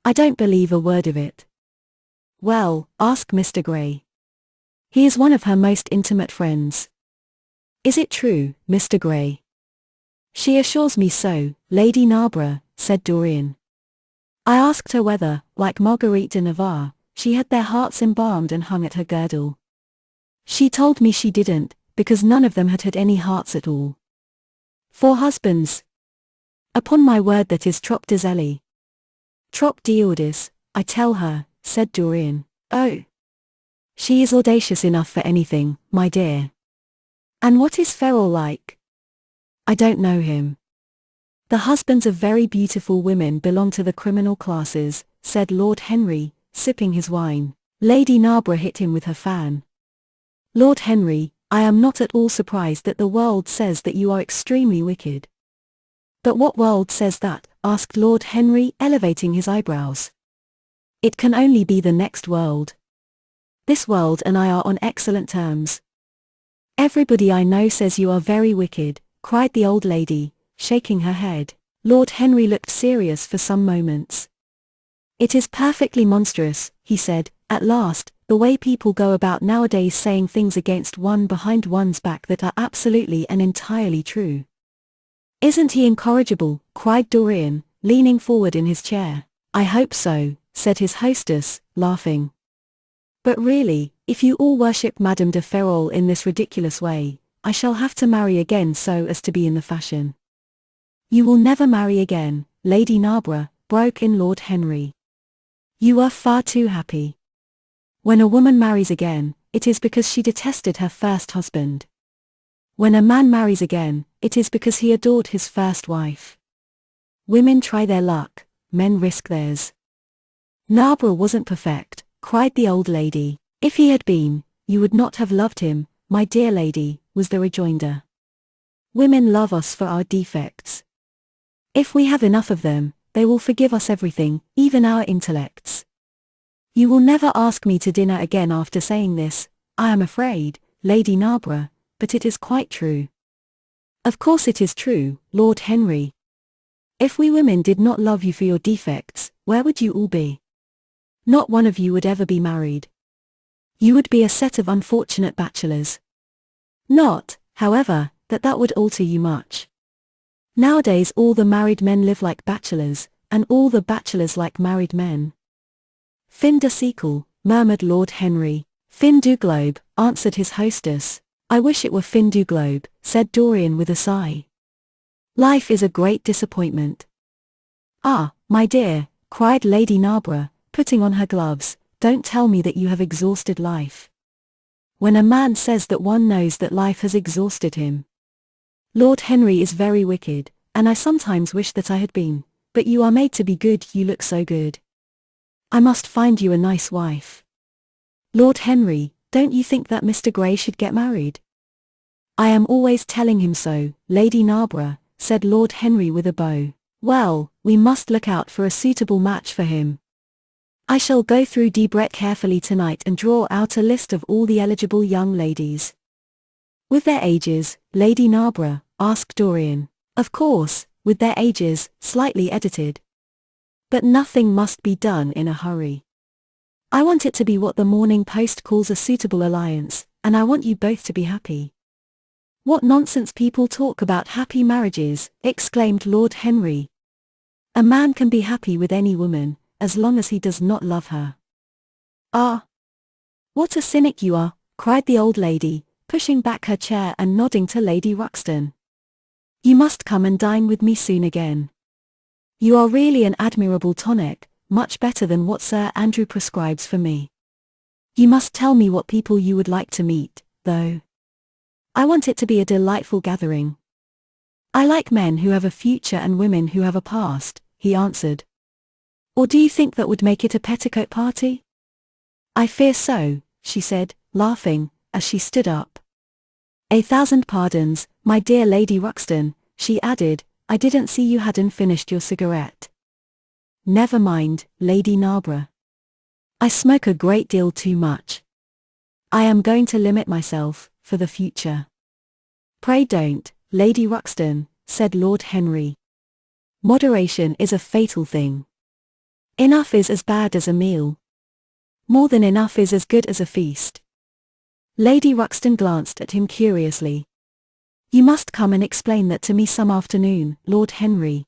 [SPEAKER 1] I don't believe a word of it. Well, ask Mr. Gray. He is one of her most intimate friends. Is it true, Mr. Gray? She assures me so, Lady Narborough, said Dorian. I asked her whether, like Marguerite de Navarre, she had their hearts embalmed and hung at her girdle. She told me she didn't, because none of them had any hearts at all. 4 husbands. Upon my word that is trop de zèle. Trop d'audace, I tell her, said Dorian. Oh. She is audacious enough for anything, my dear. And what is Ferrol like? I don't know him. The husbands of very beautiful women belong to the criminal classes, said Lord Henry, sipping his wine. Lady Narborough hit him with her fan. Lord Henry, I am not at all surprised that the world says that you are extremely wicked. But what world says that? Asked Lord Henry, elevating his eyebrows. It can only be the next world. This world and I are on excellent terms. Everybody I know says you are very wicked, cried the old lady, shaking her head. Lord Henry looked serious for some moments. It is perfectly monstrous, he said, at last, the way people go about nowadays saying things against one behind one's back that are absolutely and entirely true. Isn't he incorrigible? Cried Dorian, leaning forward in his chair. I hope so, said his hostess, laughing. But really, if you all worship Madame de Ferrol in this ridiculous way, I shall have to marry again so as to be in the fashion. You will never marry again, Lady Narborough, broke in Lord Henry. You are far too happy. When a woman marries again, it is because she detested her first husband. When a man marries again, it is because he adored his first wife. Women try their luck, men risk theirs. Narborough wasn't perfect, cried the old lady. If he had been, you would not have loved him, my dear lady, was the rejoinder. Women love us for our defects. If we have enough of them, they will forgive us everything, even our intellects. You will never ask me to dinner again after saying this, I am afraid, Lady Narborough, but it is quite true. Of course it is true, Lord Henry. If we women did not love you for your defects, where would you all be? Not one of you would ever be married. You would be a set of unfortunate bachelors. Not, however, that would alter you much. Nowadays all the married men live like bachelors, and all the bachelors like married men. Fin de siècle, murmured Lord Henry. Fin du globe, answered his hostess. I wish it were fin du globe, said Dorian with a sigh. Life is a great disappointment. Ah, my dear, cried Lady Narborough, putting on her gloves, don't tell me that you have exhausted life. When a man says that one knows that life has exhausted him. Lord Henry is very wicked, and I sometimes wish that I had been, but you are made to be good, you look so good. I must find you a nice wife. Lord Henry, don't you think that Mr. Gray should get married? I am always telling him so, Lady Narborough, said Lord Henry with a bow. Well, we must look out for a suitable match for him. I shall go through Debrett carefully tonight and draw out a list of all the eligible young ladies. With their ages, Lady Narborough, asked Dorian. Of course, with their ages, slightly edited. But nothing must be done in a hurry. I want it to be what the Morning Post calls a suitable alliance, and I want you both to be happy. What nonsense people talk about happy marriages, exclaimed Lord Henry. A man can be happy with any woman, as long as he does not love her. Ah! What a cynic you are, cried the old lady, pushing back her chair and nodding to Lady Ruxton. You must come and dine with me soon again. You are really an admirable tonic, much better than what Sir Andrew prescribes for me. You must tell me what people you would like to meet, though. I want it to be a delightful gathering. I like men who have a future and women who have a past, he answered. Or do you think that would make it a petticoat party? I fear so, she said, laughing, as she stood up. 1,000 pardons, my dear Lady Ruxton, she added, I didn't see you hadn't finished your cigarette. Never mind, Lady Narborough. I smoke a great deal too much. I am going to limit myself, for the future. Pray don't, Lady Ruxton, said Lord Henry. Moderation is a fatal thing. Enough is as bad as a meal. More than enough is as good as a feast. Lady Ruxton glanced at him curiously. You must come and explain that to me some afternoon, Lord Henry.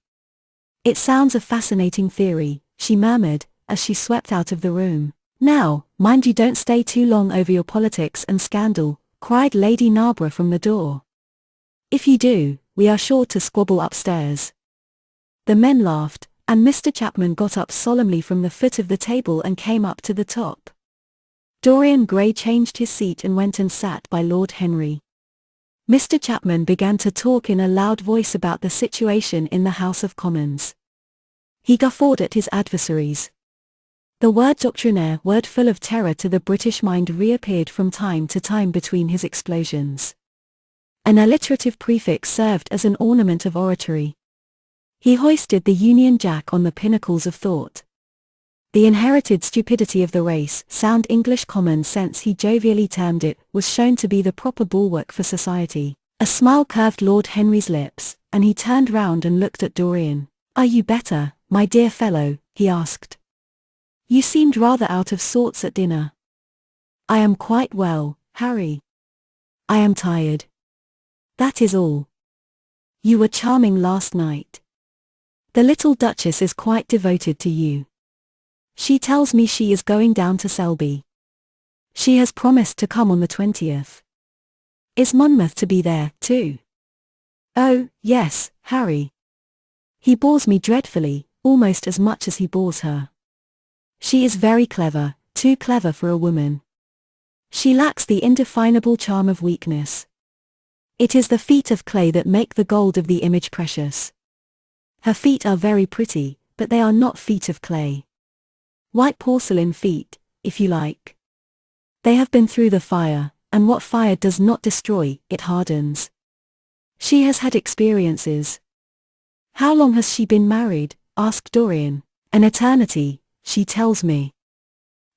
[SPEAKER 1] It sounds a fascinating theory, she murmured, as she swept out of the room. Now, mind you don't stay too long over your politics and scandal, cried Lady Narborough from the door. If you do, we are sure to squabble upstairs. The men laughed, and Mr. Chapman got up solemnly from the foot of the table and came up to the top. Dorian Gray changed his seat and went and sat by Lord Henry. Mr. Chapman began to talk in a loud voice about the situation in the House of Commons. He guffawed at his adversaries. The word doctrinaire, word full of terror to the British mind, reappeared from time to time between his explosions. An alliterative prefix served as an ornament of oratory. He hoisted the Union Jack on the pinnacles of thought. The inherited stupidity of the race, sound English common sense he jovially termed it, was shown to be the proper bulwark for society. A smile curved Lord Henry's lips, and he turned round and looked at Dorian. Are you better, my dear fellow? He asked. You seemed rather out of sorts at dinner. I am quite well, Harry. I am tired. That is all. You were charming last night. The little Duchess is quite devoted to you. She tells me she is going down to Selby. She has promised to come on the 20th. Is Monmouth to be there, too? Oh, yes, Harry. He bores me dreadfully, almost as much as he bores her. She is very clever, too clever for a woman. She lacks the indefinable charm of weakness. It is the feet of clay that make the gold of the image precious. Her feet are very pretty, but they are not feet of clay. White porcelain feet, if you like. They have been through the fire, and what fire does not destroy, it hardens. She has had experiences. How long has she been married? Asked Dorian. An eternity, she tells me.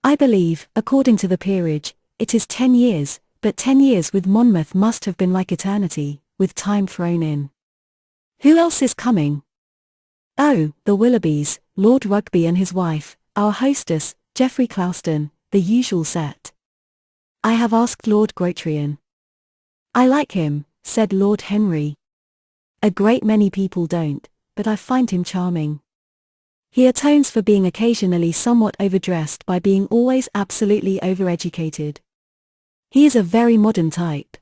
[SPEAKER 1] I believe, according to the peerage, it is 10 years, but 10 years with Monmouth must have been like eternity, with time thrown in. Who else is coming? Oh, the Willoughbys, Lord Rugby and his wife, our hostess, Geoffrey Clouston, the usual set. I have asked Lord Grotrian. I like him, said Lord Henry. A great many people don't, but I find him charming. He atones for being occasionally somewhat overdressed by being always absolutely overeducated. He is a very modern type.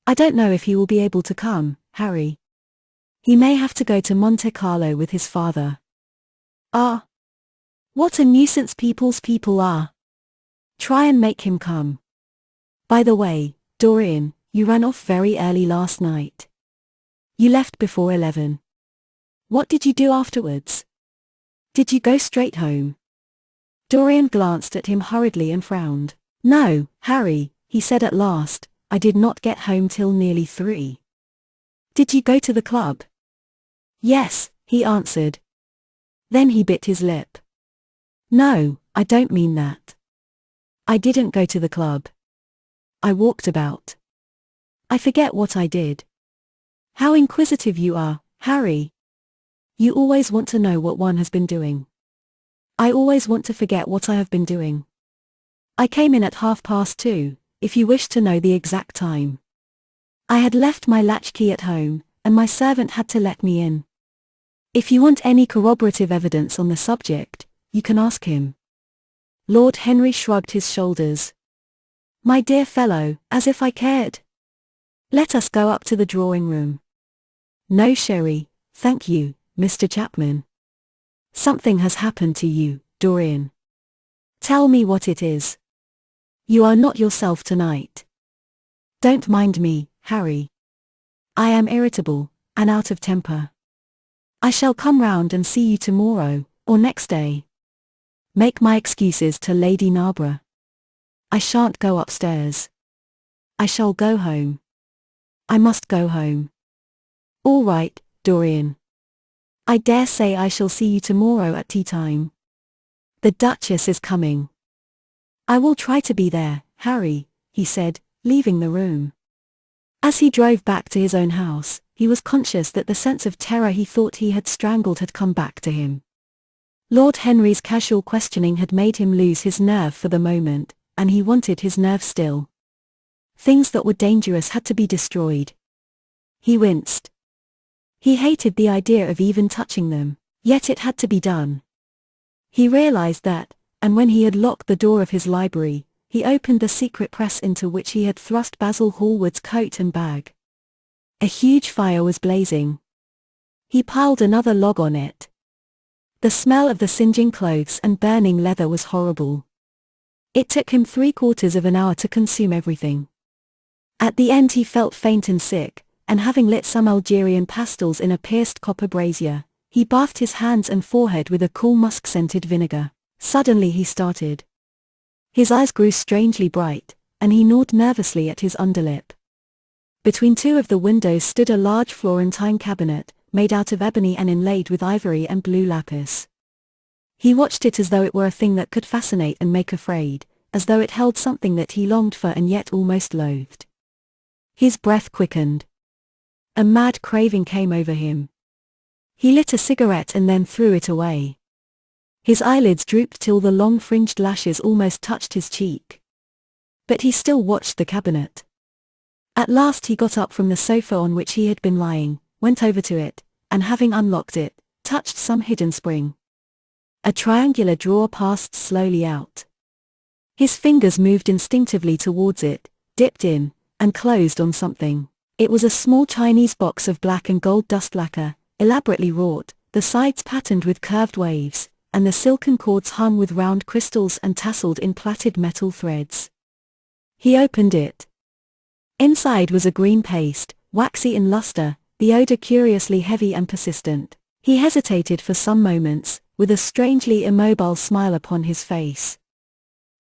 [SPEAKER 1] I don't know if he will be able to come, Harry. He may have to go to Monte Carlo with his father. Ah! What a nuisance people's people are. Try and make him come. By the way, Dorian, you ran off very early last night. You left before 11. What did you do afterwards? Did you go straight home? Dorian glanced at him hurriedly and frowned. No, Harry, he said at last, I did not get home till nearly 3. Did you go to the club? Yes, he answered. Then he bit his lip. No, I don't mean that. I didn't go to the club. I walked about. I forget what I did. How inquisitive you are, Harry. You always want to know what one has been doing. I always want to forget what I have been doing. I came in at 2:30, if you wish to know the exact time. I had left my latchkey at home, and my servant had to let me in. If you want any corroborative evidence on the subject, you can ask him. Lord Henry shrugged his shoulders. My dear fellow, as if I cared. Let us go up to the drawing room. No sherry, thank you, Mr. Chapman. Something has happened to you, Dorian. Tell me what it is. You are not yourself tonight. Don't mind me, Harry. I am irritable, and out of temper. I shall come round and see you tomorrow, or next day. Make my excuses to Lady Narborough. I shan't go upstairs. I shall go home. I must go home. All right, Dorian. I dare say I shall see you tomorrow at tea time. The Duchess is coming. I will try to be there, Harry, he said, leaving the room. As he drove back to his own house, he was conscious that the sense of terror he thought he had strangled had come back to him. Lord Henry's casual questioning had made him lose his nerve for the moment, and he wanted his nerve still. Things that were dangerous had to be destroyed. He winced. He hated the idea of even touching them, yet it had to be done. He realized that, and when he had locked the door of his library, he opened the secret press into which he had thrust Basil Hallward's coat and bag. A huge fire was blazing. He piled another log on it. The smell of the singeing clothes and burning leather was horrible. It took him 3/4 of an hour to consume everything. At the end he felt faint and sick, and having lit some Algerian pastils in a pierced copper brazier, he bathed his hands and forehead with a cool musk-scented vinegar. Suddenly he started. His eyes grew strangely bright, and he gnawed nervously at his underlip. Between two of the windows stood a large Florentine cabinet, made out of ebony and inlaid with ivory and blue lapis. He watched it as though it were a thing that could fascinate and make afraid, as though it held something that he longed for and yet almost loathed. His breath quickened. A mad craving came over him. He lit a cigarette and then threw it away. His eyelids drooped till the long fringed lashes almost touched his cheek. But he still watched the cabinet. At last he got up from the sofa on which he had been lying, went over to it, and having unlocked it, touched some hidden spring. A triangular drawer passed slowly out. His fingers moved instinctively towards it, dipped in, and closed on something. It was a small Chinese box of black and gold dust lacquer, elaborately wrought, the sides patterned with curved waves, and the silken cords hung with round crystals and tasseled in plaited metal threads. He opened it. Inside was a green paste, waxy in luster, the odor curiously heavy and persistent. He hesitated for some moments, with a strangely immobile smile upon his face.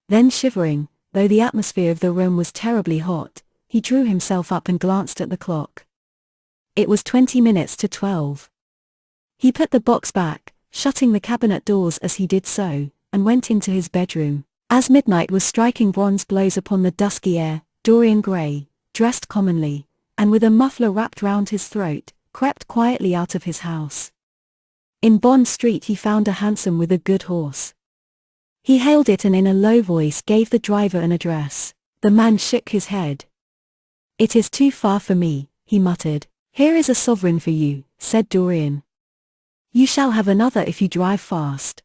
[SPEAKER 1] Then shivering, though the atmosphere of the room was terribly hot, he drew himself up and glanced at the clock. It was 20 minutes to 12. He put the box back, shutting the cabinet doors as he did so, and went into his bedroom. As midnight was striking bronze blows upon the dusky air, Dorian Gray, dressed commonly, and with a muffler wrapped round his throat, crept quietly out of his house. In Bond Street he found a hansom with a good horse. He hailed it and in a low voice gave the driver an address. The man shook his head. "It is too far for me," he muttered. "Here is a sovereign for you," said Dorian. "You shall have another if you drive fast."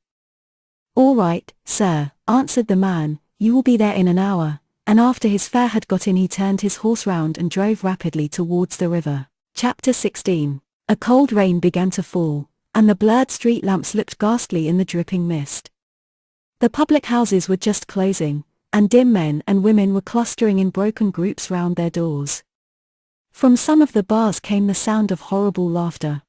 [SPEAKER 1] "All right, sir," answered the man, "you will be there in an hour," and after his fare had got in he turned his horse round and drove rapidly towards the river. Chapter 16. A cold rain began to fall, and the blurred street lamps looked ghastly in the dripping mist. The public houses were just closing, and dim men and women were clustering in broken groups round their doors. From some of the bars came the sound of horrible laughter.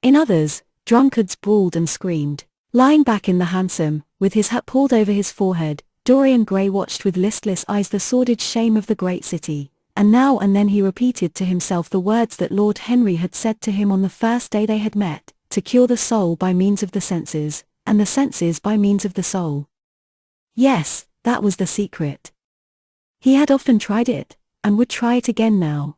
[SPEAKER 1] In others, drunkards brawled and screamed. Lying back in the hansom, with his hat pulled over his forehead, Dorian Gray watched with listless eyes the sordid shame of the great city, and now and then he repeated to himself the words that Lord Henry had said to him on the first day they had met, to cure the soul by means of the senses, and the senses by means of the soul. Yes, that was the secret. He had often tried it, and would try it again now.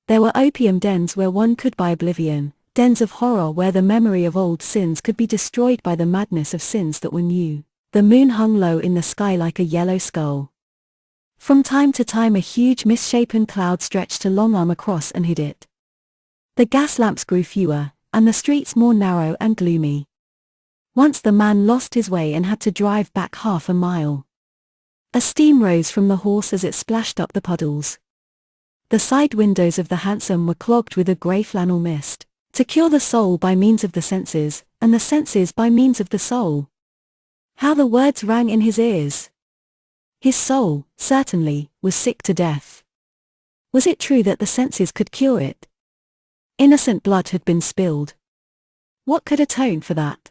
[SPEAKER 1] There were opium dens where one could buy oblivion, dens of horror where the memory of old sins could be destroyed by the madness of sins that were new. The moon hung low in the sky like a yellow skull. From time to time a huge misshapen cloud stretched a long arm across and hid it. The gas lamps grew fewer, and the streets more narrow and gloomy. Once the man lost his way and had to drive back half a mile. A steam rose from the horse as it splashed up the puddles. The side windows of the hansom were clogged with a grey flannel mist. To cure the soul by means of the senses, and the senses by means of the soul. How the words rang in his ears! His soul, certainly, was sick to death. Was it true that the senses could cure it? Innocent blood had been spilled. What could atone for that?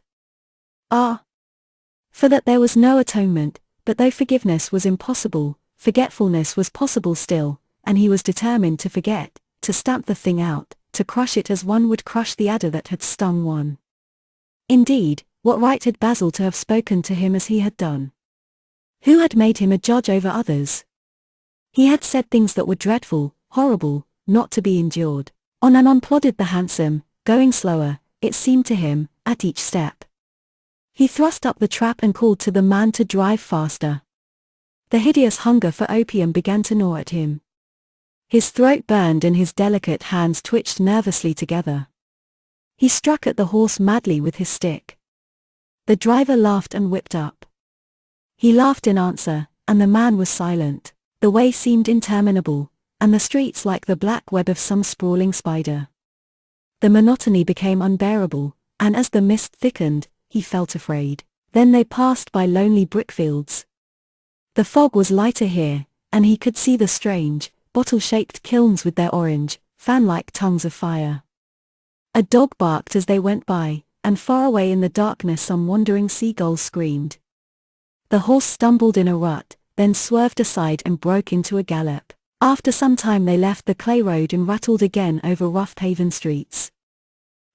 [SPEAKER 1] For that there was no atonement, but though forgiveness was impossible, forgetfulness was possible still, and he was determined to forget, to stamp the thing out, to crush it as one would crush the adder that had stung one. Indeed, what right had Basil to have spoken to him as he had done? Who had made him a judge over others? He had said things that were dreadful, horrible, not to be endured. On and on plodded the hansom, going slower, it seemed to him, at each step. He thrust up the trap and called to the man to drive faster. The hideous hunger for opium began to gnaw at him. His throat burned and his delicate hands twitched nervously together. He struck at the horse madly with his stick. The driver laughed and whipped up. He laughed in answer, and the man was silent. The way seemed interminable, and the streets like the black web of some sprawling spider. The monotony became unbearable, and as the mist thickened, he felt afraid. Then they passed by lonely brickfields. The fog was lighter here, and he could see the strange, bottle-shaped kilns with their orange, fan-like tongues of fire. A dog barked as they went by, and far away in the darkness some wandering seagulls screamed. The horse stumbled in a rut, then swerved aside and broke into a gallop. After some time they left the clay road and rattled again over rough paven streets.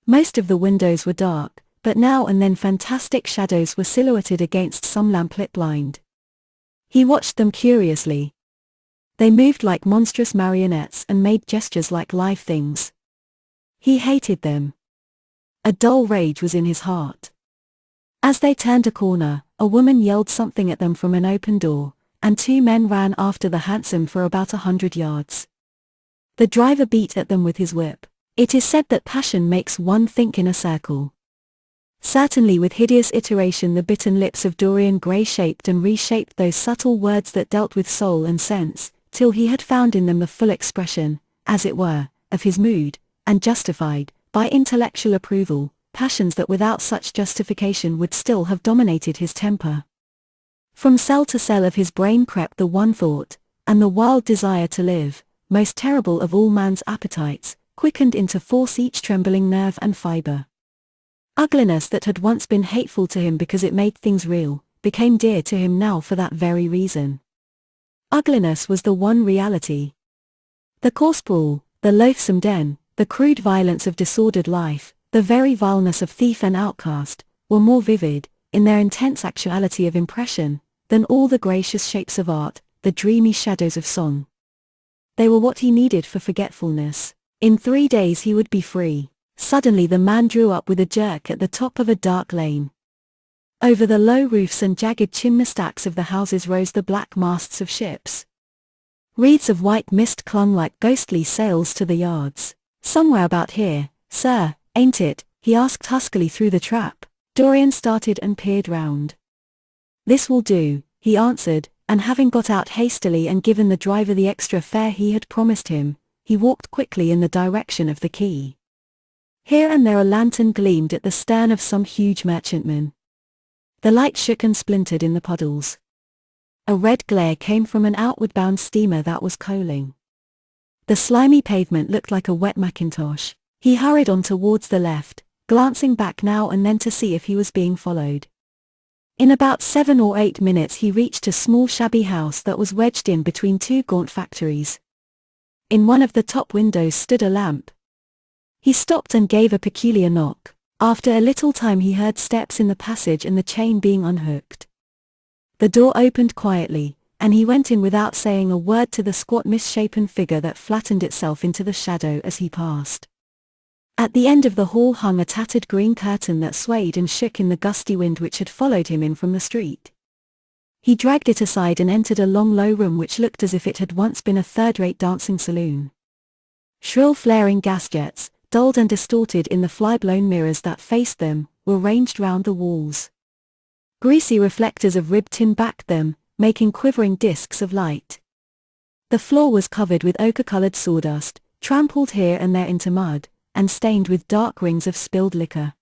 [SPEAKER 1] Most of the windows were dark, but now and then fantastic shadows were silhouetted against some lamplit blind. He watched them curiously. They moved like monstrous marionettes and made gestures like live things. He hated them. A dull rage was in his heart. As they turned a corner, a woman yelled something at them from an open door, and two men ran after the hansom for about 100 yards. The driver beat at them with his whip. It is said that passion makes one think in a circle. Certainly with hideous iteration the bitten lips of Dorian grey-shaped and reshaped those subtle words that dealt with soul and sense, till he had found in them the full expression, as it were, of his mood, and justified, by intellectual approval, passions that without such justification would still have dominated his temper. From cell to cell of his brain crept the one thought, and the wild desire to live, most terrible of all man's appetites, quickened into force each trembling nerve and fibre. Ugliness that had once been hateful to him because it made things real, became dear to him now for that very reason. Ugliness was the one reality. The coarse brawl, the loathsome den, the crude violence of disordered life, the very vileness of thief and outcast, were more vivid, in their intense actuality of impression, than all the gracious shapes of art, the dreamy shadows of song. They were what he needed for forgetfulness. In 3 days he would be free. Suddenly the man drew up with a jerk at the top of a dark lane. Over the low roofs and jagged chimney stacks of the houses rose the black masts of ships. Wreaths of white mist clung like ghostly sails to the yards. "Somewhere about here, sir, ain't it?" he asked huskily through the trap. Dorian started and peered round. "This will do," he answered, and having got out hastily and given the driver the extra fare he had promised him, he walked quickly in the direction of the quay. Here and there a lantern gleamed at the stern of some huge merchantman. The light shook and splintered in the puddles. A red glare came from an outward-bound steamer that was coaling. The slimy pavement looked like a wet mackintosh. He hurried on towards the left, glancing back now and then to see if he was being followed. In about 7 or 8 minutes he reached a small shabby house that was wedged in between two gaunt factories. In one of the top windows stood a lamp. He stopped and gave a peculiar knock. After a little time he heard steps in the passage and the chain being unhooked. The door opened quietly, and he went in without saying a word to the squat misshapen figure that flattened itself into the shadow as he passed. At the end of the hall hung a tattered green curtain that swayed and shook in the gusty wind which had followed him in from the street. He dragged it aside and entered a long low room which looked as if it had once been a third-rate dancing saloon. Shrill flaring gas jets, dulled and distorted in the fly-blown mirrors that faced them, were ranged round the walls. Greasy reflectors of ribbed tin backed them, making quivering discs of light. The floor was covered with ochre-colored sawdust, trampled here and there into mud, and stained with dark rings of spilled liquor.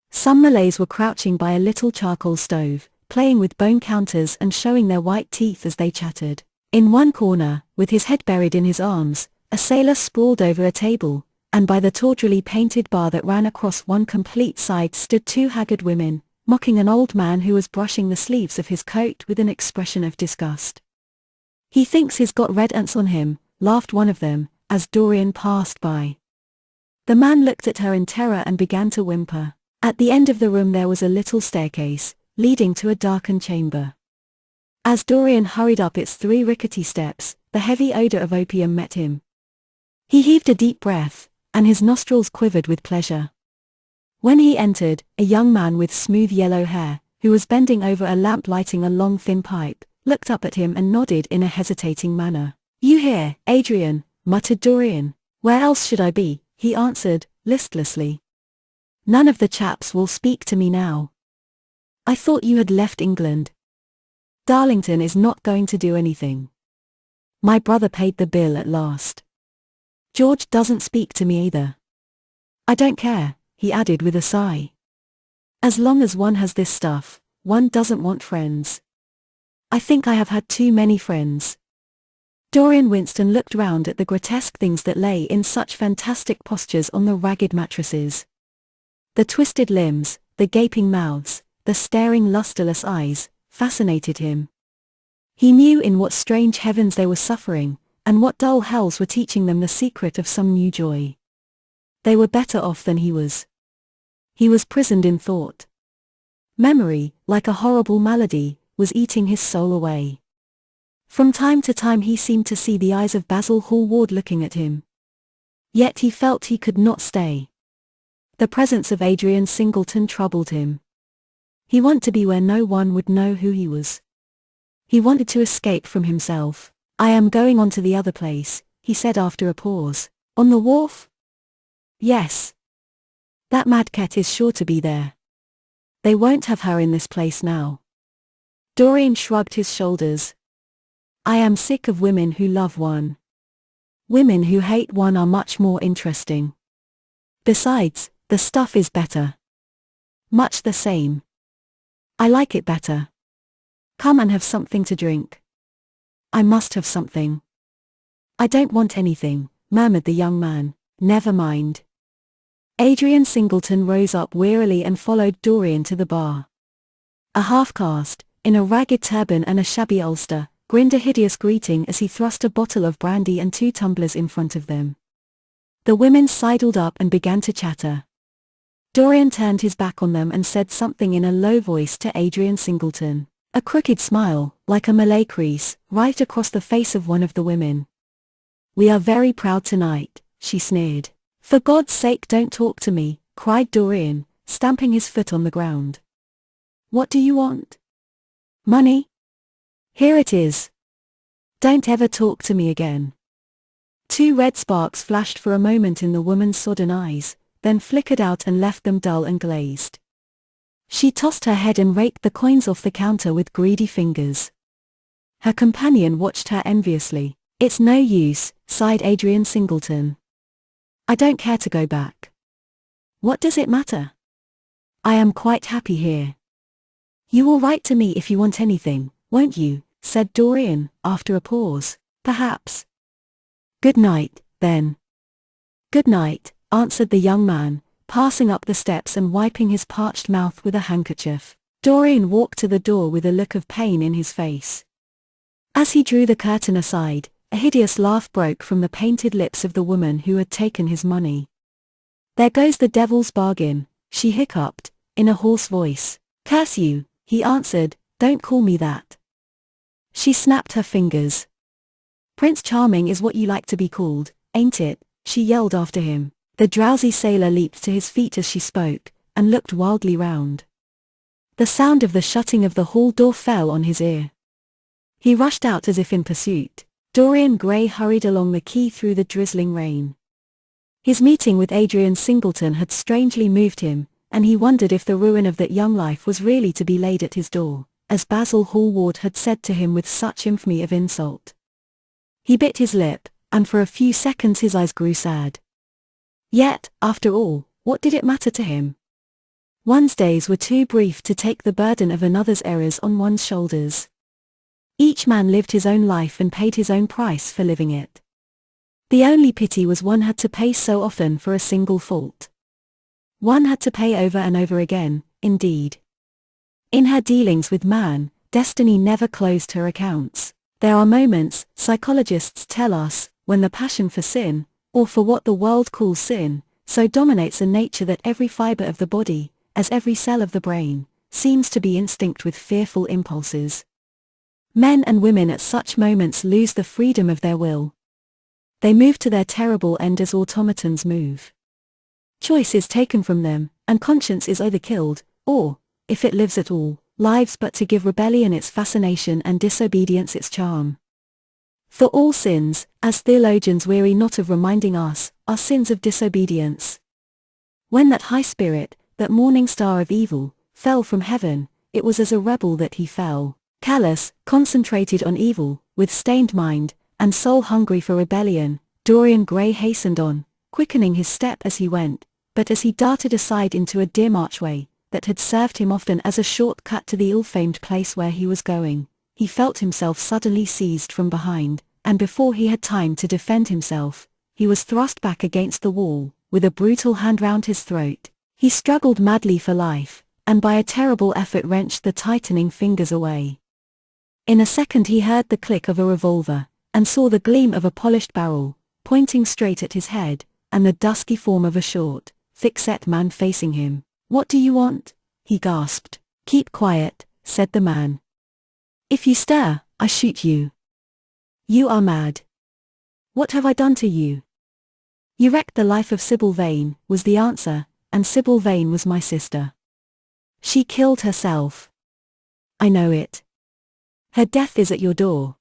[SPEAKER 1] Some Malays were crouching by a little charcoal stove, playing with bone counters and showing their white teeth as they chattered. In one corner, with his head buried in his arms, a sailor sprawled over a table, and by the tawdrily painted bar that ran across one complete side stood two haggard women, mocking an old man who was brushing the sleeves of his coat with an expression of disgust. "He thinks he's got red ants on him," laughed one of them, as Dorian passed by. The man looked at her in terror and began to whimper. At the end of the room there was a little staircase, leading to a darkened chamber. As Dorian hurried up its 3 rickety steps, the heavy odor of opium met him. He heaved a deep breath, and his nostrils quivered with pleasure. When he entered, a young man with smooth yellow hair, who was bending over a lamp lighting a long thin pipe, looked up at him and nodded in a hesitating manner. "You here, Adrian?" muttered Dorian. "Where else should I be?" he answered, listlessly. "None of the chaps will speak to me now. I thought you had left England." "Darlington is not going to do anything. My brother paid the bill at last. George doesn't speak to me either. I don't care," he added with a sigh. "As long as one has this stuff, one doesn't want friends. I think I have had too many friends." Dorian winced and looked round at the grotesque things that lay in such fantastic postures on the ragged mattresses. The twisted limbs, the gaping mouths, the staring lusterless eyes, fascinated him. He knew in what strange heavens they were suffering, and what dull hells were teaching them the secret of some new joy. They were better off than he was. He was prisoned in thought. Memory, like a horrible malady, was eating his soul away. From time to time he seemed to see the eyes of Basil Hallward looking at him. Yet he felt he could not stay. The presence of Adrian Singleton troubled him. He wanted to be where no one would know who he was. He wanted to escape from himself. "I am going on to the other place," he said after a pause. "On the wharf?" "Yes. That madcat is sure to be there. They won't have her in this place now." Dorian shrugged his shoulders. "I am sick of women who love one. Women who hate one are much more interesting. Besides, the stuff is better. Much the same. I like it better. Come and have something to drink." "I must have something." "I don't want anything," murmured the young man. "Never mind." Adrian Singleton rose up wearily and followed Dorian to the bar. A half-caste, in a ragged turban and a shabby ulster, grinned a hideous greeting as he thrust a bottle of brandy and 2 tumblers in front of them. The women sidled up and began to chatter. Dorian turned his back on them and said something in a low voice to Adrian Singleton. A crooked smile, like a Malay crease, right across the face of one of the women. "We are very proud tonight," she sneered. "For God's sake don't talk to me," cried Dorian, stamping his foot on the ground. "What do you want? Money? Here it is. Don't ever talk to me again." 2 red sparks flashed for a moment in the woman's sodden eyes, then flickered out and left them dull and glazed. She tossed her head and raked the coins off the counter with greedy fingers. Her companion watched her enviously. "It's no use," sighed Adrian Singleton. "I don't care to go back." "What does it matter? I am quite happy here." "You will write to me if you want anything, won't you?" said Dorian, after a pause. "Perhaps." "Good night, then." "Good night," answered the young man, passing up the steps and wiping his parched mouth with a handkerchief. Dorian walked to the door with a look of pain in his face. As he drew the curtain aside, a hideous laugh broke from the painted lips of the woman who had taken his money. "There goes the devil's bargain," she hiccuped, in a hoarse voice. Curse you, he answered, don't call me that. She snapped her fingers. Prince Charming is what you like to be called, ain't it? She yelled after him. The drowsy sailor leaped to his feet as she spoke, and looked wildly round. The sound of the shutting of the hall door fell on his ear. He rushed out as if in pursuit. Dorian Gray hurried along the quay through the drizzling rain. His meeting with Adrian Singleton had strangely moved him, and he wondered if the ruin of that young life was really to be laid at his door, as Basil Hallward had said to him with such infamy of insult. He bit his lip, and for a few seconds his eyes grew sad. Yet, after all, what did it matter to him? One's days were too brief to take the burden of another's errors on one's shoulders. Each man lived his own life and paid his own price for living it. The only pity was one had to pay so often for a single fault. One had to pay over and over again, indeed. In her dealings with man, destiny never closed her accounts. There are moments, psychologists tell us, when the passion for sin, or for what the world calls sin, so dominates a nature that every fiber of the body, as every cell of the brain, seems to be instinct with fearful impulses. Men and women at such moments lose the freedom of their will. They move to their terrible end as automatons move. Choice is taken from them, and conscience is either killed, or, if it lives at all, lives but to give rebellion its fascination and disobedience its charm. For all sins, as theologians weary not of reminding us, are sins of disobedience. When that high spirit, that morning star of evil, fell from heaven, it was as a rebel that he fell, callous, concentrated on evil, with stained mind, and soul hungry for rebellion. Dorian Gray hastened on, quickening his step as he went, but as he darted aside into a dim archway, that had served him often as a short cut to the ill-famed place where he was going, he felt himself suddenly seized from behind, and before he had time to defend himself, he was thrust back against the wall, with a brutal hand round his throat. He struggled madly for life, and by a terrible effort wrenched the tightening fingers away. In a second he heard the click of a revolver, and saw the gleam of a polished barrel, pointing straight at his head, and the dusky form of a short, thick-set man facing him. "What do you want?" he gasped. "Keep quiet," said the man. "If you stir, I shoot you." "You are mad." "What have I done to you?" "You wrecked the life of Sybil Vane," was the answer, "and Sybil Vane was my sister. She killed herself." "I know it. Her death is at your door.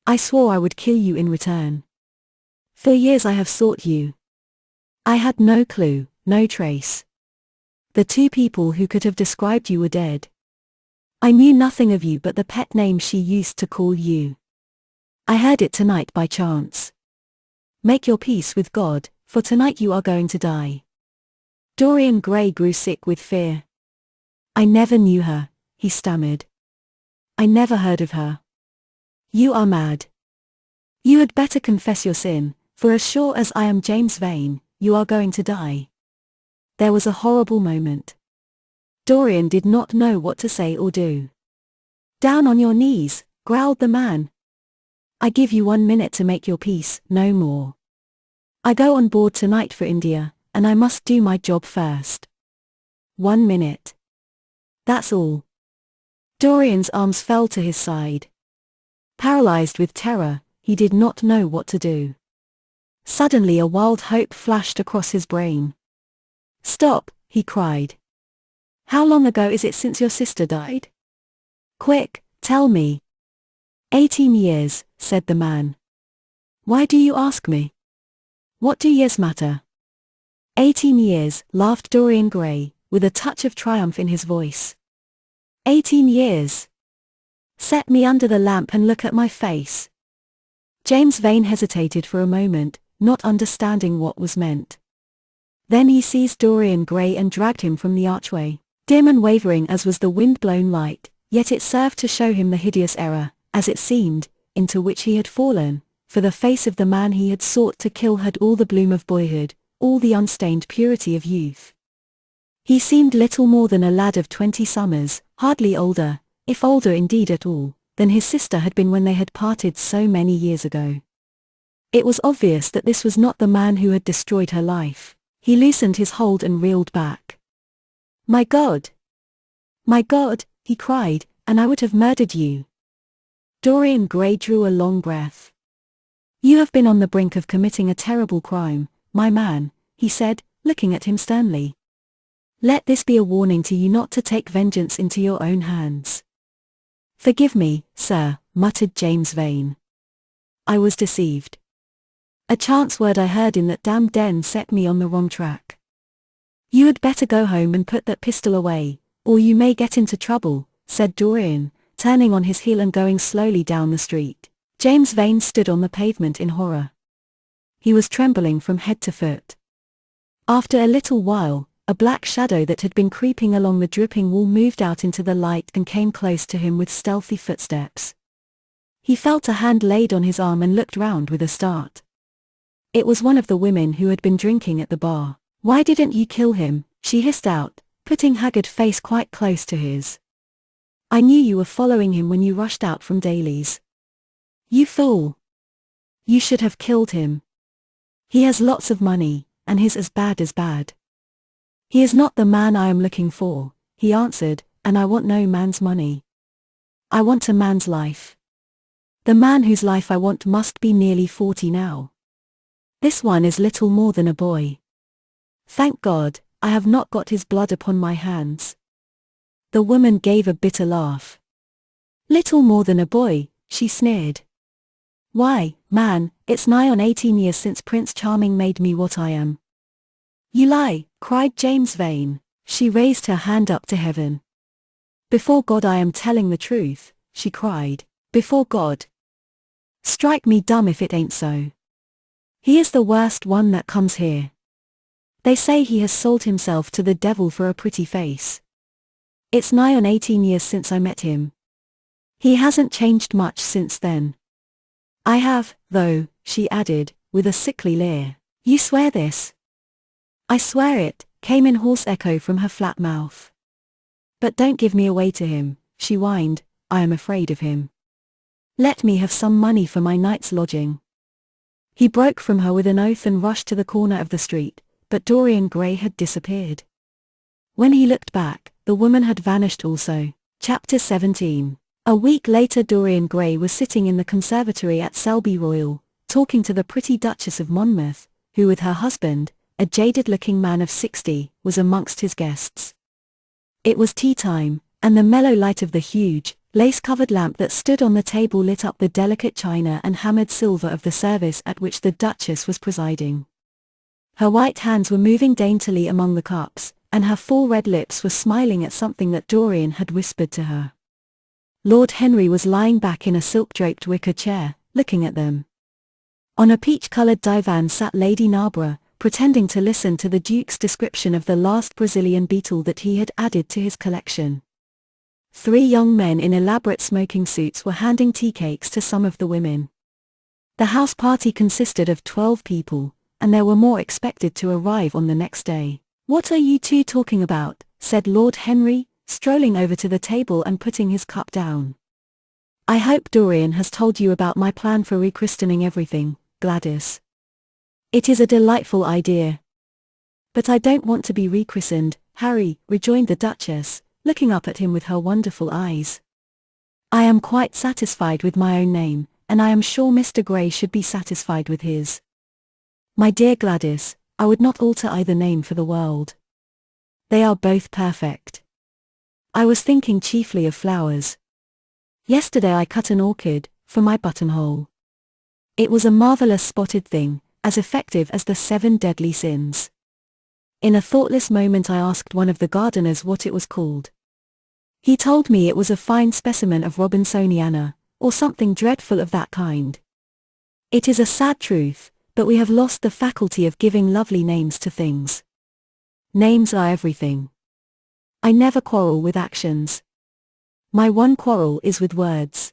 [SPEAKER 1] I swore I would kill you in return. For years I have sought you. I had no clue, no trace. The two people who could have described you were dead. I knew nothing of you but the pet name she used to call you. I heard it tonight by chance. Make your peace with God, for tonight you are going to die." Dorian Gray grew sick with fear. "I never knew her," he stammered. "I never heard of her." "You are mad. You had better confess your sin, for as sure as I am James Vane, you are going to die." There was a horrible moment. Dorian did not know what to say or do. "Down on your knees," growled the man. "I give you 1 minute to make your peace, no more. I go on board tonight for India, and I must do my job first. 1 minute. That's all." Dorian's arms fell to his side. Paralyzed with terror, he did not know what to do. Suddenly a wild hope flashed across his brain. "Stop," he cried. "How long ago is it since your sister died? Quick, tell me." 18 years, said the man. "Why do you ask me? What do years matter?" 18 years, laughed Dorian Gray, with a touch of triumph in his voice. 18 years. Set me under the lamp and look at my face. James Vane hesitated for a moment, not understanding what was meant. Then he seized Dorian Gray and dragged him from the archway. Dim and wavering as was the wind-blown light, yet it served to show him the hideous error, as it seemed, into which he had fallen, for the face of the man he had sought to kill had all the bloom of boyhood, all the unstained purity of youth. He seemed little more than a lad of 20 summers, hardly older, if older indeed at all, than his sister had been when they had parted so many years ago. It was obvious that this was not the man who had destroyed her life. He loosened his hold and reeled back. My God! My God, he cried, and I would have murdered you. Dorian Gray drew a long breath. You have been on the brink of committing a terrible crime, my man, he said, looking at him sternly. Let this be a warning to you not to take vengeance into your own hands. Forgive me, sir, muttered James Vane. I was deceived. A chance word I heard in that damned den set me on the wrong track. You had better go home and put that pistol away, or you may get into trouble, said Dorian, turning on his heel and going slowly down the street. James Vane stood on the pavement in horror. He was trembling from head to foot. After a little while, a black shadow that had been creeping along the dripping wall moved out into the light and came close to him with stealthy footsteps. He felt a hand laid on his arm and looked round with a start. It was one of the women who had been drinking at the bar. Why didn't you kill him? She hissed out, putting haggard face quite close to his. I knew you were following him when you rushed out from Daly's. You fool! You should have killed him. He has lots of money, and he's as bad as bad. He is not the man I am looking for, he answered, and I want no man's money. I want a man's life. The man whose life I want must be nearly 40 now. This one is little more than a boy. Thank God, I have not got his blood upon my hands. The woman gave a bitter laugh. Little more than a boy, she sneered. Why, man, it's nigh on 18 years since Prince Charming made me what I am. You lie, cried James Vane. She raised her hand up to heaven. Before God I am telling the truth, she cried. Before God. Strike me dumb if it ain't so. He is the worst one that comes here. They say he has sold himself to the devil for a pretty face. It's nigh on 18 years since I met him. He hasn't changed much since then. I have, though, she added, with a sickly leer. You swear this? I swear it, came in hoarse echo from her flat mouth. But don't give me away to him, she whined, I am afraid of him. Let me have some money for my night's lodging. He broke from her with an oath and rushed to the corner of the street, but Dorian Gray had disappeared. When he looked back, the woman had vanished also. Chapter 17. A week later Dorian Gray was sitting in the conservatory at Selby Royal, talking to the pretty Duchess of Monmouth, who with her husband, a jaded-looking man of 60, was amongst his guests. It was tea time, and the mellow light of the huge, lace-covered lamp that stood on the table lit up the delicate china and hammered silver of the service at which the Duchess was presiding. Her white hands were moving daintily among the cups, and her full red lips were smiling at something that Dorian had whispered to her. Lord Henry was lying back in a silk-draped wicker chair, looking at them. On a peach-coloured divan sat Lady Narborough, pretending to listen to the Duke's description of the last Brazilian beetle that he had added to his collection. 3 young men in elaborate smoking suits were handing tea cakes to some of the women. The house party consisted of 12 people, and there were more expected to arrive on the next day. What are you two talking about? Said Lord Henry, strolling over to the table and putting his cup down. I hope Dorian has told you about my plan for rechristening everything, Gladys. It is a delightful idea. But I don't want to be rechristened, Harry, rejoined the Duchess, looking up at him with her wonderful eyes. I am quite satisfied with my own name, and I am sure Mr. Gray should be satisfied with his. My dear Gladys, I would not alter either name for the world. They are both perfect. I was thinking chiefly of flowers. Yesterday I cut an orchid, for my buttonhole. It was a marvellous spotted thing, as effective as the 7 deadly sins. In a thoughtless moment I asked one of the gardeners what it was called. He told me it was a fine specimen of Robinsoniana, or something dreadful of that kind. It is a sad truth, but we have lost the faculty of giving lovely names to things. Names are everything. I never quarrel with actions. My one quarrel is with words.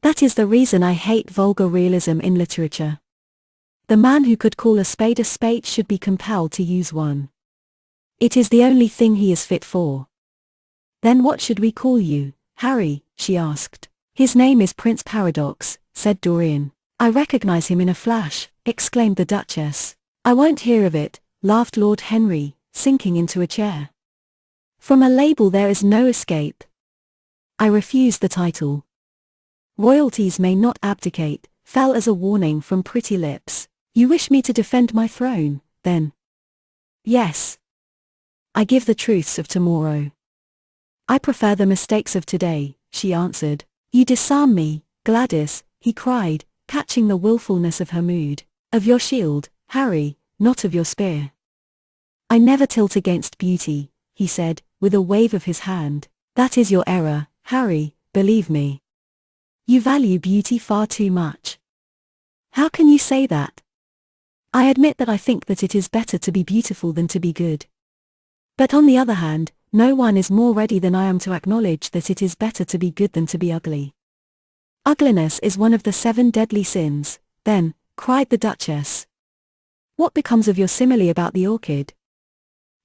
[SPEAKER 1] That is the reason I hate vulgar realism in literature. The man who could call a spade should be compelled to use one. It is the only thing he is fit for. Then what should we call you, Harry? She asked. His name is Prince Paradox, said Dorian. I recognize him in a flash, exclaimed the Duchess. I won't hear of it, laughed Lord Henry, sinking into a chair. From a label there is no escape. I refuse the title. Royalties may not abdicate, fell as a warning from pretty lips. You wish me to defend my throne, then? Yes. I give the truths of tomorrow. I prefer the mistakes of today, she answered. You disarm me, Gladys, he cried, catching the willfulness of her mood. Of your shield, Harry, not of your spear. I never tilt against beauty, he said, with a wave of his hand. That is your error, Harry, believe me. You value beauty far too much. How can you say that? I admit that I think that it is better to be beautiful than to be good. But on the other hand, no one is more ready than I am to acknowledge that it is better to be good than to be ugly. Ugliness is one of the 7 deadly sins, then, cried the Duchess. What becomes of your simile about the orchid?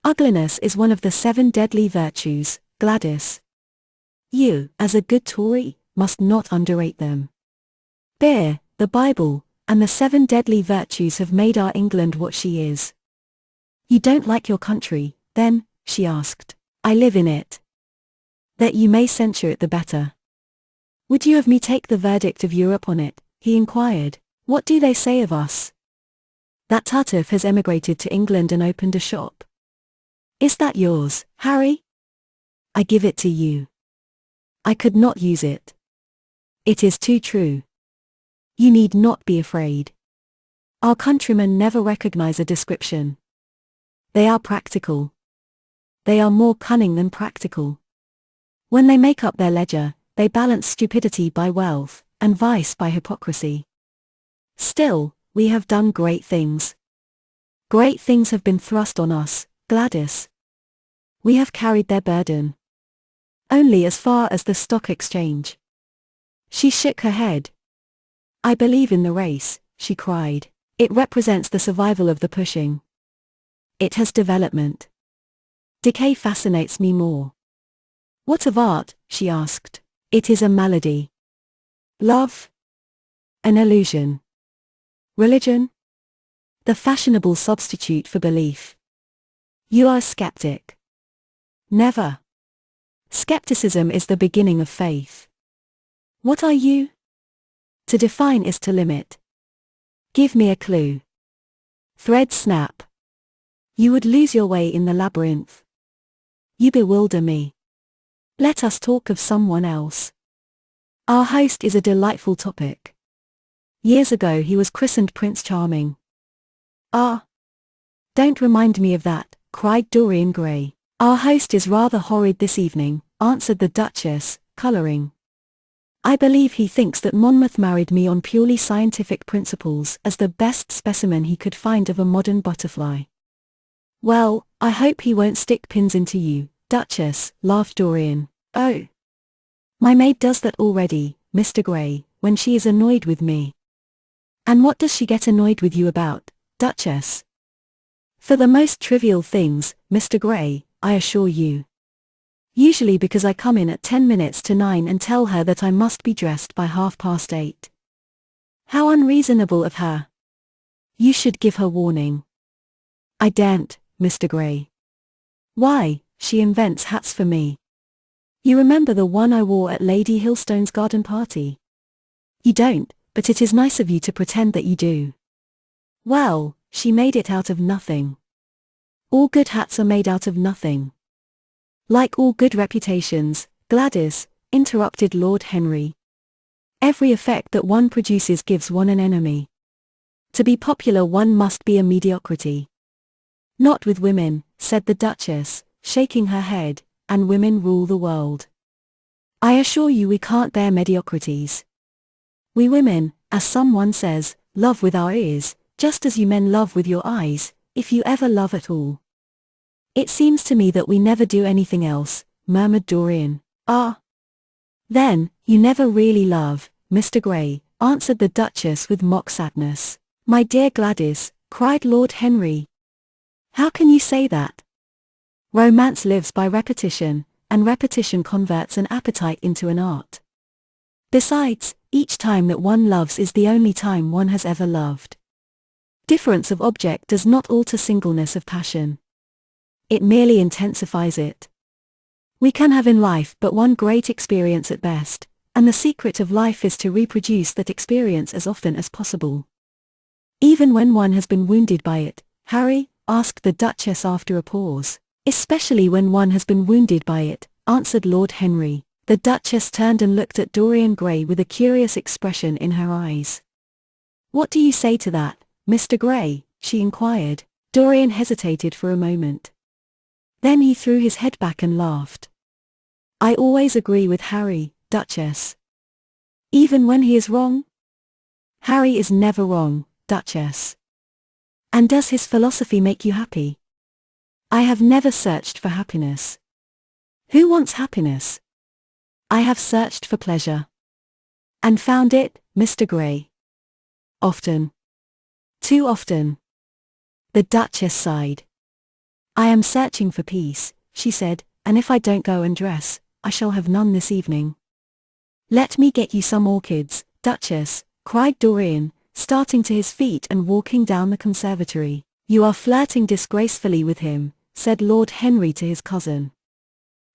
[SPEAKER 1] Ugliness is one of the 7 deadly virtues, Gladys. You, as a good Tory, must not underrate them. Beer, the Bible, and the 7 deadly virtues have made our England what she is. You don't like your country, then, she asked. I live in it. That you may censure it the better. Would you have me take the verdict of Europe on it? He inquired. What do they say of us? That Tartuffe has emigrated to England and opened a shop. Is that yours, Harry? I give it to you. I could not use it. It is too true. You need not be afraid. Our countrymen never recognize a description. They are practical. They are more cunning than practical. When they make up their ledger, they balance stupidity by wealth, and vice by hypocrisy. Still, we have done great things. Great things have been thrust on us, Gladys. We have carried their burden. Only as far as the stock exchange. She shook her head. I believe in the race, she cried. It represents the survival of the pushing. It has development. Decay fascinates me more. What of art? She asked. It is a malady. Love? An illusion. Religion? The fashionable substitute for belief. You are a skeptic. Never. Skepticism is the beginning of faith. What are you? To define is to limit. Give me a clue. Thread snap. You would lose your way in the labyrinth. You bewilder me. Let us talk of someone else. Our host is a delightful topic. Years ago he was christened Prince Charming. Ah! Don't remind me of that, cried Dorian Gray. Our host is rather horrid this evening, answered the Duchess, colouring. I believe he thinks that Monmouth married me on purely scientific principles as the best specimen he could find of a modern butterfly. Well, I hope he won't stick pins into you, Duchess, laughed Dorian. Oh. My maid does that already, Mr. Gray, when she is annoyed with me. And what does she get annoyed with you about, Duchess? For the most trivial things, Mr. Gray, I assure you. Usually because I come in at 10 minutes to 9 and tell her that I must be dressed by 8:30. How unreasonable of her. You should give her warning. I daren't, Mr. Gray. Why, she invents hats for me. You remember the one I wore at Lady Hillstone's garden party? You don't, but it is nice of you to pretend that you do. Well, she made it out of nothing. All good hats are made out of nothing. Like all good reputations, Gladys, interrupted Lord Henry. Every effect that one produces gives one an enemy. To be popular one must be a mediocrity. Not with women, said the Duchess, shaking her head, and women rule the world. I assure you we can't bear mediocrities. We women, as someone says, love with our ears, just as you men love with your eyes, if you ever love at all. It seems to me that we never do anything else, murmured Dorian. Ah. Then, you never really love, Mr. Gray, answered the Duchess with mock sadness. My dear Gladys, cried Lord Henry. How can you say that? Romance lives by repetition, and repetition converts an appetite into an art. Besides, each time that one loves is the only time one has ever loved. Difference of object does not alter singleness of passion. It merely intensifies it. We can have in life but one great experience at best, and the secret of life is to reproduce that experience as often as possible. Even when one has been wounded by it, Harry, asked the Duchess after a pause. Especially when one has been wounded by it, answered Lord Henry. The Duchess turned and looked at Dorian Gray with a curious expression in her eyes. "What do you say to that, Mr. Gray?" she inquired. Dorian hesitated for a moment. Then he threw his head back and laughed. "I always agree with Harry, Duchess." "Even when he is wrong?" "Harry is never wrong, Duchess." "And does his philosophy make you happy?" "I have never searched for happiness." "Who wants happiness?" "I have searched for pleasure." "And found it, Mr. Gray?" "Often. Too often." The Duchess sighed. "I am searching for peace," she said, "and if I don't go and dress, I shall have none this evening." "Let me get you some orchids, Duchess," cried Dorian, starting to his feet and walking down the conservatory. "You are flirting disgracefully with him," said Lord Henry to his cousin.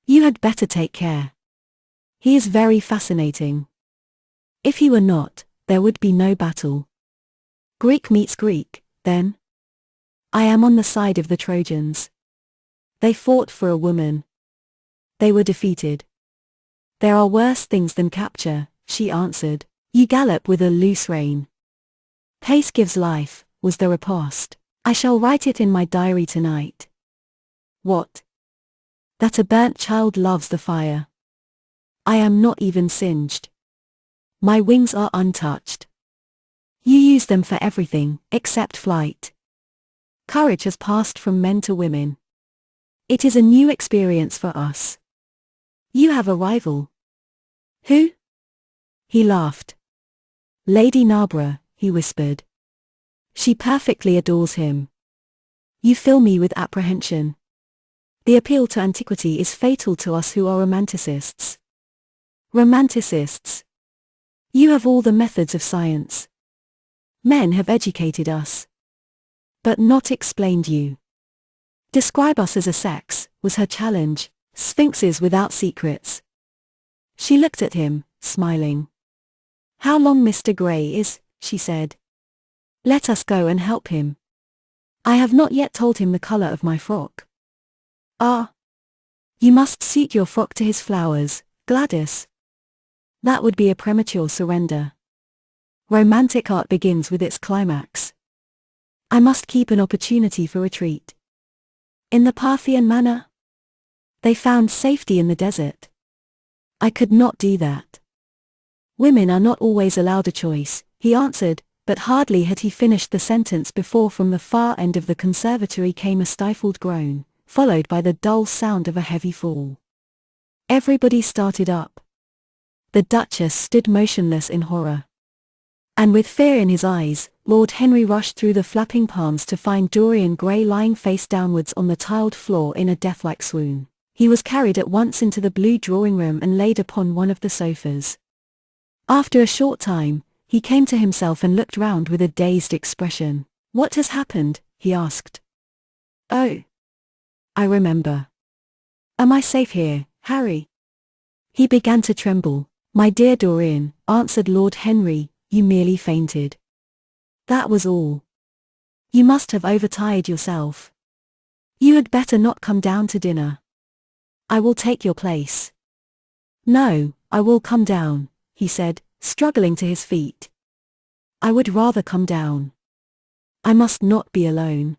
[SPEAKER 1] "You had better take care. He is very fascinating. If he were not, there would be no battle. Greek meets Greek, then. I am on the side of the Trojans. They fought for a woman. They were defeated." "There are worse things than capture," she answered. "You gallop with a loose rein." "Pace gives life," was the riposte. "I shall write it in my diary tonight." "What?" "That a burnt child loves the fire. I am not even singed. My wings are untouched. You use them for everything, except flight. Courage has passed from men to women. It is a new experience for us. You have a rival." "Who?" He laughed. "Lady Narborough," he whispered. "She perfectly adores him. You fill me with apprehension. The appeal to antiquity is fatal to us who are romanticists." "Romanticists? You have all the methods of science. Men have educated us, but not explained you. Describe us as a sex," was her challenge, "sphinxes without secrets." She looked at him, smiling. "How long Mr. Gray is," she said. "Let us go and help him. I have not yet told him the color of my frock." "Ah. You must suit your frock to his flowers, Gladys." "That would be a premature surrender. Romantic art begins with its climax. I must keep an opportunity for retreat." "In the Parthian manner?" "They found safety in the desert. I could not do that." "Women are not always allowed a choice," he answered, but hardly had he finished the sentence before from the far end of the conservatory came a stifled groan, followed by the dull sound of a heavy fall. Everybody started up. The Duchess stood motionless in horror. And with fear in his eyes, Lord Henry rushed through the flapping palms to find Dorian Gray lying face downwards on the tiled floor in a deathlike swoon. He was carried at once into the blue drawing-room and laid upon one of the sofas. After a short time, he came to himself and looked round with a dazed expression. "What has happened?" he asked. "Oh. I remember. Am I safe here, Harry?" He began to tremble. "My dear Dorian," answered Lord Henry, "you merely fainted. That was all. You must have overtired yourself. You had better not come down to dinner. I will take your place." "No, I will come down," he said, struggling to his feet. "I would rather come down. I must not be alone."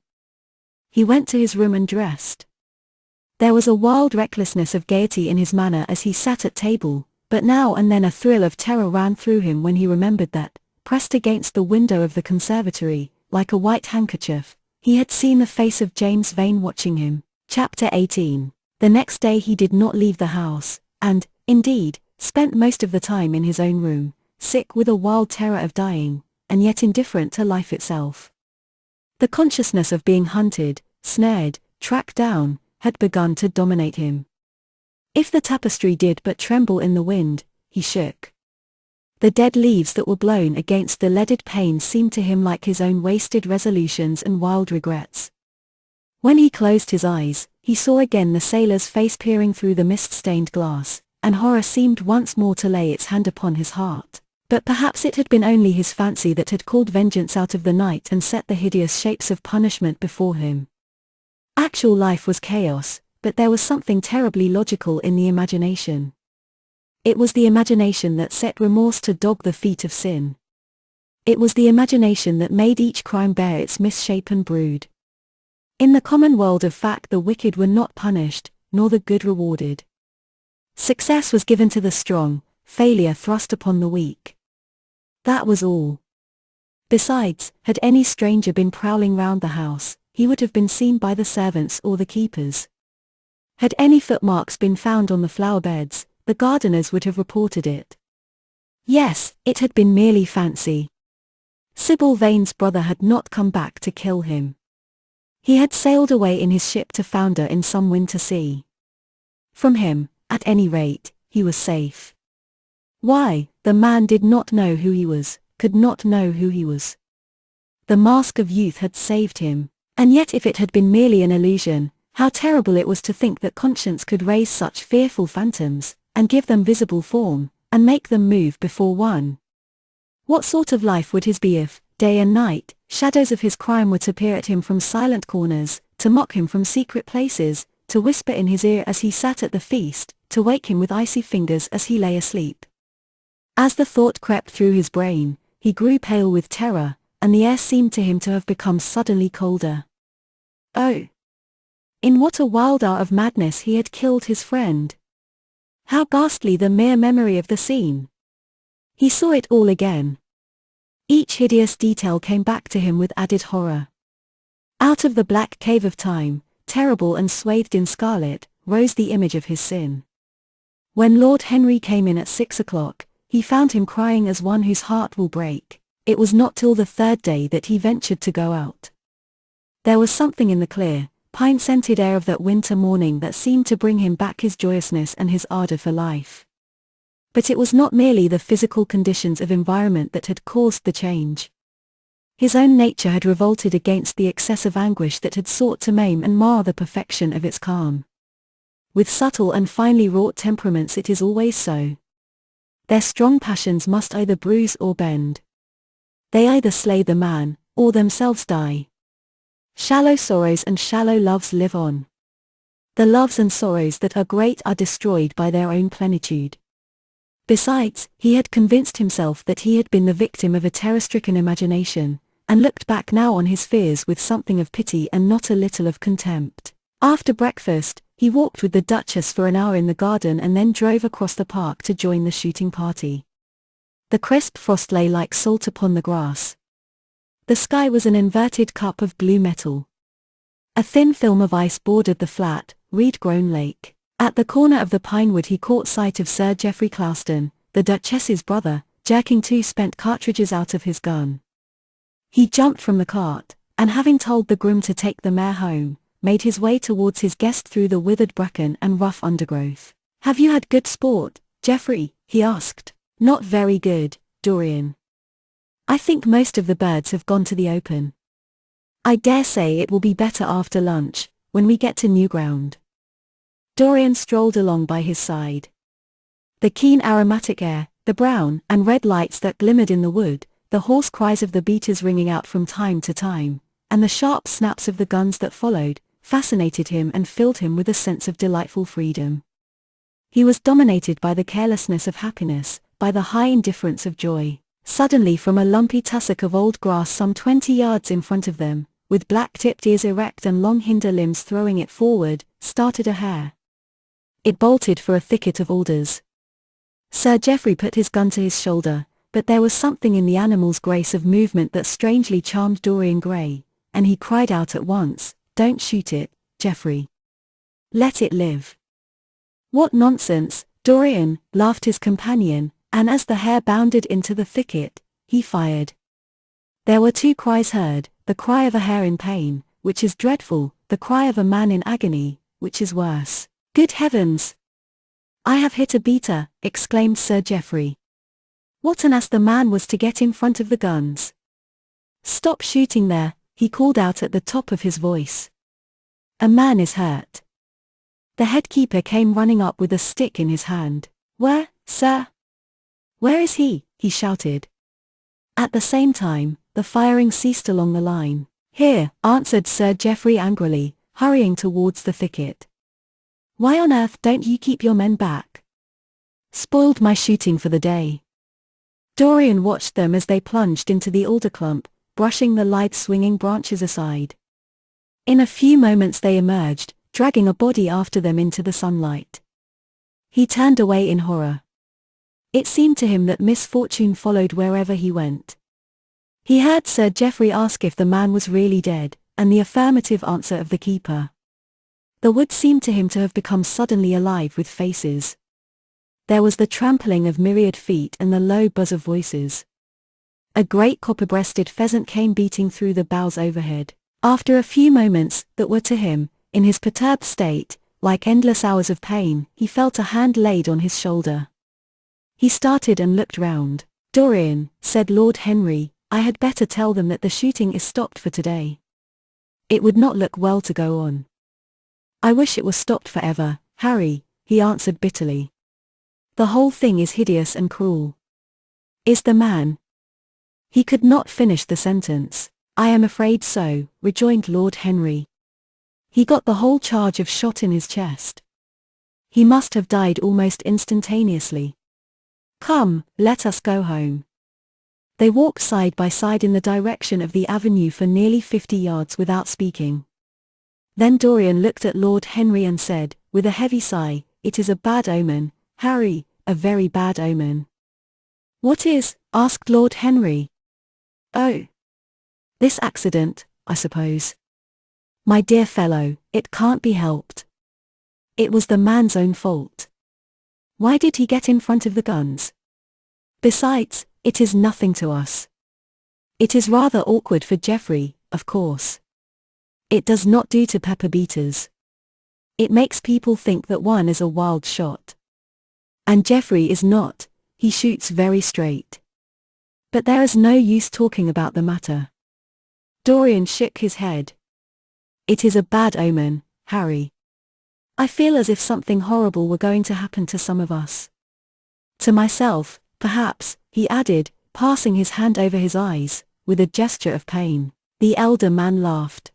[SPEAKER 1] He went to his room and dressed. There was a wild recklessness of gaiety in his manner as he sat at table, but now and then a thrill of terror ran through him when he remembered that, pressed against the window of the conservatory, like a white handkerchief, he had seen the face of James Vane watching him. Chapter 18. The next day he did not leave the house, and, indeed, spent most of the time in his own room, sick with a wild terror of dying, and yet indifferent to life itself. The consciousness of being hunted, snared, tracked down, had begun to dominate him. If the tapestry did but tremble in the wind, he shook. The dead leaves that were blown against the leaded pane seemed to him like his own wasted resolutions and wild regrets. When he closed his eyes, he saw again the sailor's face peering through the mist-stained glass, and horror seemed once more to lay its hand upon his heart. But perhaps it had been only his fancy that had called vengeance out of the night and set the hideous shapes of punishment before him. Actual life was chaos, but there was something terribly logical in the imagination. It was the imagination that set remorse to dog the feet of sin. It was the imagination that made each crime bear its misshapen brood. In the common world of fact, the wicked were not punished, nor the good rewarded. Success was given to the strong, failure thrust upon the weak. That was all. Besides, had any stranger been prowling round the house, he would have been seen by the servants or the keepers. Had any footmarks been found on the flower beds, the gardeners would have reported it. Yes, it had been merely fancy. Sybil Vane's brother had not come back to kill him. He had sailed away in his ship to founder in some winter sea. From him, at any rate, he was safe. Why, the man did not know who he was, could not know who he was. The mask of youth had saved him, and yet if it had been merely an illusion, how terrible it was to think that conscience could raise such fearful phantoms, and give them visible form, and make them move before one. What sort of life would his be if, day and night, shadows of his crime were to peer at him from silent corners, to mock him from secret places, to whisper in his ear as he sat at the feast, to wake him with icy fingers as he lay asleep? As the thought crept through his brain, he grew pale with terror, and the air seemed to him to have become suddenly colder. Oh! In what a wild hour of madness he had killed his friend! How ghastly the mere memory of the scene! He saw it all again. Each hideous detail came back to him with added horror. Out of the black cave of time, terrible and swathed in scarlet, rose the image of his sin. When Lord Henry came in at 6 o'clock, he found him crying as one whose heart will break. It was not till the third day that he ventured to go out. There was something in the clear, pine-scented air of that winter morning that seemed to bring him back his joyousness and his ardor for life. But it was not merely the physical conditions of environment that had caused the change. His own nature had revolted against the excessive anguish that had sought to maim and mar the perfection of its calm. With subtle and finely wrought temperaments it is always so. Their strong passions must either bruise or bend. They either slay the man, or themselves die. Shallow sorrows and shallow loves live on. The loves and sorrows that are great are destroyed by their own plenitude. Besides, he had convinced himself that he had been the victim of a terror-stricken imagination, and looked back now on his fears with something of pity and not a little of contempt. After breakfast, he walked with the Duchess for an hour in the garden and then drove across the park to join the shooting party. The crisp frost lay like salt upon the grass. The sky was an inverted cup of blue metal. A thin film of ice bordered the flat, reed-grown lake. At the corner of the pinewood he caught sight of Sir Geoffrey Clouston, the Duchess's brother, jerking 2 spent cartridges out of his gun. He jumped from the cart, and having told the groom to take the mare home, made his way towards his guest through the withered bracken and rough undergrowth. "Have you had good sport, Geoffrey?" he asked. "Not very good, Dorian. I think most of the birds have gone to the open. I dare say it will be better after lunch, when we get to new ground." Dorian strolled along by his side. The keen aromatic air, the brown and red lights that glimmered in the wood, the hoarse cries of the beaters ringing out from time to time, and the sharp snaps of the guns that followed, fascinated him and filled him with a sense of delightful freedom. He was dominated by the carelessness of happiness, by the high indifference of joy. Suddenly from a lumpy tussock of old grass some 20 yards in front of them, with black-tipped ears erect and long hinder limbs throwing it forward, started a hare. It bolted for a thicket of alders. Sir Geoffrey put his gun to his shoulder, but there was something in the animal's grace of movement that strangely charmed Dorian Gray, and he cried out at once, "Don't shoot it, Geoffrey. Let it live." "What nonsense, Dorian," laughed his companion, and as the hare bounded into the thicket, he fired. There were 2 cries heard, the cry of a hare in pain, which is dreadful, the cry of a man in agony, which is worse. "Good heavens! I have hit a beater," exclaimed Sir Geoffrey. What an ass the man was to get in front of the guns. "Stop shooting there," he called out at the top of his voice. "A man is hurt." The head keeper came running up with a stick in his hand. "Where, sir? Where is he?" he shouted. At the same time, the firing ceased along the line. "Here," answered Sir Geoffrey angrily, hurrying towards the thicket. "Why on earth don't you keep your men back? Spoiled my shooting for the day." Dorian watched them as they plunged into the alder clump, brushing the lithe swinging branches aside. In a few moments they emerged, dragging a body after them into the sunlight. He turned away in horror. It seemed to him that misfortune followed wherever he went. He heard Sir Geoffrey ask if the man was really dead, and the affirmative answer of the keeper. The wood seemed to him to have become suddenly alive with faces. There was the trampling of myriad feet and the low buzz of voices. A great copper-breasted pheasant came beating through the boughs overhead. After a few moments that were to him, in his perturbed state, like endless hours of pain, he felt a hand laid on his shoulder. He started and looked round. "Dorian," said Lord Henry, "I had better tell them that the shooting is stopped for today. It would not look well to go on." "I wish it was stopped forever, Harry," he answered bitterly. "The whole thing is hideous and cruel." "Is the man—" He could not finish the sentence. "I am afraid so," rejoined Lord Henry. "He got the whole charge of shot in his chest. He must have died almost instantaneously. Come, let us go home." They walked side by side in the direction of the avenue for nearly 50 yards without speaking. Then Dorian looked at Lord Henry and said, with a heavy sigh, "It is a bad omen, Harry, a very bad omen." "What is?" asked Lord Henry. "Oh, this accident, I suppose." "My dear fellow, it can't be helped. It was the man's own fault. Why did he get in front of the guns? Besides, it is nothing to us. It is rather awkward for Geoffrey, of course. It does not do to pepper beaters. It makes people think that one is a wild shot. And Geoffrey is not, he shoots very straight. But there is no use talking about the matter." Dorian shook his head. "It is a bad omen, Harry. I feel as if something horrible were going to happen to some of us. To myself, perhaps," he added, passing his hand over his eyes, with a gesture of pain. The elder man laughed.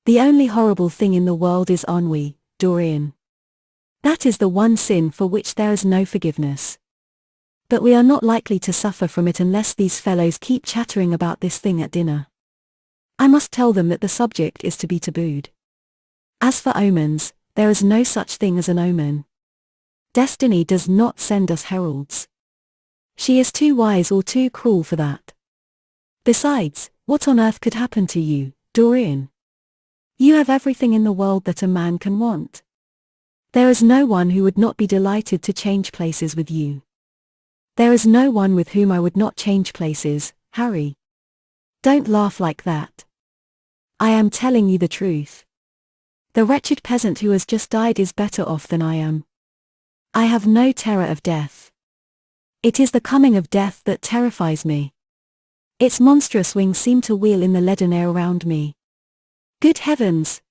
[SPEAKER 1] "The only horrible thing in the world is ennui, Dorian. That is the one sin for which there is no forgiveness. But we are not likely to suffer from it unless these fellows keep chattering about this thing at dinner. I must tell them that the subject is to be tabooed. As for omens, there is no such thing as an omen. Destiny does not send us heralds. She is too wise or too cruel for that. Besides, what on earth could happen to you, Dorian? You have everything in the world that a man can want. There is no one who would not be delighted to change places with you. There is no one with whom I would not change places, Harry. Don't laugh like that. I am telling you the truth. The wretched peasant who has just died is better off than I am. I have no terror of death. It is the coming of death that terrifies me. Its monstrous wings seem to wheel in the leaden air around me. Good heavens!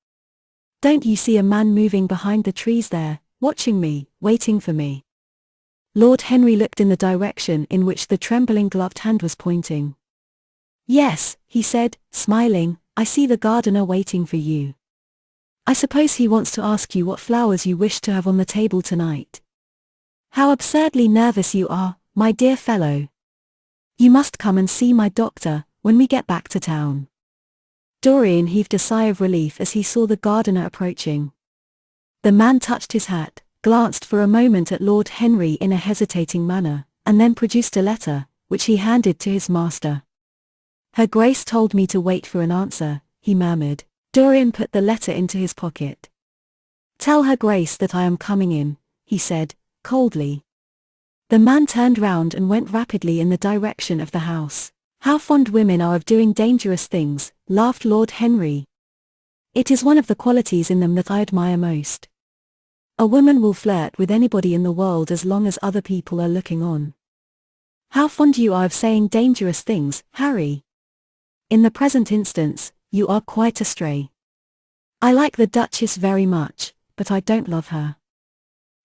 [SPEAKER 1] Don't you see a man moving behind the trees there, watching me, waiting for me?" Lord Henry looked in the direction in which the trembling gloved hand was pointing. "Yes," he said, smiling, "I see the gardener waiting for you. I suppose he wants to ask you what flowers you wish to have on the table tonight. How absurdly nervous you are, my dear fellow. You must come and see my doctor, when we get back to town." Dorian heaved a sigh of relief as he saw the gardener approaching. The man touched his hat, glanced for a moment at Lord Henry in a hesitating manner, and then produced a letter, which he handed to his master. "Her Grace told me to wait for an answer," he murmured. Dorian put the letter into his pocket. "Tell Her Grace that I am coming in," he said, coldly. The man turned round and went rapidly in the direction of the house. "How fond women are of doing dangerous things," laughed Lord Henry. "It is one of the qualities in them that I admire most. A woman will flirt with anybody in the world as long as other people are looking on. How fond you are of saying dangerous things, Harry. In the present instance, you are quite astray. I like the Duchess very much, but I don't love her.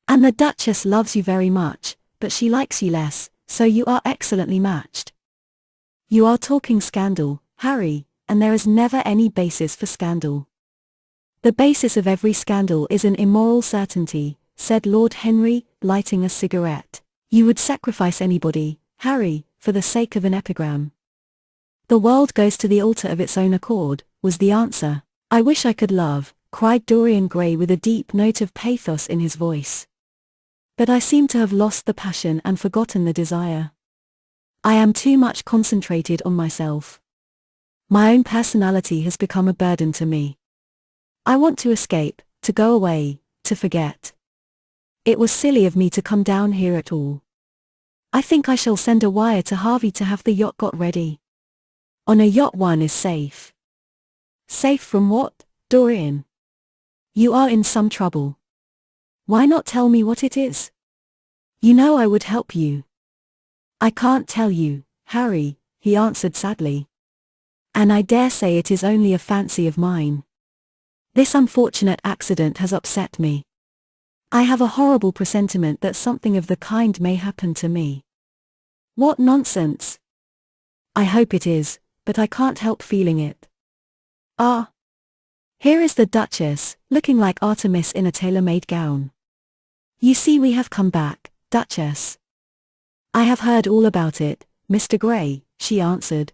[SPEAKER 1] And the Duchess loves you very much, but she likes you less, so you are excellently matched. You are talking scandal, Harry, and there is never any basis for scandal. The basis of every scandal is an immoral certainty, said Lord Henry, lighting a cigarette. You would sacrifice anybody, Harry, for the sake of an epigram. The world goes to the altar of its own accord, was the answer. I wish I could love, cried Dorian Gray with a deep note of pathos in his voice. But I seem to have lost the passion and forgotten the desire. I am too much concentrated on myself. My own personality has become a burden to me. I want to escape, to go away, to forget. It was silly of me to come down here at all. I think I shall send a wire to Harvey to have the yacht got ready. On a yacht one is safe. Safe from what, Dorian? You are in some trouble. Why not tell me what it is? You know I would help you. I can't tell you, Harry, he answered sadly. And I dare say it is only a fancy of mine. This unfortunate accident has upset me. I have a horrible presentiment that something of the kind may happen to me. What nonsense! I hope it is, but I can't help feeling it. Ah! Here is the Duchess, looking like Artemis in a tailor-made gown. You see we have come back, Duchess. I have heard all about it, Mr. Gray, she answered.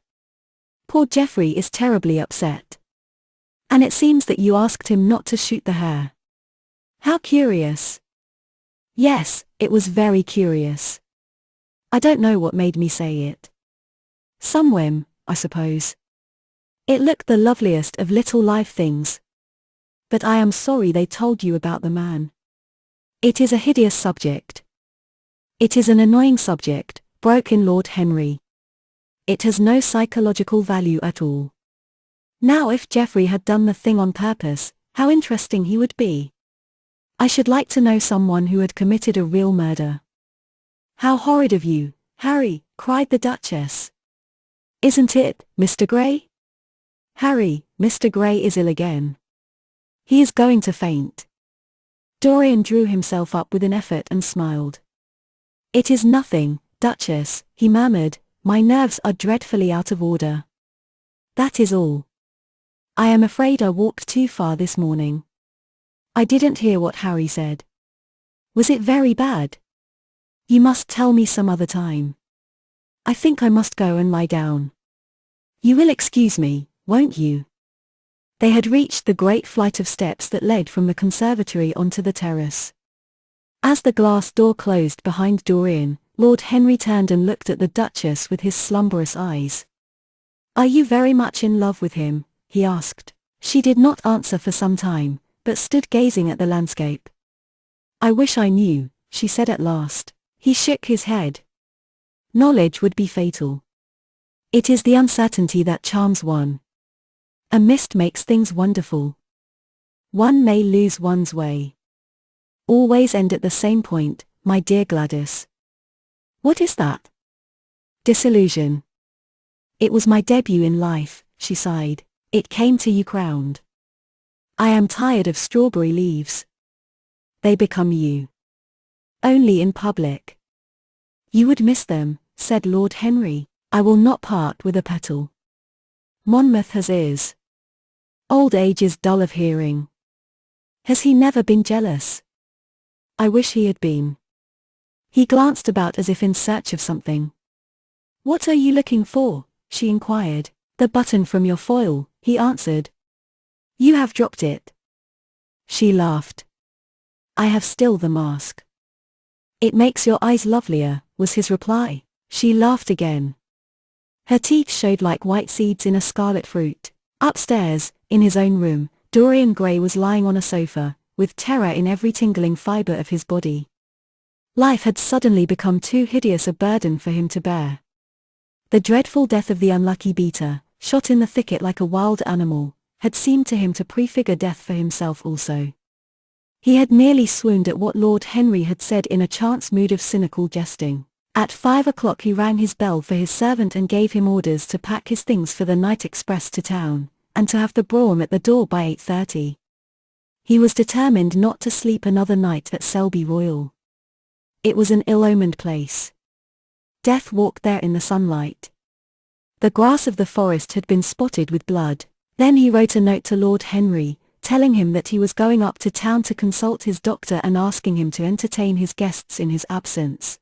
[SPEAKER 1] Poor Geoffrey is terribly upset. And it seems that you asked him not to shoot the hare. How curious. Yes, it was very curious. I don't know what made me say it. Some whim, I suppose. It looked the loveliest of little live things. But I am sorry they told you about the man. It is a hideous subject. It is an annoying subject, broke in Lord Henry. It has no psychological value at all. Now if Geoffrey had done the thing on purpose, how interesting he would be. I should like to know someone who had committed a real murder. How horrid of you, Harry, cried the Duchess. Isn't it, Mr. Gray? Harry, Mr. Gray is ill again. He is going to faint. Dorian drew himself up with an effort and smiled. It is nothing, Duchess, he murmured, my nerves are dreadfully out of order. That is all. I am afraid I walked too far this morning. I didn't hear what Harry said. Was it very bad? You must tell me some other time. I think I must go and lie down. You will excuse me, won't you? They had reached the great flight of steps that led from the conservatory onto the terrace. As the glass door closed behind Dorian, Lord Henry turned and looked at the Duchess with his slumberous eyes. Are you very much in love with him? He asked. She did not answer for some time, but stood gazing at the landscape. I wish I knew, she said at last. He shook his head. Knowledge would be fatal. It is the uncertainty that charms one. A mist makes things wonderful. One may lose one's way. Always end at the same point, my dear Gladys. What is that? Disillusion. It was my debut in life, she sighed. It came to you crowned. I am tired of strawberry leaves. They become you. Only in public. You would miss them, said Lord Henry. I will not part with a petal. Monmouth has ears. Old age is dull of hearing. Has he never been jealous? I wish he had been. He glanced about as if in search of something. What are you looking for? She inquired. The button from your foil, he answered. You have dropped it. She laughed. I have still the mask. It makes your eyes lovelier, was his reply. She laughed again. Her teeth showed like white seeds in a scarlet fruit. Upstairs, in his own room, Dorian Gray was lying on a sofa, with terror in every tingling fibre of his body. Life had suddenly become too hideous a burden for him to bear. The dreadful death of the unlucky beater, shot in the thicket like a wild animal, had seemed to him to prefigure death for himself also. He had nearly swooned at what Lord Henry had said in a chance mood of cynical jesting. At 5 o'clock he rang his bell for his servant and gave him orders to pack his things for the night express to town, and to have the brougham at the door by 8:30. He was determined not to sleep another night at Selby Royal. It was an ill-omened place. Death walked there in the sunlight. The grass of the forest had been spotted with blood. Then he wrote a note to Lord Henry, telling him that he was going up to town to consult his doctor and asking him to entertain his guests in his absence.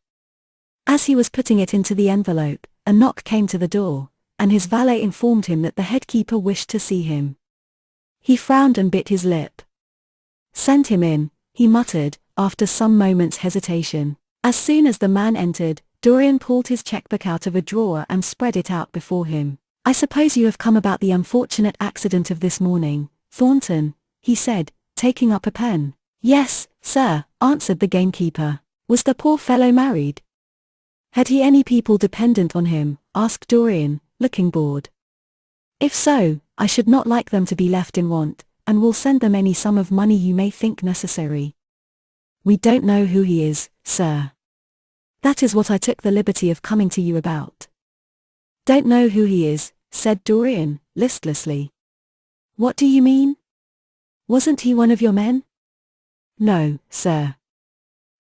[SPEAKER 1] As he was putting it into the envelope, a knock came to the door, and his valet informed him that the headkeeper wished to see him. He frowned and bit his lip. "Send him in," he muttered, after some moments' hesitation. As soon as the man entered, Dorian pulled his checkbook out of a drawer and spread it out before him. "I suppose you have come about the unfortunate accident of this morning, Thornton," he said, taking up a pen. "Yes, sir," answered the gamekeeper. "Was the poor fellow married?" "Had he any people dependent on him?" asked Dorian, looking bored. "If so, I should not like them to be left in want, and will send them any sum of money you may think necessary." "We don't know who he is, sir. That is what I took the liberty of coming to you about." "Don't know who he is," said Dorian, listlessly. "What do you mean? Wasn't he one of your men?" "No, sir.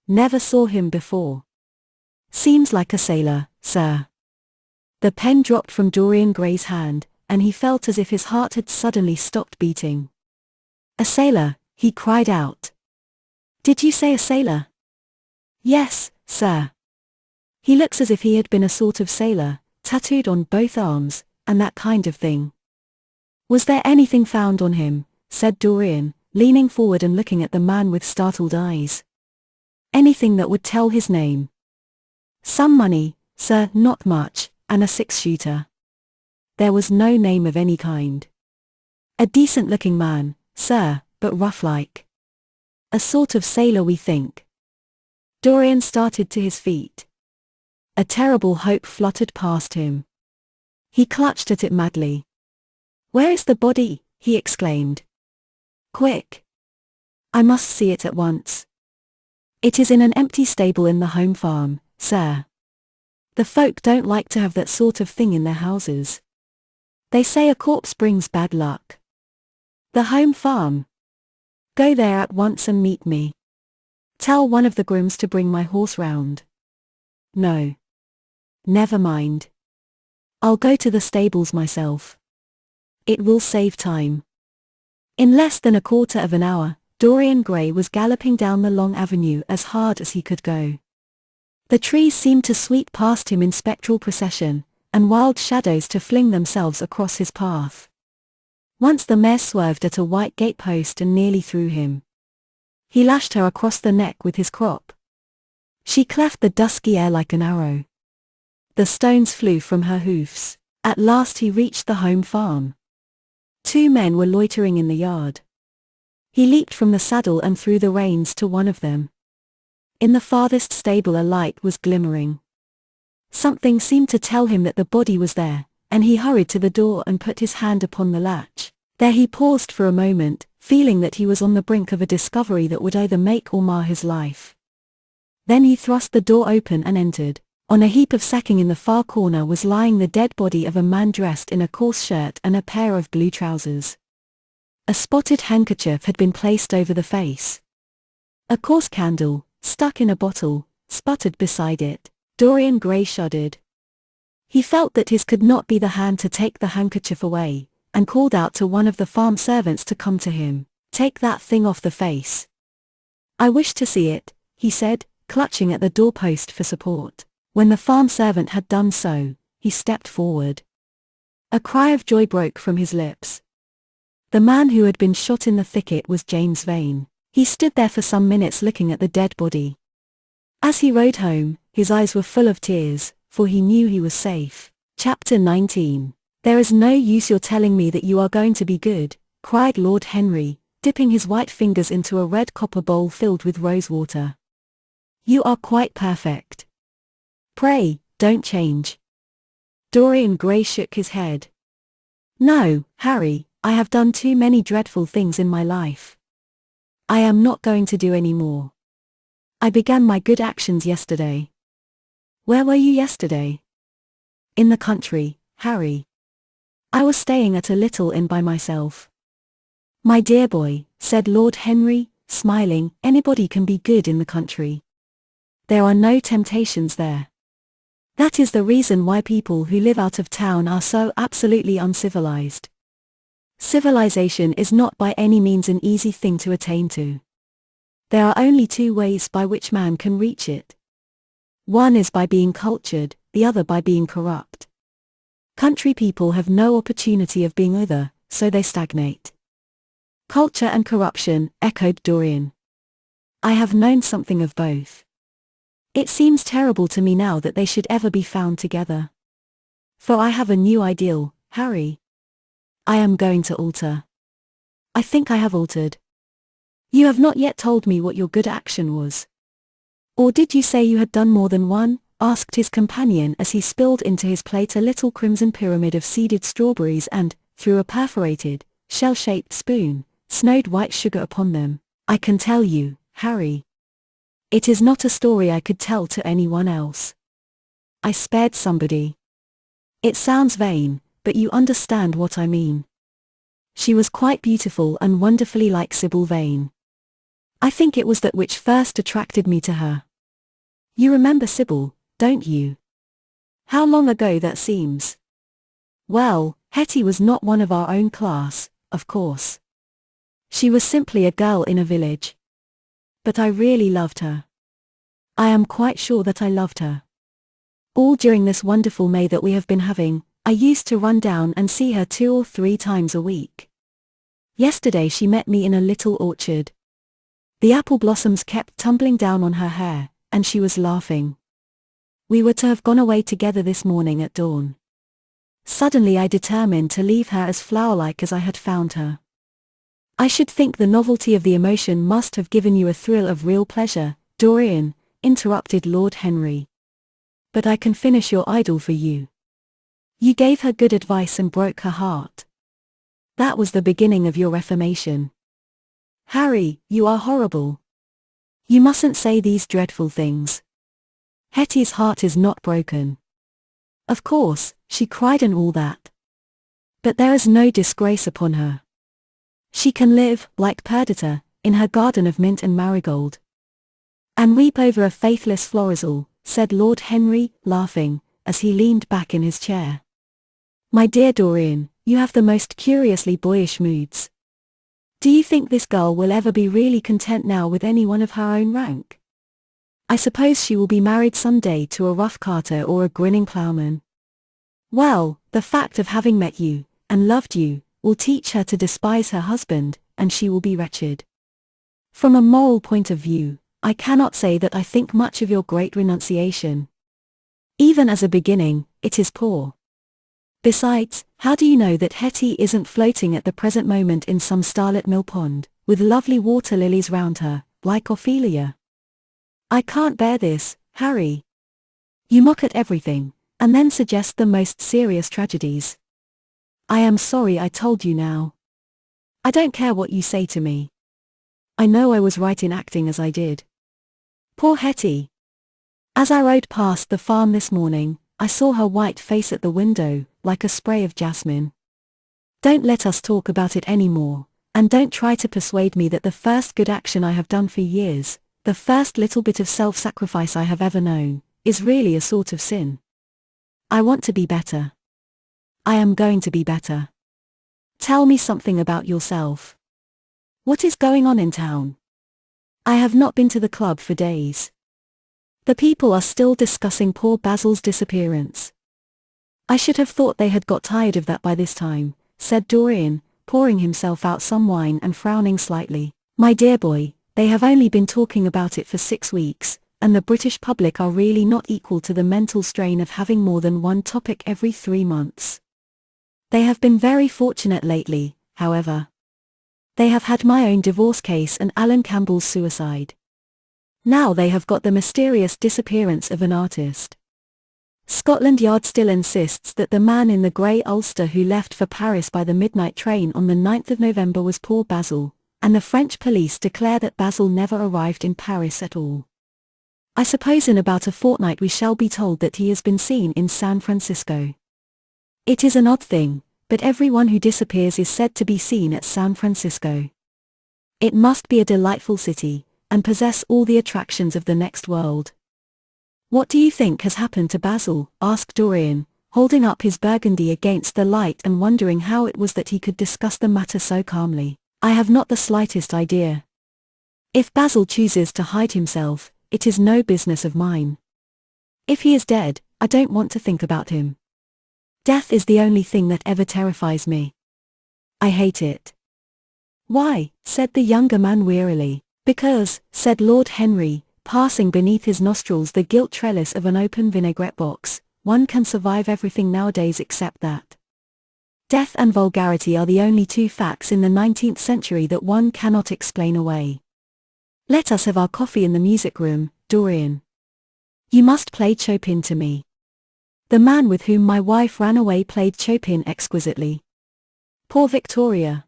[SPEAKER 1] Never saw him before." "Seems like a sailor, sir." The pen dropped from Dorian Gray's hand, and he felt as if his heart had suddenly stopped beating. "A sailor," he cried out. "Did you say a sailor?" "Yes, sir. He looks as if he had been a sort of sailor, tattooed on both arms, and that kind of thing." "Was there anything found on him?" said Dorian, leaning forward and looking at the man with startled eyes. "Anything that would tell his name?" "Some money, sir, not much, and a 6-shooter. There was no name of any kind." "A decent-looking man, sir, but rough-like." "A sort of sailor, we think." Dorian started to his feet. A terrible hope fluttered past him. He clutched at it madly. "Where is the body?" he exclaimed. "Quick! I must see it at once." "It is in an empty stable in the home farm, sir. The folk don't like to have that sort of thing in their houses. They say a corpse brings bad luck." "The home farm? Go there at once and meet me. Tell one of the grooms to bring my horse round." "No. Never mind. I'll go to the stables myself. It will save time." In less than a quarter of an hour, Dorian Gray was galloping down the long avenue as hard as he could go. The trees seemed to sweep past him in spectral procession, and wild shadows to fling themselves across his path. Once the mare swerved at a white gatepost and nearly threw him. He lashed her across the neck with his crop. She cleft the dusky air like an arrow. The stones flew from her hoofs. At last he reached the home farm. 2 men were loitering in the yard. He leaped from the saddle and threw the reins to one of them. In the farthest stable a light was glimmering. Something seemed to tell him that the body was there, and he hurried to the door and put his hand upon the latch. There he paused for a moment, feeling that he was on the brink of a discovery that would either make or mar his life. Then he thrust the door open and entered. On a heap of sacking in the far corner was lying the dead body of a man dressed in a coarse shirt and a pair of blue trousers. A spotted handkerchief had been placed over the face. A coarse candle, stuck in a bottle, sputtered beside it. Dorian Gray shuddered. He felt that his could not be the hand to take the handkerchief away, and called out to one of the farm servants to come to him. "Take that thing off the face." "I wish to see it," he said, clutching at the doorpost for support. When the farm servant had done so, he stepped forward. A cry of joy broke from his lips. The man who had been shot in the thicket was James Vane. He stood there for some minutes looking at the dead body. As he rode home, his eyes were full of tears, for he knew he was safe. Chapter 19. "There is no use your telling me that you are going to be good," cried Lord Henry, dipping his white fingers into a red copper bowl filled with rosewater. "You are quite perfect. Pray, don't change." Dorian Gray shook his head. "No, Harry, I have done too many dreadful things in my life. I am not going to do any more. I began my good actions yesterday." "Where were you yesterday?" "In the country, Harry. I was staying at a little inn by myself." "My dear boy," said Lord Henry, smiling. Anybody can be good in the country. There are no temptations there. That is the reason why people who live out of town are so absolutely uncivilized. Civilization is not by any means an easy thing to attain to. There are only two ways by which man can reach it. One is by being cultured, the other by being corrupt. Country people have no opportunity of being either, so they stagnate. Culture and corruption, echoed Dorian. I have known something of both. It seems terrible to me now that they should ever be found together. For I have a new ideal, Harry. I am going to alter. I think I have altered. You have not yet told me what your good action was. Or did you say you had done more than one? Asked his companion as he spilled into his plate a little crimson pyramid of seeded strawberries and, through a perforated, shell-shaped spoon, snowed white sugar upon them. I can tell you, Harry. It is not a story I could tell to anyone else. I spared somebody. It sounds vain, but you understand what I mean. She was quite beautiful and wonderfully like Sybil Vane. I think it was that which first attracted me to her. You remember Sybil, don't you? How long ago that seems. Well, Hetty was not one of our own class, of course. She was simply a girl in a village. But I really loved her. I am quite sure that I loved her. All during this wonderful May that we have been having, I used to run down and see her 2 or 3 times a week. Yesterday she met me in a little orchard. The apple blossoms kept tumbling down on her hair, and she was laughing. We were to have gone away together this morning at dawn. Suddenly I determined to leave her as flower-like as I had found her. I should think the novelty of the emotion must have given you a thrill of real pleasure, Dorian, interrupted Lord Henry. But I can finish your idyll for you. You gave her good advice and broke her heart. That was the beginning of your reformation. Harry, you are horrible. You mustn't say these dreadful things. Hetty's heart is not broken. Of course, she cried and all that. But there is no disgrace upon her. She can live, like Perdita, in her garden of mint and marigold. And weep over a faithless florizel, said Lord Henry, laughing, as he leaned back in his chair. My dear Dorian, you have the most curiously boyish moods. Do you think this girl will ever be really content now with anyone of her own rank? I suppose she will be married some day to a rough carter or a grinning ploughman. Well, the fact of having met you, and loved you, will teach her to despise her husband, and she will be wretched. From a moral point of view, I cannot say that I think much of your great renunciation. Even as a beginning, it is poor. Besides, how do you know that Hetty isn't floating at the present moment in some starlit mill pond, with lovely water lilies round her, like Ophelia? I can't bear this, Harry. You mock at everything, and then suggest the most serious tragedies. I am sorry I told you now. I don't care what you say to me. I know I was right in acting as I did. Poor Hetty. As I rode past the farm this morning, I saw her white face at the window, like a spray of jasmine. Don't let us talk about it any more, and don't try to persuade me that the first good action I have done for years, the first little bit of self-sacrifice I have ever known, is really a sort of sin. I want to be better. I am going to be better. Tell me something about yourself. What is going on in town? I have not been to the club for days. The people are still discussing poor Basil's disappearance. I should have thought they had got tired of that by this time, said Dorian, pouring himself out some wine and frowning slightly. My dear boy, they have only been talking about it for 6 weeks, and the British public are really not equal to the mental strain of having more than one topic every 3 months. They have been very fortunate lately, however. They have had my own divorce case and Alan Campbell's suicide. Now they have got the mysterious disappearance of an artist. Scotland Yard still insists that the man in the grey ulster who left for Paris by the midnight train on the 9th of November was poor Basil, and the French police declare that Basil never arrived in Paris at all. I suppose in about a fortnight we shall be told that he has been seen in San Francisco. It is an odd thing, but everyone who disappears is said to be seen at San Francisco. It must be a delightful city, and possess all the attractions of the next world. What do you think has happened to Basil? Asked Dorian, holding up his burgundy against the light and wondering how it was that he could discuss the matter so calmly. I have not the slightest idea. If Basil chooses to hide himself, it is no business of mine. If he is dead, I don't want to think about him. Death is the only thing that ever terrifies me. I hate it. Why? Said the younger man wearily. Because, said Lord Henry, passing beneath his nostrils the gilt trellis of an open vinaigrette box, one can survive everything nowadays except that. Death and vulgarity are the only two facts in the 19th century that one cannot explain away. Let us have our coffee in the music room, Dorian. You must play Chopin to me. The man with whom my wife ran away played Chopin exquisitely. Poor Victoria.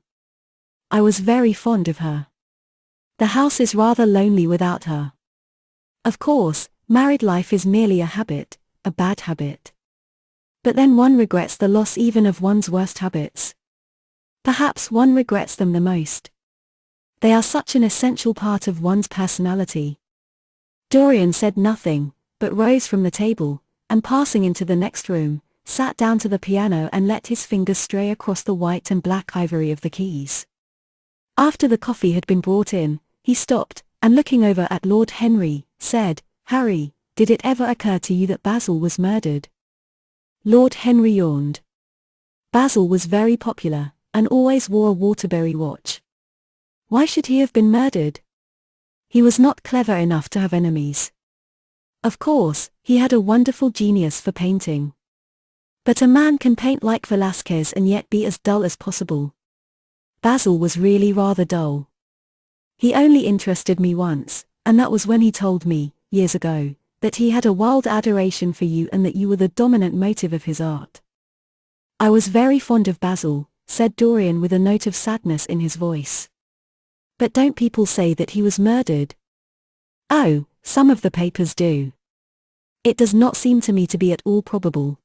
[SPEAKER 1] I was very fond of her. The house is rather lonely without her. Of course, married life is merely a habit, a bad habit. But then one regrets the loss even of one's worst habits. Perhaps one regrets them the most. They are such an essential part of one's personality. Dorian said nothing, but rose from the table, and passing into the next room, sat down to the piano and let his fingers stray across the white and black ivory of the keys. After the coffee had been brought in, he stopped, and looking over at Lord Henry, said, Harry, did it ever occur to you that Basil was murdered? Lord Henry yawned. Basil was very popular, and always wore a Waterbury watch. Why should he have been murdered? He was not clever enough to have enemies. Of course, he had a wonderful genius for painting. But a man can paint like Velázquez and yet be as dull as possible. Basil was really rather dull. He only interested me once, and that was when he told me, years ago, that he had a wild adoration for you and that you were the dominant motive of his art. I was very fond of Basil, said Dorian with a note of sadness in his voice. But don't people say that he was murdered? Oh, some of the papers do. It does not seem to me to be at all probable.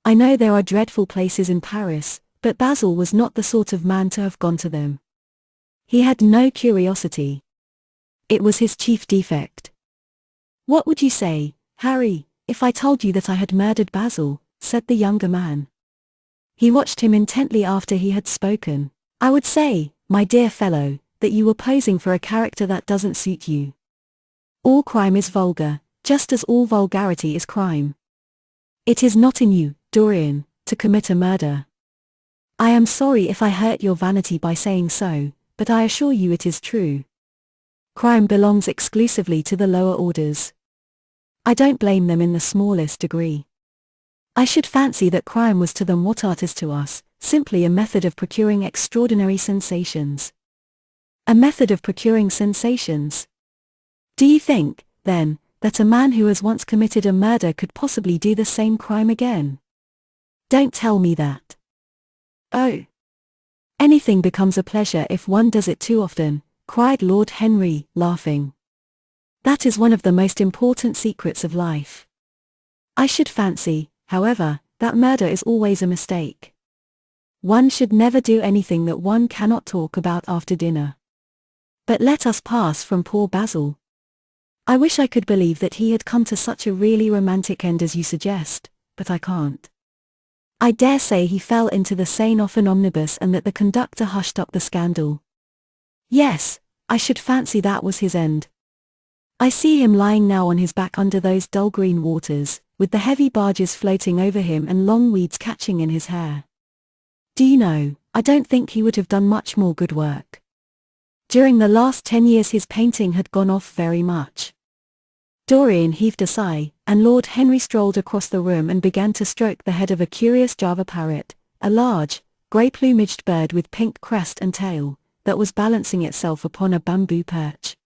[SPEAKER 1] I know there are dreadful places in Paris, but Basil was not the sort of man to have gone to them. He had no curiosity. It was his chief defect. What would you say, Harry, if I told you that I had murdered Basil? Said the younger man. He watched him intently after he had spoken. I would say, my dear fellow, that you were posing for a character that doesn't suit you. All crime is vulgar, just as all vulgarity is crime. It is not in you, Dorian, to commit a murder. I am sorry if I hurt your vanity by saying so, but I assure you it is true. Crime belongs exclusively to the lower orders. I don't blame them in the smallest degree. I should fancy that crime was to them what art is to us, simply a method of procuring extraordinary sensations. A method of procuring sensations. Do you think, then, that a man who has once committed a murder could possibly do the same crime again? Don't tell me that. Oh. Anything becomes a pleasure if one does it too often, cried Lord Henry, laughing. That is one of the most important secrets of life. I should fancy, however, that murder is always a mistake. One should never do anything that one cannot talk about after dinner. But let us pass from poor Basil. I wish I could believe that he had come to such a really romantic end as you suggest, but I can't. I dare say he fell into the Seine off an omnibus and that the conductor hushed up the scandal. Yes, I should fancy that was his end. I see him lying now on his back under those dull green waters, with the heavy barges floating over him and long weeds catching in his hair. Do you know, I don't think he would have done much more good work. During the last 10 years his painting had gone off very much. Dorian heaved a sigh, and Lord Henry strolled across the room and began to stroke the head of a curious Java parrot, a large, grey-plumaged bird with pink crest and tail, that was balancing itself upon a bamboo perch.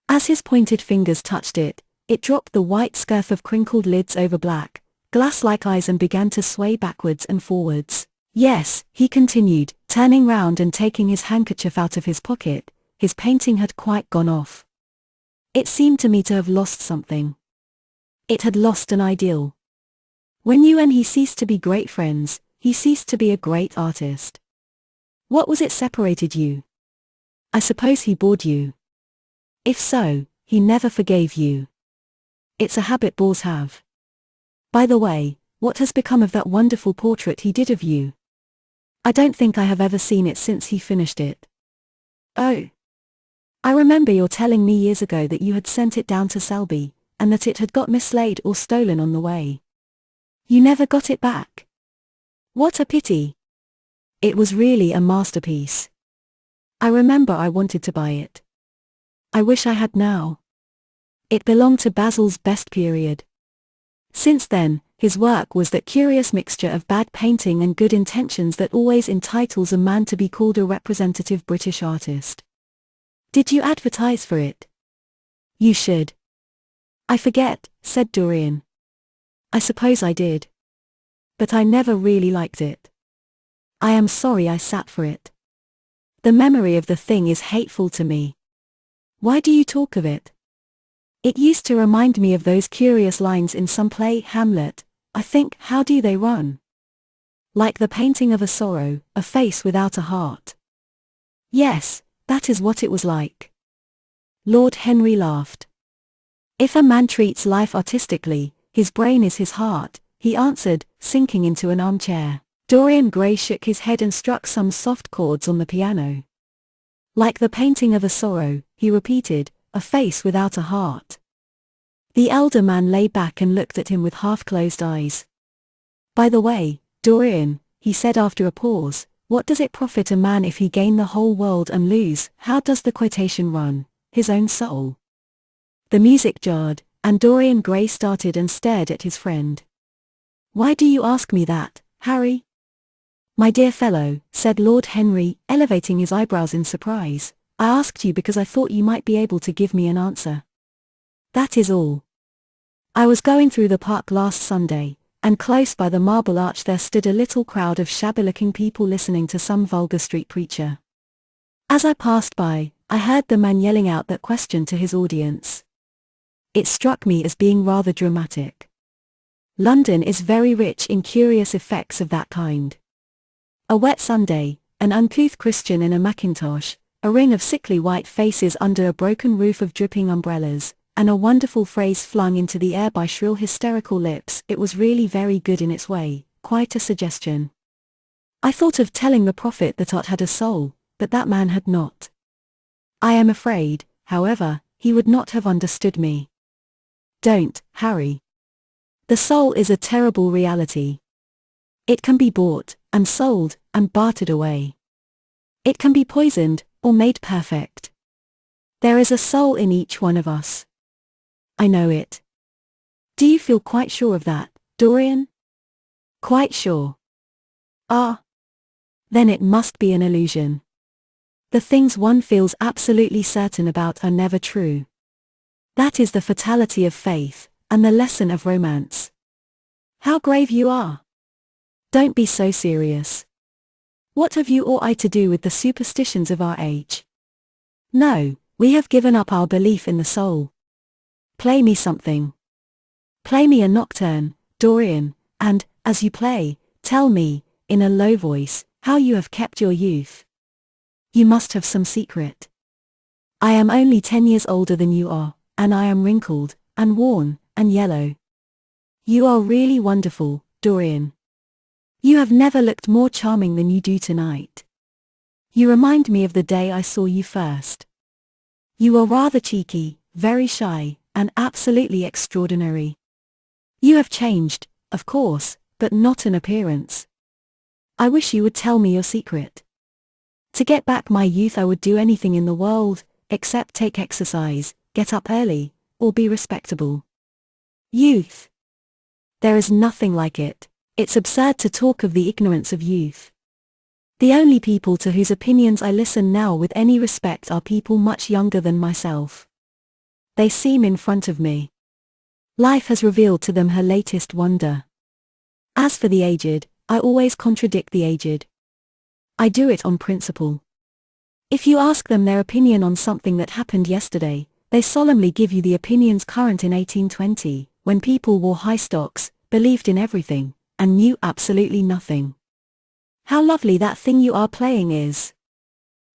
[SPEAKER 1] As his pointed fingers touched it, it dropped the white scurf of crinkled lids over black, glass-like eyes and began to sway backwards and forwards. Yes, he continued, turning round and taking his handkerchief out of his pocket, his painting had quite gone off. It seemed to me to have lost something. It had lost an ideal. When you and he ceased to be great friends, he ceased to be a great artist. What was it separated you? I suppose he bored you. If so, he never forgave you. It's a habit bores have. By the way, what has become of that wonderful portrait he did of you? I don't think I have ever seen it since he finished it. Oh. I remember your telling me years ago that you had sent it down to Selby, and that it had got mislaid or stolen on the way. You never got it back. What a pity. It was really a masterpiece. I remember I wanted to buy it. I wish I had now. It belonged to Basil's best period. Since then, his work was that curious mixture of bad painting and good intentions that always entitles a man to be called a representative British artist. Did you advertise for it? You should. I forget, said Dorian. I suppose I did. But I never really liked it. I am sorry I sat for it. The memory of the thing is hateful to me. Why do you talk of it? It used to remind me of those curious lines in some play, Hamlet, I think, how do they run? Like the painting of a sorrow, a face without a heart. Yes, that is what it was like. Lord Henry laughed. If a man treats life artistically, his brain is his heart, he answered, sinking into an armchair. Dorian Gray shook his head and struck some soft chords on the piano. Like the painting of a sorrow, he repeated, a face without a heart. The elder man lay back and looked at him with half-closed eyes. By the way, Dorian, he said after a pause, what does it profit a man if he gain the whole world and lose, how does the quotation run, his own soul? The music jarred, and Dorian Gray started and stared at his friend. Why do you ask me that, Harry? My dear fellow, said Lord Henry, elevating his eyebrows in surprise, I asked you because I thought you might be able to give me an answer. That is all. I was going through the park last Sunday, and close by the Marble Arch there stood a little crowd of shabby-looking people listening to some vulgar street preacher. As I passed by, I heard the man yelling out that question to his audience. It struck me as being rather dramatic. London is very rich in curious effects of that kind. A wet Sunday, an uncouth Christian in a mackintosh, a ring of sickly white faces under a broken roof of dripping umbrellas, and a wonderful phrase flung into the air by shrill hysterical lips. It was really very good in its way, quite a suggestion. I thought of telling the prophet that art had a soul, but that man had not. I am afraid, however, he would not have understood me. Don't, Harry. The soul is a terrible reality. It can be bought, and sold, and bartered away. It can be poisoned, or made perfect. There is a soul in each one of us. I know it. Do you feel quite sure of that, Dorian? Quite sure. Ah. Then it must be an illusion. The things one feels absolutely certain about are never true. That is the fatality of faith, and the lesson of romance. How grave you are. Don't be so serious. What have you or I to do with the superstitions of our age? No, we have given up our belief in the soul. Play me something. Play me a nocturne, Dorian, and, as you play, tell me, in a low voice, how you have kept your youth. You must have some secret. I am only 10 years older than you are, and I am wrinkled, and worn, and yellow. You are really wonderful, Dorian. You have never looked more charming than you do tonight. You remind me of the day I saw you first. You are rather cheeky, very shy, and absolutely extraordinary. You have changed, of course, but not in appearance. I wish you would tell me your secret. To get back my youth I would do anything in the world, except take exercise, get up early, or be respectable. Youth. There is nothing like it. It's absurd to talk of the ignorance of youth. The only people to whose opinions I listen now with any respect are people much younger than myself. They seem in front of me. Life has revealed to them her latest wonder. As for the aged, I always contradict the aged. I do it on principle. If you ask them their opinion on something that happened yesterday, they solemnly give you the opinions current in 1820, when people wore high stocks, believed in everything, and knew absolutely nothing. How lovely that thing you are playing is.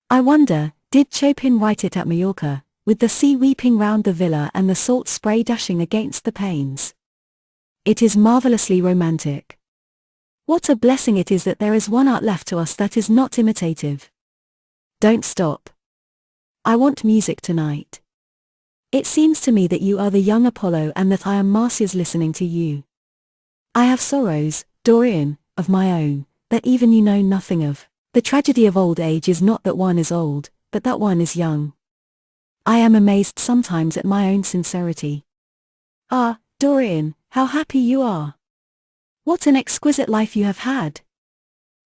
[SPEAKER 1] I wonder, Did Chopin write it at Majorca, with the sea weeping round the villa and the salt spray dashing against the panes? It is marvelously romantic. What a blessing it is that there is one art left to us that is not imitative. Don't stop. I want music tonight. It seems to me that you are the young Apollo and that I am Marsyas listening to you. I have sorrows, Dorian, of my own, that even you know nothing of. The tragedy of old age is not that one is old, but that one is young. I am amazed sometimes at my own sincerity. Ah, Dorian, how happy you are. What an exquisite life you have had.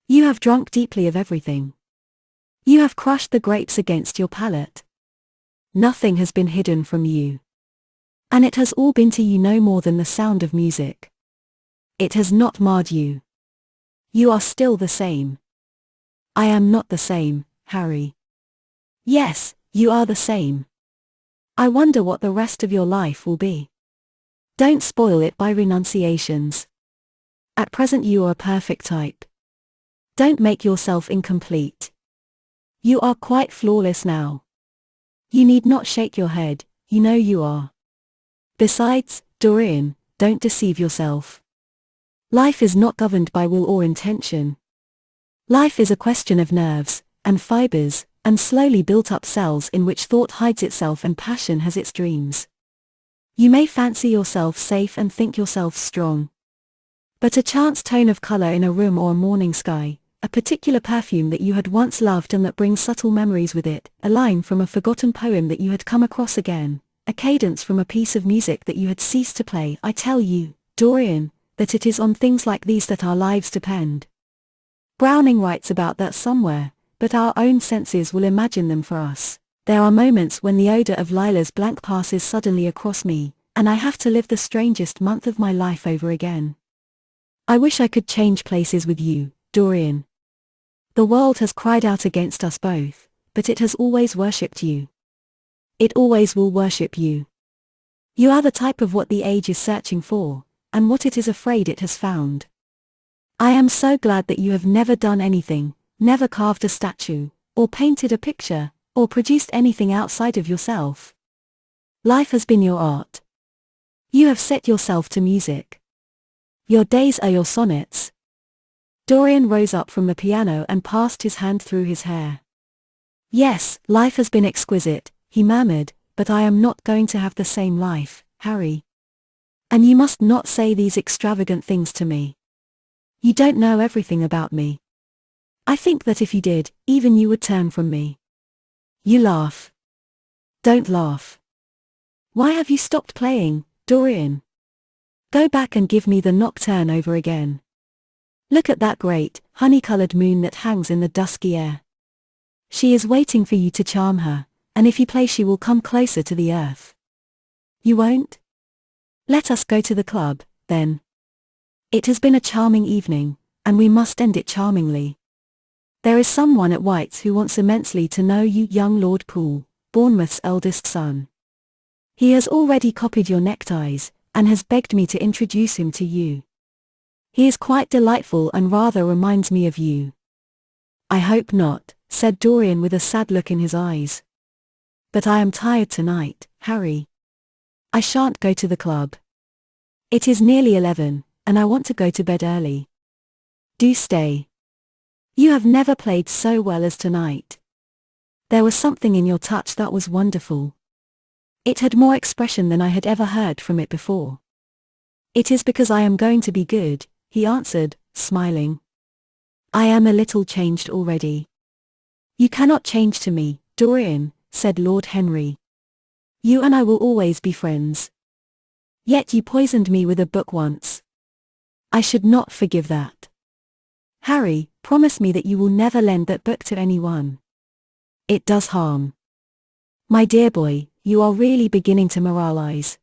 [SPEAKER 1] You have drunk deeply of everything. You have crushed the grapes against your palate. Nothing has been hidden from you. And it has all been to you no more than the sound of music. It has not marred you. You are still the same. I am not the same, Harry. Yes, you are the same. I wonder what the rest of your life will be. Don't spoil it by renunciations. At present you are a perfect type. Don't make yourself incomplete. You are quite flawless now. You need not shake your head, you know you are. Besides, Dorian, don't deceive yourself. Life is not governed by will or intention. Life is a question of nerves, and fibers, and slowly built up cells in which thought hides itself and passion has its dreams. You may fancy yourself safe and think yourself strong. But a chance tone of color in a room or a morning sky, a particular perfume that you had once loved and that brings subtle memories with it, a line from a forgotten poem that you had come across again, a cadence from a piece of music that you had ceased to play. I tell you, Dorian, that it is on things like these that our lives depend. Browning writes about that somewhere, but our own senses will imagine them for us. There are moments when the odor of lilacs blank passes suddenly across me, and I have to live the strangest month of my life over again. I wish I could change places with you, Dorian. The world has cried out against us both, but it has always worshipped you. It always will worship you. You are the type of what the age is searching for, and what it is afraid it has found. I am so glad that you have never done anything, never carved a statue, or painted a picture, or produced anything outside of yourself. Life has been your art. You have set yourself to music. Your days are your sonnets. Dorian rose up from the piano and passed his hand through his hair. Yes, life has been exquisite, he murmured, but I am not going to have the same life, Harry. And you must not say these extravagant things to me. You don't know everything about me. I think that if you did, even you would turn from me. You laugh. Don't laugh. Why have you stopped playing, Dorian? Go back and give me the nocturne over again. Look at that great, honey-colored moon that hangs in the dusky air. She is waiting for you to charm her, and if you play she will come closer to the earth. You won't? Let us go to the club, then. It has been a charming evening, and we must end it charmingly. There is someone at White's who wants immensely to know you, young Lord Poole, Bournemouth's eldest son. He has already copied your neckties, and has begged me to introduce him to you. He is quite delightful and rather reminds me of you. I hope not, said Dorian with a sad look in his eyes. But I am tired tonight, Harry. I shan't go to the club. It is nearly 11, and I want to go to bed early. Do stay. You have never played so well as tonight. There was something in your touch that was wonderful. It had more expression than I had ever heard from it before. It is because I am going to be good, he answered, smiling. I am a little changed already. You cannot change to me, Dorian, said Lord Henry. You and I will always be friends. Yet you poisoned me with a book once. I should not forgive that. Harry, promise me that you will never lend that book to anyone. It does harm. My dear boy, you are really beginning to moralize.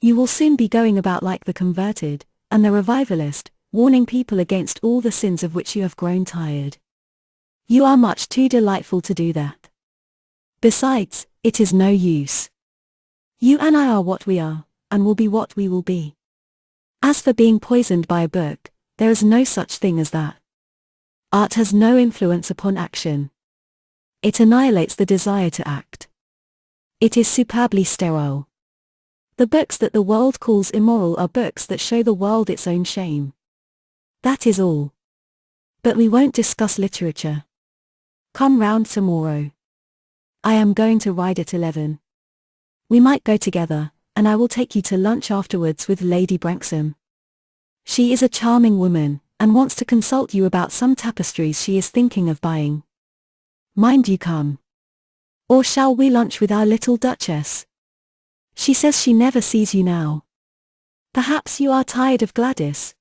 [SPEAKER 1] You will soon be going about like the converted, and the revivalist, warning people against all the sins of which you have grown tired. You are much too delightful to do that. Besides, it is no use. You and I are what we are, and will be what we will be. As for being poisoned by a book, there is no such thing as that. Art has no influence upon action. It annihilates the desire to act. It is superbly sterile. The books that the world calls immoral are books that show the world its own shame. That is all. But we won't discuss literature. Come round tomorrow. I am going to ride at 11. We might go together, and I will take you to lunch afterwards with Lady Branksome. She is a charming woman, and wants to consult you about some tapestries she is thinking of buying. Mind you come. Or shall we lunch with our little Duchess? She says she never sees you now. Perhaps you are tired of Gladys.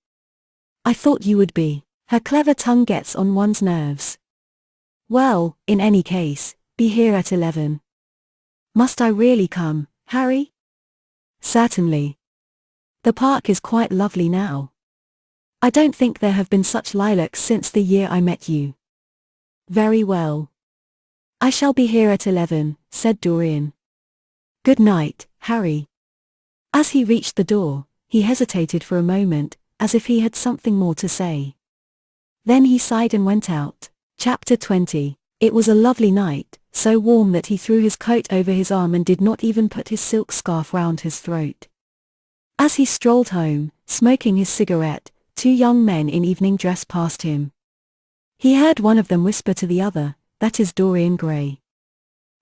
[SPEAKER 1] I thought you would be. Her clever tongue gets on one's nerves. Well, in any case, be here at 11. Must I really come, Harry? Certainly. The park is quite lovely now. I don't think there have been such lilacs since the year I met you. Very well. I shall be here at 11, said Dorian. Good night, Harry. As he reached the door, he hesitated for a moment, as if he had something more to say. Then he sighed and went out. Chapter 20. It was a lovely night, so warm that he threw his coat over his arm and did not even put his silk scarf round his throat. As he strolled home, smoking his cigarette, two young men in evening dress passed him. He heard one of them whisper to the other, "That is Dorian Gray."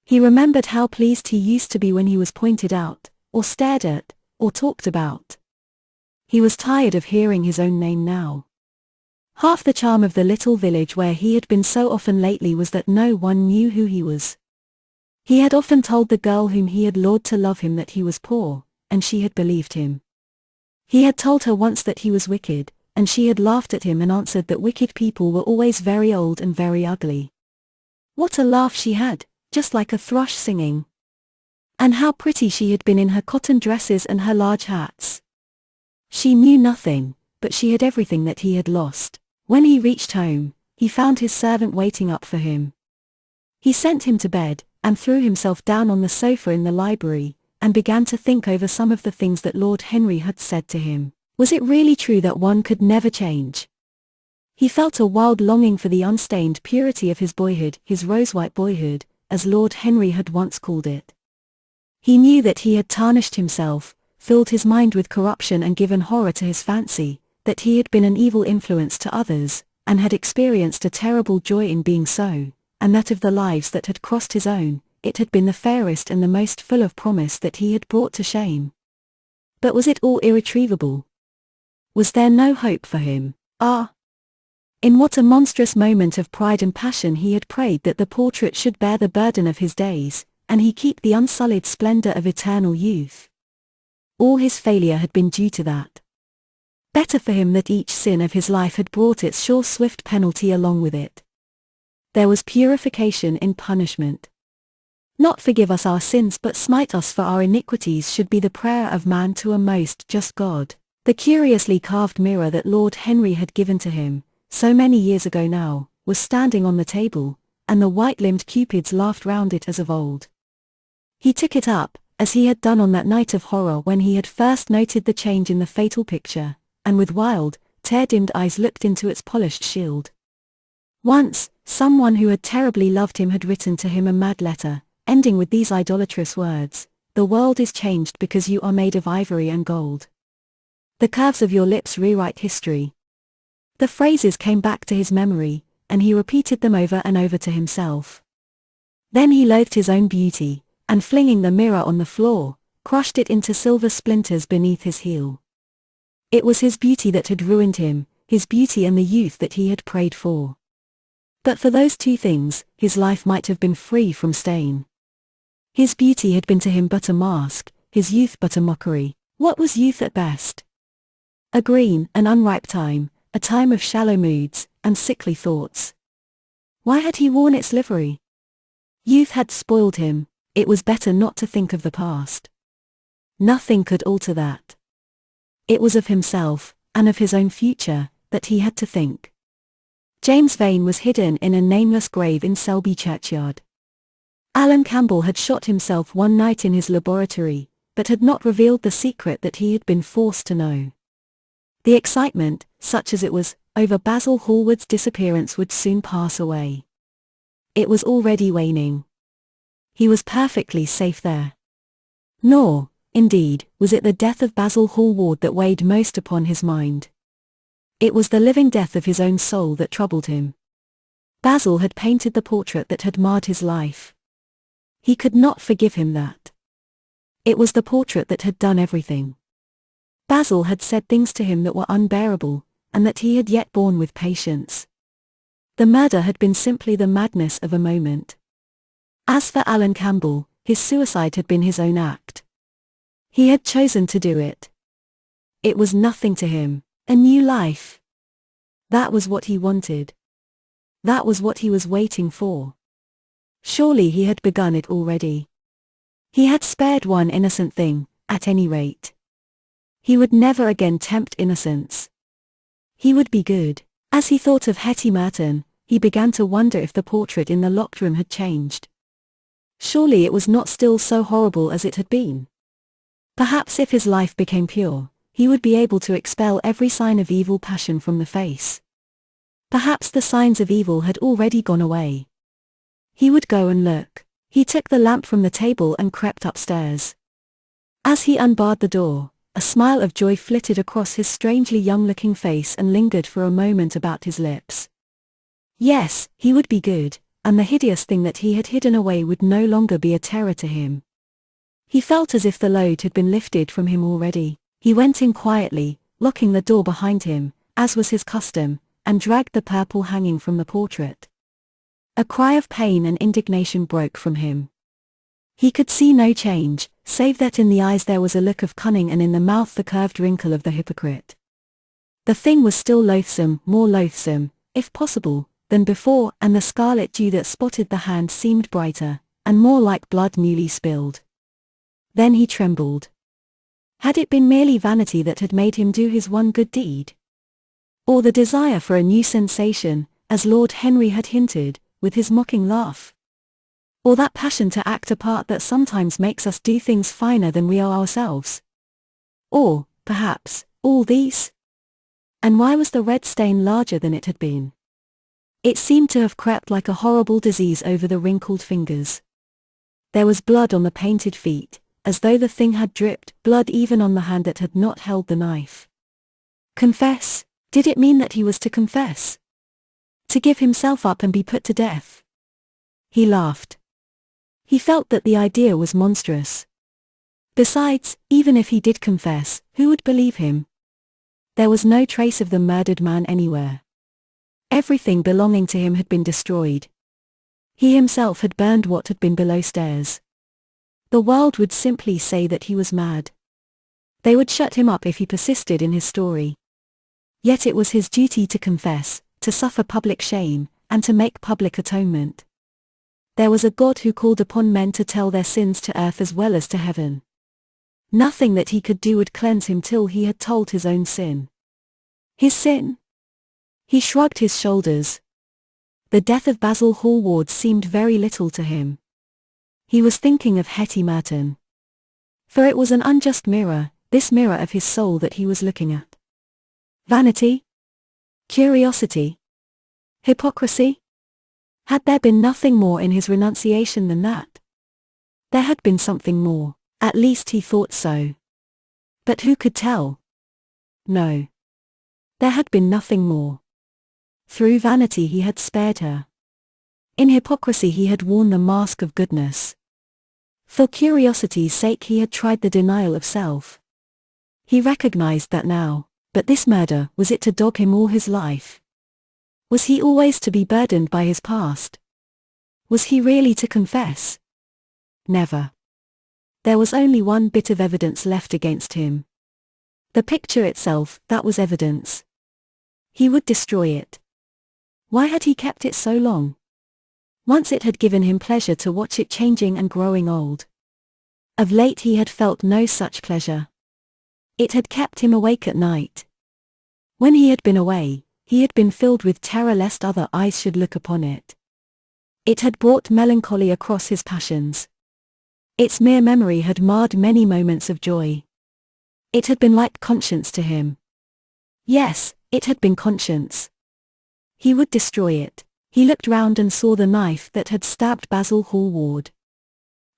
[SPEAKER 1] He remembered how pleased he used to be when he was pointed out, or stared at, or talked about. He was tired of hearing his own name now. Half the charm of the little village where he had been so often lately was that no one knew who he was. He had often told the girl whom he had lured to love him that he was poor, and she had believed him. He had told her once that he was wicked, and she had laughed at him and answered that wicked people were always very old and very ugly. What a laugh she had, just like a thrush singing. And how pretty she had been in her cotton dresses and her large hats. She knew nothing, but she had everything that he had lost. When he reached home, he found his servant waiting up for him. He sent him to bed, and threw himself down on the sofa in the library, and began to think over some of the things that Lord Henry had said to him. Was it really true that one could never change? He felt a wild longing for the unstained purity of his boyhood, his rose-white boyhood, as Lord Henry had once called it. He knew that he had tarnished himself, filled his mind with corruption and given horror to his fancy, that he had been an evil influence to others, and had experienced a terrible joy in being so, and that of the lives that had crossed his own, it had been the fairest and the most full of promise that he had brought to shame. But was it all irretrievable? Was there no hope for him? Ah! In what a monstrous moment of pride and passion he had prayed that the portrait should bear the burden of his days, and he keep the unsullied splendor of eternal youth. All his failure had been due to that. Better for him that each sin of his life had brought its sure swift penalty along with it. There was purification in punishment. Not forgive us our sins but smite us for our iniquities should be the prayer of man to a most just God. The curiously carved mirror that Lord Henry had given to him, so many years ago now, was standing on the table, and the white-limbed cupids laughed round it as of old. He took it up, as he had done on that night of horror when he had first noted the change in the fatal picture, and with wild, tear-dimmed eyes looked into its polished shield. Once, someone who had terribly loved him had written to him a mad letter, ending with these idolatrous words, "The world is changed because you are made of ivory and gold. The curves of your lips rewrite history." The phrases came back to his memory, and he repeated them over and over to himself. Then he loathed his own beauty, and flinging the mirror on the floor, crushed it into silver splinters beneath his heel. It was his beauty that had ruined him, his beauty and the youth that he had prayed for. But for those two things, his life might have been free from stain. His beauty had been to him but a mask, his youth but a mockery. What was youth at best? A green and unripe time, a time of shallow moods, and sickly thoughts. Why had he worn its livery? Youth had spoiled him, it was better not to think of the past. Nothing could alter that. It was of himself, and of his own future, that he had to think. James Vane was hidden in a nameless grave in Selby churchyard. Alan Campbell had shot himself one night in his laboratory, but had not revealed the secret that he had been forced to know. The excitement, such as it was, over Basil Hallward's disappearance would soon pass away. It was already waning. He was perfectly safe there. Nor, indeed, was it the death of Basil Hallward that weighed most upon his mind. It was the living death of his own soul that troubled him. Basil had painted the portrait that had marred his life. He could not forgive him that. It was the portrait that had done everything. Basil had said things to him that were unbearable, and that he had yet borne with patience. The murder had been simply the madness of a moment. As for Alan Campbell, his suicide had been his own act. He had chosen to do it. It was nothing to him. A new life. That was what he wanted. That was what he was waiting for. Surely he had begun it already. He had spared one innocent thing, at any rate. He would never again tempt innocence. He would be good. As he thought of Hetty Merton, he began to wonder if the portrait in the locked room had changed. Surely it was not still so horrible as it had been. Perhaps if his life became pure, he would be able to expel every sign of evil passion from the face. Perhaps the signs of evil had already gone away. He would go and look. He took the lamp from the table and crept upstairs. As he unbarred the door, a smile of joy flitted across his strangely young-looking face and lingered for a moment about his lips. Yes, he would be good, and the hideous thing that he had hidden away would no longer be a terror to him. He felt as if the load had been lifted from him already. He went in quietly, locking the door behind him, as was his custom, and dragged the purple hanging from the portrait. A cry of pain and indignation broke from him. He could see no change, save that in the eyes there was a look of cunning and in the mouth the curved wrinkle of the hypocrite. The thing was still loathsome, more loathsome, if possible, than before, and the scarlet dew that spotted the hand seemed brighter, and more like blood newly spilled. Then he trembled. Had it been merely vanity that had made him do his one good deed? Or the desire for a new sensation, as Lord Henry had hinted, with his mocking laugh? Or that passion to act a part that sometimes makes us do things finer than we are ourselves? Or, perhaps, all these? And why was the red stain larger than it had been? It seemed to have crept like a horrible disease over the wrinkled fingers. There was blood on the painted feet, as though the thing had dripped, blood even on the hand that had not held the knife. Confess? Did it mean that he was to confess? To give himself up and be put to death? He laughed. He felt that the idea was monstrous. Besides, even if he did confess, who would believe him? There was no trace of the murdered man anywhere. Everything belonging to him had been destroyed. He himself had burned what had been below stairs. The world would simply say that he was mad. They would shut him up if he persisted in his story. Yet it was his duty to confess, to suffer public shame, and to make public atonement. There was a God who called upon men to tell their sins to earth as well as to heaven. Nothing that he could do would cleanse him till he had told his own sin. His sin? He shrugged his shoulders. The death of Basil Hallward seemed very little to him. He was thinking of Hetty Merton. For it was an unjust mirror, this mirror of his soul that he was looking at. Vanity? Curiosity? Hypocrisy? Had there been nothing more in his renunciation than that? There had been something more, at least he thought so. But who could tell? No. There had been nothing more. Through vanity he had spared her. In hypocrisy he had worn the mask of goodness. For curiosity's sake he had tried the denial of self. He recognized that now, but this murder, was it to dog him all his life? Was he always to be burdened by his past? Was he really to confess? Never. There was only one bit of evidence left against him. The picture itself, that was evidence. He would destroy it. Why had he kept it so long? Once it had given him pleasure to watch it changing and growing old. Of late he had felt no such pleasure. It had kept him awake at night. When he had been away, he had been filled with terror lest other eyes should look upon it. It had brought melancholy across his passions. Its mere memory had marred many moments of joy. It had been like conscience to him. Yes, it had been conscience. He would destroy it. He looked round and saw the knife that had stabbed Basil Hallward.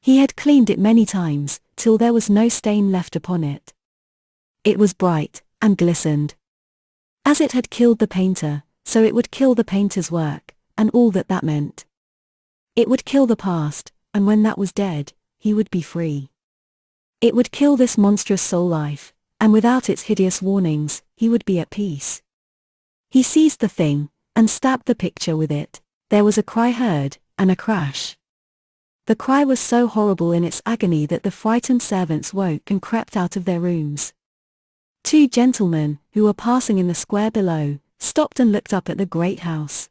[SPEAKER 1] He had cleaned it many times, till there was no stain left upon it. It was bright, and glistened. As it had killed the painter, so it would kill the painter's work, and all that meant. It would kill the past, and when that was dead, he would be free. It would kill this monstrous soul life, and without its hideous warnings, he would be at peace. He seized the thing, and stabbed the picture with it. There was a cry heard, and a crash. The cry was so horrible in its agony that the frightened servants woke and crept out of their rooms. 2 gentlemen, who were passing in the square below, stopped and looked up at the great house.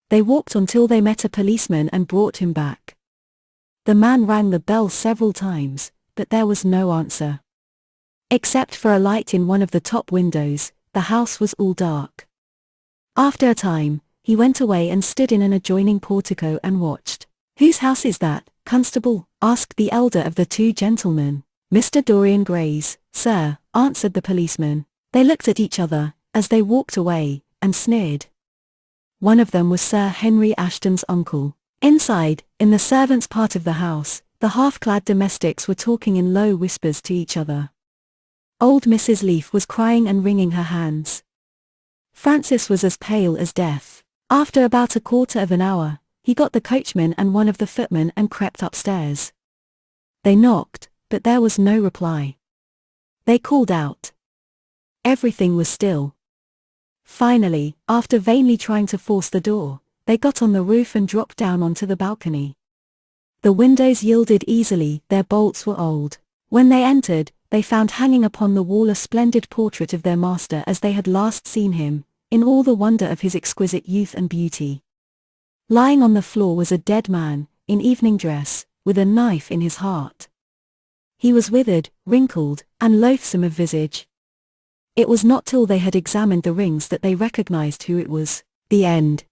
[SPEAKER 1] They walked until they met a policeman and brought him back. The man rang the bell several times, but there was no answer. Except for a light in one of the top windows, the house was all dark. After a time, he went away and stood in an adjoining portico and watched. "Whose house is that, constable?" asked the elder of the 2 gentlemen. "Mr. Dorian Gray's, sir," answered the policeman. They looked at each other, as they walked away, and sneered. One of them was Sir Henry Ashton's uncle. Inside, in the servants' part of the house, the half-clad domestics were talking in low whispers to each other. Old Mrs. Leaf was crying and wringing her hands. Francis was as pale as death. After about a quarter of an hour, he got the coachman and one of the footmen and crept upstairs. They knocked, but there was no reply. They called out. Everything was still. Finally, after vainly trying to force the door, they got on the roof and dropped down onto the balcony. The windows yielded easily, their bolts were old. When they entered, they found hanging upon the wall a splendid portrait of their master as they had last seen him, in all the wonder of his exquisite youth and beauty. Lying on the floor was a dead man, in evening dress, with a knife in his heart. He was withered, wrinkled, and loathsome of visage. It was not till they had examined the rings that they recognized who it was. The end.